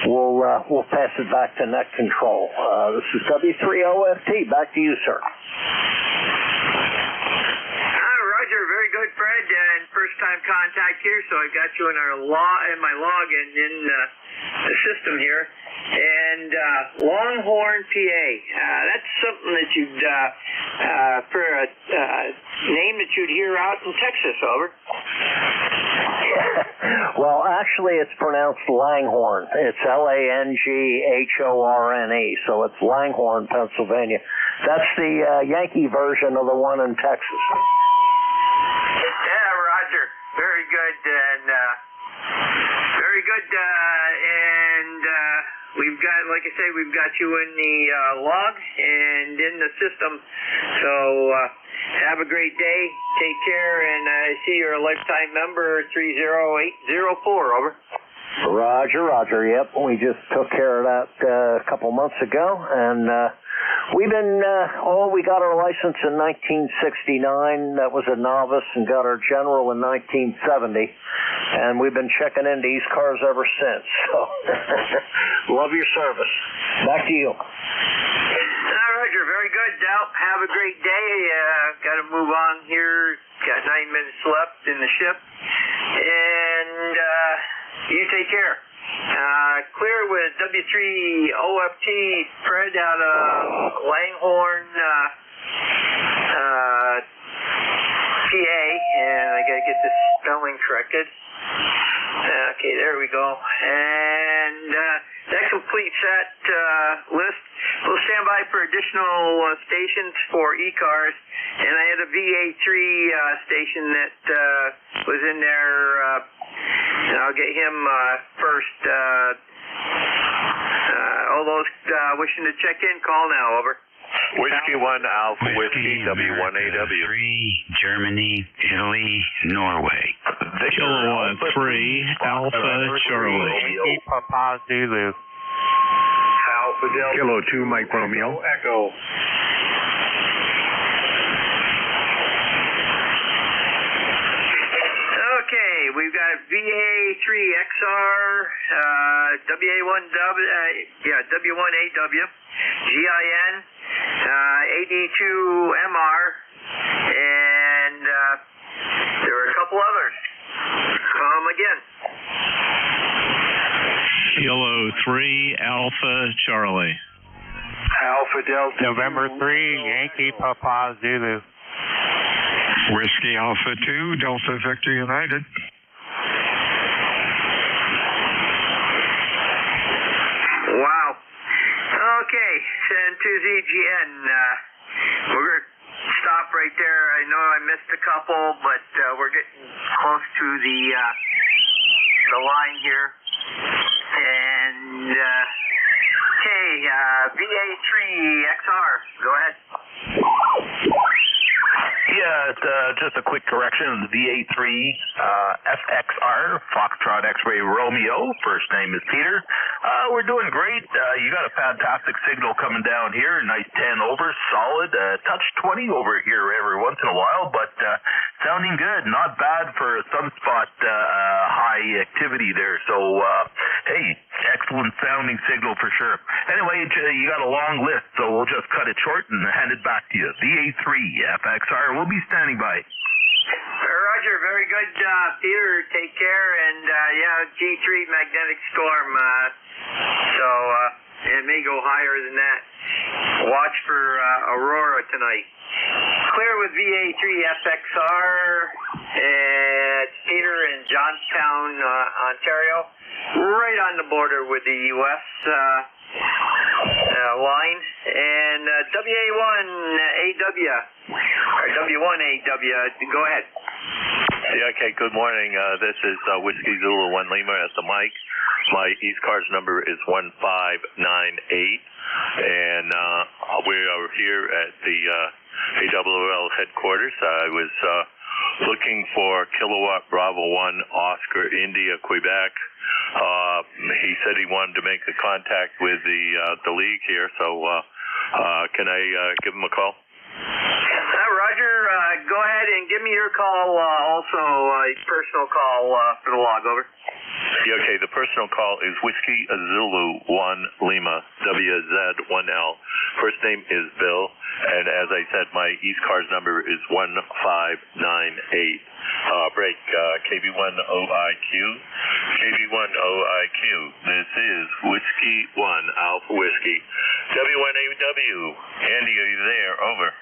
we'll pass it back to net control. This is W3OFT. Back to you, sir. Roger, very good, Fred. And first time contact here, so I got you in my log and in the system here. And Longhorn, PA. That's something that you'd for a name that you'd hear out in Texas. Over. Well, actually, it's pronounced Langhorne. It's Langhorne, so it's Langhorne, Pennsylvania. That's the Yankee version of the one in Texas. Yeah, Roger. Very good, and very good. And we've got, like I say, we've got you in the log and in the system. So have a great day. Take care, and I see you're a lifetime member, 30804. Over. Roger. Yep, we just took care of that a couple months ago, and we've been, we got our license in 1969. That was a novice, and got our general in 1970. And we've been checking into ECARS ever since. So, love your service. Back to you. Roger, very good, Del. Have a great day. Got to move on here. Got 9 minutes left in the ship. And you take care. Clear with W3OFT, Fred out of Langhorne, PA, and I gotta get this spelling corrected. Okay, there we go. And that completes that list. We'll stand by for additional stations for ECARS, and I had a VA3 station that was in there, and I'll get him first. All those wishing to check in, call now. Over. Whiskey 1 Alpha Whiskey W1AW. 3 Germany, Italy, Norway. Kilo 3 Alpha Charlie. Papa Zulu. Alpha Delta. Kilo 2 Mike Romeo. Echo. Okay, we've got VA3XR, W1AW, GIN, AD2MR, and there were a couple others. Again. Kilo 3 Alpha Charlie. Alpha Delta. November 3 Yankee Papa Zulu. Whiskey Alpha 2 Delta Victor United. Wow. Okay, send to ZGN. We're going to stop right there. I know I missed a couple, but we're getting close to the line here. And, okay, VA3XR, go ahead. Yeah, just a quick correction. VA3 FXR, Foxtrot X-Ray Romeo. First name is Peter. We're doing great. You got a fantastic signal coming down here. Nice 10 over, solid. Touch 20 over here every once in a while, but sounding good. Not bad for a sunspot high activity there. So, hey, excellent sounding signal for sure. Anyway, you got a long list, so we'll just cut it short and hand it back to you. VA3 FXR will be standing by. Roger, very good, Peter. Take care, and G3 magnetic storm. So it may go higher than that. Watch for Aurora tonight. Clear with VA3FXR at Peter in Johnstown, Ontario, right on the border with the U.S. Line. And WA1AW, or W1AW, go ahead. Yeah, okay, good morning. This is Whiskey Zulu 1 Lima at the mic. My ECARS number is 1598, and we are here at the AWL headquarters. I was looking for Kilowatt Bravo 1 Oscar India Quebec. He said he wanted to make a contact with the league here, so can I give him a call? Roger, go ahead and give me your call, also a personal call for the log, over. Yeah, okay, the personal call is Whiskey Zulu 1 Lima, WZ1L. First name is Bill, and as I said, my ECARS number is 1598. Break, KB1OIQ. KB1OIQ. This is Whiskey 1 Alpha Whiskey. W1AW. Andy, are you there? Over.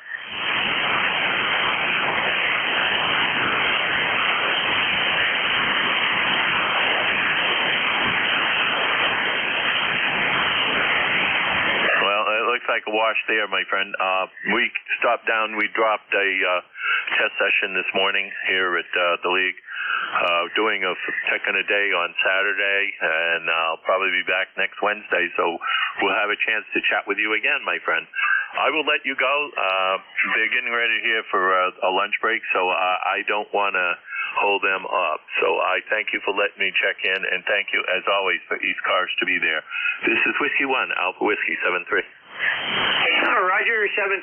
Looks like a wash there, my friend. We stopped down. We dropped a test session this morning here at the league, doing a checking a day on Saturday, and I'll probably be back next Wednesday, so we'll have a chance to chat with you again, my friend. I will let you go. They're getting ready here for a lunch break, so I don't want to hold them up. So I thank you for letting me check in, and thank you, as always, for ECARS to be there. This is Whiskey 1, Alpha Whiskey 73. Roger, 73,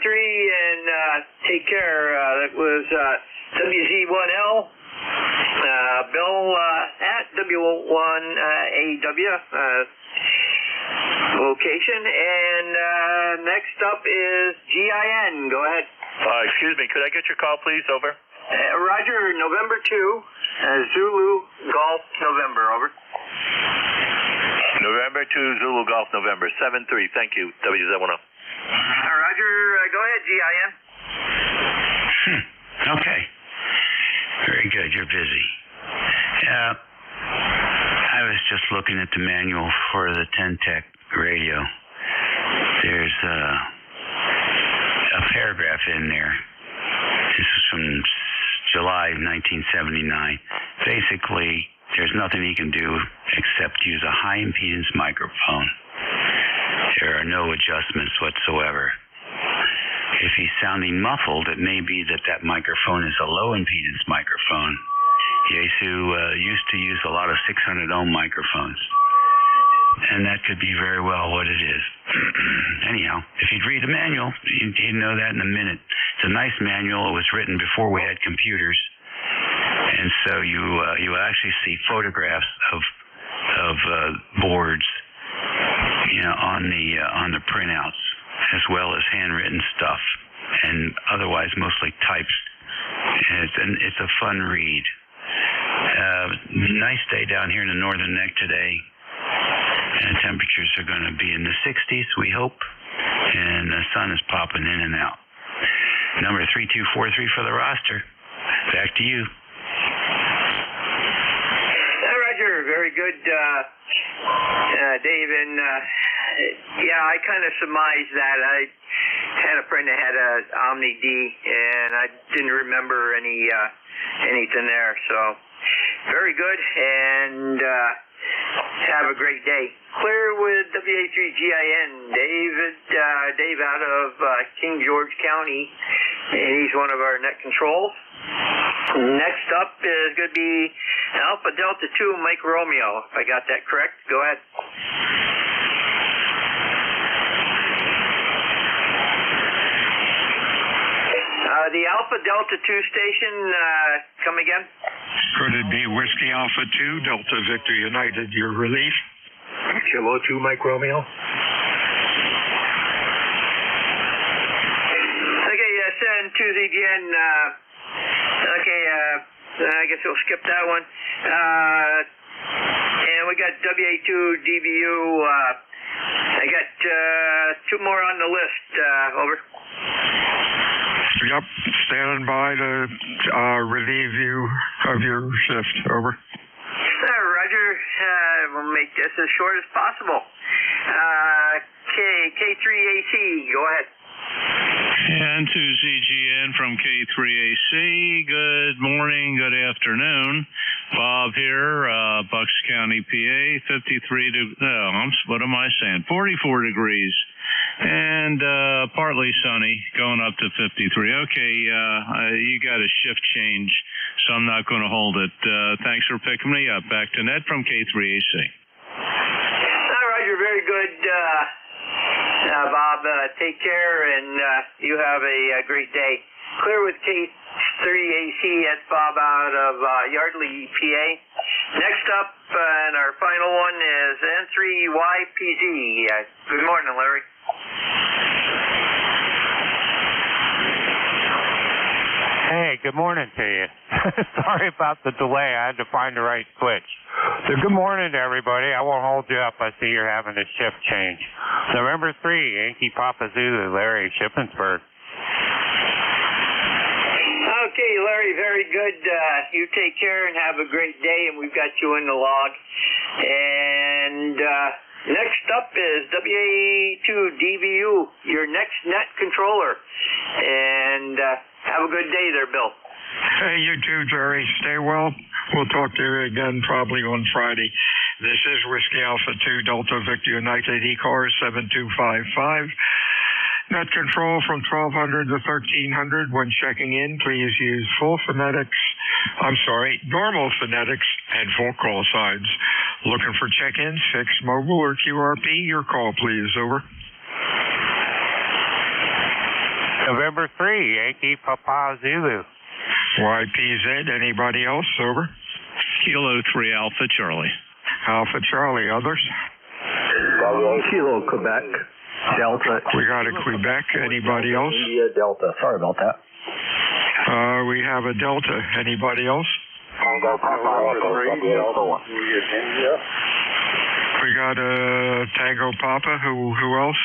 and take care. That was WZ1L, Bill at W1AW location, and next up is GIN. Go ahead. Excuse me, could I get your call, please? Over. Roger, November 2, Zulu Golf November, over. November 2, Zulu Golf November 73. Thank you, WZ1L. Roger, go ahead, GIN. Okay. Very good. You're busy. I was just looking at the manual for the Ten-Tech radio. There's a paragraph in there. This is from July 1979. Basically, there's nothing he can do except use a high impedance microphone. There are no adjustments whatsoever. If he's sounding muffled, it may be that microphone is a low impedance microphone. Yaesu used to use a lot of 600 ohm microphones, and that could be very well what it is. Anyhow, if you'd read the manual, you'd know that in a minute. It's a nice manual. It was written before we had computers. And so you actually see photographs of boards, on the printouts, as well as handwritten stuff, and otherwise mostly types. And it's a fun read. Nice day down here in the northern neck today, and temperatures are going to be in the 60s, we hope, and the sun is popping in and out. Number 3243 for the roster. Back to you. Roger, very good, Dave. And yeah, I kind of surmised that. I had a friend that had a Omni D, and I didn't remember anything there. So very good, and have a great day. Clear with WA3GIN, Dave out of King George County, and he's one of our net controls. Next up is going to be Alpha Delta 2 Mike Romeo, if I got that correct. Go ahead. The Alpha Delta 2 station, come again? Could it be Whiskey Alpha 2, Delta Victor United, your relief? Kilo 2 Mike Romeo. Okay, send to the again. I guess we'll skip that one. And we got WA2 DBU. I got two more on the list. Over. Yep. standing by to relieve you of your shift. Over. Roger. We'll make this as short as possible. K3AC, go ahead. N2CGN from K3AC. Good morning, good afternoon. Bob here, Bucks County, PA, 44 degrees. And partly sunny, going up to 53. Okay, you got a shift change, so I'm not going to hold it. Thanks for picking me up. Back to Ned from K3AC. Roger, very good. Bob, take care, and you have a great day. Clear with K3AC. That's Bob out of Yardley, PA. Next up, and our final one is N3YPZ. Good morning, Larry. Hey, good morning to you. Sorry about the delay. I had to find the right switch. So good morning to everybody. I won't hold you up. I see you're having a shift change. November 3, Yankee Papa Zulu, Larry, Shippensburg. Okay, Larry, very good. You take care and have a great day, and we've got you in the log. And next up is WA2DVU, your next net controller. And have a good day there, Bill. Hey, you too, Jerry. Stay well. We'll talk to you again probably on Friday. This is Whiskey Alpha 2 Delta Victor United ECARS 7255. Net control from 1200 to 1300. When checking in, please use normal phonetics and full call signs. Looking for check-ins, fixed mobile or QRP? Your call, please. Over. November 3, Yankee Papa Zulu. YPZ, anybody else? Over. Kilo 3 Alpha Charlie. Alpha Charlie, others? Kilo Quebec Delta. We got a Quebec, anybody else? India Delta. Sorry about that. We have a Delta, anybody else? We got a Tango Papa, who else?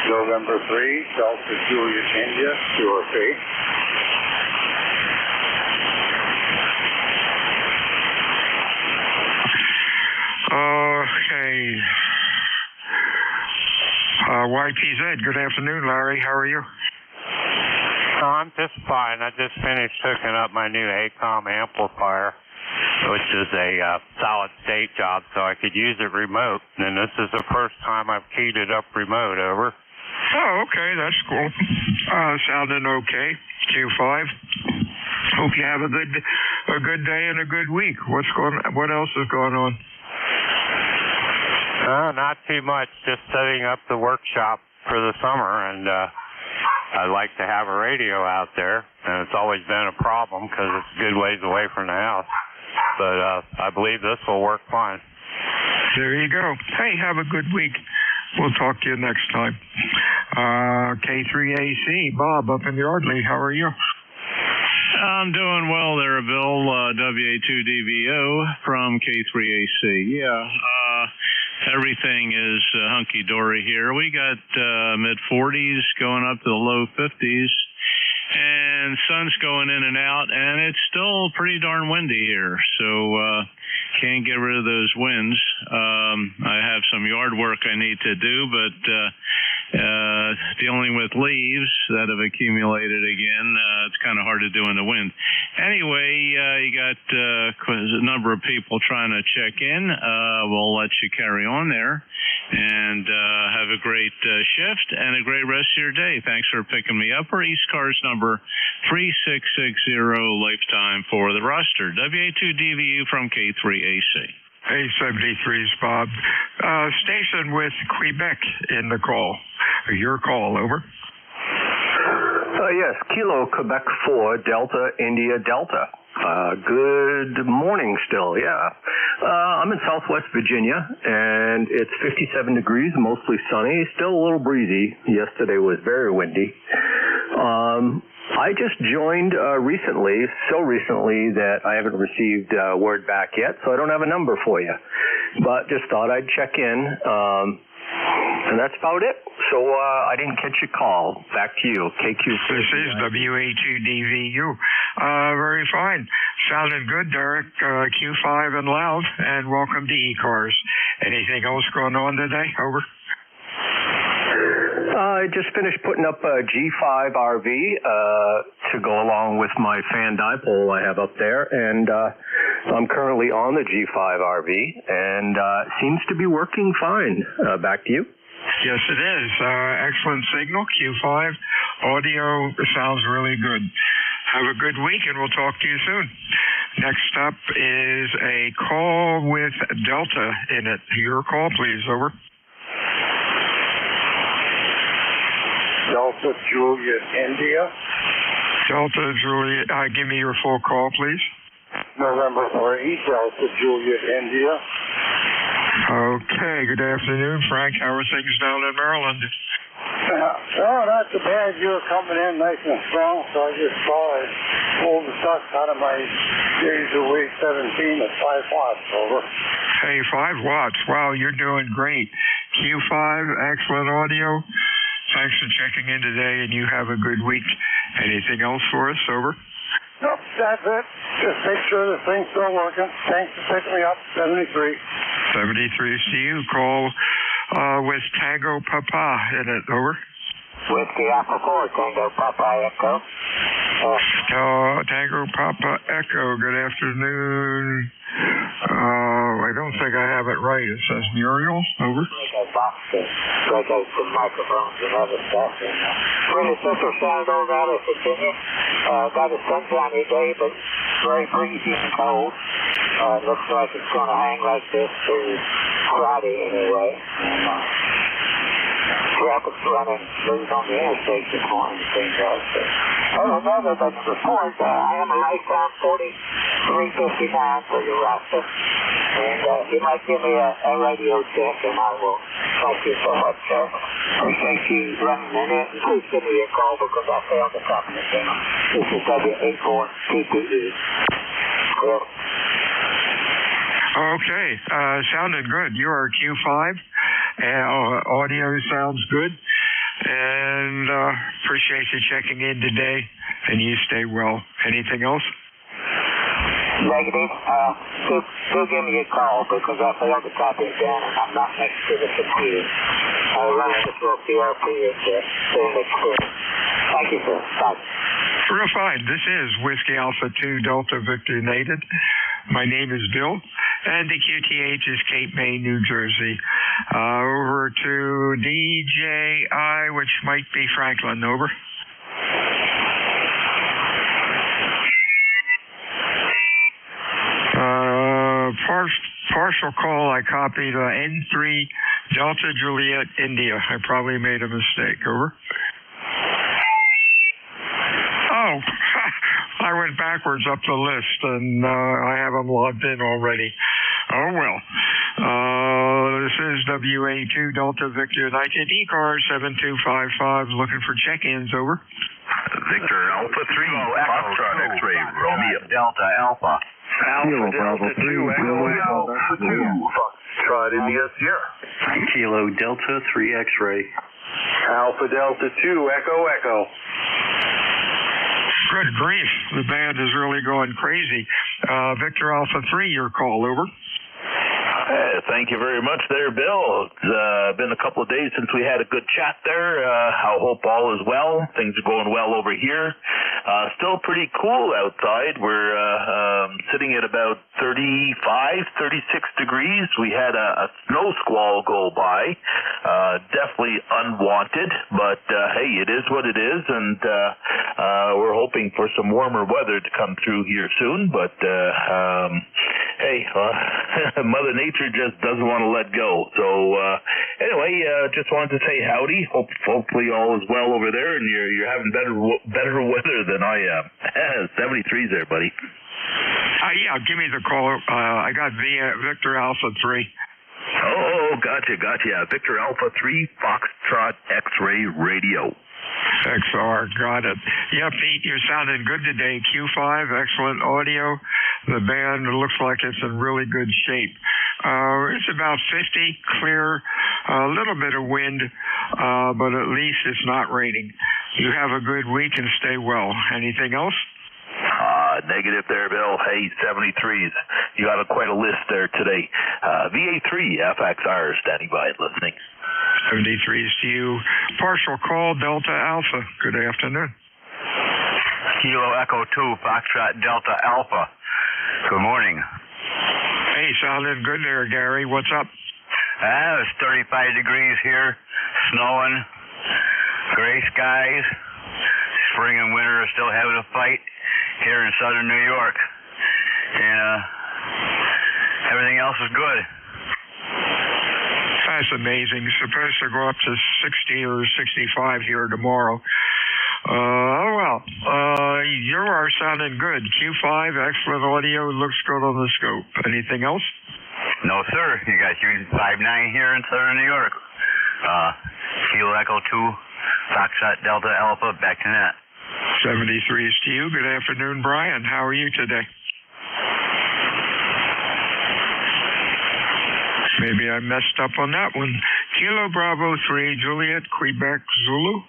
November 3, Delta Julius India, QRP. Okay. YPZ, good afternoon, Larry. How are you? I'm just fine. I just finished hooking up my new ACOM amplifier, which is a solid-state job, so I could use it remote. And this is the first time I've keyed it up remote. Over. Oh, okay, that's cool. Sounding okay. Q5. Hope you have a good day and a good week. What else is going on? Not too much. Just setting up the workshop for the summer, and I'd like to have a radio out there. And it's always been a problem because it's a good ways away from the house. But I believe this will work fine. There you go. Hey, have a good week. We'll talk to you next time. K3AC, Bob up in Yardley. How are you? I'm doing well there, Bill. WA2DVO from K3AC. Yeah, everything is hunky-dory here. We got mid-40s going up to the low 50s, and sun's going in and out, and it's still pretty darn windy here, so can't get rid of those winds. I have some yard work I need to do, but dealing with leaves that have accumulated again, it's kind of hard to do in the wind. Anyway, you got a number of people trying to check in. We'll let you carry on there, and have a great shift and a great rest of your day. Thanks for picking me up. For ECARS number 3660, lifetime for the roster. WA2DVU from K3AC. Hey, 73's Bob. Station with Quebec in the call. Your call, over. Yes, Kilo Quebec 4, Delta India Delta. Good morning still, yeah. I'm in Southwest Virginia, and it's 57 degrees, mostly sunny, still a little breezy. Yesterday was very windy. I just joined recently, so recently that I haven't received word back yet, so I don't have a number for you. But just thought I'd check in. And that's about it. So I didn't catch your call. Back to you, KQ. This is WA2DVU. Very fine. Sounded good, Derek. Q5 and loud. And welcome to ECARS. Anything else going on today? Over. I just finished putting up a G5 RV to go along with my fan dipole I have up there, and I'm currently on the G5 RV, and seems to be working fine. Back to you. Yes, it is. Excellent signal, Q5. Audio sounds really good. Have a good week, and we'll talk to you soon. Next up is a call with Delta in it. Your call, please. Over. Delta Juliet India. Delta Juliet, give me your full call, please. November 3, Delta Juliet India. Okay, good afternoon, Frank. How are things down in Maryland? Oh, not so bad. You're coming in nice and strong, so I just thought I'd pull the sucks out of my days a week 17 at 5 watts, over. Hey, 5 watts. Wow, you're doing great. Q5, excellent audio. Thanks for checking in today, and you have a good week. Anything else for us? Over. Nope, that's it. Just make sure the thing's still working. Thanks for picking me up. 73. 73 to you. Call with Tango Papa in it. Over. Whiskey Alpha 4, Tango Papa Echo. Tango Papa Echo. Good afternoon. I don't think I have it right. It says Muriel. Over. Boxes, some microphones and other stuff. Really super sound over out of Virginia. Got a sunshiny day, but very breezy and cold. Looks like it's going to hang like this through Friday anyway. Traffic's running smooth on the interstate this morning, things like that. Other than the report, I am a lifetime 4359 for your roster. And you might give me a radio check, and I will thank you so much, sir. Appreciate you running in it. And please give me a call because I failed to talk to the channel. This is W84TTE. Cool. Okay, sounded good. You are Q5. Audio sounds good. And appreciate you checking in today. And you stay well. Anything else? Negative. Do give me a call because I failed to copy it down and I'm not next to the computer. I'll run the full PRP at next quarter. Thank you, sir. Bye. Real fine. This is Whiskey Alpha 2 Delta Victor Nated. My name is Bill, and the QTH is Cape May, New Jersey. Over to DJI, which might be Franklin. Over. Partial call, I copied N3 Delta Juliet India. I probably made a mistake. Over. Oh, I went backwards up the list, and I have them logged in already. Oh, well. This is WA2 Delta Victor United ECARS 7255 looking for check-ins. Over. Victor Alpha 3 Foxtrot X-Ray Romeo Delta Alpha. Alpha Delta 2 Echo 2 Foxtrot India Sierra. Kilo Delta 3 X-Ray. Alpha Delta 2 Echo. Good grief. The band is really going crazy. Victor Alpha 3, your call. Over. Thank you very much there, Bill. It's been a couple of days since we had a good chat there. I hope all is well. Things are going well over here. Still pretty cool outside. We're sitting at about 35, 36 degrees. We had a snow squall go by. Definitely unwanted, but hey, it is what it is, and we're hoping for some warmer weather to come through here soon, but hey, Mother Nature just doesn't want to let go. So anyway, just wanted to say howdy. Hopefully all is well over there, and you're having better weather than I am. 73's there, buddy. Yeah, give me the call. I got Victor Alpha 3. Oh, gotcha. Victor Alpha 3 Foxtrot X-Ray Radio. XR, got it. Yeah, Pete, you're sounding good today. Q5, excellent audio. The band looks like it's in really good shape. It's about 50 clear A little bit of wind, but at least it's not raining. You have a good week and stay well. Anything else? Negative there, Bill. Hey, 73s. You got quite a list there today. VA3 FXR standing by and listening. 73s to you. Partial call, Delta Alpha. Good afternoon. Kilo Echo 2, Foxtrot Delta Alpha. Good morning. Hey, sounded good there, Gary. What's up? It's 35 degrees here, snowing, gray skies. Spring and winter are still having a fight here in southern New York. And everything else is good. That's amazing. Supposed to go up to 60 or 65 here tomorrow. You are sounding good. Q5, excellent audio, looks good on the scope. Anything else? No, sir. You got you 5-9 here in southern New York. Kilo Echo 2, Foxtrot Delta Alpha, back to net. 73s to you. Good afternoon, Brian. How are you today? Maybe I messed up on that one. Kilo Bravo 3, Juliet, Quebec, Zulu.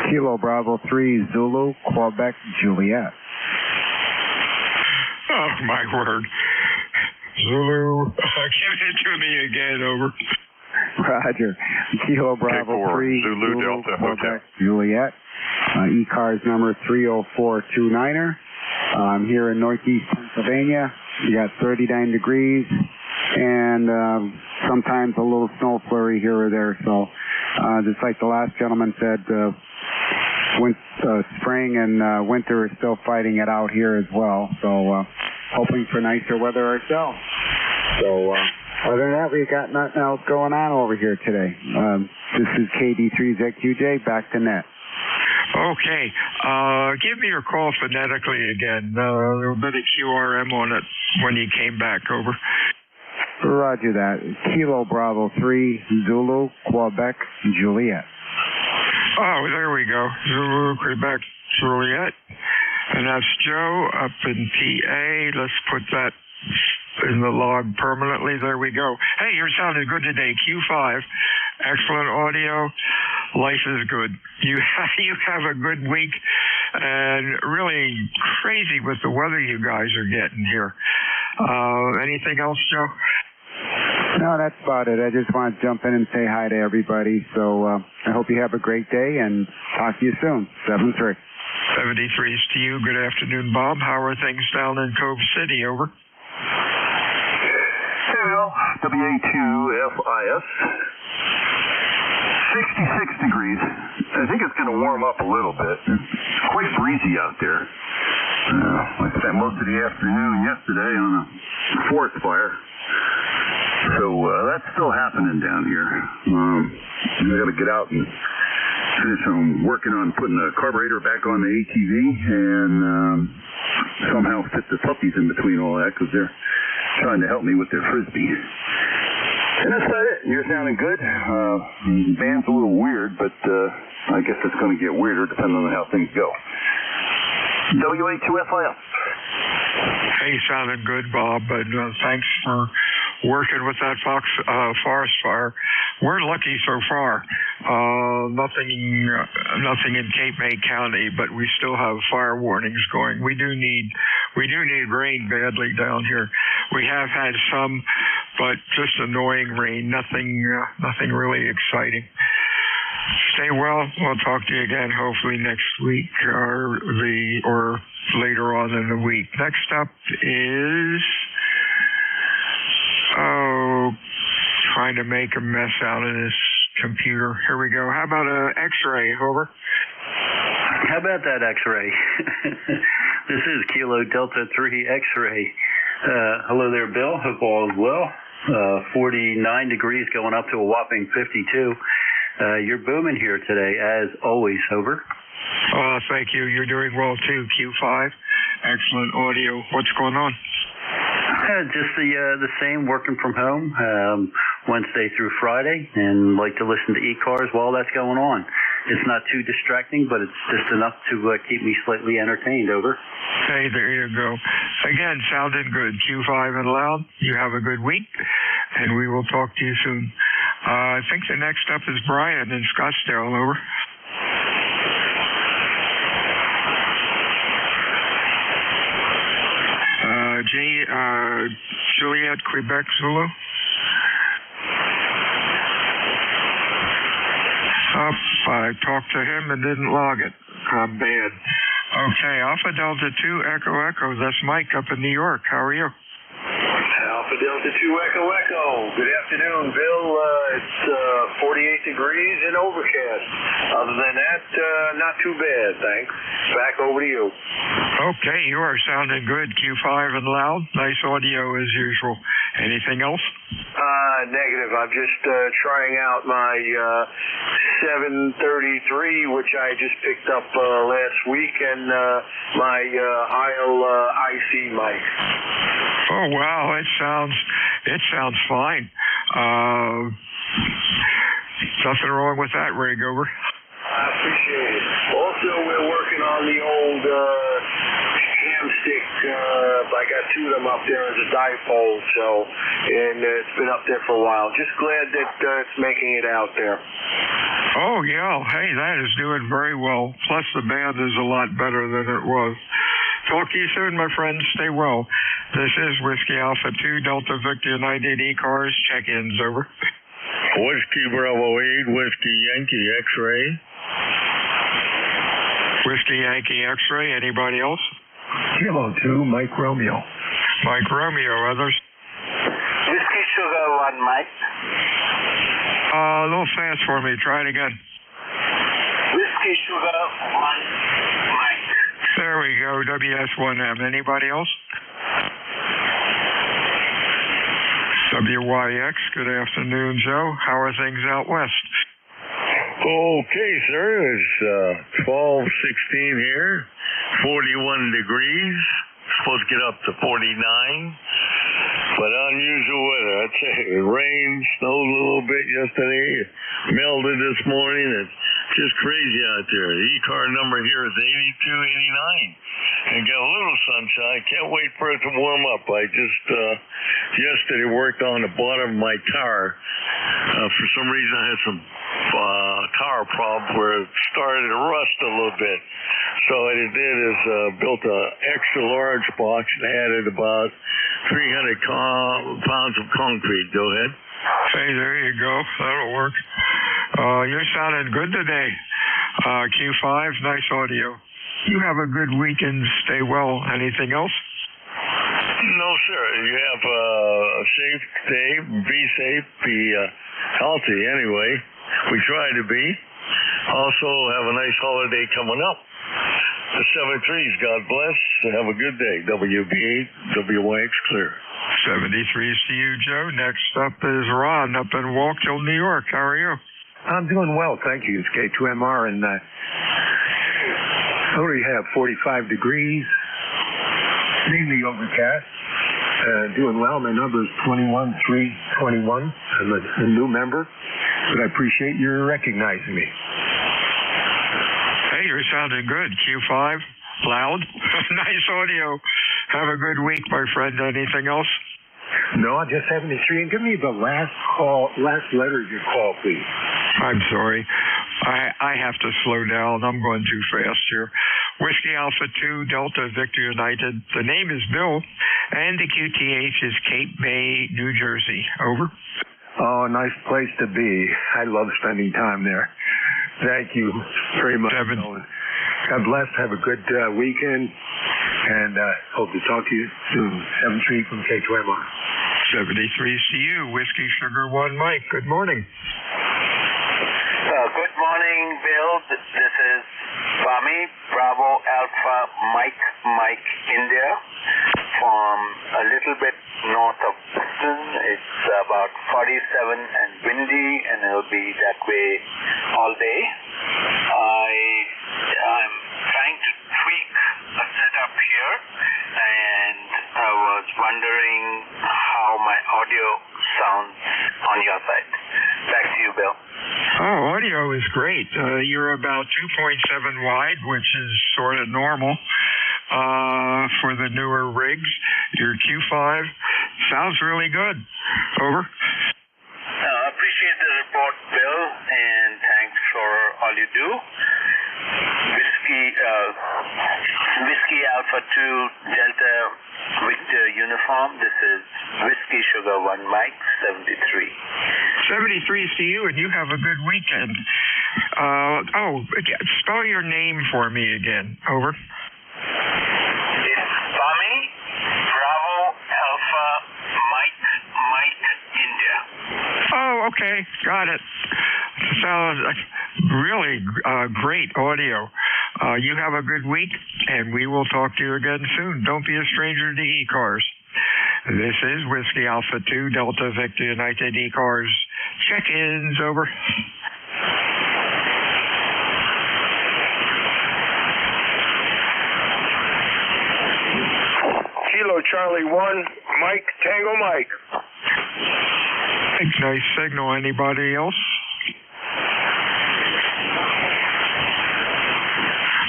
Kilo Bravo 3, Zulu, Quebec, Juliet. Oh, my word. Zulu. Give it to me again, over. Roger. Kilo Bravo 3, Zulu, Delta, Quebec, Juliet. ECARS number 30429er. I'm here in northeast Pennsylvania. We got 39 degrees and sometimes a little snow flurry here or there. So just like the last gentleman said, spring and winter are still fighting it out here as well. So hoping for nicer weather ourselves. So other than that, we got nothing else going on over here today. This is KD3ZQJ, back to net. Okay. Give me your call phonetically again. A little bit of QRM on it when you came back, over. Roger that. Kilo Bravo 3, Zulu, Quebec, Juliet. Oh, there we go. Zulu, Quebec, Juliet. And that's Joe up in PA. Let's put that in the log permanently. There we go. Hey, you're sounding good today. Q5. Excellent audio. Life is good. You have a good week, and really crazy with the weather you guys are getting here. Anything else, Joe? No, that's about it. I just want to jump in and say hi to everybody. So I hope you have a great day, and talk to you soon. 7-3. 73s to you. Good afternoon, Bob. How are things down in Cove City, over? Well, WA2FIS. 66 degrees. I think it's going to warm up a little bit. It's quite breezy out there. I spent most of the afternoon yesterday on a forest fire. So that's still happening down here. I got to get out and finish on working on putting a carburetor back on the ATV and somehow fit the puppies in between all that because they're trying to help me with their frisbee. And that's about it. You're sounding good. Band's a little weird, but I guess it's going to get weirder depending on how things go. WA2FIF. Hey, sounded good, Bob. But thanks for working with that forest fire. We're lucky so far. Nothing in Cape May County, but we still have fire warnings going. We do need rain badly down here. We have had some, but just annoying rain. Nothing really exciting. Stay well. We'll talk to you again hopefully next week or later on in the week. Next up is trying to make a mess out of this computer. Here we go. How about an X-ray, over? How about that X-ray? This is Kilo Delta 3 X-ray. Hello there, Bill. Hope all is well. 49 degrees going up to a whopping 52. You're booming here today, as always, over. Oh, thank you. You're doing well, too, Q5. Excellent audio. What's going on? Just the same, working from home, Wednesday through Friday, and like to listen to ECARS while that's going on. It's not too distracting, but it's just enough to keep me slightly entertained, over. Hey, there you go. Again, sounded good. Q5 and loud. You have a good week, and we will talk to you soon. I think the next up is Brian in Scottsdale. Over. Juliet, Quebec, Zulu. I talked to him and didn't log it. I'm bad. Okay, Alpha Delta 2 Echo Echo. That's Mike up in New York. How are you? Alpha Delta 2 Echo Echo. Good afternoon, Bill. It's 48 degrees and overcast. Other than that, not too bad, thanks. Back over to you. Okay, you are sounding good. Q5 and loud. Nice audio as usual. Anything else? Negative. I'm just trying out my 733, which I just picked up last week, and my Heil IC mic. Oh wow, it sounds fine. Nothing wrong with that, Ray Gober. I appreciate it. Also, we're working on the old ham stick. I got two of them up there as a dipole, and it's been up there for a while. Just glad that it's making it out there. Oh yeah, hey, that is doing very well. Plus the band is a lot better than it was. Talk to you soon, my friends. Stay well. This is Whiskey Alpha 2 Delta Victor United ECARS. Check-ins, over. Whiskey Bravo 8, Whiskey Yankee X-Ray. Whiskey Yankee X-Ray. Anybody else? Kilo 2, Mike Romeo. Mike Romeo. Others? Whiskey Sugar 1, Mike. A little fast for me. Try it again. Whiskey Sugar 1, Mike. There we go. WS1M. Anybody else? WYX. Good afternoon, Joe. How are things out west? Okay, sir. It's 12:16 here. 41 degrees. Supposed to get up to 49. But unusual weather. I'd say it rained, snowed a little bit yesterday. It melted this morning. It's just crazy out there. The ECAR number here is 8289. And got a little sunshine. Can't wait for it to warm up. I just yesterday worked on the bottom of my car. For some reason I had some car problems where it started to rust a little bit. So what I did is built an extra large box and added about 300 pounds of concrete. Go ahead. Hey, there you go. That'll work. You're sounding good today. Q5, nice audio. You have a good weekend. Stay well. Anything else? No, sir. You have a safe day. Be safe. Be healthy anyway. We try to be. Also, have a nice holiday coming up. The 73s, God bless. Have a good day. WB8, WYX clear. 73s to you, Joe. Next up is Ron up in Wallkill, New York. How are you? I'm doing well, thank you. It's K2MR, and I already have 45 degrees, mainly overcast. Doing well. My number is 21321. I'm a new member, but I appreciate your recognizing me. Hey, you're sounding good. Q5, loud, nice audio. Have a good week, my friend. Anything else? No, I'm just 73. And give me the last letter of your call, please. I'm sorry. I have to slow down. I'm going too fast here. Whiskey Alpha 2, Delta Victor United. The name is Bill, and the QTH is Cape May, New Jersey. Over. Oh, nice place to be. I love spending time there. Thank you very much. God bless. Have a good weekend, and hope to talk to you soon. 73 from K2MR. 73's to you. Whiskey Sugar 1, Mike. Good morning. Good morning, Bill. This is Swami, Bravo Alpha Mike India, from a little bit north of Boston. It's about 47 and windy, and it'll be that way all day. I'm trying to tweak a setup here, and I was wondering how my audio sounds on your side. Back to you, Bill. Oh, audio is great. You're about 2.7 wide, which is sort of normal for the newer rigs. Your Q5 sounds really good. Over. I appreciate appreciate the report, Bill, and thanks for all you do. Whiskey Alpha 2 Delta Victor Uniform. This is Whiskey Sugar 1 Mike 73. 73 is to you, and you have a good weekend. Spell your name for me again. Over. It's Tommy Bravo Alpha Mike India. Oh, okay. Got it. Sounds like really great audio. You have a good week, and we will talk to you again soon. Don't be a stranger to ECARS. This is Whiskey Alpha 2 Delta Victor United ECARS. Check-ins, over. Kilo Charlie 1, Mike, Tango Mike. Nice signal. Anybody else?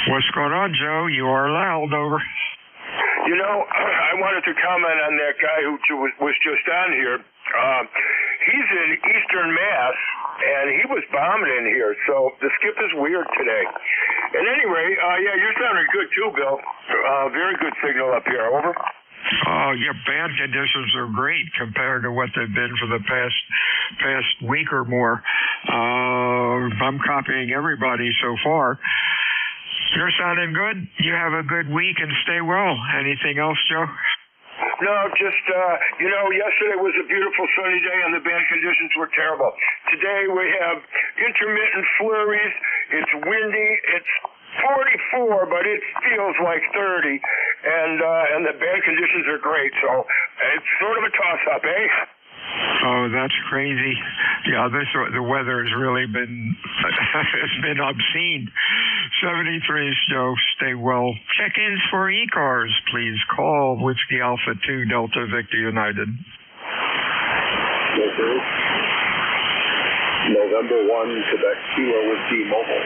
What's going on, Joe? You are loud, over. You know, I wanted to comment on that guy who was just on here. He's in Eastern Mass, and he was bombing in here, so the skip is weird today. At any rate, yeah, you're sounding good too, Bill. Very good signal up here, over. Oh, yeah, band conditions are great compared to what they've been for the past week or more. I'm copying everybody so far. You're sounding good. You have a good week and stay well. Anything else, Joe? No, just, yesterday was a beautiful sunny day and the bad conditions were terrible. Today we have intermittent flurries. It's windy. It's 44, but it feels like 30. And the bad conditions are great. So it's sort of a toss-up, eh? Oh, that's crazy. Yeah, the weather has really been it's been obscene. 73 is Joe. Stay well. Check-ins for ECARS, please. Call Whiskey Alpha 2 Delta Victor United. Yes, sir. November 1 Quebec Kilo Whiskey Mobile.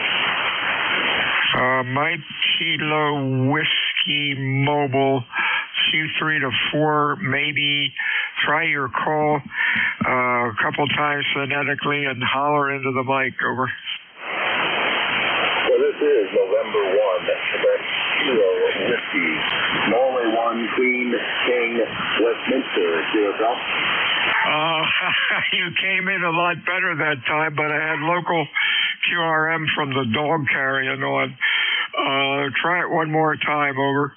Mike Kilo Whiskey Mobile. Q3 to 4, maybe try your call a couple times phonetically and holler into the mic, over. Well, this is November 1, Quebec Kilo Whiskey, Norway 1, Queen, King, Westminster, yourself. You came in a lot better that time, but I had local QRM from the dog carrying on. Try it one more time, over.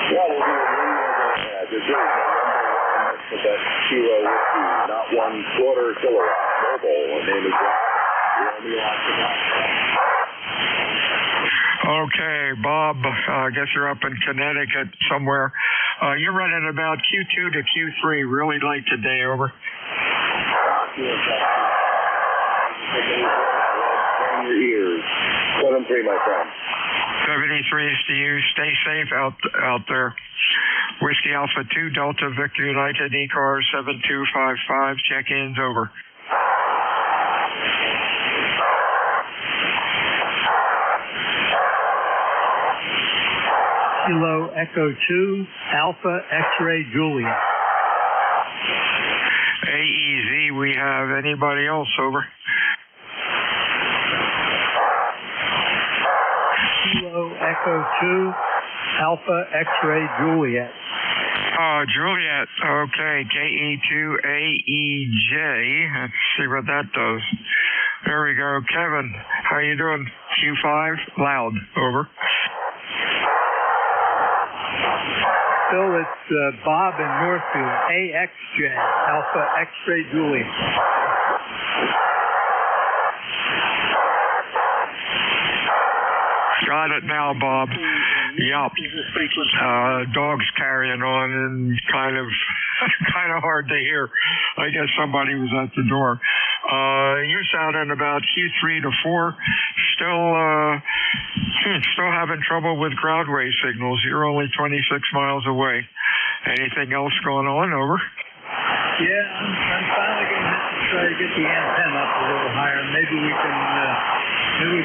Yeah, we'll do a radio. This is November 1, Quebec Kilo Whiskey, not 1/4 kilowatt, mobile. My name is Rob. Okay, Bob, I guess you're up in Connecticut somewhere. You're running about Q2 to Q3, really late today, over. Your ears. 7-3, my friend. 73 is to you. Stay safe out there. Whiskey Alpha 2 Delta Victor United ECARS 7255. Check-ins, over. Kilo Echo 2 Alpha X-Ray Juliet. AEZ, we have anybody else, over? Kilo Echo 2 Alpha X-Ray Juliet. Juliet. Okay, KE2AEJ. Let's see what that does. There we go. Kevin, how you doing? Q5, loud, over. Phil, it's Bob in Northfield. AXJ Alpha X-Ray Juliet. Got it now, Bob. Yup. Dog's carrying on and kind of hard to hear. I guess somebody was at the door. You're sounding about Q3 to 4. Still having trouble with ground wave signals. You're only 26 miles away. Anything else going on, over? Yeah, I'm finally going to have to try to get the antenna up a little higher. Maybe we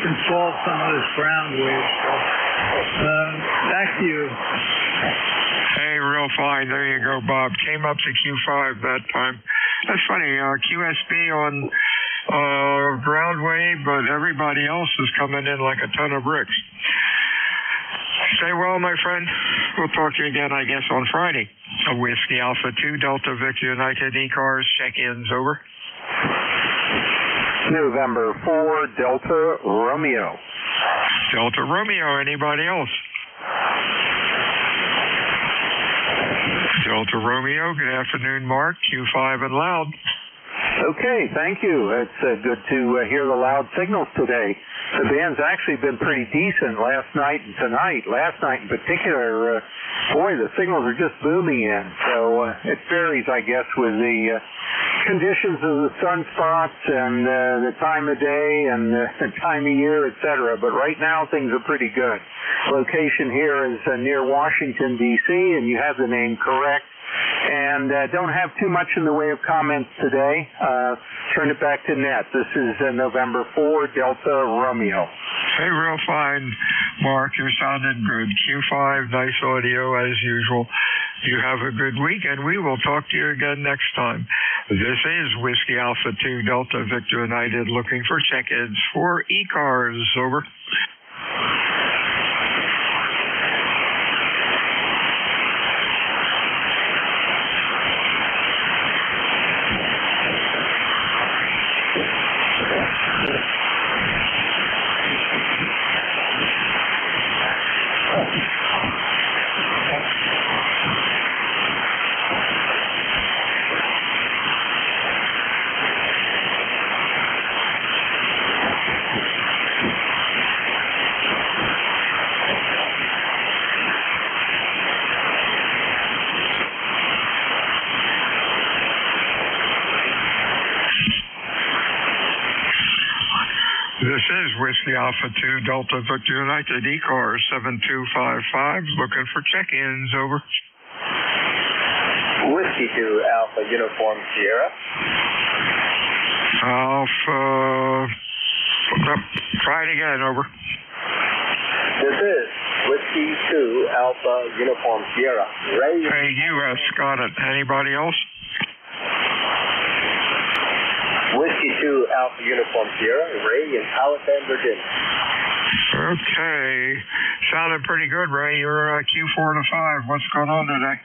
can solve some of this ground wave stuff. Back to you. Hey, real fine. There you go, Bob. Came up to Q5 that time. That's funny. QSB on ground wave, but everybody else is coming in like a ton of bricks. Stay well, my friend. We'll talk to you again, I guess, on Friday. Whiskey Alpha 2 Delta Victor United ECARS check-ins over. November 4 Delta Romeo. Delta Romeo. Anybody else? Delta Romeo. Good afternoon, Mark. Q5 and loud. Okay, thank you. It's good to hear the loud signals today. The band's actually been pretty decent last night and tonight. Last night in particular, boy, the signals are just booming in. So it varies, I guess, with the conditions of the sunspots and the time of day and the time of year, etc. But right now, things are pretty good. Location here is near Washington, D.C., and you have the name correct. And don't have too much in the way of comments today. Turn it back to Net. This is November 4 Delta Romeo. Hey, real fine, Mark. You're sounding good. Q5, nice audio as usual. You have a good week, and we will talk to you again next time. This is Whiskey Alpha 2 Delta Victor United looking for check-ins for ECARS. Over. This is Whiskey Alpha 2 Delta Victor United ECARS 7255 looking for check-ins. Over. Whiskey 2 Alpha Uniform Sierra. Alpha. Try it again. Over. This is Whiskey 2 Alpha Uniform Sierra. Ray. Hey, U.S. Got it. Anybody else? Whiskey 2 Alpha Uniform Sierra, Ray in Powhatan, Virginia. Okay. Sounded pretty good, Ray. You're Q4 to 5. What's going on today?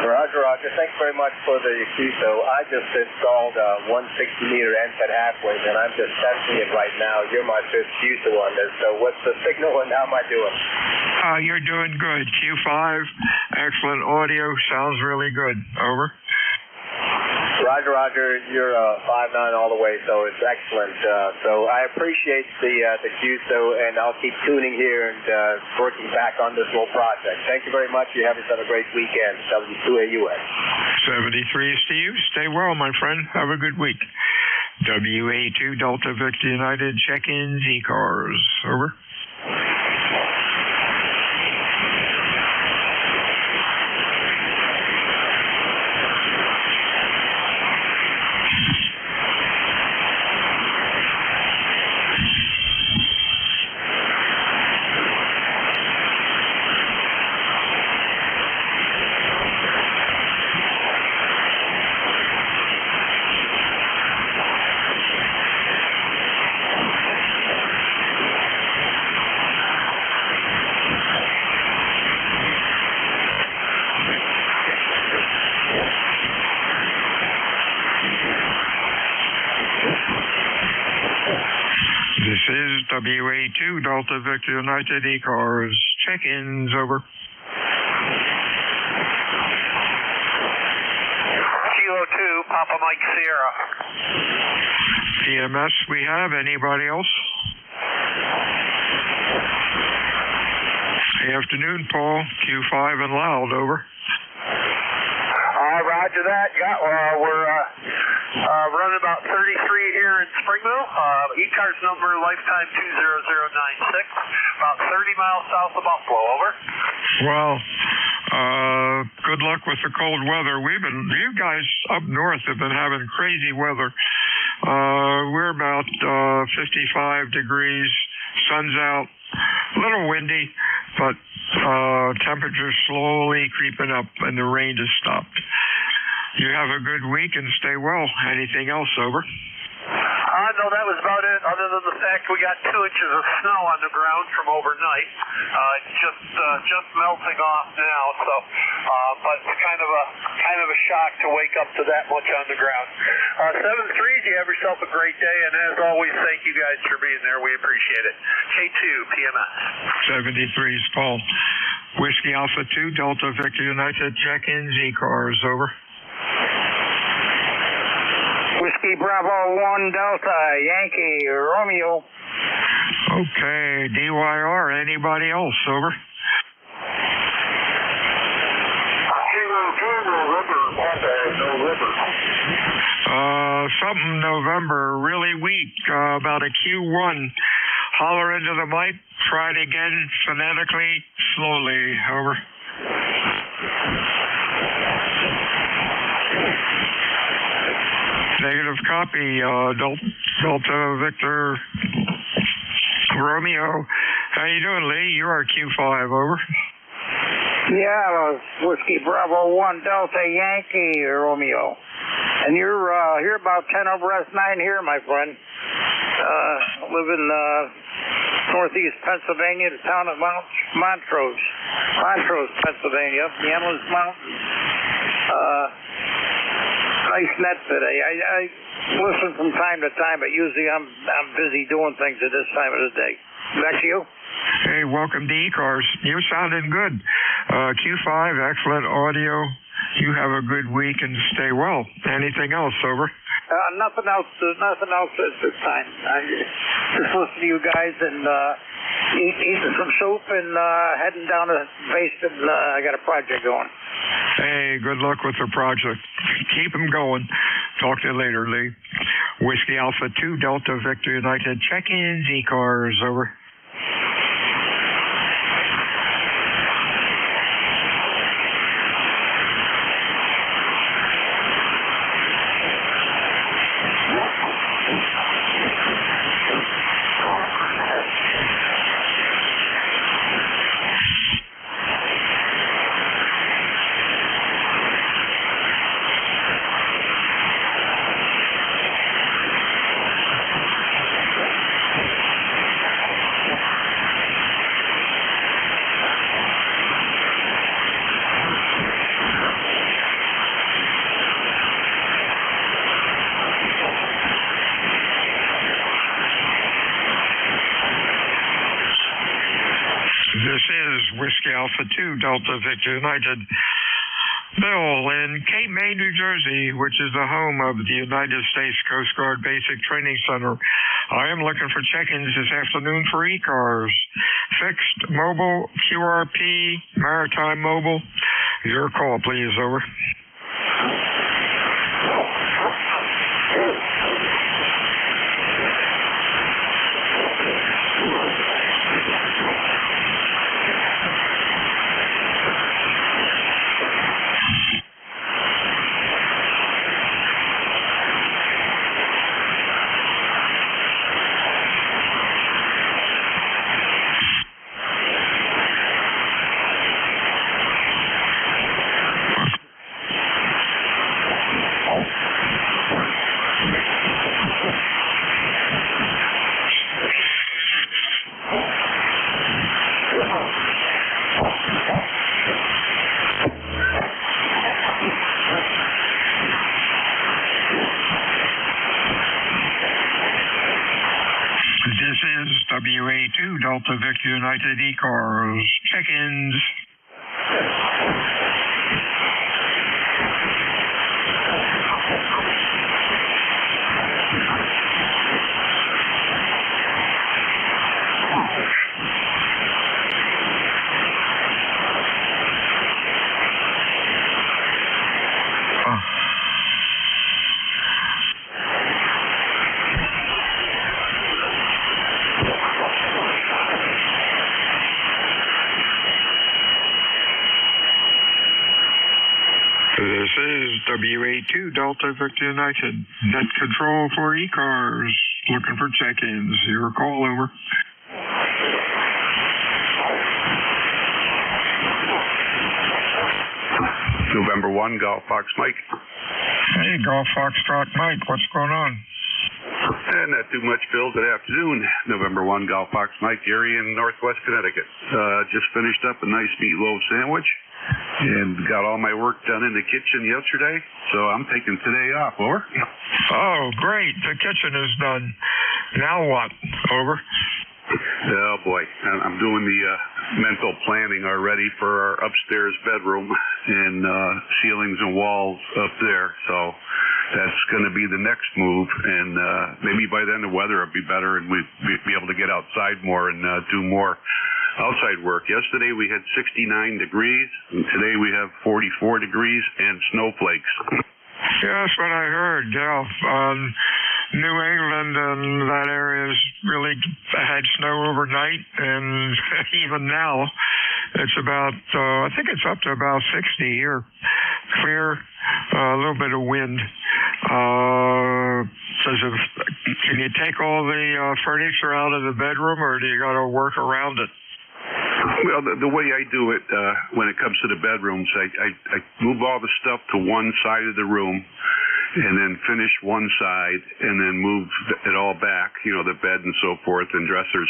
Roger, Roger. Thanks very much for the QSO. I just installed a 160-meter NFET halfwave, and I'm just testing it right now. You're my fifth QSO on this, so what's the signal and how am I doing? You're doing good. Q5, excellent audio. Sounds really good. Over. Roger, Roger. You're 5'9" all the way, so it's excellent. So I appreciate the QSO, and I'll keep tuning here and working back on this whole project. Thank you very much. You have yourself a great weekend. W2AUS. 73 is to you. Stay well, my friend. Have a good week. WA2 Delta Victor United check-ins ECARS. Over. This is WA2 Delta Victor United ECARS. Check-ins. Over. Kilo 2 Papa Mike Sierra. PMS we have. Anybody else? Afternoon, Paul. Q5 and loud. Over. Roger that. Yeah, we're running about 33 here in Springville. ECARS number lifetime 20096. About 30 miles south of Buffalo. Over. Well, good luck with the cold weather. You guys up north have been having crazy weather. We're about 55 degrees. Sun's out. A little windy, but temperature's slowly creeping up, and the rain has stopped. You have a good week and stay well. Anything else, over? No, that was about it, other than the fact we got 2 inches of snow on the ground from overnight. Just melting off now, so but it's kind of a shock to wake up to that much on the ground. 7-3, you have yourself a great day, and as always, thank you guys for being there. We appreciate it. K2 PMS. 73's Paul. Whiskey Alpha 2, Delta Victor United, check-ins, ECARS, over. Whiskey Bravo 1 Delta, Yankee, Romeo. Okay, DYR, anybody else, over? Something November, really weak, about a Q1. Holler into the mic, try it again, phonetically, slowly, over. Negative copy, Delta Victor Romeo. How you doing, Lee? You are Q5, over. Yeah, Whiskey Bravo 1 Delta Yankee Romeo. And you're about 10 over S9 here, my friend. Live in northeast Pennsylvania, the town of Montrose, Pennsylvania, the Endless Mountains. Nice net today. I listen from time to time, but usually I'm busy doing things at this time of the day. Back to you. Hey, welcome to ECARS. You're sounding good. Q5, excellent audio. You have a good week and stay well. Anything else, over? Nothing else. There's nothing else at this time. I just listen to you guys and eating some soup and heading down to the basement. I got a project going. Hey, good luck with the project. Keep them going. Talk to you later, Lee. Whiskey Alpha 2, Delta Victor United, check-ins, ECARS, over. This is Whiskey Alpha 2, Delta Victor United. Bill in Cape May, New Jersey, which is the home of the United States Coast Guard Basic Training Center. I am looking for check-ins this afternoon for ECARS. Fixed, mobile, QRP, maritime mobile. Your call, please, over. This is WA2, Delta Victor United, ECARS. Check-ins. This is WA2, Delta Victor United. Net control for ECARS. Looking for check-ins. Your call, over. November 1, Golf Fox Mike. Hey, Golf Foxtrot Mike, what's going on? Not too much, Bill. Good afternoon. November 1, Golf Fox Mike, Erie in Northwest Connecticut. Just finished up a nice meatloaf sandwich and got all my work done in the kitchen yesterday, so I'm taking today off. Over. Oh, great. The kitchen is done. Now what? Over. Oh, boy. I'm doing the mental planning already for our upstairs bedroom and ceilings and walls up there. So that's going to be the next move. And maybe by then the weather will be better and we'll be able to get outside more and do more outside work. Yesterday we had 69 degrees, and today we have 44 degrees and snowflakes. Yeah, that's what I heard, yeah. New England and that area has really had snow overnight, and even now it's about, I think it's up to about 60 here. Clear, a little bit of wind. Can you take all the furniture out of the bedroom, or do you got to work around it? Well, the way I do it when it comes to the bedrooms, I move all the stuff to one side of the room and then finish one side and then move it all back, the bed and so forth and dressers,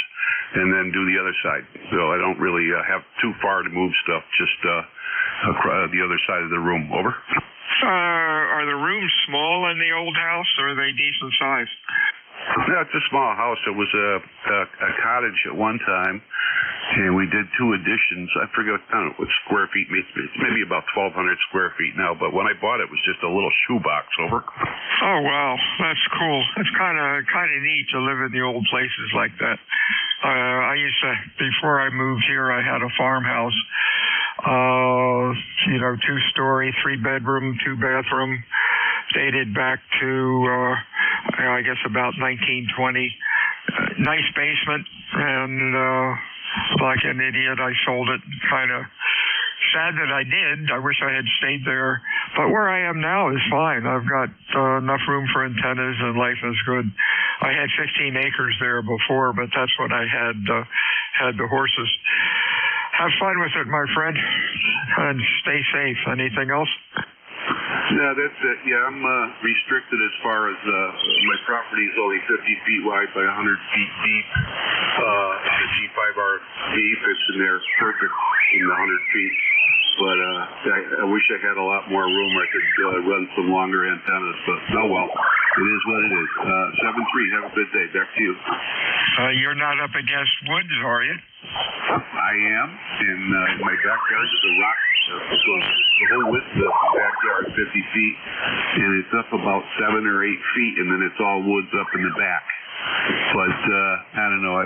and then do the other side. So I don't really have too far to move stuff, just the other side of the room. Over. Are the rooms small in the old house, or are they decent size? No, it's a small house. It was a cottage at one time, and we did 2 additions. I forget, I don't know what square feet. It's maybe about 1,200 square feet now, but when I bought it was just a little shoebox. Over. Oh, wow. That's cool. It's kind of neat to live in the old places like that. I used to, before I moved here, I had a farmhouse, 2-story, 3-bedroom, 2-bathroom, dated back to, I guess about 1920. Nice basement, and like an idiot, I sold it. Kind of sad that I did. I wish I had stayed there. But where I am now is fine. I've got enough room for antennas, and life is good. I had 15 acres there before, but that's when I had the horses. Have fun with it, my friend, and stay safe. Anything else? No, that's it. Yeah, I'm restricted as far as my property is only 50 feet wide by 100 feet deep. On a G5RV fits in there perfect in the 100 feet. But I wish I had a lot more room. I could run some longer antennas, but oh well. It is what it is. 7-3, have a good day. Back to you. You're not up against woods, are you? I am. In my backyard is a rock. The whole width of the backyard is 50 feet, and it's up about 7 or 8 feet, and then it's all woods up in the back. But I don't know.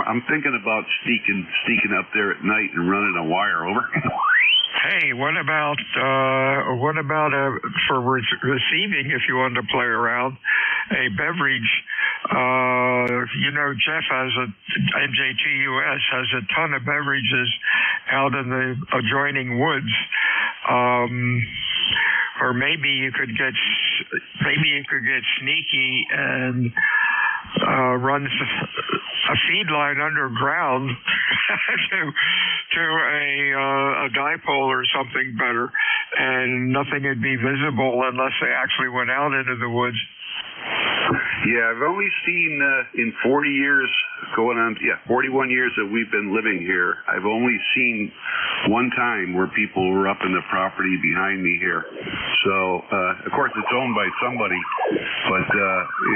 I'm thinking about sneaking up there at night and running a wire. Over. Hey, what about for receiving, if you want to play around, a beverage? Jeff NJTUS has a ton of beverages out in the adjoining woods. Or maybe you could get sneaky and run a feed line underground to a dipole or something better, and nothing would be visible unless they actually went out into the woods. Yeah, I've only seen in 40 years, 41 years that we've been living here, I've only seen one time where people were up in the property behind me here. So, of course, it's owned by somebody, but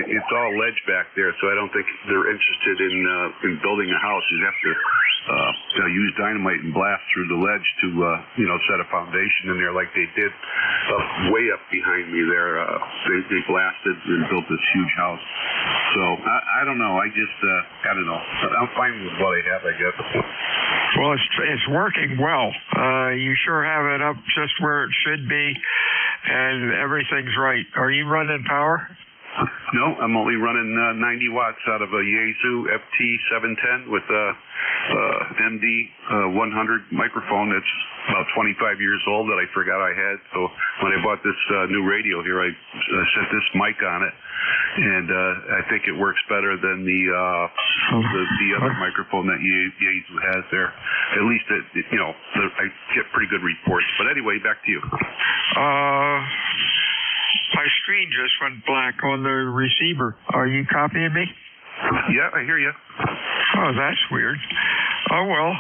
it's all ledge back there, so I don't think they're interested in building a house. You'd have to use dynamite and blast through the ledge to, set a foundation in there like they did way up behind me there. They blasted and built this huge house. So I don't know. I don't know. I'm fine with what I have, I guess. Well, it's working well. You sure have it up just where it should be, and everything's right. Are you running power? No, I'm only running 90 watts out of a Yaesu FT710 with a MD 100 microphone that's about 25 years old that I forgot I had. So when I bought this new radio here, I set this mic on it, and I think it works better than the other microphone that Yaesu has there. At least I get pretty good reports. But anyway, back to you. My screen just went black on the receiver. Are you copying me? Yeah, I hear you. Oh, that's weird. Oh, well,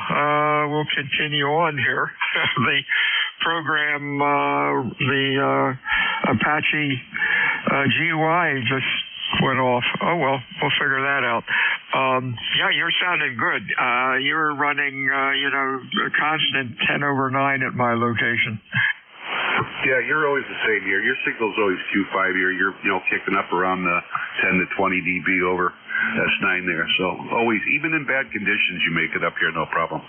we'll continue on here. The program, the Apache GUI just went off. Oh, well, we'll figure that out. Yeah, you're sounding good. You're running, a constant 10 over 9 at my location. Yeah, you're always the same here. Your signal's always Q5 here. You're, kicking up around the 10 to 20 dB over S9 there. So always, even in bad conditions, you make it up here, no problem.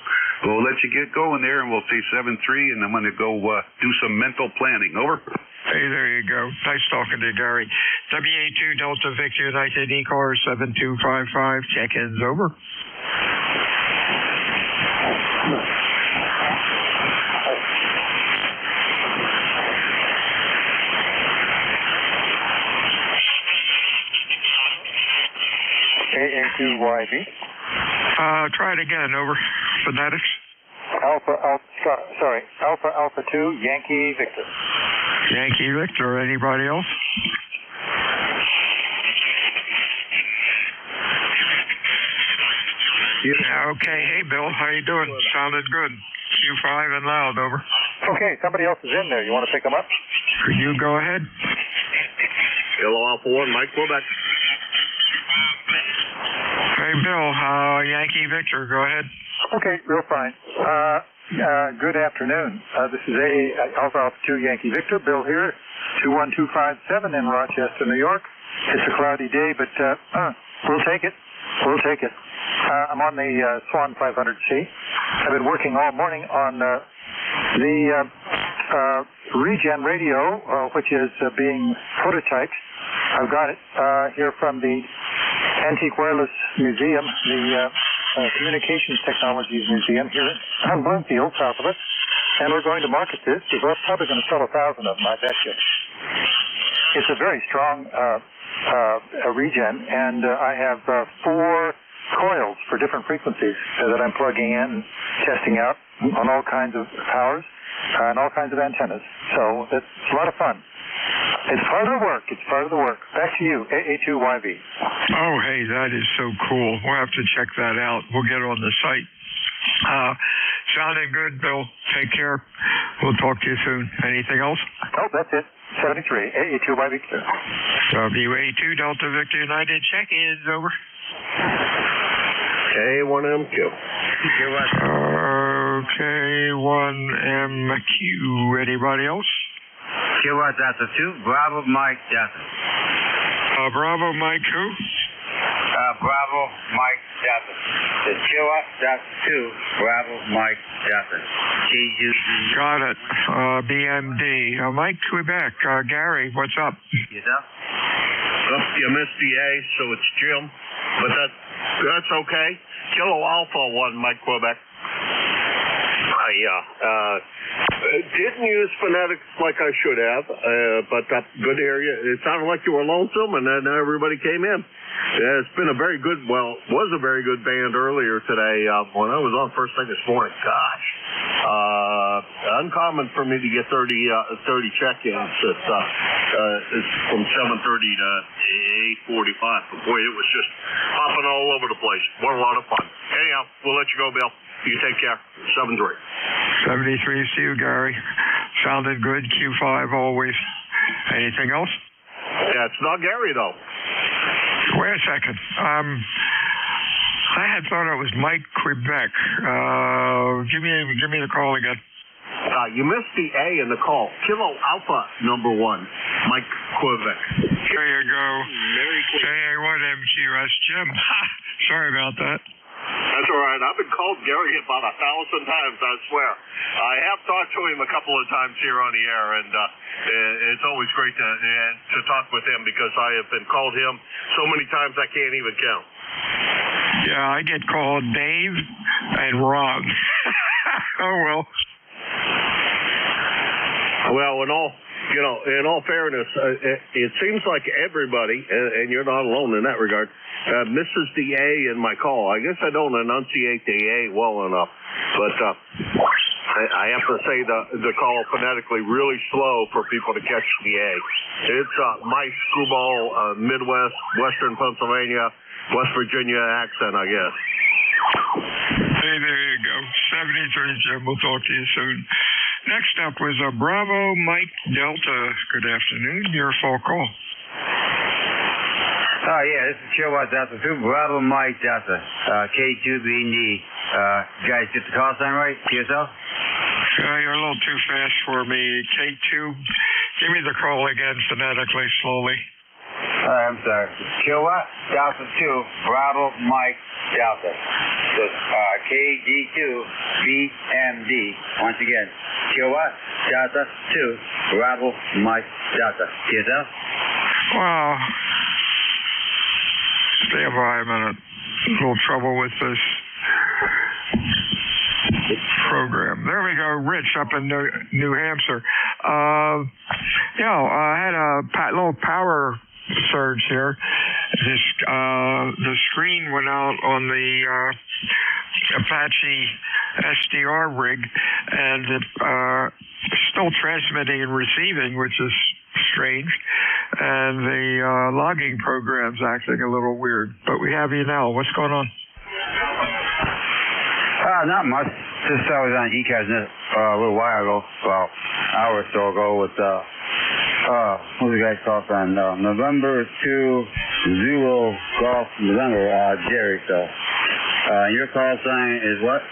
We'll let you get going there, and we'll say 7-3, and I'm going to go do some mental planning. Over. Hey, there you go. Nice talking to you, Gary. WA2 Delta Victor United ECARS 7255. Check-ins over. AA2YV. Try it again, over. Phonetics. Alpha Alpha 2, Yankee Victor. Yankee Victor, anybody else? Okay, hey Bill, how you doing? Sounded good. Q5 and loud, over. Okay, somebody else is in there. You want to pick them up? You go ahead. Hello, Alpha 1, Mike Quebec. Hey Bill, Yankee Victor, go ahead. Okay, real fine. Good afternoon. This is Alpha 2 Yankee Victor. Bill here, 21257 in Rochester, New York. It's a cloudy day, but we'll take it. We'll take it. I'm on the Swan 500C. I've been working all morning on the Regen radio, which is being prototyped. I've got it here from the Antique Wireless Museum, the Communications Technologies Museum here in Bloomfield, south of us. And we're going to market this. We're probably going to sell 1,000 of them, I bet you. It's a very strong regen, and I have 4 coils for different frequencies that I'm plugging in, testing out on all kinds of powers and all kinds of antennas. So it's a lot of fun. It's part of the work. It's part of the work. Back to you, AA2YV. Oh, hey, that is so cool. We'll have to check that out. We'll get on the site. Sounded good, Bill. Take care. We'll talk to you soon. Anything else? Oh, that's it. 73, AA2YV. WA2 Delta Victor United. Check-ins, over. K1MQ. K1MQ. Anybody else? Kilo Delta 2, Bravo Mike Delta. Bravo Mike who? Bravo Mike Delta. The Kilo Delta 2, Bravo Mike Delta. Got it. BMD. Mike Quebec. Gary, what's up? Yes, sir? Oh, you missed the A, so it's Jim. But that's okay. Kilo Alpha 1, Mike Quebec. Didn't use phonetics like I should have, but good to hear you. It sounded like you were lonesome, and then everybody came in. It's been a very good band earlier today when I was on first thing this morning. Gosh, uncommon for me to get 30 check-ins. It's from 7:30 to 8:45. But boy, it was just hopping all over the place. What a lot of fun. Anyhow, we'll let you go, Bill. You take care. 7-3. 73 to you, Gary. Sounded good. Q5 always. Anything else? Yeah, it's not Gary, though. Wait a second. I had thought it was Mike Quebec. Give me the call again. You missed the A in the call. Kilo Alpha number 1, Mike Quebec. There you go. KA1MQS Jim. Sorry about that. That's all right. I've been called Gary about 1,000 times, I swear. I have talked to him a couple of times here on the air, and it's always great to talk with him because I have been called him so many times I can't even count. Yeah, I get called Dave and Ron. Oh, well. Well, in all fairness, it seems like everybody, and you're not alone in that regard, misses the A in my call. I guess I don't enunciate the A well enough, but I have to say the call phonetically really slow for people to catch the A. It's Mike Screwball, Midwest, Western Pennsylvania, West Virginia accent, I guess. Hey, there you go. 73, Jim. We'll talk to you soon. Next up was Bravo Mike Delta. Good afternoon. Your phone call. Oh, yeah, this is Chihuahua Delta 2, Bravo Mike Delta, K2BD. You guys get the call sign right? PSL? You're a little too fast for me. K2, give me the call again phonetically, slowly. All right, I'm sorry. Chihuahua Delta 2, Bravo Mike Delta. So KD2BMD. Once again, Chihuahua Delta 2, Bravo Mike Delta. PSL? Wow. Stand by a minute. A little trouble with this program. There we go. Rich up in New Hampshire. I had a little power surge here. The screen went out on the Apache SDR rig, and it's still transmitting and receiving, which is strange. And the logging program's acting a little weird. But we have you now. What's going on? Not much. Just I was on ECARS a little while ago, about an hour or so ago with, what was the guy's call sign? November 2, Zulu Golf November, Jerry. So, your call sign is what?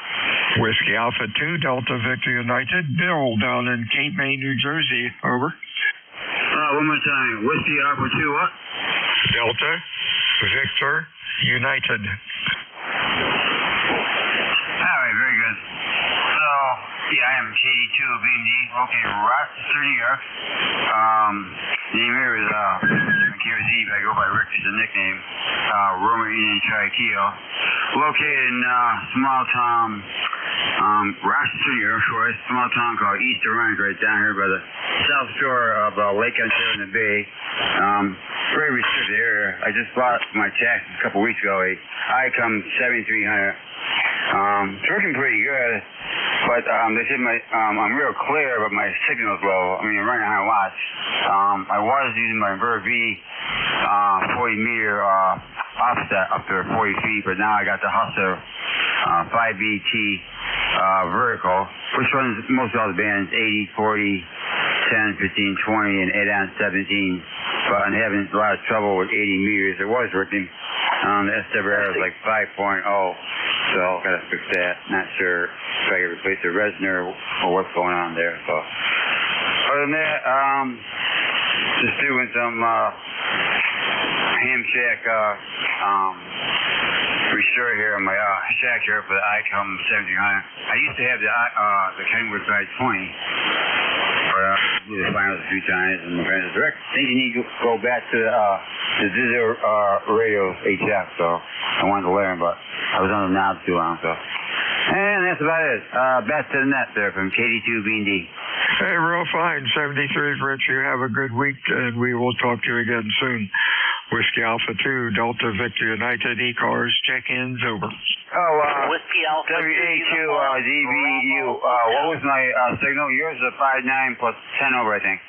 Whiskey Alpha 2, Delta Victor United. Bill down in Cape May, New Jersey. Over. One more time. Whiskey Alpha 2 what? Delta Victor United. All right, very good. So, I am KD2BD, located in Rochester, New York. Name here is Kier's Eve. I go by Rick as a nickname. Roman Indian Charlie Kilo. Located in small town, Rochester, New York, shore, small town called East Orange, right down here by the south shore of Lake Ontario in the Bay. Very restricted area. I just bought my taxes a couple weeks ago, a ICOM 7300. It's working pretty good, but they said I'm real clear, but my signal's low. I mean, running high watts. I was using my Verve 40-meter offset up to 40 feet, but now I got the Hustler 5BT vertical, which runs most of all the bands 80, 40, 10, 15, 20, and 8 on 17. But I'm having a lot of trouble with 80 meters. It was working. The SWR is like 5.0, so gotta fix that. Not sure if I can replace the resonator or what's going on there. So other than that, just doing some ham shack restore here on my shack here for the ICOM 7300. I used to have the Kenwood by 20. We did finals a few times, and my friend said, Rick, I think you need to go back to the digital radio HF, so I wanted to learn, but I was on the knob too long, so. And that's about it. Back to the net there from KD2BD. Hey, real fine. 73, Rich. You have a good week, and we will talk to you again soon. Whiskey Alpha 2, Delta Victor United, ECARS, check-ins, over. Whiskey Alpha WA2, DBU. What was my signal? Yours is a 59 plus 10 over, I think.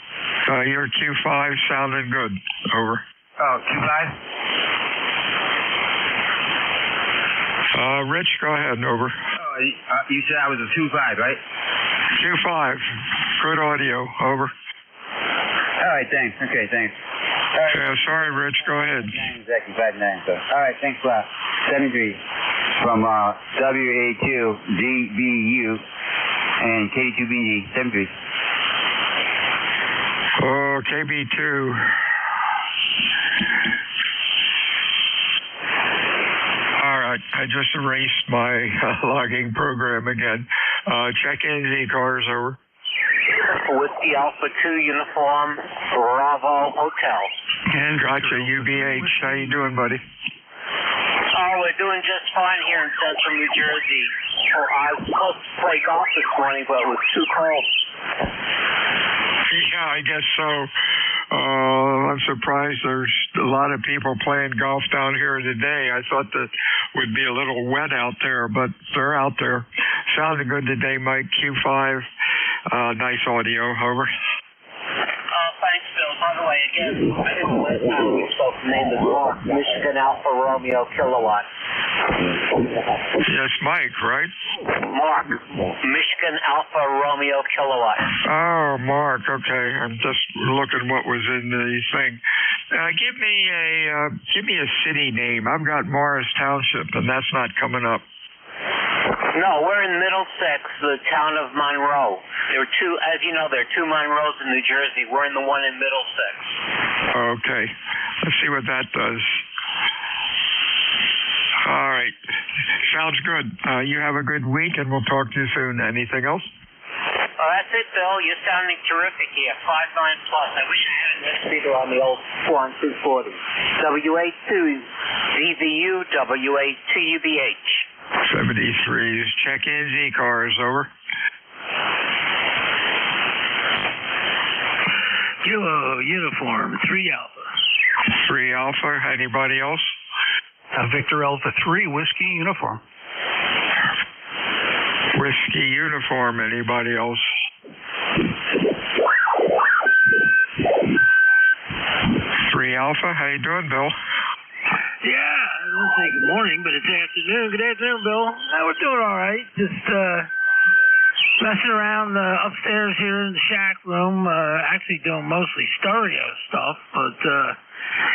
Your Q5 sounded good. Over. Oh, Q5? Rich, go ahead. Over. You said I was a 2.5, right? Q5. Good audio. Over. All right, thanks. Okay, thanks. Yeah, sorry, Rich. Go ahead. Exactly, 59. So. All right, thanks a lot. 73 from WA2, DBU, and KD2BD, 73. Oh, KB2. All right, I just erased my logging program again. Check-in ECARS, over. Whiskey Alpha 2 Uniform, Bravo Hotel. And gotcha, UBH. How you doing, buddy? Oh, we're doing just fine here in central New Jersey. I was supposed to play golf this morning, but it was too cold. Yeah, I guess so. I'm surprised there's a lot of people playing golf down here today. I thought that would be a little wet out there, but they're out there. sounding good today, Mike. Q5. Nice audio. Over. Thanks, Bill. By the way, again, I think the last time we spoke, the name is Mark, Michigan Alpha Romeo Kilowatt. Yes, Mike, right? Mark, Michigan Alpha Romeo Kilowatt. Oh, Mark. Okay, I'm just looking what was in the thing. Give me a city name. I've got Morris Township, and that's not coming up. No, we're in Middlesex, the town of Monroe. There are two, as you know, there are two Monroes in New Jersey. We're in the one in Middlesex. Okay, let's see what that does. All right, sounds good. You have a good week, and we'll talk to you soon. Anything else? That's it, Bill. You're sounding terrific here. 5.9 plus. I wish I had a next speaker on the old 240. WA2 DVU, WA2 UBH. 73s. Check-ins, ECARS, over. Kilo Uniform, 3 Alpha. 3 Alpha. Anybody else? Victor Alpha 3, Whiskey Uniform. Whiskey Uniform. Anybody else? Three Alpha. How you doing, Bill? Yeah, I don't say good morning, but it's afternoon. Good afternoon, Bill. We're doing all right. Just messing around upstairs here in the shack room. Actually doing mostly stereo stuff, but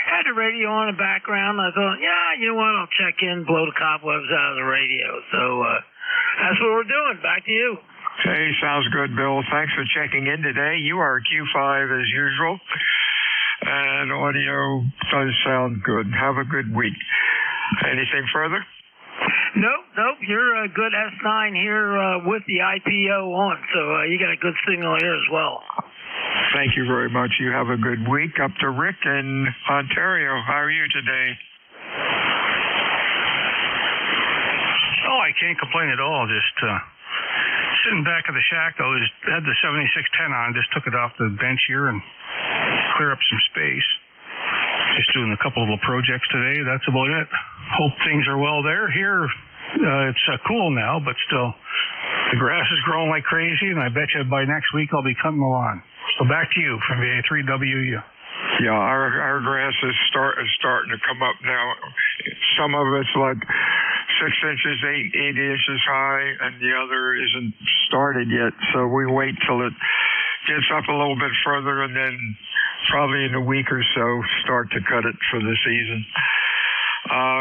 had the radio on in the background. I thought, yeah, you know what? I'll check in, blow the cobwebs out of the radio. So that's what we're doing. Back to you. Hey, sounds good, Bill. Thanks for checking in today. You are Q5 as usual. And audio does sound good. Have a good week. Anything further? Nope. You're a good S9 here with the IPO on, so you got a good signal here as well. Thank you very much. You have a good week. Up to Rick in Ontario. How are you today? Oh, I can't complain at all. Just sitting back at the shack. I had the 7610 on. Just took it off the bench here and clear up some space. Just doing a couple of little projects today. That's about it. Hope things are well there. Here, it's cool now, but still, the grass is growing like crazy, and I bet you by next week I'll be cutting the lawn. So back to you from VA3WU. Yeah, our grass is starting to come up now. Some of it's like 6 inches, 8 inches high, and the other isn't started yet. So we wait till it gets up a little bit further, and then probably in a week or so start to cut it for the season.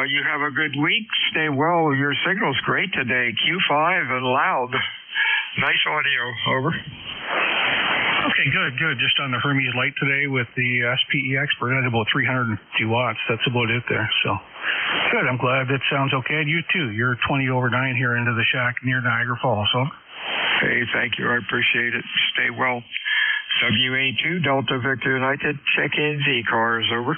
You have a good week. Stay well. Your signal's great today. Q5 and loud. Nice audio. Over. Okay, good. Just on the Hermes light today with the SPE expert at about 350 watts. That's about it there. So good. I'm glad that sounds okay. And you too. You're 20 over 9 here into the shack near Niagara Falls. So. Hey, thank you. I appreciate it. Stay well. WA2 Delta Victor United. Check-ins, ECARS. Over.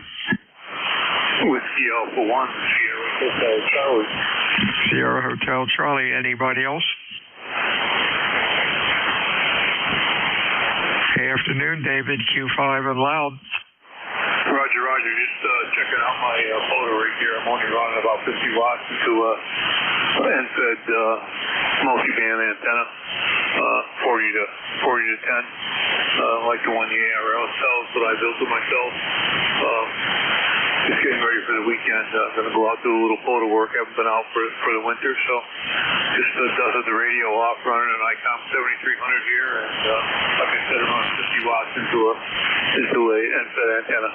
Whiskey Alpha 1, Sierra Hotel Charlie. Sierra Hotel Charlie. Anybody else? Hey, afternoon, David. Q5 and loud. Roger. Just checking out my photo rig here. I'm only running about 50 watts into a end-fed multi-band antenna, 40 to 10, like the one the ARL sells, but I built it myself. Just getting ready for the weekend. Going to go out do a little photo work. Haven't been out for the winter, so just does the radio off, running an ICOM 7300 here, and like I said, running 50 watts into a end-fed antenna.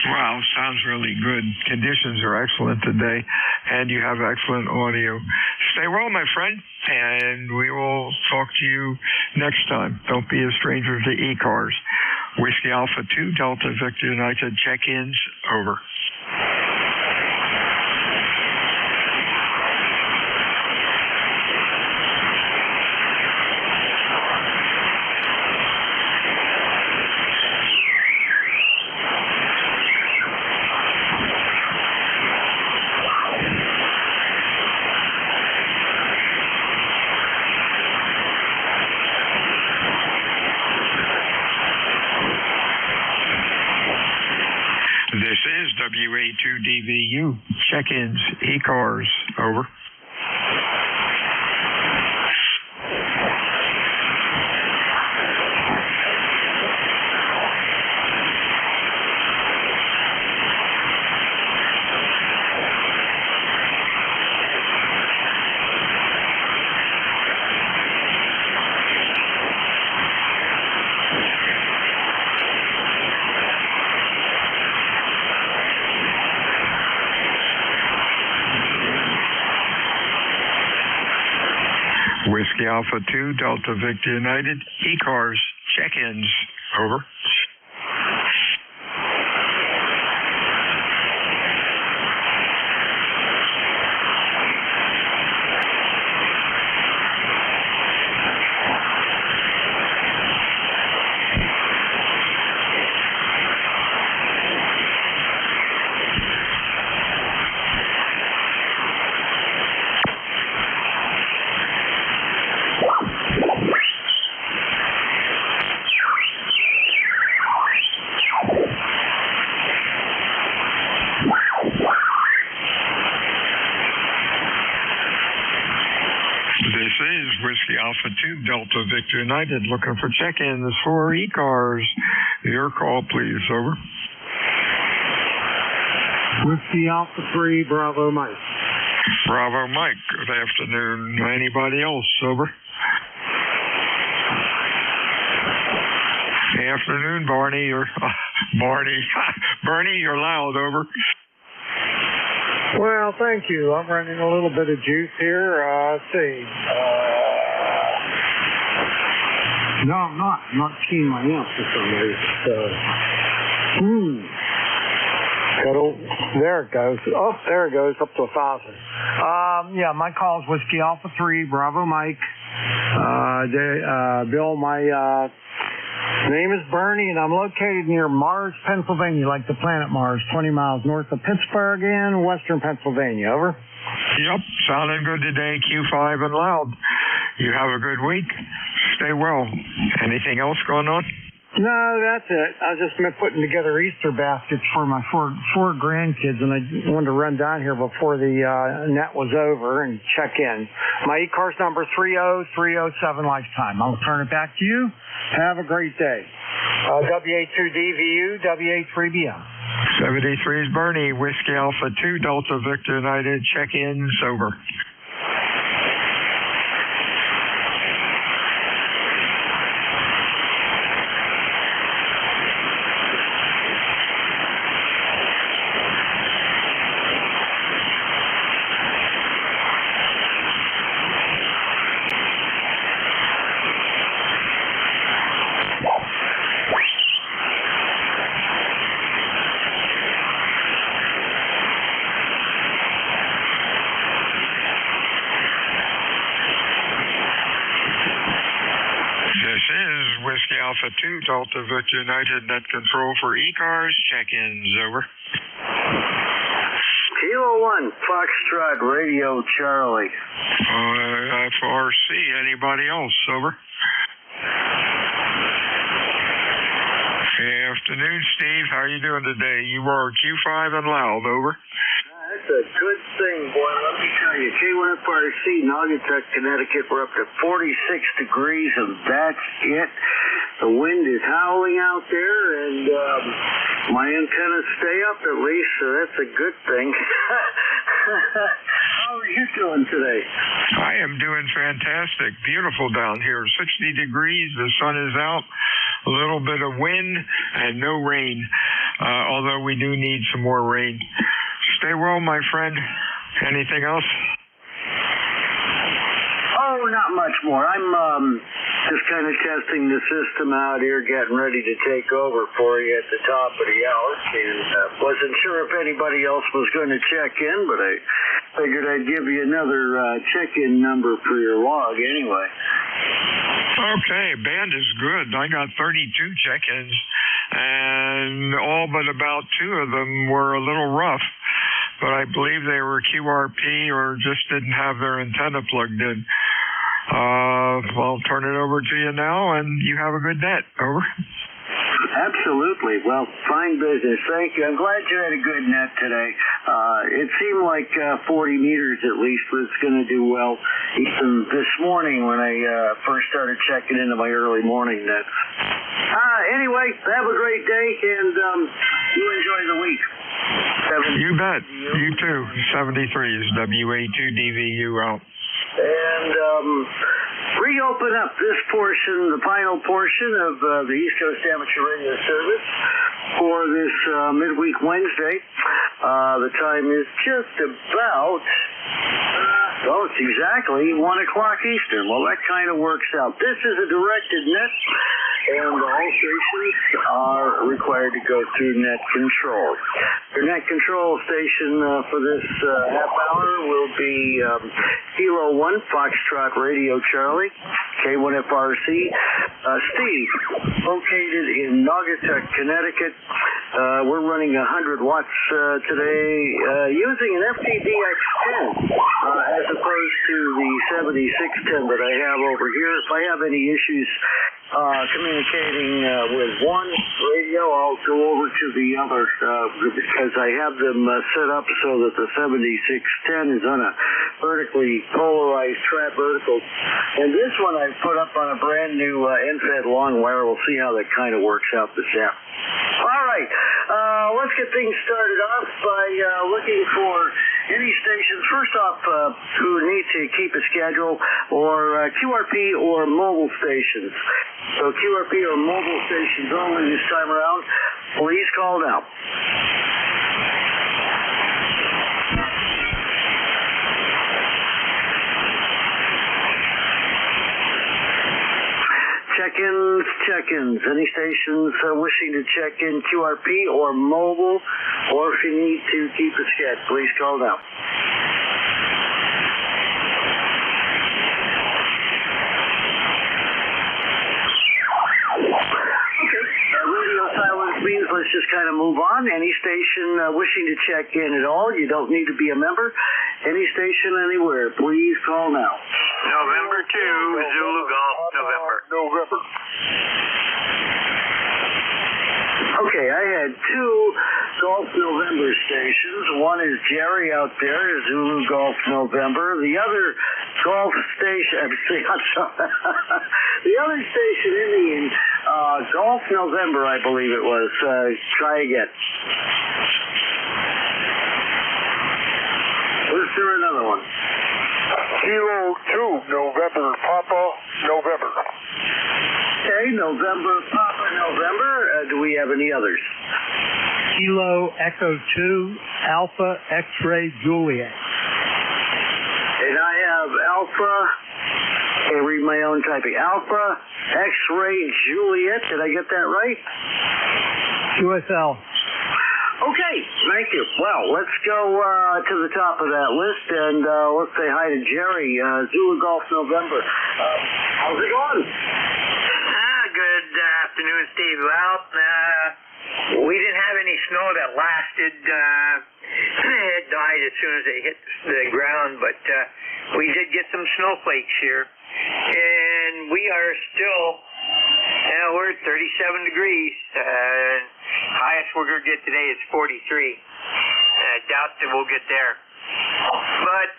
Wow, sounds really good. Conditions are excellent today, and you have excellent audio. Stay well, my friend, and we will talk to you next time. Don't be a stranger to ECARS. Whiskey Alpha 2, Delta Victor United, check-ins, over. This is WA2DVU. Check-ins, ECARS, over. Whiskey Alpha 2, Delta Victor United, ECARS, check-ins, over. This is Whiskey Alpha 2, Delta Victor United, looking for check-ins for ECARS. Your call, please, over. Whiskey Alpha 3, Bravo Mike. Bravo Mike, good afternoon. Anybody else, over? Afternoon, Barney. Bernie, you're loud, over. Well, thank you. I'm running a little bit of juice here. Let's see. No, I'm not. I'm not keying my amp for some reason. There it goes. Oh, there it goes, up to 1,000. Yeah, my call is Whiskey Alpha 3, Bravo Mike. Bill, my name is Bernie, and I'm located near Mars, Pennsylvania, like the planet Mars, 20 miles north of Pittsburgh in western Pennsylvania. Over. Yep, sounding good today, Q5 and loud. You have a good week. Stay well. Anything else going on? No, that's it. I was just putting together Easter baskets for my four grandkids, and I wanted to run down here before the net was over and check in. My ECARS number is 30307 lifetime. I'll turn it back to you. Have a great day. WA2DVU, WA3BM. 73 is Bernie, Whiskey Alpha 2, Delta Victor United, check-in, sober. Whiskey Alpha 2, Delta Victor United, net control for ECARS, check-ins, over. Kilo 1, Foxtrot Radio Charlie. FRC, anybody else, over? Afternoon, Steve, how are you doing today? You are Q5 and loud, over. That's a good thing, boy. Let me tell you, K1FRC, Naugatuck, Connecticut, we're up to 46 degrees, and that's it. The wind is howling out there, and my antennas stay up at least, so that's a good thing. How are you doing today? I am doing fantastic. Beautiful down here. 60 degrees, the sun is out, a little bit of wind, and no rain, although we do need some more rain. Stay well, my friend. Anything else? Oh, not much more. I'm just kind of testing the system out here, getting ready to take over for you at the top of the hour. And wasn't sure if anybody else was going to check in, but I figured I'd give you another check-in number for your log anyway. Okay, band is good. I got 32 check-ins, and all but about 2 of them were a little rough. But I believe they were QRP or just didn't have their antenna plugged in. I'll turn it over to you now, and you have a good net. Over. Absolutely. Well, fine business. Thank you. I'm glad you had a good net today. It seemed like 40 meters at least was going to do well. Even this morning when I first started checking into my early morning net. Anyway, have a great day, and you enjoy the week. You bet. You too. 73 is WA2DVU out. And reopen up this portion, the final portion of the East Coast Amateur Radio Service for this midweek Wednesday. The time is just about Well, it's exactly 1 o'clock Eastern. Well, that kind of works out. This is a directed net, and all stations are required to go through net control. Your net control station for this half hour will be Kilo 1, Foxtrot Radio Charlie, K1FRC. Steve, located in Naugatuck, Connecticut. We're running 100 watts today using an FTDX10 as opposed to the 7610 that I have over here. If I have any issues communicating with one radio, I'll go over to the other because I have them set up so that the 7610 is on a vertically polarized trap vertical. And this one I put up on a brand new end-fed long wire. We'll see how that kind of works out this afternoon. All right, let's get things started off by looking for any stations, first off, who need to keep a schedule, or QRP or mobile stations. So QRP or mobile stations only this time around. Please call now. Check-ins. Any stations wishing to check in QRP or mobile, or if you need to keep a schedule, please call now. Let's just kind of move on. Any station wishing to check in at all, you don't need to be a member. Any station anywhere, please call now. November 2, Zulu Golf, November. Okay, I had 2 Golf November stations. One is Jerry out there, Zulu Golf November. The other Golf station, the other station Indian, Golf November, I believe it was. Try again. Let's do another one. Kilo 2, November, Papa, November. Okay, November, Papa, November. Do we have any others? Kilo Echo 2, Alpha X-Ray Juliet. And I have Alpha, I read my own typing, Alpha X-Ray Juliet. Did I get that right? QSL. Okay, thank you. Well, let's go to the top of that list, and let's say hi to Jerry, Zulu Golf November. How's it going? Good afternoon, Steve. Well, we didn't have any snow that lasted. It died as soon as it hit the ground, but we did get some snowflakes here. And we are still, we're at 37 degrees. Highest we're going to get today is 43. I doubt that we'll get there. But,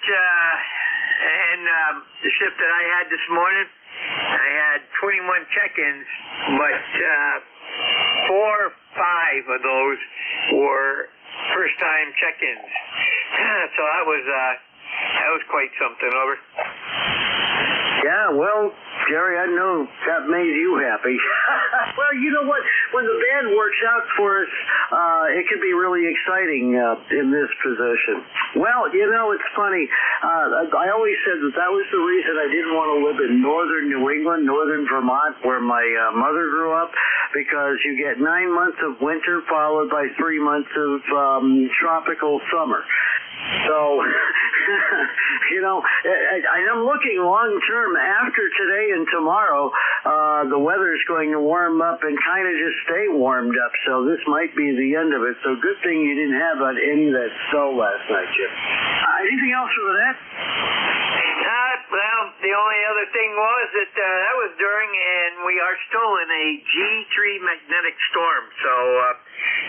the shift that I had this morning, I had 21 check-ins, but 4 or 5 of those were first-time check-ins. So that was quite something. Over. Yeah, well, Jerry, I know that made you happy. Well, you know what? When the band works out for us, it can be really exciting in this position. Well, you know, it's funny. I always said that was the reason I didn't want to live in northern New England, northern Vermont, where my mother grew up, because you get 9 months of winter followed by 3 months of tropical summer. So, you know, I'm looking long term after today and tomorrow. The weather's going to warm up and kind of just stay warmed up. So this might be the end of it. So good thing you didn't have any of that snow last night, Jim. Anything else for that? Well, the only other thing was that that was during, and we are still in a G3 magnetic storm. So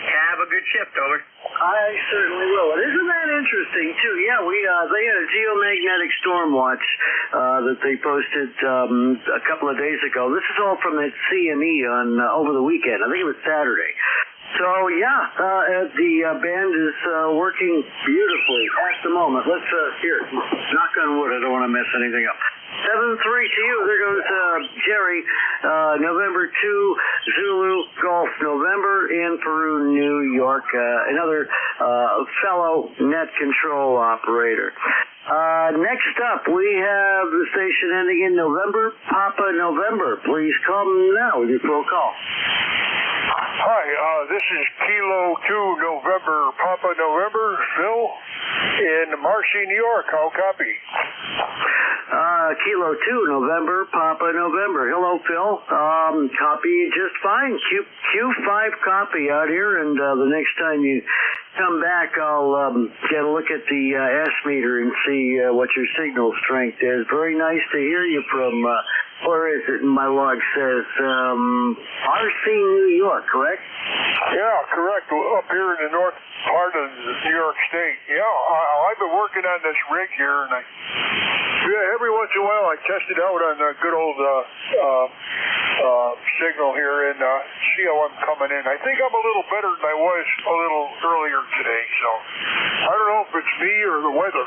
have a good shift, over. I certainly will. And isn't that interesting, too? Yeah, they had a geomagnetic storm watch that they posted a couple of days ago. This is all from that CME on over the weekend. I think it was Saturday. So, yeah, the band is working beautifully at the moment. Let's, here, knock on wood. I don't want to mess anything up. 7-3 to you. There goes Jerry. November 2, Zulu Golf November in Peru, New York. Another fellow net control operator. Next up, we have the station ending in November, Papa November. Please come now with your full call. Hi, this is Kilo 2 November, Papa November, Phil, in Marcy, New York. How copy? Kilo 2 November, Papa November. Hello, Phil. Copy just fine. Q5 copy out here, and the next time you come back, I'll get a look at the S meter and see what your signal strength is. Very nice to hear you from, where is it? My log says RC, New York, correct? Yeah, correct. Up here in the north part of New York State. Yeah, I've been working on this rig here, and every once in a while I test it out on the good old signal here and see how I'm coming in. I think I'm a little better than I was a little earlier today, so I don't know if it's me or the weather,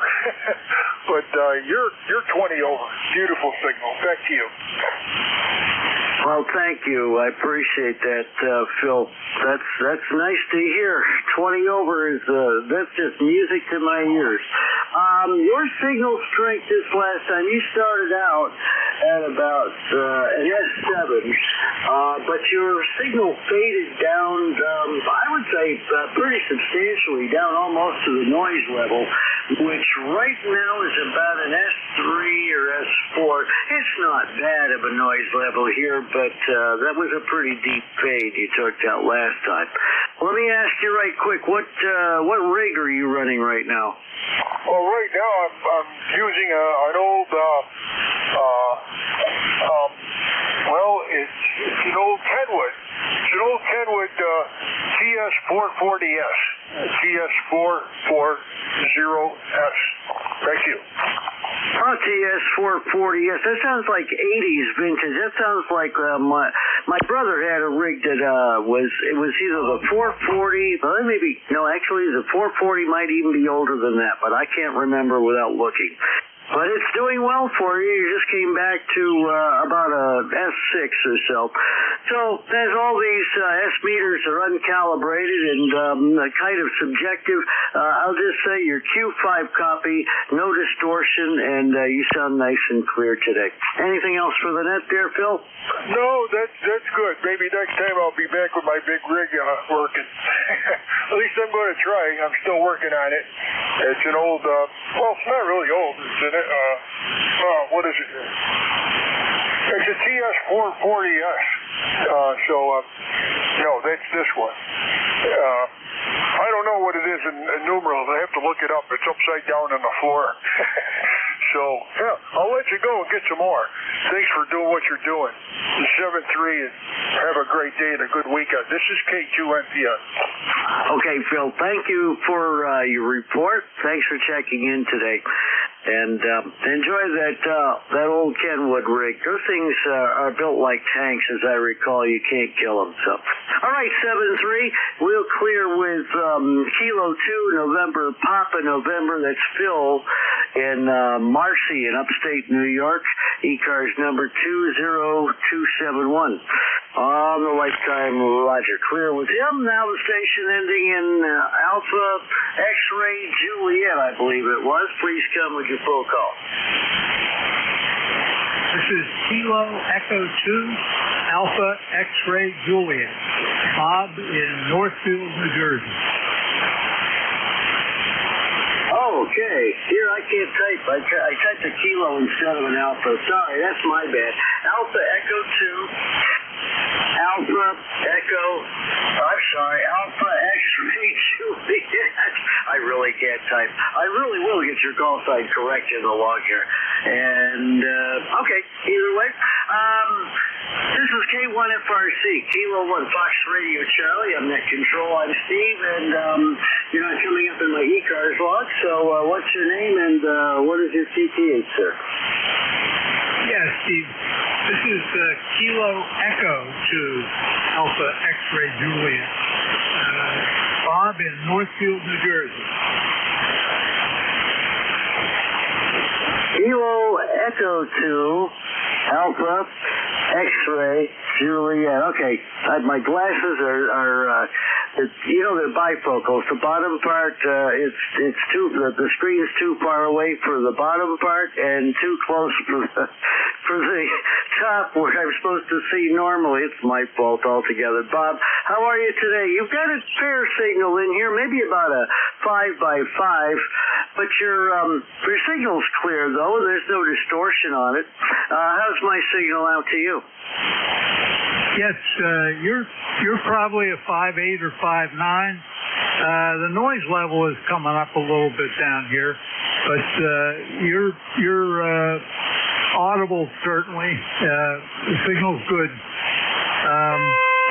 but you're 20 over. Beautiful signal. Back to you. Well, thank you. I appreciate that, Phil. That's nice to hear. 20 over is that's just music to my ears. Your signal strength this last time, you started out at about an S7, but your signal faded down, I would say pretty substantially, down almost to the noise level, which right now is about an S3 or S4. It's not bad of a noise level here, but that was a pretty deep fade you took out last time. Let me ask you right quick, what rig are you running right now? Well, right now I'm using an old, it's an old Kenwood. It's an old Kenwood TS440S. TS440S. Thank you. Oh, TS440S. That sounds like 80s vintage. That sounds like my brother had a rig that it was either the 440, actually the 440 might even be older than that, but I can't remember without looking. But it's doing well for you. You just came back to about a S6 or so. So as all these S meters are uncalibrated and kind of subjective, I'll just say your Q5 copy, no distortion, and you sound nice and clear today. Anything else for the net there, Phil? No, that's good. Maybe next time I'll be back with my big rig working. At least I'm going to try. I'm still working on it. It's an old, it's not really old. It's an what is it? It's a TS440S. No, that's this one. I don't know what it is in numerals. I have to look it up. It's upside down on the floor. So, yeah, I'll let you go and get some more. Thanks for doing what you're doing. 7-3, and have a great day and a good weekend. This is K2NPN. Okay, Phil, thank you for your report. Thanks for checking in today. And enjoy that old Kenwood rig. Those things are built like tanks, as I recall. You can't kill them. So, all right, 7-3. We'll clear with Kilo 2 November, Papa November. That's Phil in Marcy in upstate New York. ECARS number 20271. On the lifetime, Roger. Clear with him. Now the station ending in Alpha X-Ray Juliet, I believe it was. Please come with your full call. This is Kilo Echo 2 Alpha X-Ray Juliet. Bob in Northfield, New Jersey. Okay, here I can't type. I typed a kilo instead of an alpha. Sorry, that's my bad. Alpha Echo 2, Alpha Echo, Alpha X-Ray Juliet. I really can't type. I really will get your call sign correct in the log here. And, okay, either way. This is K1FRC, Kilo 1 Fox Radio Charlie. I'm Net Control. I'm Steve, and you're not coming up in my ECARS log, so what's your name and what is your CTH, sir? Yeah, Steve. This is Kilo Echo to Alpha X-Ray Juliet. Bob in Northfield, New Jersey. Kilo Echo 2 Alpha X-Ray Juliet. Okay, my glasses are they're bifocals. The bottom part, it's too, the screen is too far away for the bottom part and too close for the top where I'm supposed to see normally. It's my fault altogether. Bob, how are you today? You've got a fair signal in here, maybe about a 5x5, but your signal's clear though, and there's no distortion on it. How's my signal out to you? Yes, you're probably a 5.8 or 5.9. The noise level is coming up a little bit down here, but you're audible certainly. The signal's good.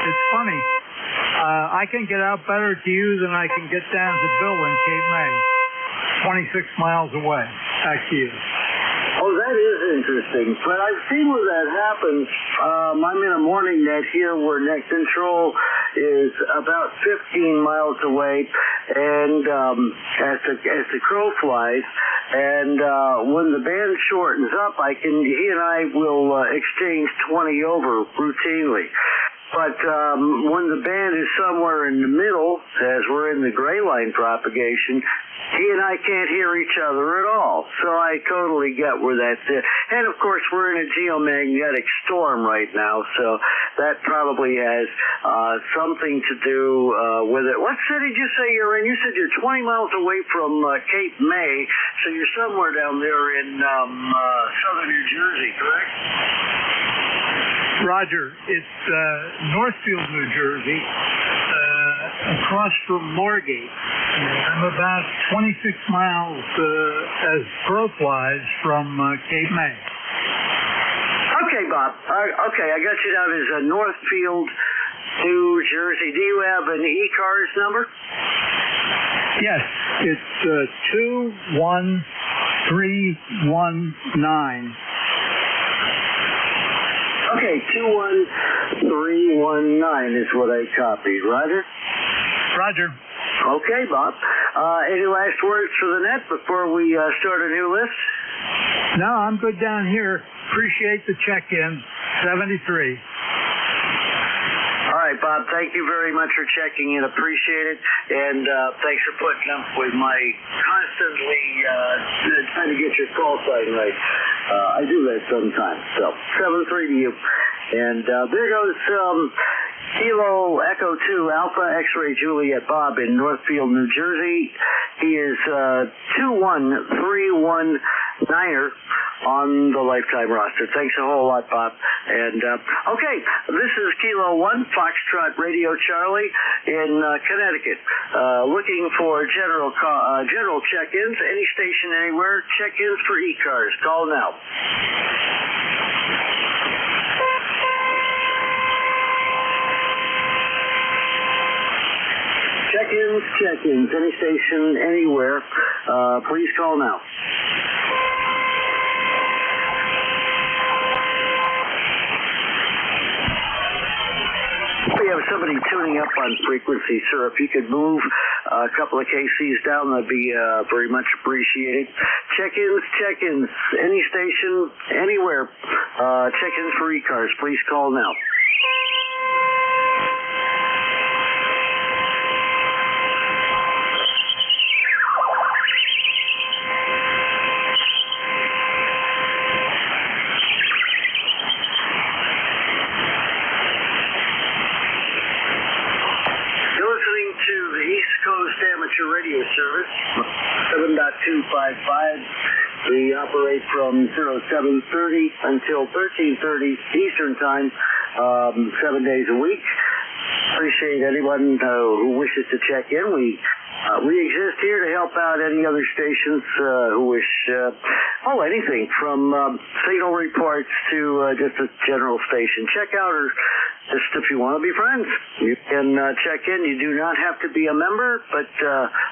It's funny. I can get out better to you than I can get down to Bill in Cape May, 26 miles away. Back to you. Oh, that is interesting. But I've seen where that happens. I'm in a morning net here where net control is about 15 miles away, and as the crow flies, and when the band shortens up, he and I will exchange 20 over routinely. But when the band is somewhere in the middle, as we're in the gray line propagation, he and I can't hear each other at all. So I totally get where that's at. And of course, we're in a geomagnetic storm right now, so that probably has something to do with it. What city did you say you're in? You said you're 20 miles away from Cape May, so you're somewhere down there in southern New Jersey, correct? Roger, it's Northfield, New Jersey, across from Moorgate. I'm about 26 miles as crow flies from Cape May. Okay, Bob. Okay, I got you down as Northfield, New Jersey. Do you have an ECARS number? Yes, it's 21319. Okay, 21319 is what I copied. Roger? Roger. Okay, Bob. Any last words for the net before we start a new list? No, I'm good down here. Appreciate the check-in. 73. All right, Bob. Thank you very much for checking in. Appreciate it. And thanks for putting up with my constantly trying to get your call sign right. I do that sometimes. So, 7-3 to you. And there goes Kilo Echo 2 Alpha X-Ray Juliet Bob in Northfield, New Jersey. He is 21319er on the lifetime roster. Thanks a whole lot, Bob. And okay, this is Kilo 1 Foxtrot Radio Charlie in Connecticut. Looking for general check-ins, any station anywhere. Check-ins for ECARS. Call now. Check-ins, any station, anywhere. Please call now. We have somebody tuning up on frequency, sir. If you could move a couple of KCs down, that'd be very much appreciated. Check-ins, any station, anywhere. Check-ins for ECARS. Please call now. Radio service, 7.255. We operate from 0730 until 1330 Eastern Time, 7 days a week. Appreciate anyone who wishes to check in. We exist here to help out any other stations who wish, anything from signal reports to just a general station check out, or just if you want to be friends, you can check in. You do not have to be a member, but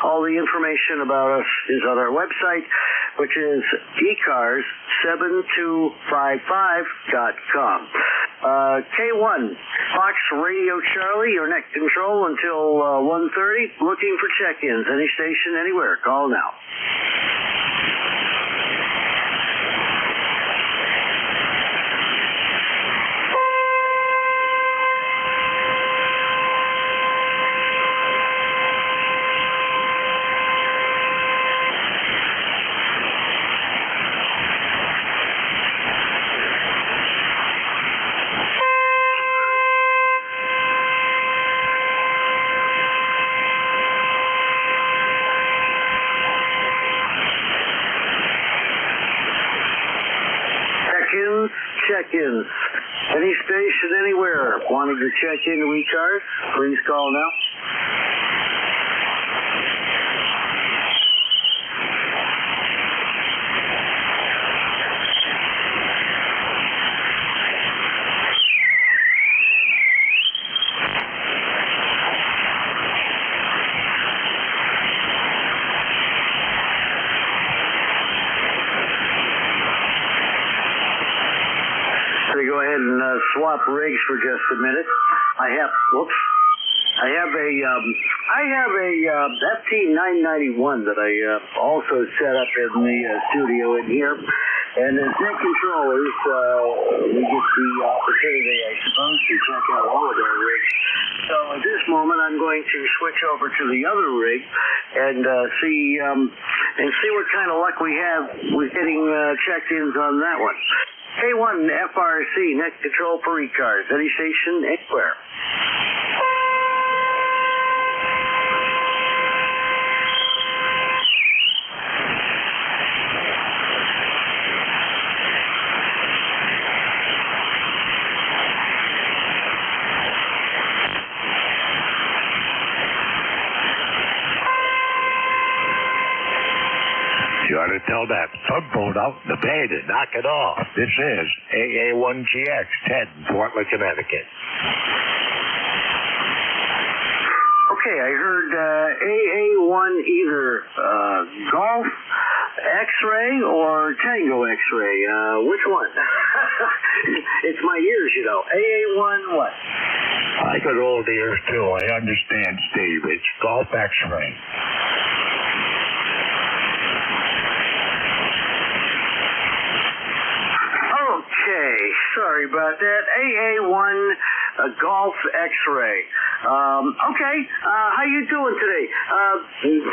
all the information about us is on our website, which is ECARS7255.com. K1, Fox Radio Charlie, your net control until 1:30. Looking for check-ins. Any station, anywhere. Call now. check-ins. Any station anywhere wanting to check into ECARS, please call now. Go ahead and swap rigs for just a minute. I have a FT991 that I also set up in the studio in here. And as net controllers, we get the opportunity, I suppose, to check out all of our rigs. So at this moment, I'm going to switch over to the other rig and see what kind of luck we have with getting checked-ins on that one. K1 FRC, net control for ECARS. Any station, anywhere. You ought to tell that tugboat out in the bay to knock it off. This is AA1GX, Ted, Portland, Connecticut. Okay, I heard AA1 either Golf X-ray or Tango X-ray. Which one? It's my ears, you know. AA1 what? I got old ears, too. I understand, Steve. It's Golf X-ray. Okay, sorry about that. AA1 Golf X-ray. Okay, how you doing today?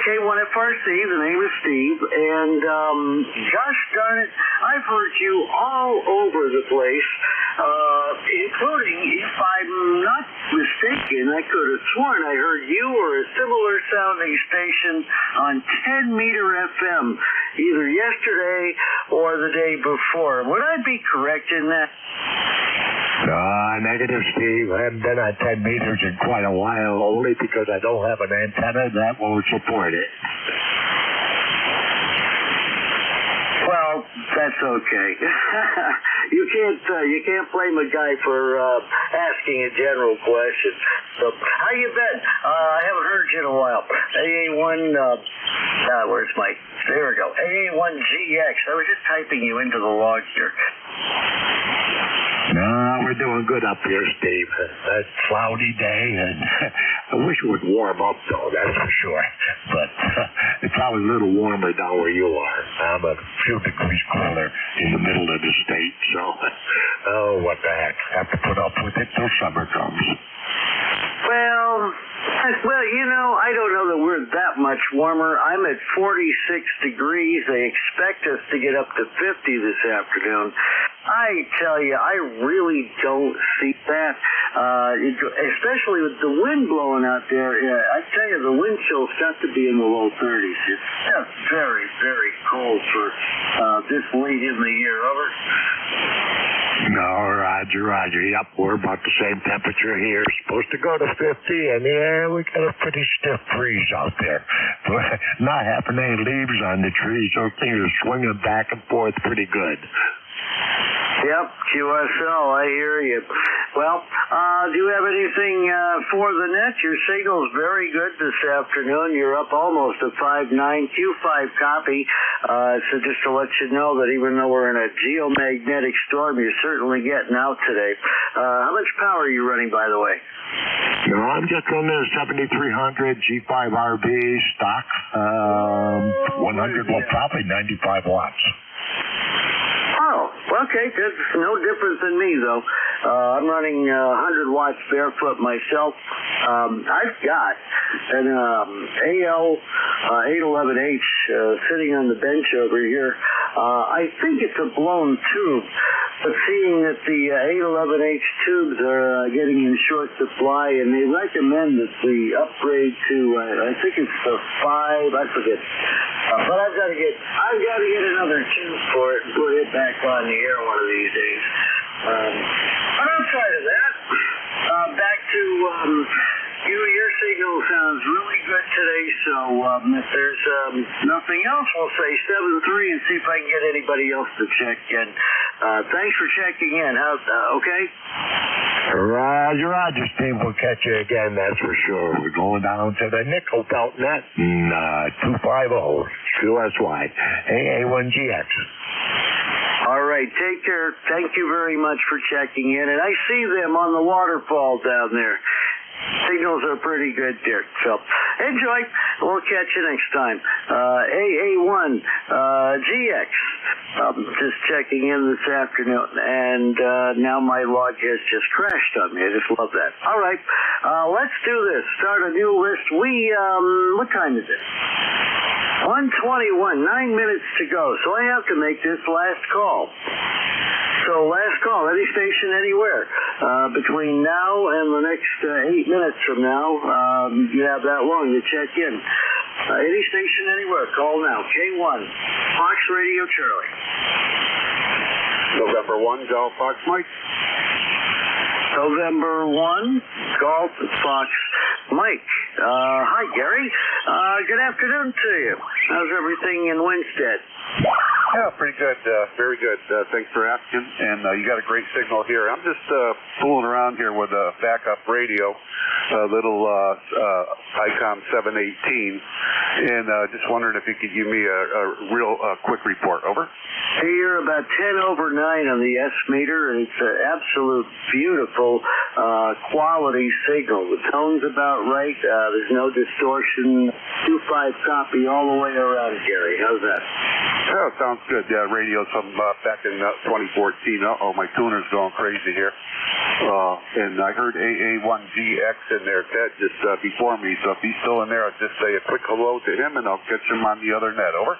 K1 FRC, the name is Steve, and gosh darn it, I've heard you all over the place, including, if I'm not mistaken, I could have sworn I heard you or a similar sounding station on 10 meter FM, either yesterday or the day before. Would I be correct in that? Negative, Steve. I haven't been on 10 meters in quite a while, only because I don't have an antenna that will support it. Well, that's okay. You can't blame a guy for asking a general question. So, how you been? I haven't heard you in a while. AA1, where's my? There we go. AA1GX. I was just typing you into the log here. No, we're doing good up here, Steve. It's a cloudy day, and I wish it would warm up, though, that's for sure. But it's probably a little warmer down where you are. I'm a few degrees cooler in the middle of the state, so, oh, what the heck. Have to put up with it till summer comes. Well, you know, I don't know that we're that much warmer. I'm at 46 degrees. They expect us to get up to 50 this afternoon. I tell you, I really don't see that, especially with the wind blowing out there. I tell you, the wind chill's got to be in the low 30s. It's just very, very cold for this late in the year. Over. No, Roger. Yep, we're about the same temperature here. Supposed to go to 50, and yeah, we got a pretty stiff breeze out there. But not having any leaves on the trees, so things are swinging back and forth pretty good. Yep, QSL, I hear you. Well, do you have anything for the net? Your signal's very good this afternoon. You're up almost a 5.9 Q5 copy. So just to let you know that even though we're in a geomagnetic storm, you're certainly getting out today. How much power are you running, by the way? No, I'm just running a 7300 G5 RB stock, 100, well, probably 95 watts. Oh, okay. That's no different than me, though. I'm running 100 watts barefoot myself. I've got an AL811H sitting on the bench over here. I think it's a blown tube, but seeing that the 811H tubes are getting in short supply, and they recommend that the upgrade to, I think it's the 5, I forget. But I've got to get another tube for it and put it back on the air one of these days. But outside of that, back to your signal sounds really good today, so if there's nothing else, we'll say 7-3 and see if I can get anybody else to check in. Thanks for checking in. Okay? Roger, Steve. We'll catch you again, that's for sure. We're going down to the nickel belt net, 250, QSY, AA1GX. All right, take care. Thank you very much for checking in. And I see them on the waterfall down there. Signals are pretty good there. So enjoy. We'll catch you next time. AA1 GX. Just checking in this afternoon, and now my log has just crashed on me. I just love that. All right, let's do this. Start a new list. What time is it? 1:21. 9 minutes to go. So I have to make this last call. So last call, any station, anywhere. Between now and the next 8 minutes from now, you have that long to check in. Any station, anywhere. Call now. K1, Fox Radio Charlie. November 1, Golf Fox Mike. November 1, Golf Fox Mike. Hi, Gary. Good afternoon to you. How's everything in Winstead? Yeah, pretty good. Very good. Thanks for asking. And you got a great signal here. I'm just fooling around here with a backup radio, a little ICOM 718, and just wondering if you could give me a real quick report. Over. Hey, you're about 10 over 9 on the S meter, and it's an absolute beautiful quality signal. The tone's about right. There's no distortion. 2.5 copy all the way around, Gary. How's that? Yeah, it sounds good. Yeah, radio's from back in 2014. Uh-oh, my tuner's going crazy here. And I heard AA1GX in there, Ted, just before me. So if he's still in there, I'll just say a quick hello to him, and I'll catch him on the other net. Over.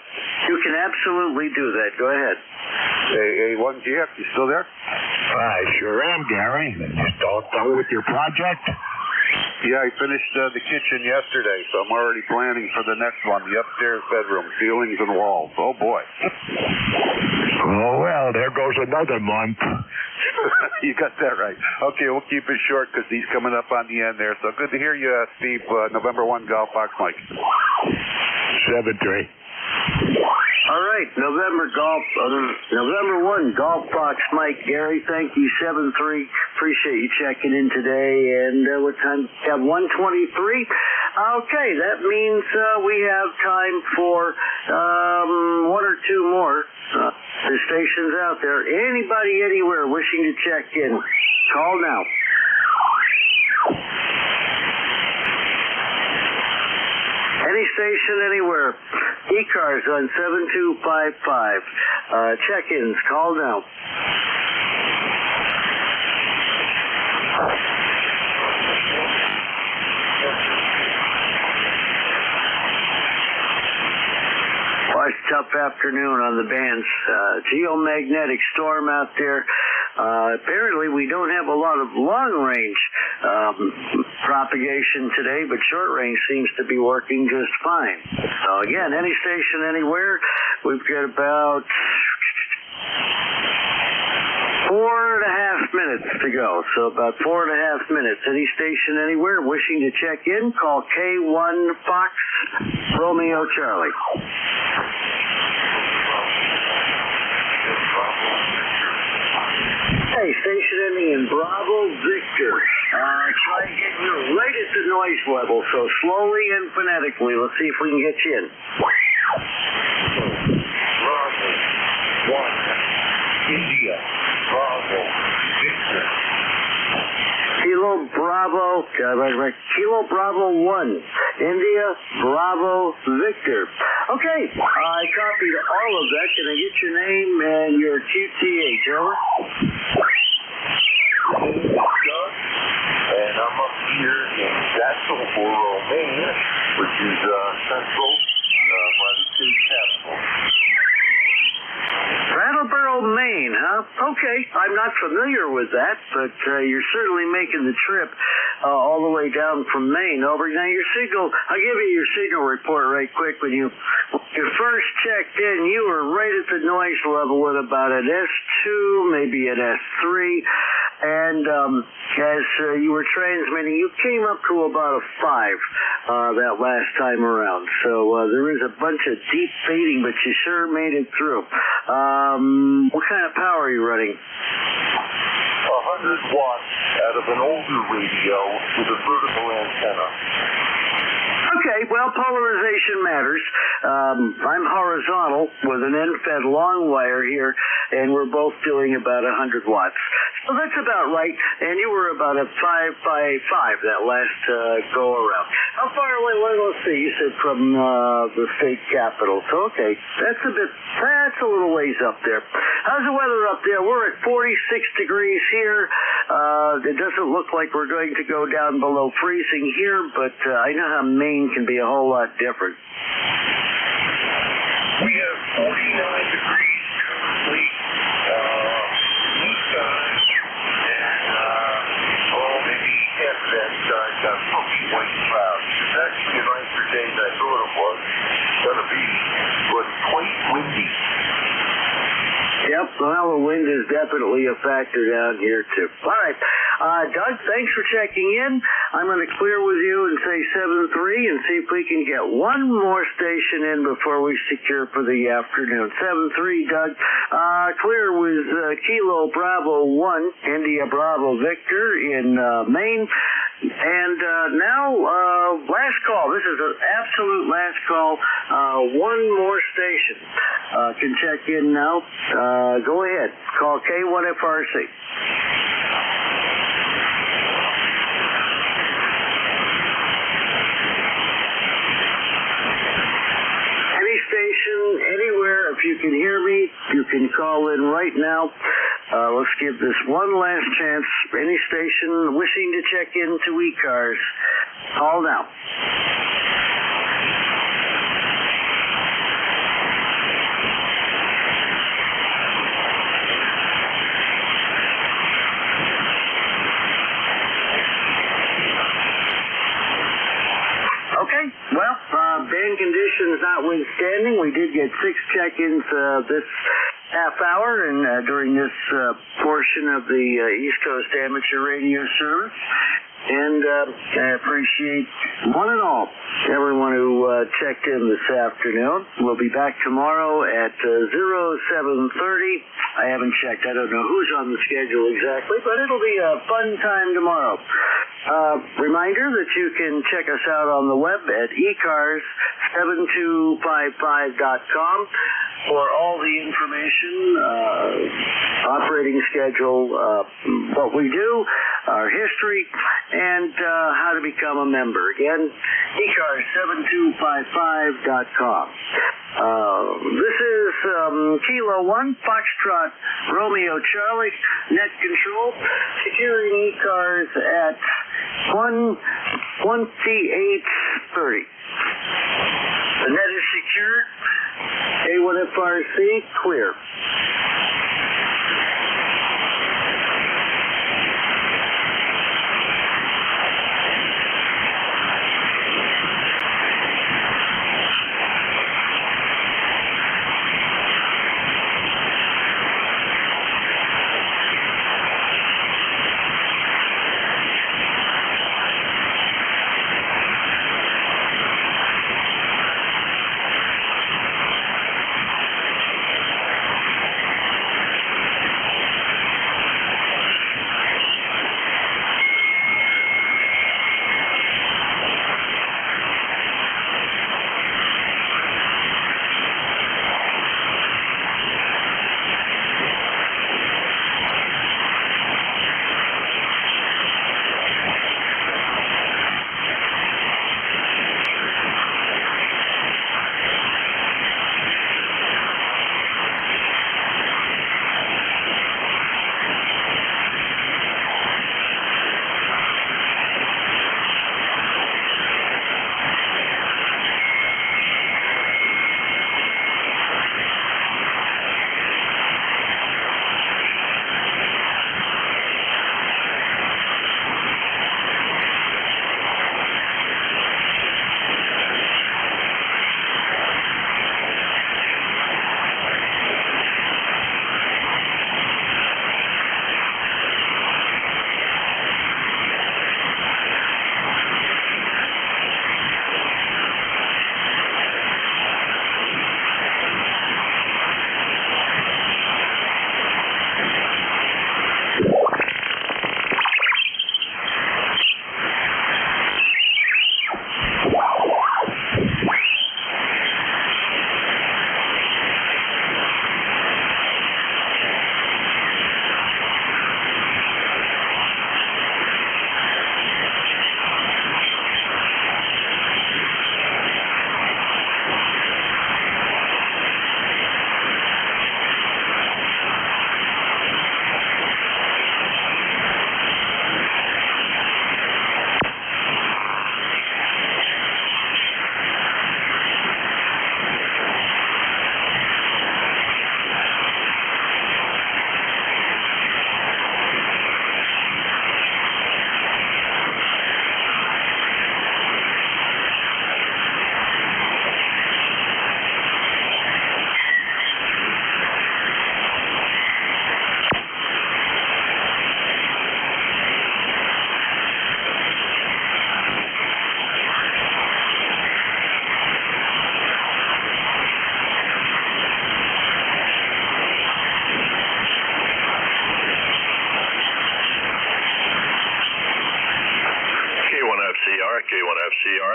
You can absolutely do that. Go ahead. AA1GX, you still there? I sure am, Gary. Just all done with your project? Yeah, I finished the kitchen yesterday, so I'm already planning for the next one, the upstairs bedroom, ceilings and walls. Oh, boy. Oh, well, there goes another month. You got that right. Okay, we'll keep it short because he's coming up on the end there. So good to hear you, Steve. November 1, Golf Fox Mike. 7-3. All right, November 1, Golf Fox Mike. Gary, thank you, 7-3. Appreciate you checking in today. And what time? Have 1:23. Okay, that means we have time for one or two more stations out there. Anybody, anywhere wishing to check in, call now. Any station, anywhere. ECARS on 7255. Check-ins, call now. Well, it's a tough afternoon on the bands. Geomagnetic storm out there. Apparently we don't have a lot of long-range propagation today, but short-range seems to be working just fine. So again, any station, anywhere, we've got about 4.5 minutes to go. So about 4.5 minutes. Any station, anywhere, wishing to check in, call K1 Fox Romeo Charlie. Hey, station ending in Bravo Victor. Try to get you right at the noise level, so slowly and phonetically. Let's see if we can get you in. Bravo 1, India, Bravo, Victor. Kilo Bravo 1, India, Bravo, Victor. Okay, I copied all of that. Can I get your name and your QTH, over? And I'm up here in Jacksonville, Maine, which is central by the state capital. Brattleboro, Maine, huh? Okay, I'm not familiar with that, but you're certainly making the trip all the way down from Maine. Over. Now, your signal, I'll give you your signal report right quick when you you first checked in, you were right at the noise level at about an S2, maybe an S3. And as you were transmitting, you came up to about a 5 that last time around. So there is a bunch of deep fading, but you sure made it through. What kind of power are you running? 100 watts out of an older radio with a vertical antenna. Okay, well, polarization matters. I'm horizontal with an end-fed long wire here, and we're both doing about 100 watts. So that's about right, and you were about a 5 by 5 that last go-around. How far away? Well, let's see, you said from the state capitol. So, okay, that's a little ways up there. How's the weather up there? We're at 46 degrees here. It doesn't look like we're going to go down below freezing here, but I know how Maine can be a whole lot different. We have 49 degrees currently, blue skies, and maybe half of that sky got funky white clouds. It's actually a nicer day than I thought it was going to be, but quite windy. Yep, well, the wind is definitely a factor down here, too. All right. Doug, thanks for checking in. I'm going to clear with you and say 7-3 and see if we can get one more station in before we secure for the afternoon. 7-3, Doug. Clear with Kilo Bravo 1, India Bravo Victor in Maine. And now, last call. This is an absolute last call. One more station can check in now. Go ahead. Call K1FRC. Any station, anywhere, if you can hear me, you can call in right now. Let's give this one last chance. Any station wishing to check into ECARS, call now. Okay, well, band conditions notwithstanding, we did get 6 check-ins this half hour and during this portion of the East Coast Amateur Radio Service. And I appreciate one and all, everyone who checked in this afternoon. We'll be back tomorrow at 07:30. I haven't checked. I don't know who's on the schedule exactly, but it'll be a fun time tomorrow. Reminder that you can check us out on the web at ECARS7255.com for all the information, operating schedule, what we do, our history, and how to become a member. Again, ECARS7255.com. This is Kilo 1, Foxtrot, Romeo Charlie, net control, securing ECARS at 1:28:30. The net is secured. A1FRC, clear.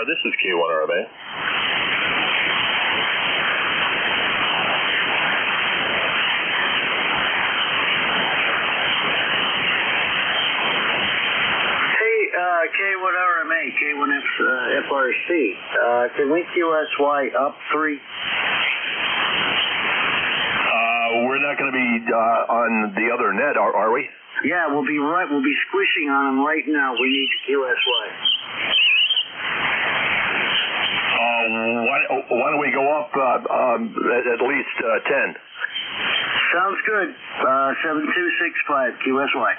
this is K1RMA. K1RMA, K1FRC. Can we QSY up 3? We're not going to be on the other net, are we? Yeah, we'll be squishing on them right now. We need to QSY. Why don't we go up at least 10? Sounds good. 7265 QSY.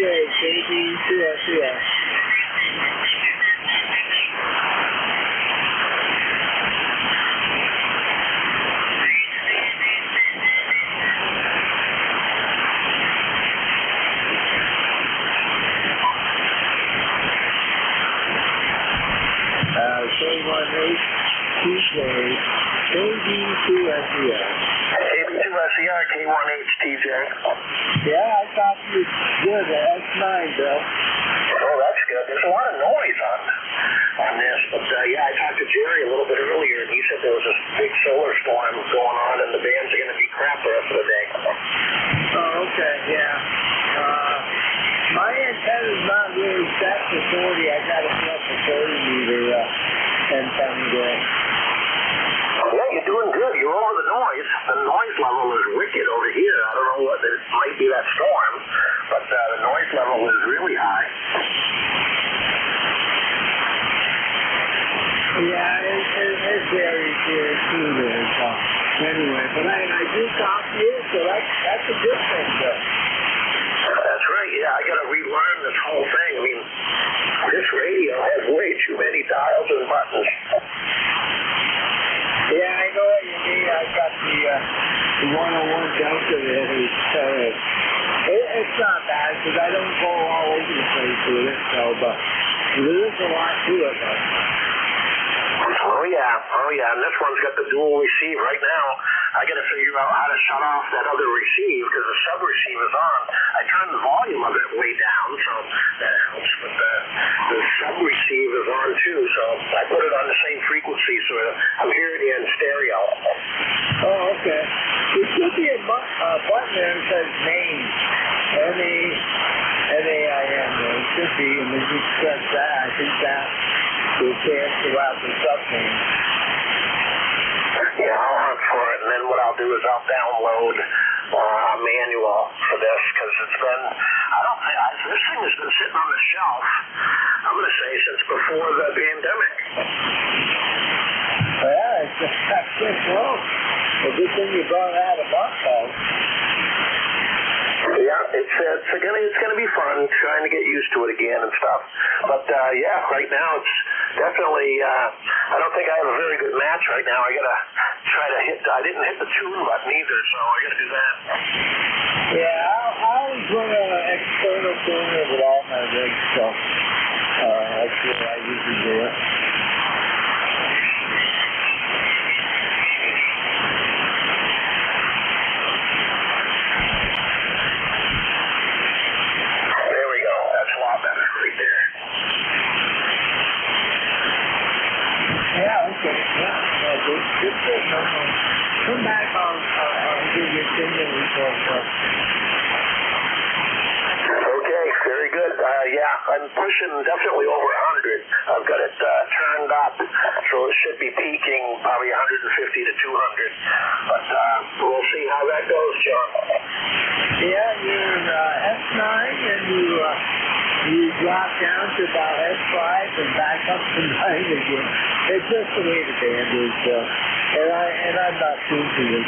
KB2SES. KB2SES. KB2SER, K1HTJ. Yeah, I thought you was good. That's 9, Bill. Oh, that's good. There's a lot of noise on this, but yeah, I talked to Jerry a little bit earlier, and he said there was a big solar storm going on, and the bands are going to be crap the rest of the day. Oh, okay, yeah. My antenna's not really set for 40. I got it set for 30 meter antenna there. Yeah, you're doing good. You're over the noise. The noise level is wicked over here. I don't know what it might be, that storm, but the noise level is really high. Yeah, it varies here too there. So anyway, but I do talk to you, so that's a good thing, though. That's right. Yeah, I got to relearn this whole thing. I mean, this radio has way too many dials and buttons. Yeah, I know what you mean. I've got the 101 Delta there. It's not bad because I don't go all over the place with it. So, but there is a lot to it, though. Oh yeah, and this one's got the dual receive right now. I got to figure out how to shut off that other receive because the sub receive is on. I turned the volume of it way down, so that helps. But the sub receive is on too, so I put it on the same frequency, so I'm hearing you in stereo. Oh, okay. There should be a button there that says name. NAIM. There should be, and if you press that, I think that will cancel out the sub name. Yeah, I'll hunt for it, and then what I'll do is I'll download a manual for this because it's been, this thing has been sitting on the shelf, I'm going to say, since before the pandemic. Yeah, it's just well. A good thing you brought out a buckle. Yeah, it's gonna be fun trying to get used to it again and stuff. But yeah, right now it's definitely. I don't think I have a very good match right now. I gotta try to hit. I didn't hit the tune button either, so I gotta do that. Yeah, I always run an external tuner with all my rigs, so that's what I usually do it. Come back, I'll give you a signal report. Okay, very good. Yeah, I'm pushing definitely over 100. I've got it turned up, so it should be peaking probably 150 to 200. But we'll see how that goes, John. Yeah, you're S9 and you drop down to about S5 and back up to 9 again. It's just the way the band is. And I'm not tuned to it.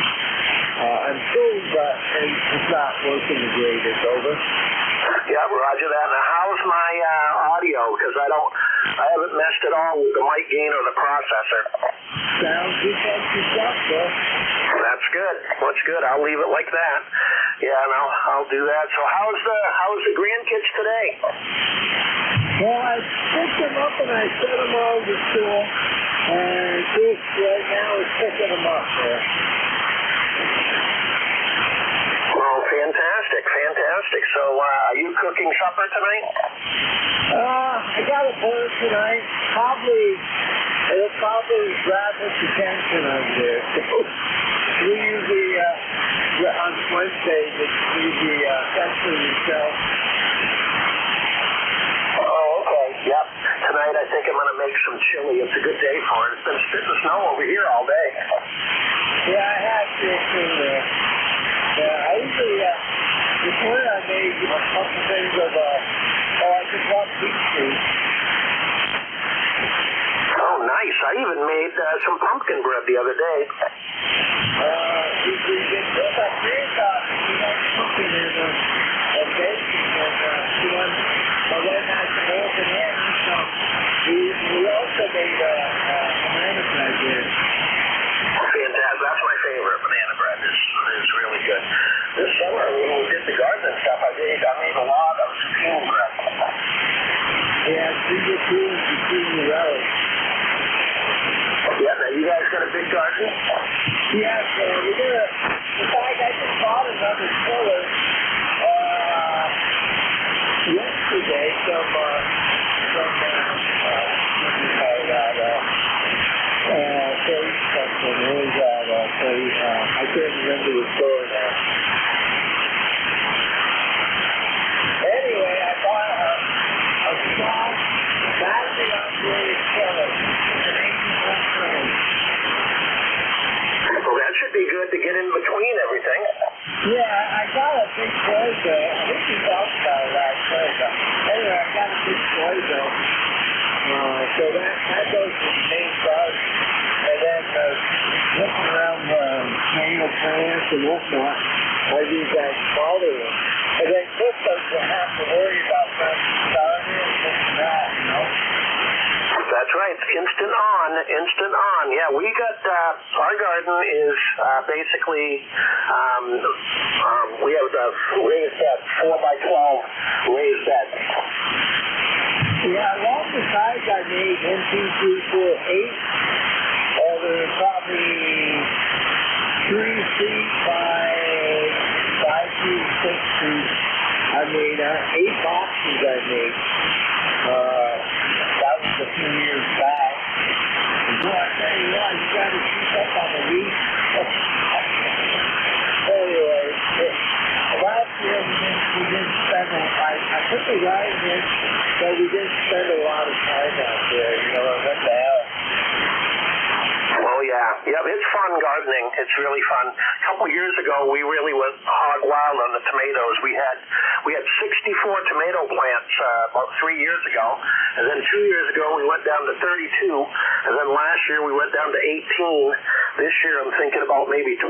I'm tuned, but it's not working the greatest. Over. Yeah, roger that. Now, how's my audio? Because I haven't messed at all with the mic gain or the processor. Sounds good like yourself, though. That's good. That's good. I'll leave it like that. Yeah, and I'll do that. So how's the grandkids today? Well, I picked them up and I set them all to school. And Chris right now is picking them up there. Well, fantastic. So, are you cooking supper tonight? I got a bird tonight. It'll probably grab its attention over there. We usually, on Wednesdays, it's usually censor yourself. Oh, okay. Yep. Tonight I think I'm going to make some chili. It's a good day for it. It's been spitting snow over here all day. Yeah, I have to too there. Yeah, I usually, this morning I made a couple things of, I just love beef stew. Oh, nice. I even made some pumpkin bread the other day. We get good. I think we have pumpkin in and bacon and summer when we did the garden and stuff, I made a lot of zucchini bread. Yeah, zucchini relish. Yeah, now you guys got a big garden? Yes, we did in fact, I just bought another tiller yesterday from Philly something. Where is that? I can't remember the store now. Anyway, I bought a small battery operated tiller. Well, that should be good to get in between everything. Yeah, I got a big Toyota. I think we talked about it last night. Anyway, I got a big Toyota. So that goes to the main garden. And then looking around tomato plants and whatnot, I use that smaller one. And then Chris doesn't have to worry about starting and this and that, you know? That's right. Instant on. Yeah, we got, our garden is basically, we have the raised beds, 4x12 raised beds. Yeah, along the sides I made 1, 2, 3, 4, 8. They're probably 3 feet by 5 feet, 6 feet. I made 8 boxes I made. That was a few years back. Boy, I tell you what, you got to keep up on the week. Anyway, last year we didn't spend I put the guys in, but we didn't spend a lot of time out there, you know, what the hell. Oh, yeah. Yeah, it's fun gardening. It's really fun. A couple of years ago, we really went hog wild on the tomatoes. We had 64 tomato plants about 3 years ago, and then 2 years ago we went down to 32, and then last year we went down to 18. This year I'm thinking about maybe 12.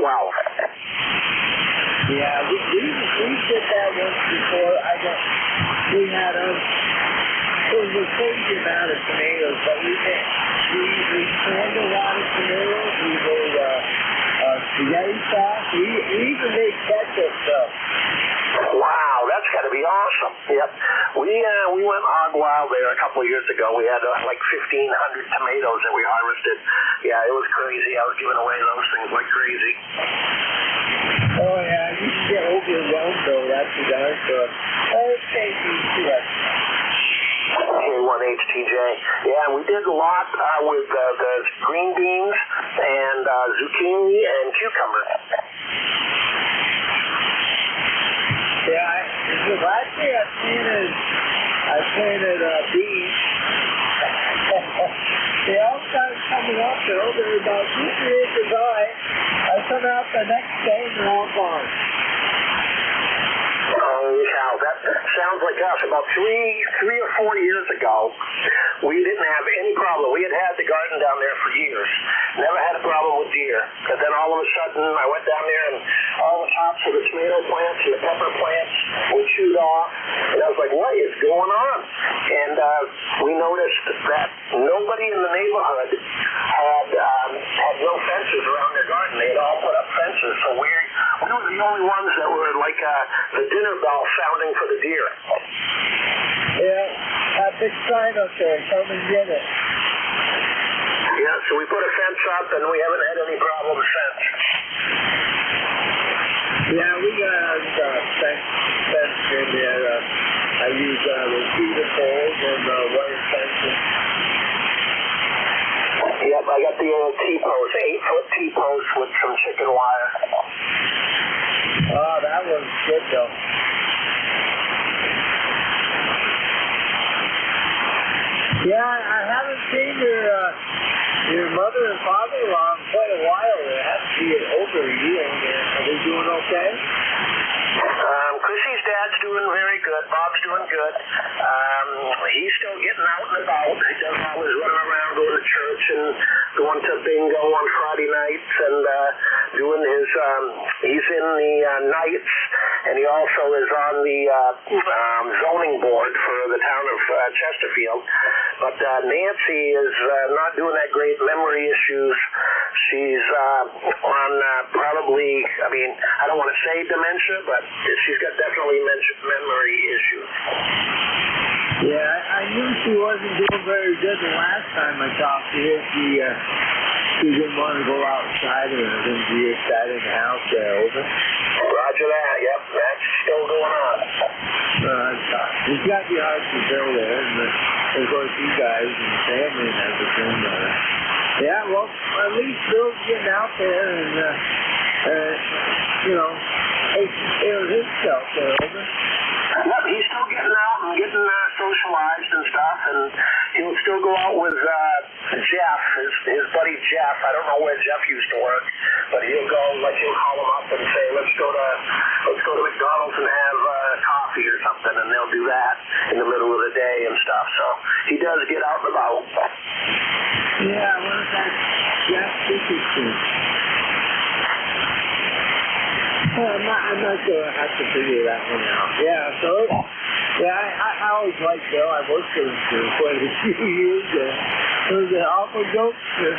Yeah, we did that once before. We had it was a crazy amount of tomatoes, but we canned a lot of tomatoes. We made spaghetti sauce. We even made ketchup stuff. Wow, that's got to be awesome. Yep. We went hog wild there a couple of years ago. We had like 1,500 tomatoes that we harvested. Yeah, it was crazy. I was giving away those things like crazy. Oh, yeah, you can get overwhelmed, though. That's the darn stuff. Thank you, too. K1HTJ. Yeah, we did a lot with the green beans and zucchini and cucumber. Yeah, last year I planted beans. They all started coming up, though. They were about 2-3 inches high. I come out the next day and they're all gone. Holy cow, that sounds like us. About three or 4 years ago, we didn't have any problem. We had the garden down there for years. Never had a problem with deer. And then all of a sudden, I went down there and all the tops of the tomato plants and the pepper plants were chewed off. And I was like, what is going on? And we noticed that nobody in the neighborhood had no fences around their garden. They had all put up fences. So we were the only ones that were like the dinner bell sounding for the deer. Yeah, that big sign up there. Come and get it. Yeah, so we put a fence up, and we haven't had any problems since. Yeah, we got fence in there. I use the cedar poles and wire fencing. Yep, I got the old T-post, 8-foot T-post with some chicken wire. Oh, that was good, though. Yeah, I haven't seen your mother and father-in-law in quite a while. It has to be over a year. Are they doing okay? Chrissy's dad's doing very good. Bob's doing good. He's still getting out and about. He does all his running around, going to church and going to bingo on Friday nights and doing his, he's in the Knights, and he also is on the zoning board for the town of Chesterfield. But Nancy is not doing that great, memory issues. She's on probably possibly, I mean, I don't want to say dementia, but she's got definitely memory issues. Yeah, I knew she wasn't doing very good the last time I talked to her. She didn't want to go outside or anything. She just sat in the house there, over. Roger that, yep, that's still going on. It's got to be hard to Bill there, and of course you guys and the family and everything. Yeah, well, at least Bill's getting out there and, taking care of himself there, over. Yep, he's still getting out and getting socialized and stuff, and he'll still go out with Jeff, his buddy Jeff. I don't know where Jeff used to work, but he'll go, like, he'll call him up and say, let's go to McDonald's and have coffee or something, and they'll do that in the middle of the day and stuff. So he does get out and about. Yeah, what is that Jeff Dickinson? I'm not sure. I have to figure that one out. Yeah, so, I always liked Bill. I worked with him for quite a few years. It was an awful jokester.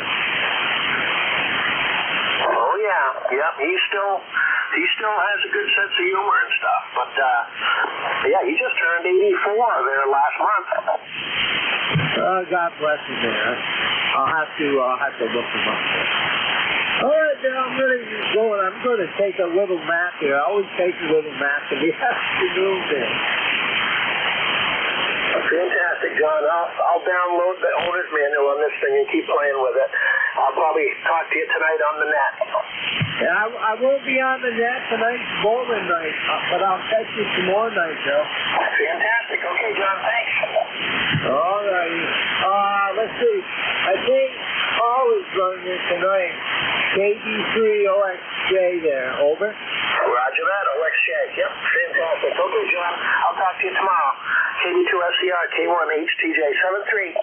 Oh, yeah. Yep, he still has a good sense of humor and stuff. But, yeah, he just turned 84 there last month. God bless him there. I'll have to look him up there. All right, now I'm going to take a little nap here. I always take a little nap in the afternoon there. Fantastic, John. I'll download the owner's manual on this thing and keep playing with it. I'll probably talk to you tonight on the net. Yeah, I won't be on the net tonight, bowling night, but I'll catch you tomorrow night, Joe. Fantastic. Okay, John, thanks. All righty. Let's see. I think Paul is running it tonight. KB3OXJ there, over. Roger that, OXJ. Yep, fantastic. Okay, John, I'll talk to you tomorrow. KB2SCR, K1HTJ73.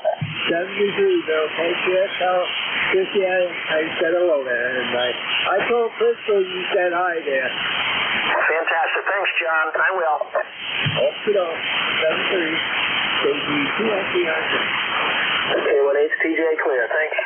73, Bill. Hey, Chris, tell Chris, I said hello there, and I told Crystal you said hi there. Fantastic. Thanks, John. I will. Okay, 73. KB2SCR. K1HTJ clear. Thanks.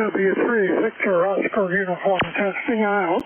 W3, Victor Oscar Uniform testing out.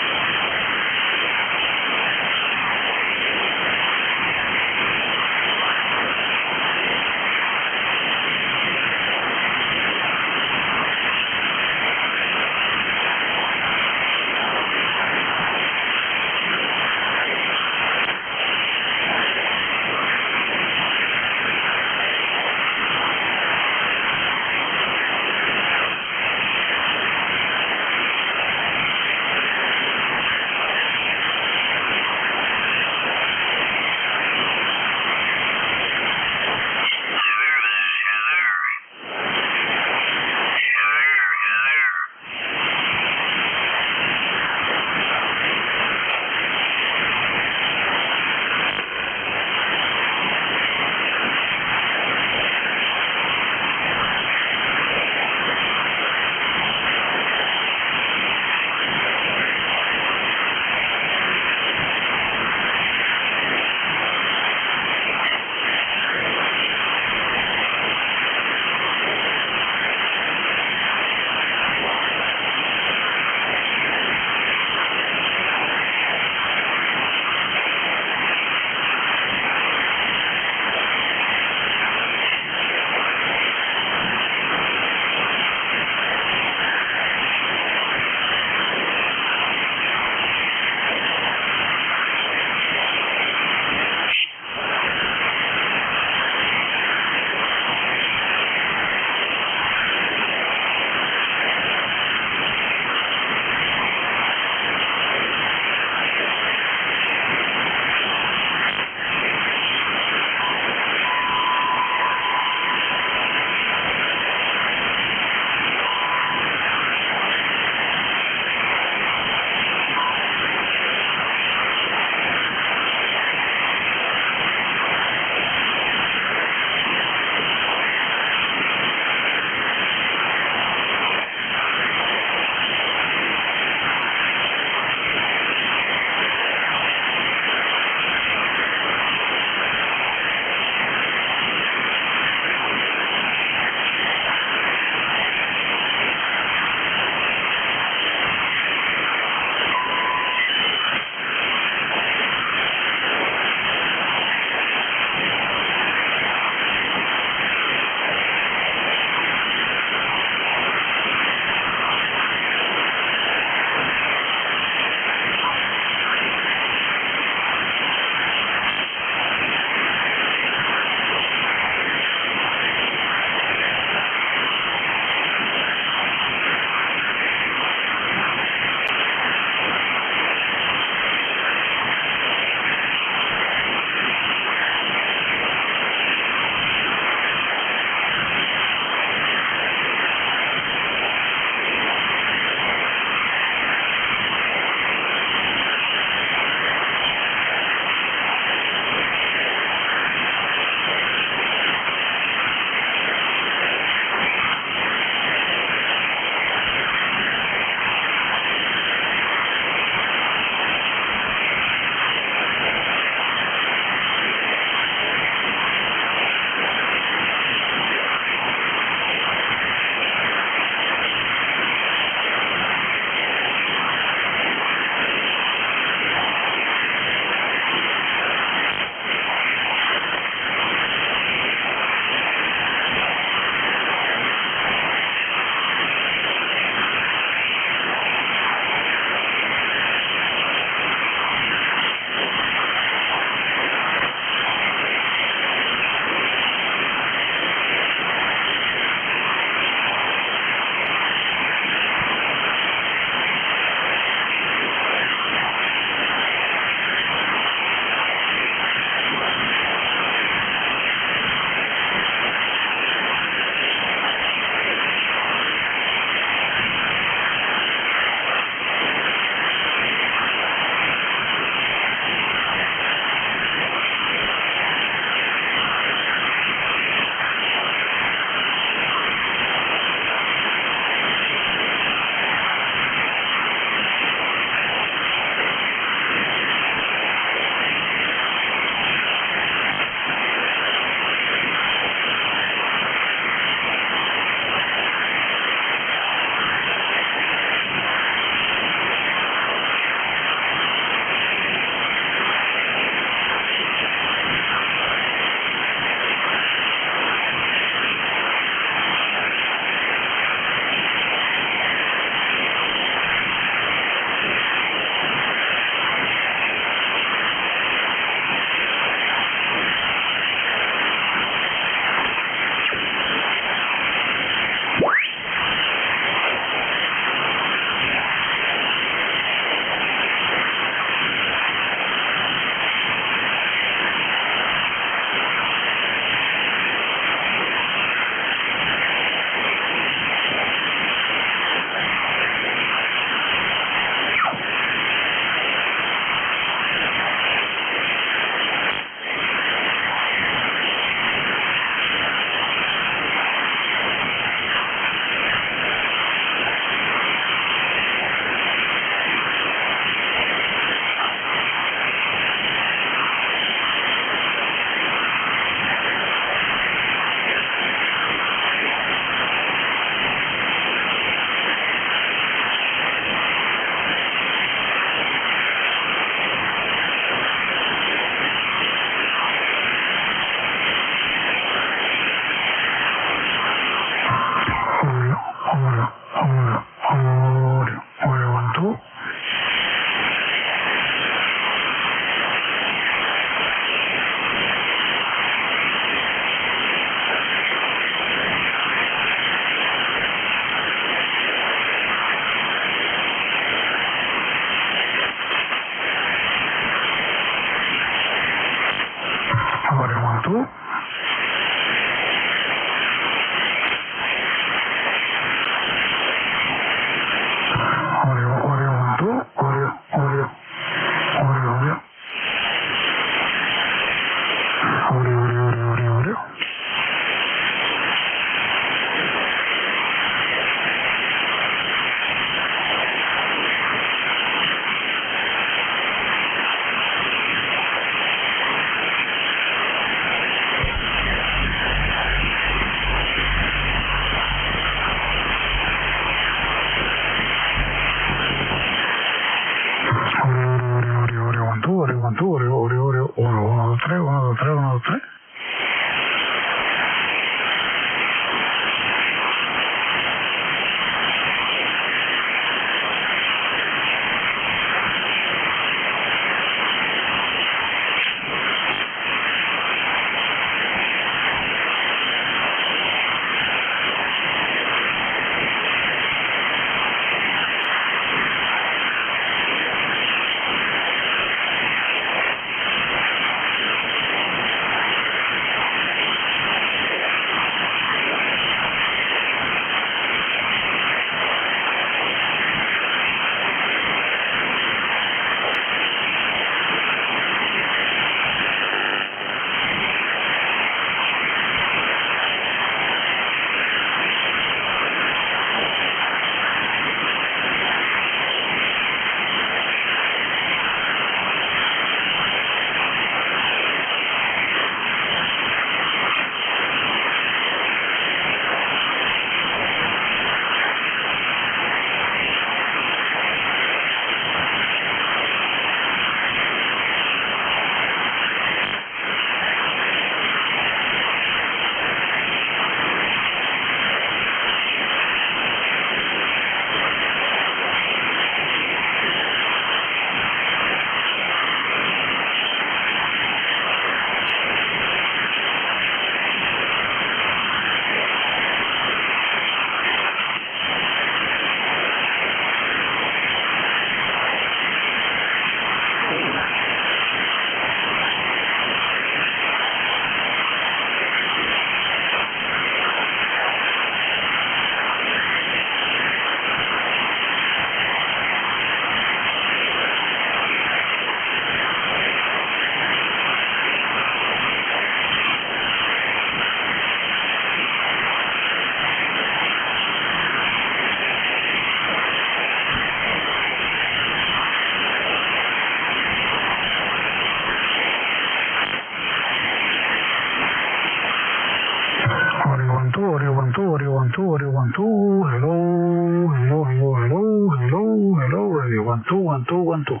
audio 1 2, audio 1 2, hello, hello, hello, hello, hello, hello, radio 1 2, 1 2, 1 2.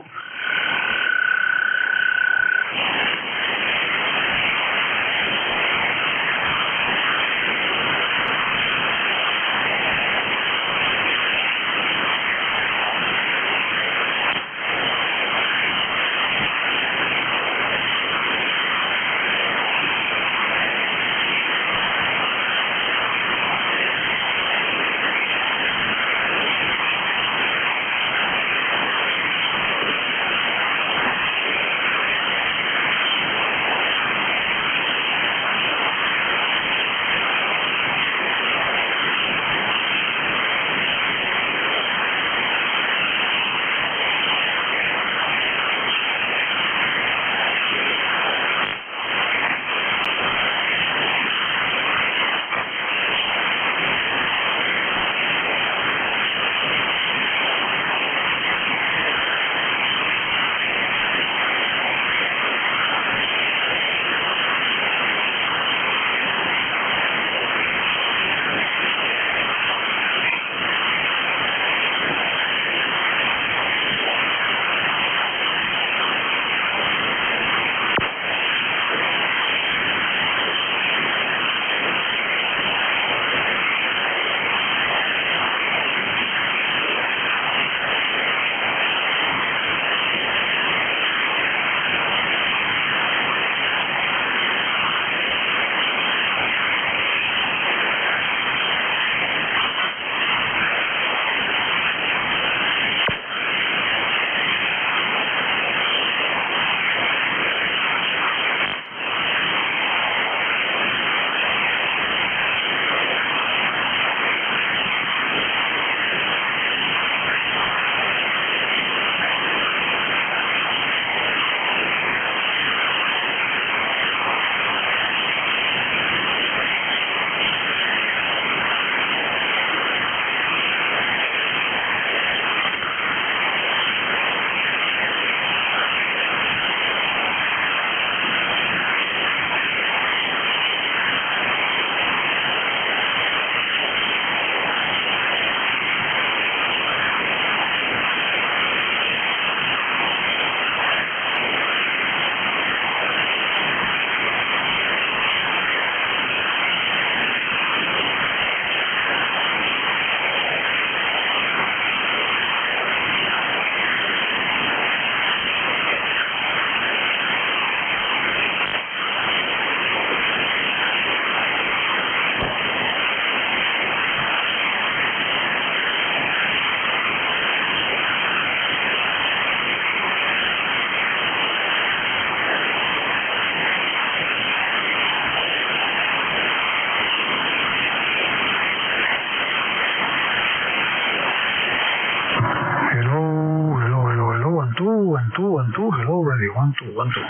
One, two, hello, ready, 1 2, 1 2.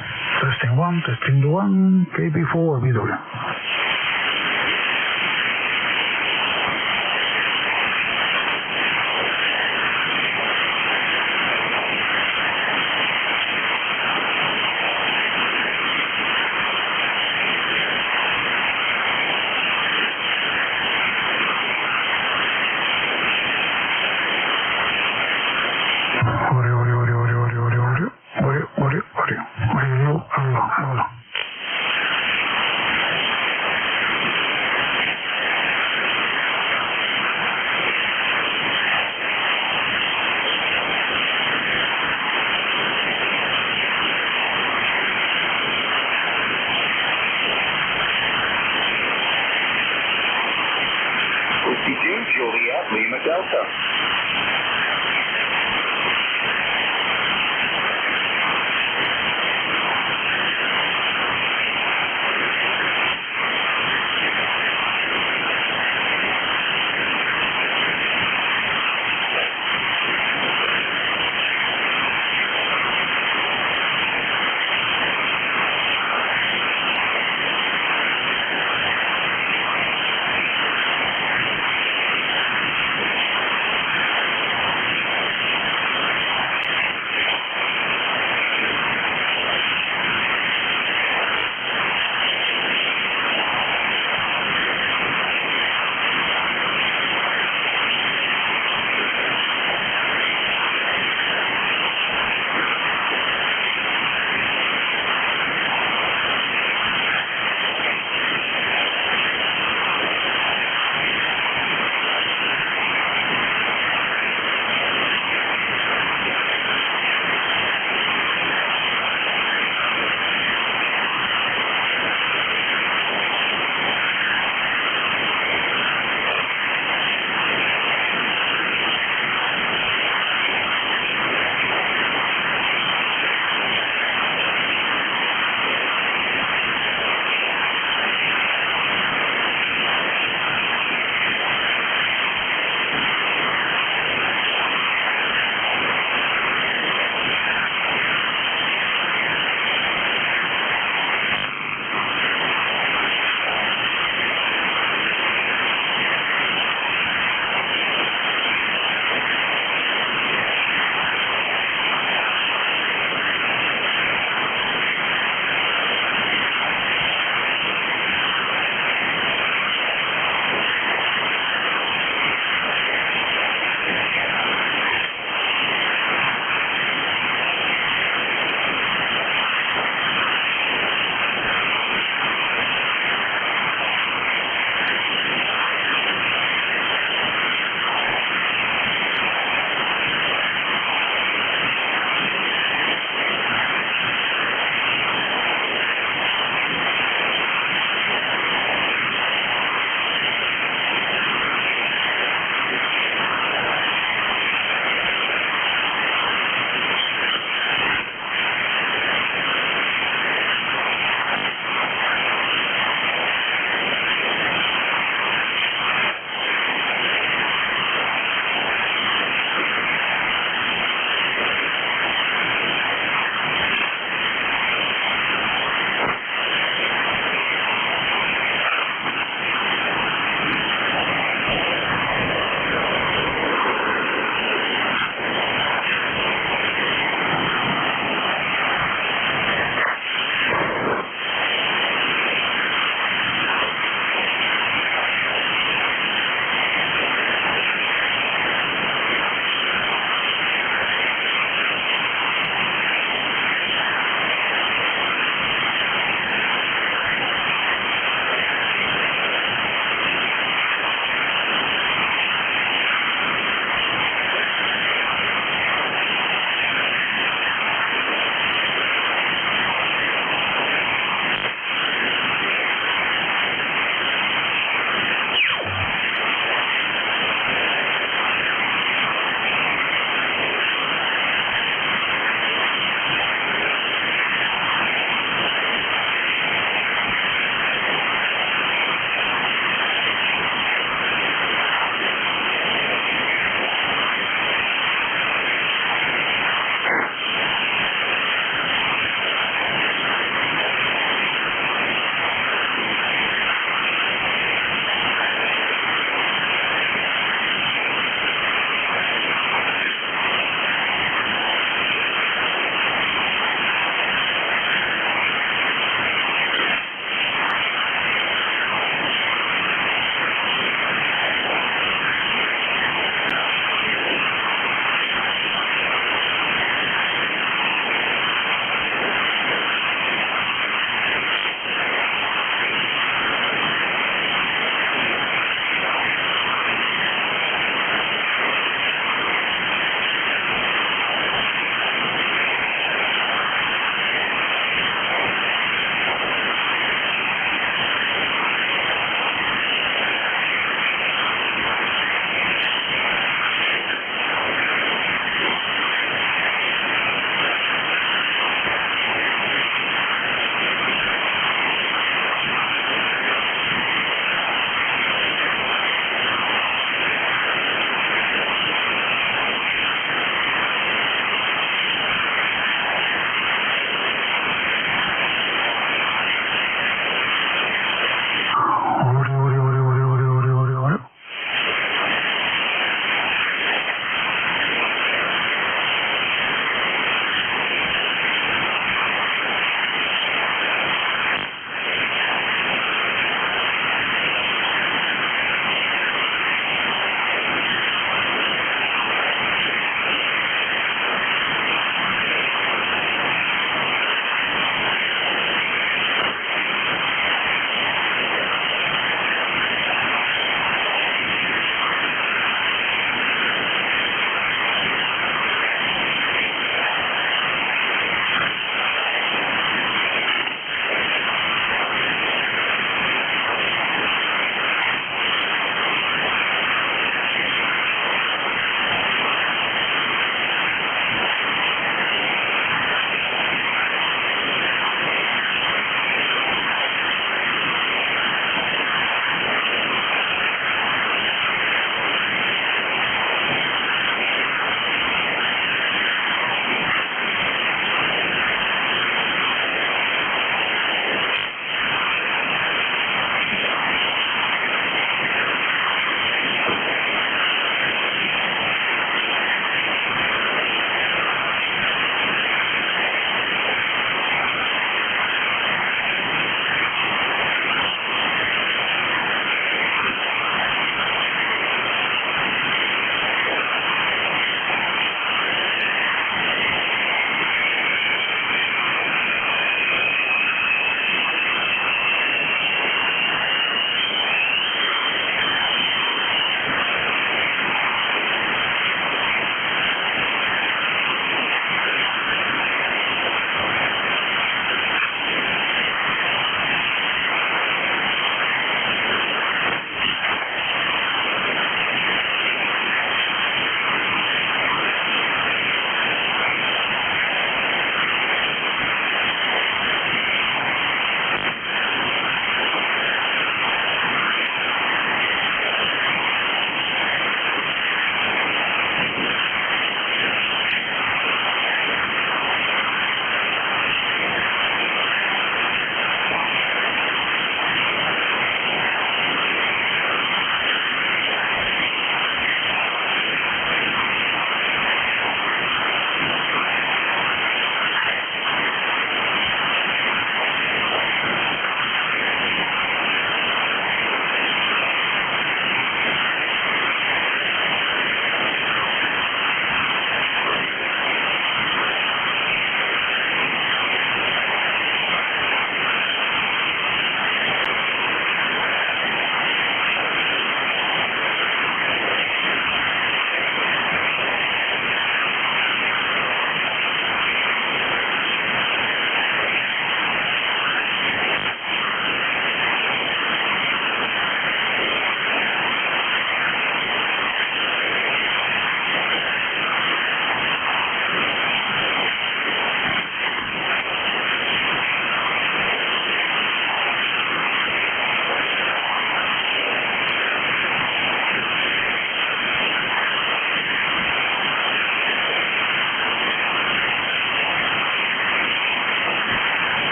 Testing 1, testing 1, KB4, BW. Juliet, Lima Delta.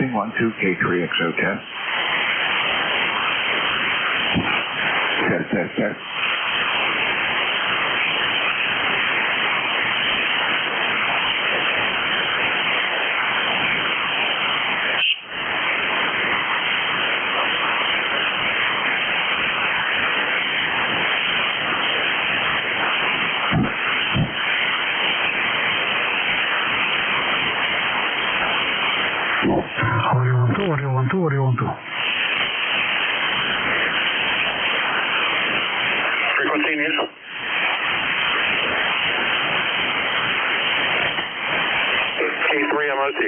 Testing 1, 2, K3XO test. Test. Audio 1, 2. Frequency news. K3 MOT.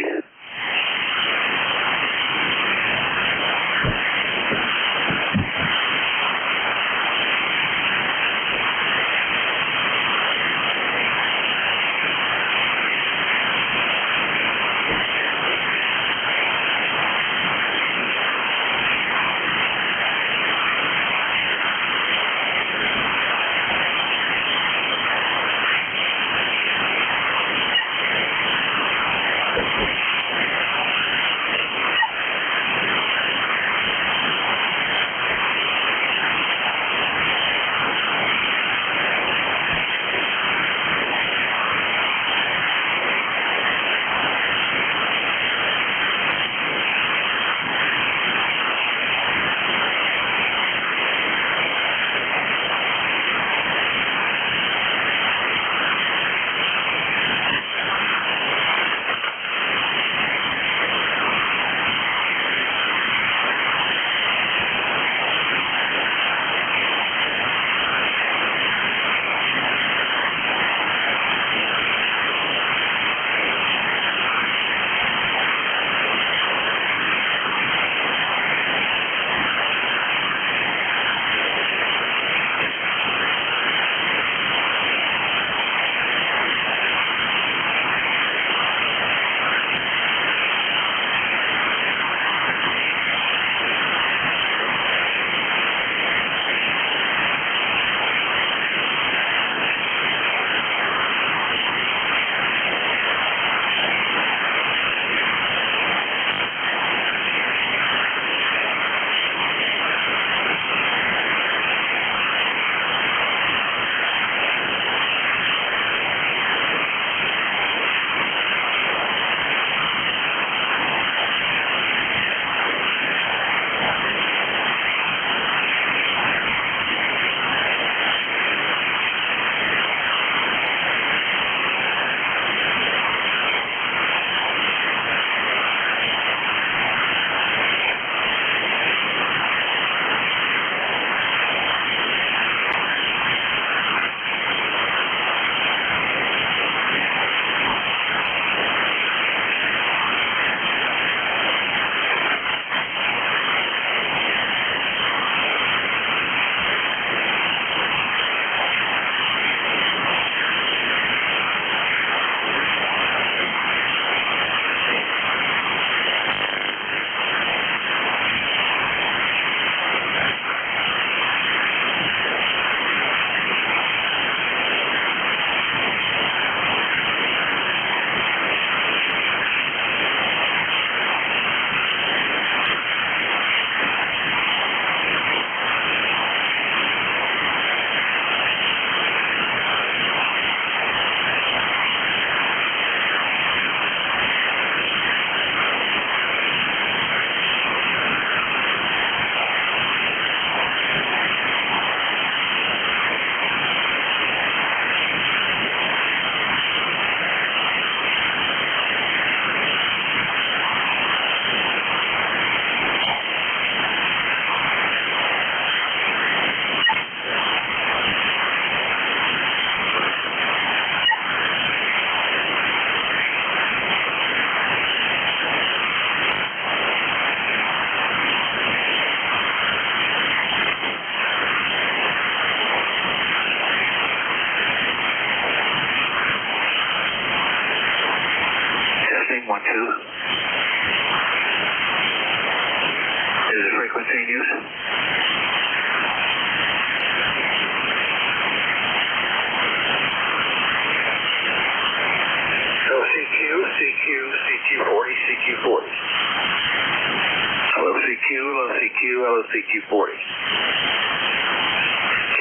CQ40.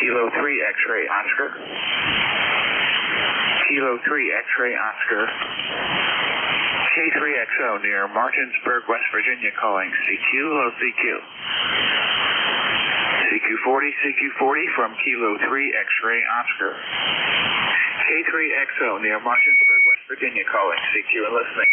Kilo 3 X-ray Oscar. Kilo 3 X-ray Oscar. K3XO near Martinsburg, West Virginia, calling CQ, low CQ. CQ40 from Kilo 3 X-ray Oscar. K3XO near Martinsburg, West Virginia, calling CQ and listening.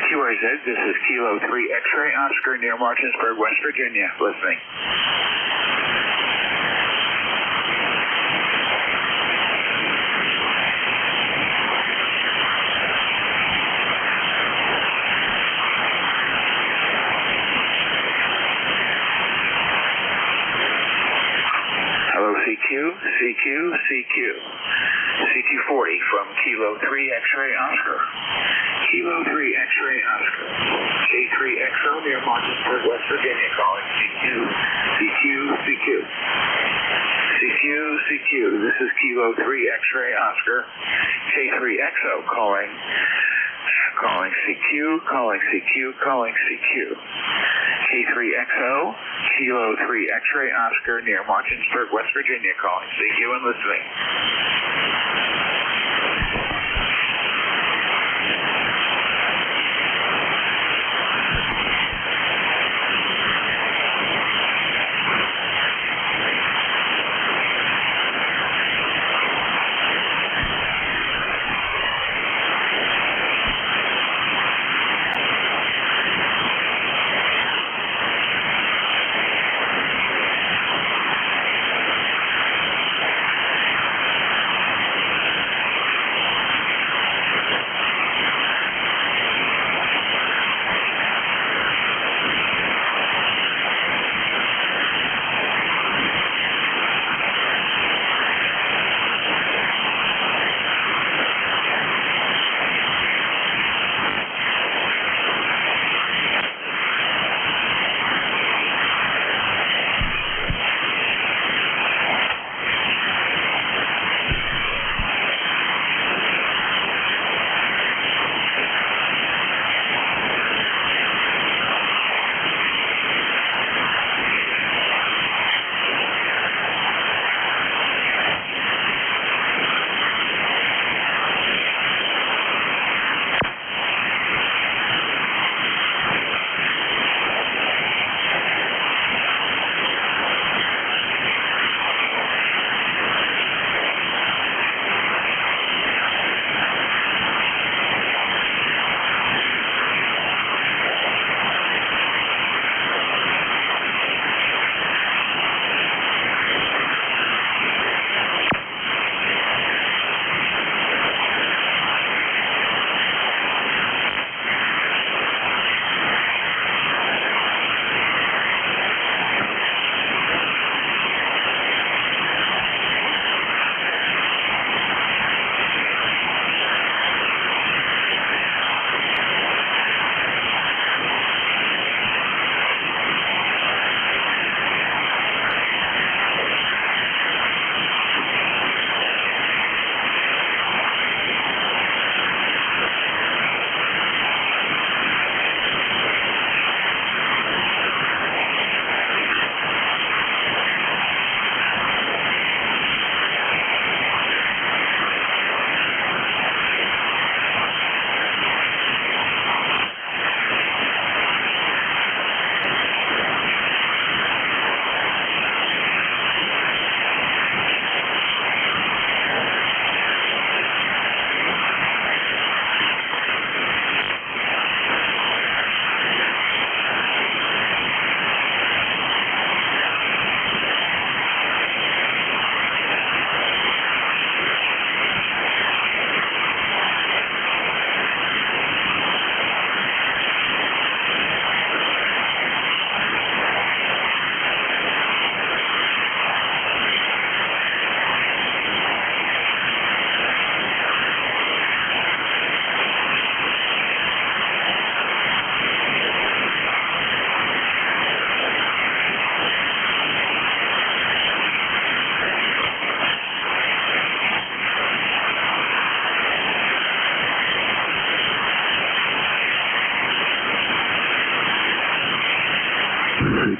QRZ, this is Kilo 3 X-ray Oscar near Martinsburg, West Virginia. Listening. Hello, CQ. CQ40 from Kilo 3 X-ray Oscar. Kilo 3 X-ray Oscar. K3XO near Martinsburg, West Virginia, calling CQ. This is Kilo 3 X-ray Oscar. K3XO calling CQ. K3XO, Kilo 3 X-ray Oscar near Martinsburg, West Virginia, calling CQ and listening.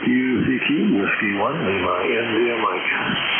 QCQ, Whiskey 1, Lima, India, Mike.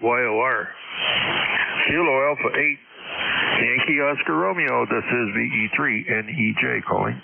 YOR. Kilo Alpha 8, Yankee Oscar Romeo, this is VE3NEJ calling.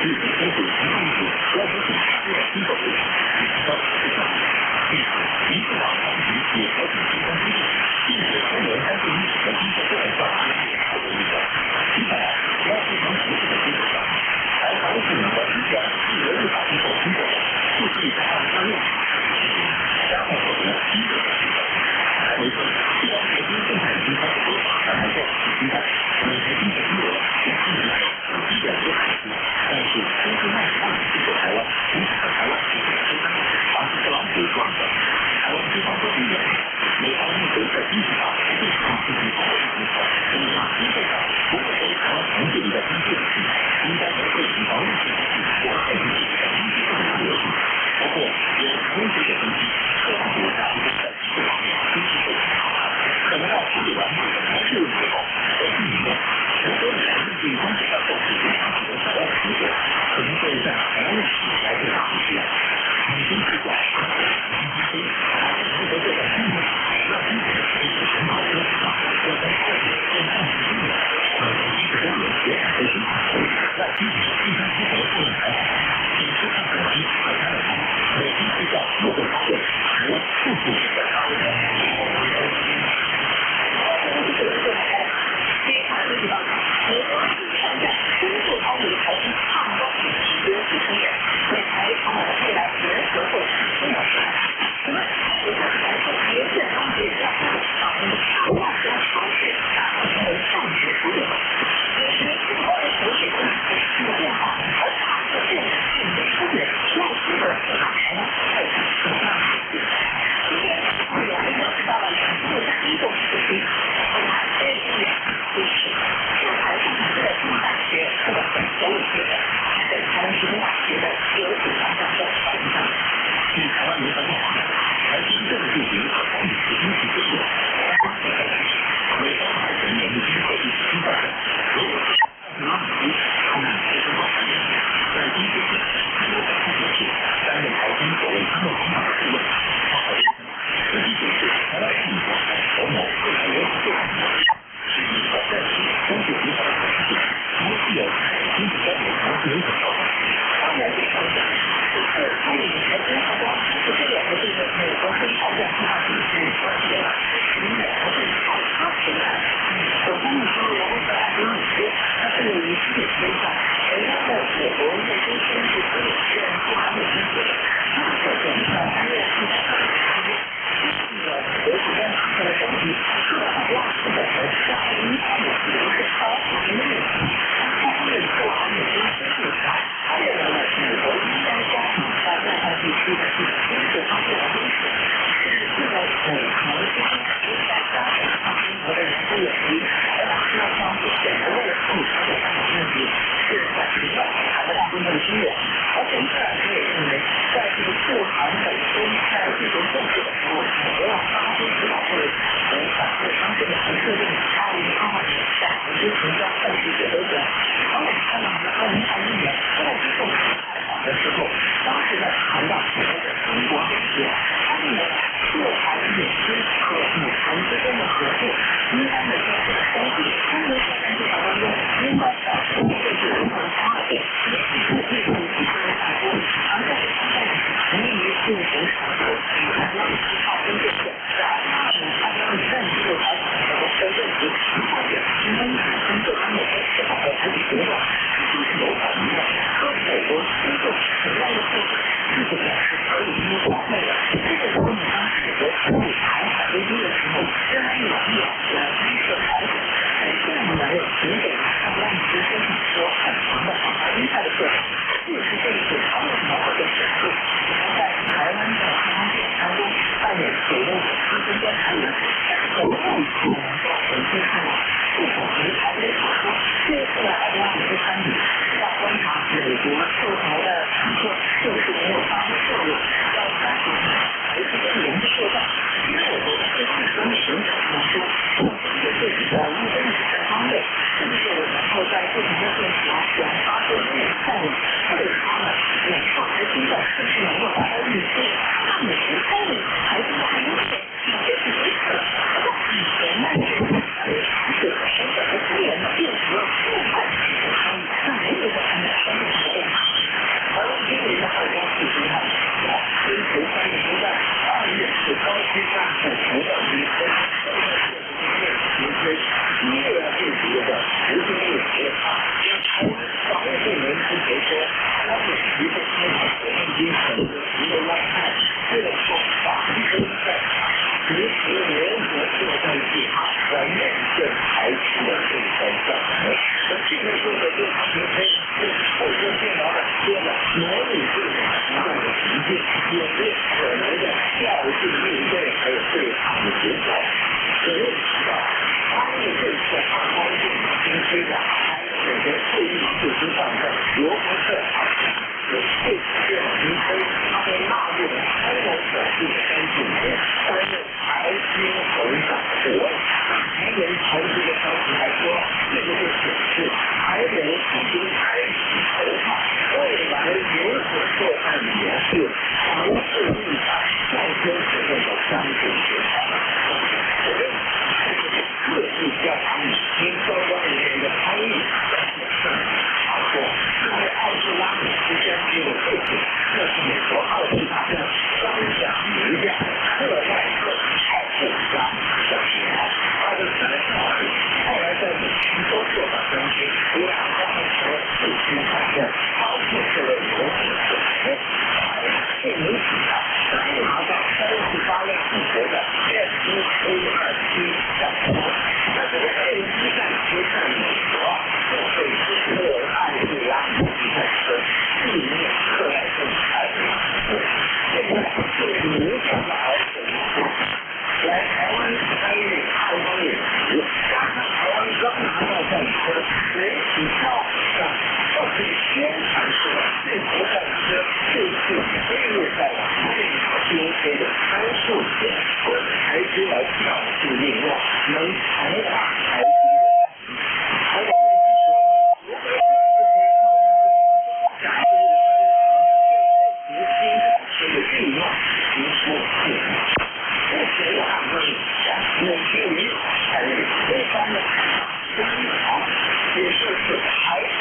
电池电池，它没有安全的。实际面积，将台湾防卫对人之结说，他们一个开发国民军选择一个外派，为了说防身在实时联合作战计划，全面对台区的对战战略。那这个说的就是后车电脑的说的模拟对打实战的实践，演练可能的调度应对，还有对抗的结果。可以提到，他们这次2号舰已经推展开整个会议事实上的罗伯特有这次评分，他被纳入了开模首席的3组里面，担任台军首长的职位。台人投资的消息还说，这个就显示台人已经开始筹划未来如何作战模式，尝试立法再生使用的相对协调。我认为这就是特意要把美军相关人员的参与好过，因为奥斯拉美之将军的特点，这是美国奥斯卡的双响名将克莱克奥斯拉小学，他的4人小队后来在美军多做法中军2方和4军参战，超过这位罗伯特，这名警察才拿到38辆美国的 F-1A-2T 战车，那这个 A-1战车在美国就被称为艾瑞拉姆战车，地面克莱顿艾瑞拉姆，这个是名将的儿子。来台湾参与炮兵演习，加上台湾刚拿到战车，媒体报纸上都可以宣传出来，这台战车这次飞越在我们这条边飞的参数线，为台军来调度力量，能强化台军的战力。美军与参与非方的相长，也就是台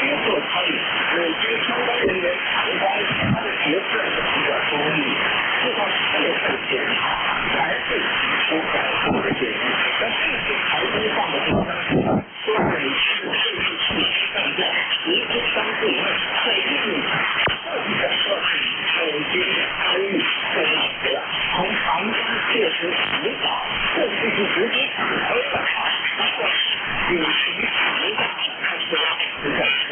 军所参与，美军相关人员常常他的决策是比较中立，就到4份检查才是出改革的建议。但这次台军放的这张图，说美军的这一次上将一个当地人在印尼到底感受美军的参与在哪里了？从长江确实辅导，甚至是直接指挥了美军辅导他是战车，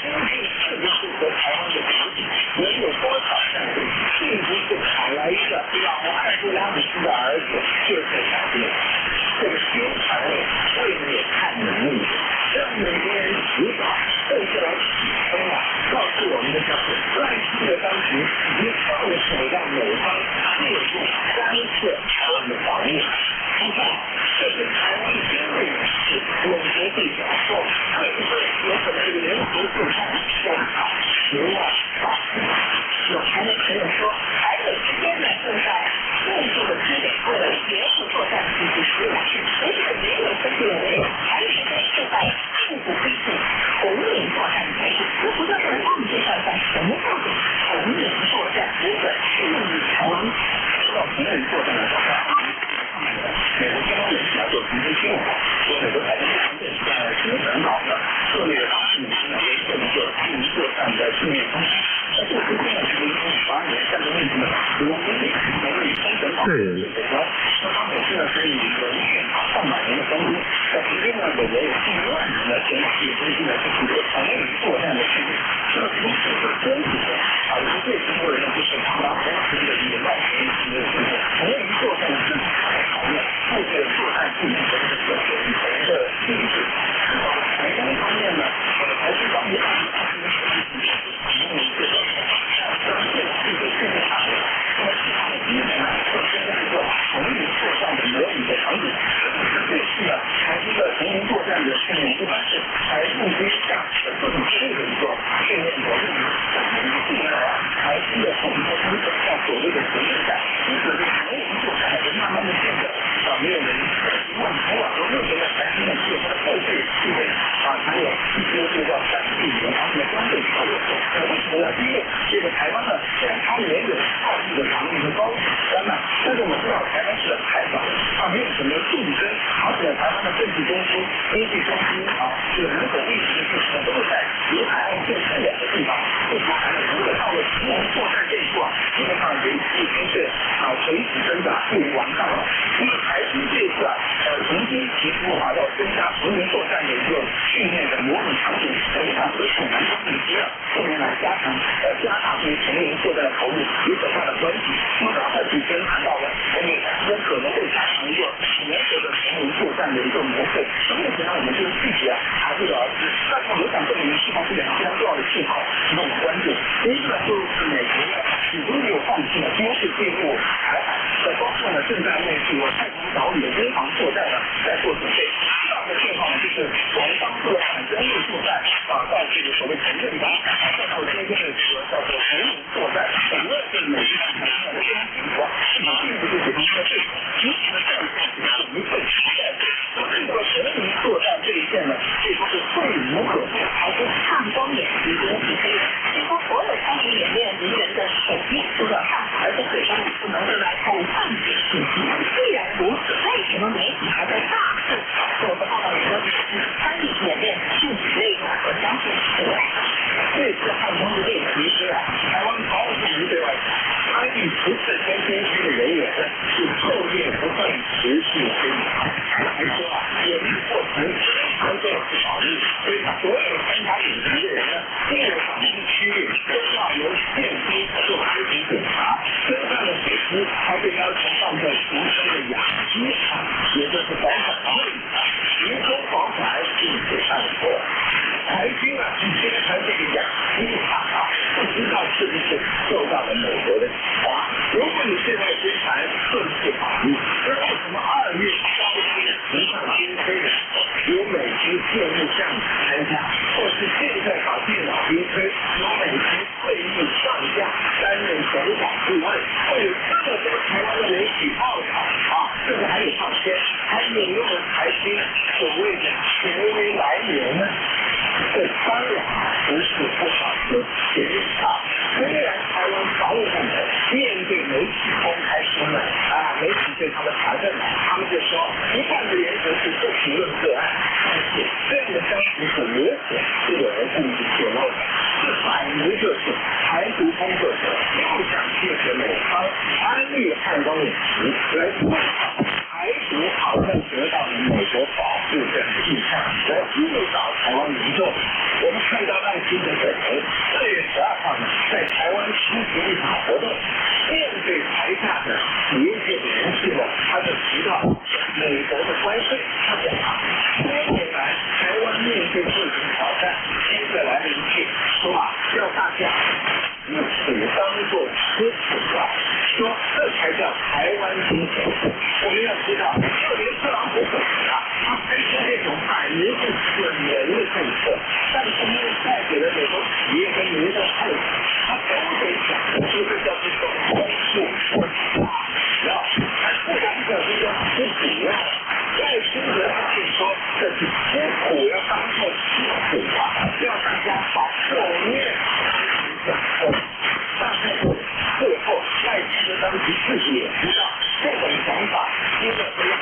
究竟是不是和台湾的实体能有多少战力，并不是跑来一个老艾布拉姆斯的儿子就可以改变。这个新传位未免太能力，让美国人指导，甚至来启程啊，告诉我们的就是赖清德当局已经放手让美方介入干涉台湾的防务。不过，这是台湾军队人士美国对表说，会不会有可能联合作战要打10万法军？有台湾朋友说，台美之间呢正在共同的支援为了联合作战进行施压，而且也有分析认为，台美之间正在进一步推进红领作战的态势。那不知道能帮我们介绍一下什么叫做红领作战？日本是用台湾说到红领作战的时候，美国相关人士来做澄清新闻，说美国海军舰队在日本岛的策略上是为这么一个红领作战的正面方向。那这个是现在是2008年战争问题的如果公里从冲绳岛最北端，那它每次呢是以一个上百年的风度，在其中呢有近1万人的前往去中心呢进行一个红领作战的训练。那如此的真实的我们最中国人呢就是长达50的一个冒险式的训练，红领作战是考验部队作战技能的这个机制。台湾方面呢，台军方面红领作战的模拟的场景，这次呢，台军的红领作战的训练不管是台陆军驾驶的各种车的一个训练模式，并没有台军的红领作战像所谓的实战战，因此这个红领作战就慢慢的变得没有人从网上认为台军的这个后备部队还有一些这个战术联防的装备条约。为什么呢？第一，这个台湾呢，虽然它也有奥运的防御和高山呢，但是我们知道台湾是海岛，它没有什么陆军，而且台湾的政治中枢、经济中心这个南我们承认它，再到今天的这个叫做同盟作战，无论是美日韩的这种情况，并不是解放军的对手，其实的战况是不会期待的。这个同盟作战这一线呢，可以说是退无可退，还是看光眼直接是黑的。几乎所有参与演练人员的手机都要看，而且嘴上不能够来透半点信息。既然如此，为什么媒体还在大肆炒作和报道说美军参与演练具体内容和相信对外？这次汉光的练习是台湾毫不于对外参与不是先军区的人员呢，是昼夜不断持续追查。还说演练过程非常重要是保密，所以所有参加演习的人呢，进入场地区域都要由宪兵做安全检查，身上的随时还被要求放在俗称的氧机也就是保管柜集中保管并且上锁。台军去宣传这个氧机不知道是不是受到了美国的启发。如果你对外宣传顺势保密，而为什么2月招兵不上军推的有美军建议向参加，或是现在搞电脑兵推有美军会议上将担任总导顾问，会有这么多台湾的媒体报道甚至还有照片，还引用了台军所谓的权威来源呢？这当然不是不好的检查。虽然台湾防务部门面对媒体公开说呢，媒体对他们查证，他们就说一贯的原则是不评论个案，但是这样的消息很明显是有人故意泄露的，这摆明就是台独工作者又想借着美方安利汉光演习来误导台独好像得到了美国保护的印象，来误导台湾民众。我们看到赖清德本人4月12号呢，在台湾出席一场活动，面对台下的企业界的人士呢，他就提到美国的关税，他讲多年来台湾面对各种挑战，接着来了一句说要大家以此当作吃苦说这才叫台湾精神。我们要知道，就连特朗普本人他还是这种摆明是损人的政策，但是因为带给了美国企业跟民众后果，他都得讲出这叫做口述说要还不能讲这个吃苦啊。赖清德他是说这是吃苦要当作吃苦要大家把受虐当成但是最后赖清德当局自己也知道这种想法因为这样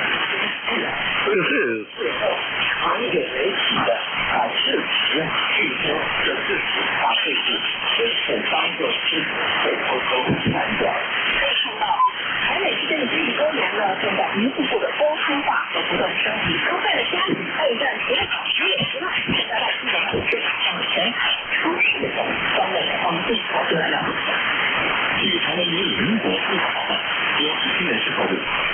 自然，可是最后传给媒体的事实，据说这事实把这次吃苦当作吃苦，被偷偷删掉了。看到台美之间的经济勾连呢，正在一步步的沟通化和不断升级。都在家里备战除了考试也之外，现在赖清德还有市场上全海出事的方面的方式讨论了。据台湾民主民国司法报道，说去年时候，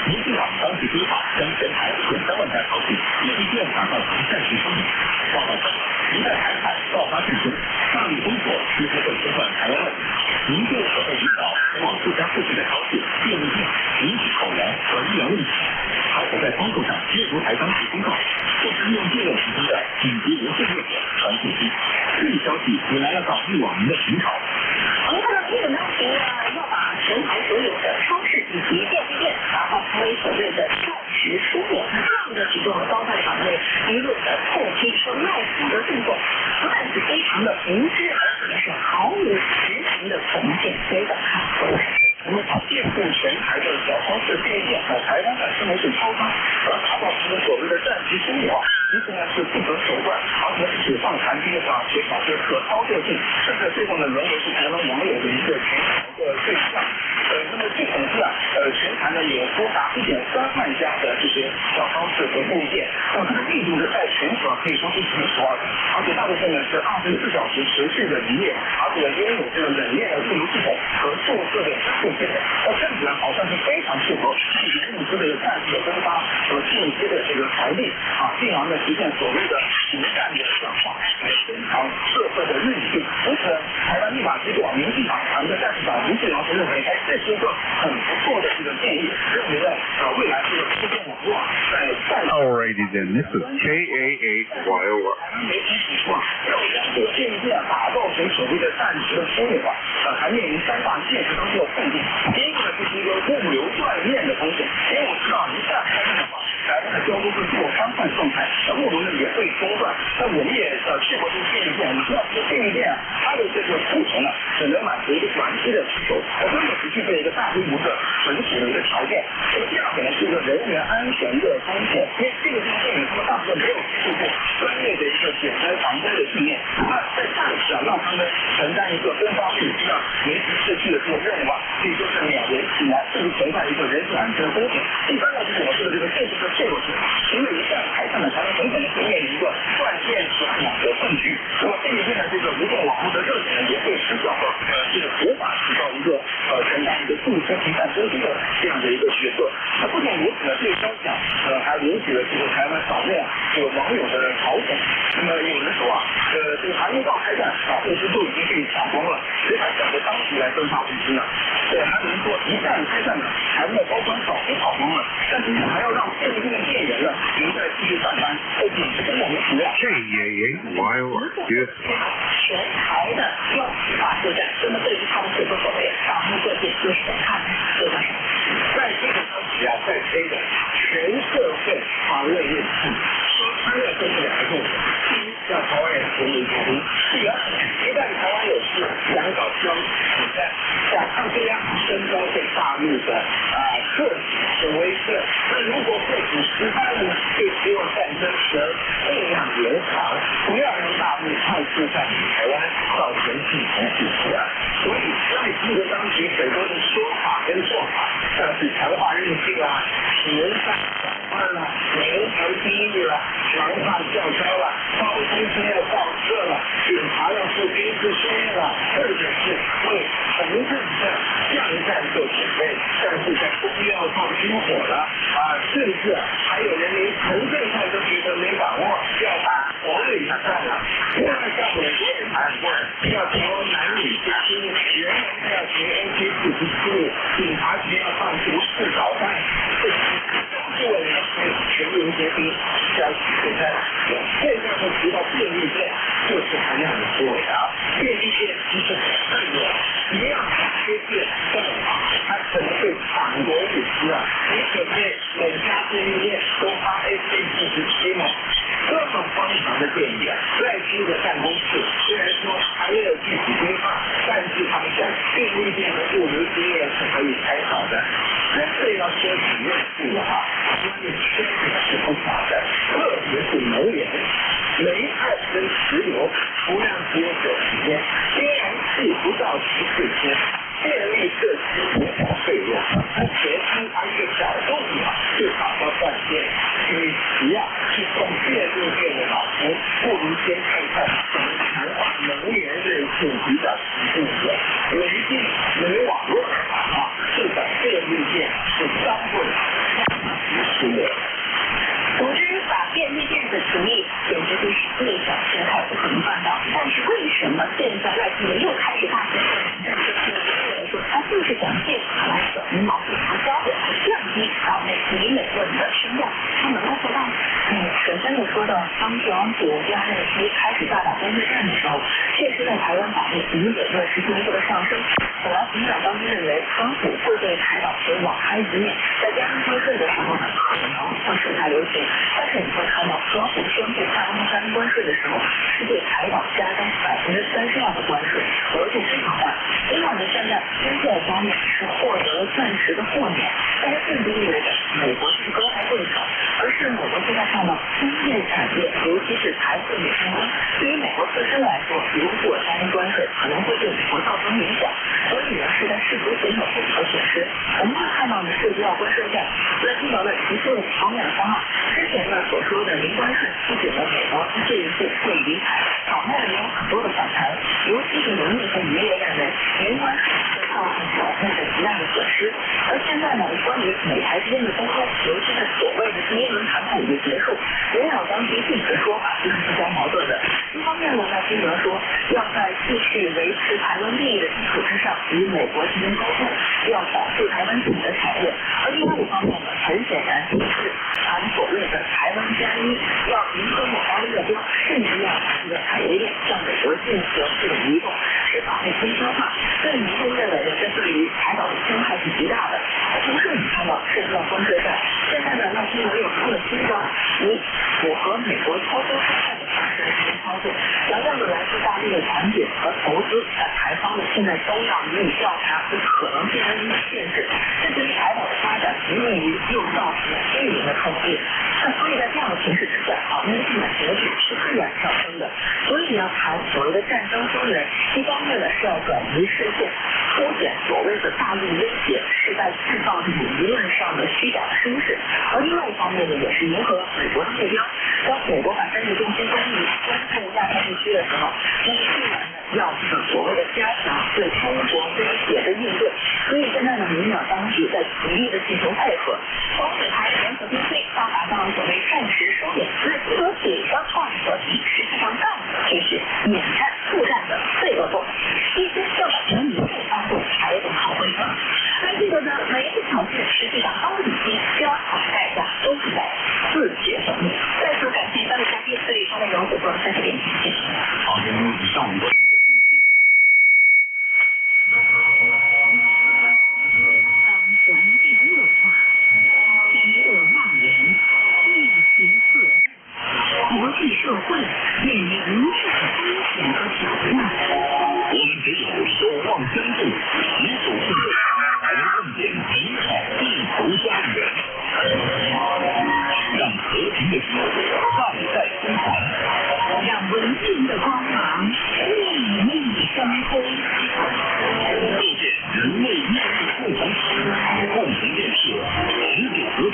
民进党当局司法将全台13万台考试以一电打造成战时商品。报道称，一旦台海爆发战争，大陆封锁几乎会侵犯台湾问题，民众可被引导前往自家附近的超市、便利店领取口粮和医疗用品，还可在窗口上阅读台当局公告，或是用电脑提供的紧急无线电传信息。这一消息引来了导地网民的群嘲。我们看到这个呢，除了要把全台所有的超市以及便利店打造成为所谓的战时书店，这样的举动遭到场内舆论的痛批，说赖清德动作不但是非常的无知，而且是毫无实情的重建非的看出来。我们借助全台的小超市、便利店和台湾的新闻是超商，而打造成了所谓的战时书店，其实呢是不择手段，而且只放残兵缺少这可操作性，甚至最后呢沦为是台湾网友的一个群嘲的对象。那么据统计全台呢有多达1.3万家的这些小超市和便利店，这个力度是在全球可以说是数一数二的，而且大部分呢是24小时持续的营业，而且拥有这个冷链的物流系统和注册的支付系统，看起来好像是非常适合物资的快速的分发和信息的这个传递进而呢实现所谓的实战的转化，来增强社会的韧性。因此，台湾立法机构民进党团的干事长林志尧认为，这是一个很不错的这个建议，认为呢未来这个互动网络在 Alrighty then, this is KAAYOR. 建议打造成所谓的战时的缩影化，还面临3大现实当中的困境。第一个呢，就是一个物流断链的风险，因为我知道一旦开战的话，台湾的交通会进入瘫痪状态，物流呢也会中断。那我们也去过这个便利店，我们知道这个便利店它的这个库存呢，只能满足一个短期的需求，根本不具备一个大规模的存储的一个条件。那么第二个呢，是一个人员安全的风险，因为这个地方电影他们大部分没有接受过专业的一个减灾防灾的训练，那在战时让他们承担一个分发物资啊、维持秩序的这个任务啊，所以就是勉为其难，是不是存在一个人身安全的风险？第三呢，就是我说的这个建设的脆弱性，因为一旦开战了，台湾很可能会面临一个断电断网的困局。那么便利店的这个移动网络的热点呢，也会使得这个无法起到一个承担一个助推停战争的这样的一个角色。那不仅如此呢，这个消息还引起了这个台湾岛内这个网友的嘲讽。那么有人说这个还没到开战物资都已经被抢光了，谁还想着当时来分发物资呢？还有人说一旦开战呢，台湾的高官早就跑光了，但是还要让便利店的店员呢留在继续上班，这简直是莫名其妙。全台的要法作战，那么对于他们这个所谓上路各界就是怎么看呢？这叫什么？在这个消息在推的全社会防卫日记，3月份是2个重点，第一让台湾人全民皆兵，第二一旦台湾有事，想搞消子弹，想抗中央升高对大陆的各种威慑。那如果破除失败呢，就希望战争时力量延长，不要让大陆快速占领台湾，造成地层事实啊。所以在这个当局很多的说法跟做法，像是强化韧性啦、使人上转换啦、人头低率啦、强化教招啦、高空间要报测啦、警察要做军事训练啦，或者是为城镇的降战做准备，像是在公约要放军火了甚至还有人连城镇上都觉得没把握，要打国里上了。另外像美国人谈要调男女之亲，人人要学 AK-47，警察局要放毒式导弹，这些是为了全民皆兵，消息现在会提到便利店，就是含量很多便利店其实很脆弱，一样缺电断网，它可能会抢夺物资你准备每家便利店都发 AK-47吗？这么荒唐的建议在新的办公室虽然说还没有具体规划，但是他们讲便利店的物流经验是可以参考的。那这要说起认识的话，关于缺点是不少的，特别是能源、煤炭跟石油，不量只有90天，天然气不到14天。电力设施也很脆弱，它前期它一个小动作就搞到断电。与其去送便利店的老师，不如先看看怎么强化能源韧性比较实际一点。煤电、煤网络至少便利店是当不了实施的。总之，把便利店的主意简直就是最小心态不可能办到。但是为什么现在外地人又开始大声说他就是想借此来转移矛盾和交火，降低岛内敌美论的声量，他能够做到吗？首先就说到当特朗普第二任期开始大打攻势战的时候，确实在台湾岛内敌美论是进一步的上升。本来民进党当时认为特朗普会对台岛持网开一面，在加上关税的时候呢，可能会顺台流行。但是你会看到特朗普宣布大宗商品关税的时候，是对台岛加征32%的关税，额度非常大。尽管呢现在经济方面是获得了暂时的豁免，但是并不意味着美国是高抬贵手，而是美国现在看到工业产业，尤其是台汇美升温，对于美国自身来说，如果加征关税可能会对美国造成影响，所以呢是在试图减少自己的损失。我们会看到呢涉及到关税战，在听到呢提出了5方面的方案。之前呢所说的零关税，不仅呢美国这一次会离开，岛内也有很多的反弹，尤其是农业和渔业认为零关税会造成岛内的极大的损失。而现在呢，关于美台之间的沟通，尤其是所谓的第一轮谈判已经结束，民党当局自己的说法就是自相矛盾的。一方面呢，在新闻说要在继续维持台湾利益的基础之上与美国进行沟通，要保护台湾自己的产业。而另外一方面呢，很显然是谈所谓的台湾+1，要迎合美方的目标，甚至要把这个产业链向美国借空深化，所以民众认为呢，这对于海岛的侵害是极大的。同时，你看到圣克风车站，现在呢，那中国又出了新招，以符合美国超收生态的方式来进行操作，然后来自大陆的产品和投资，台方呢现在都要予以调查和可能性的限制，这对于海岛的发展不利于又造成了新一轮的冲击。那所以在这样的形势之下，那么地产值是必然上升的。所以呢，谈所谓的战争风人，一方面呢是要转移视线，凸显所谓的大陆威胁是在制造这种舆论上的虚假的声势，而另外一方面呢，也是迎合美国的目标。当美国把战略重心东移关注亚太地区的时候，那么自然呢要所谓的加强对中国威胁的应对。所以现在呢，民党当局在极力的进行配合，从美台联合兵推到达到所谓战时收敛资和给的话语和体，实际上干的就是免战速战的罪恶作为，一些要把人民当做财种好规则。而这个呢，每一个条件实际上都已经标好代价，都是在自绝生命。再次感谢三位嘉宾对以上内容做出30点，谢谢。好，这是以上我们关注的信息。当环境恶化，饥饿蔓延，疫情肆虐，国际社会面临无数的风险和挑战。我们只有守望相助，携手应对，才能共建美好地球家园，让和平的希望代代相传，让文明的光芒熠熠生辉，构建人类命运共同体，共同建设持久和平、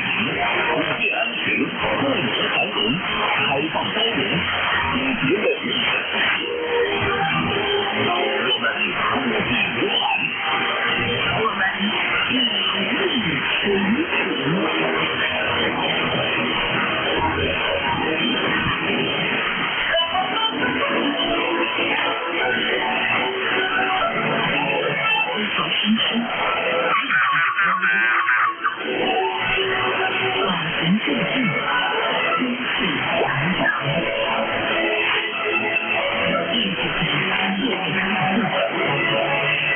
普遍安全、共同繁荣、开放包容、积极的理想世界。我们不惧无寒，我们砥砺前行。好青春，晚晴正静，天气洋洋。一起去夜长路，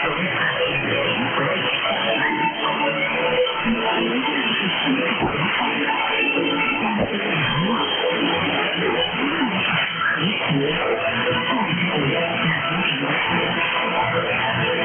荣彩灵魂。无论是西北风，山间难忘；无论是河湖，共赴南屏。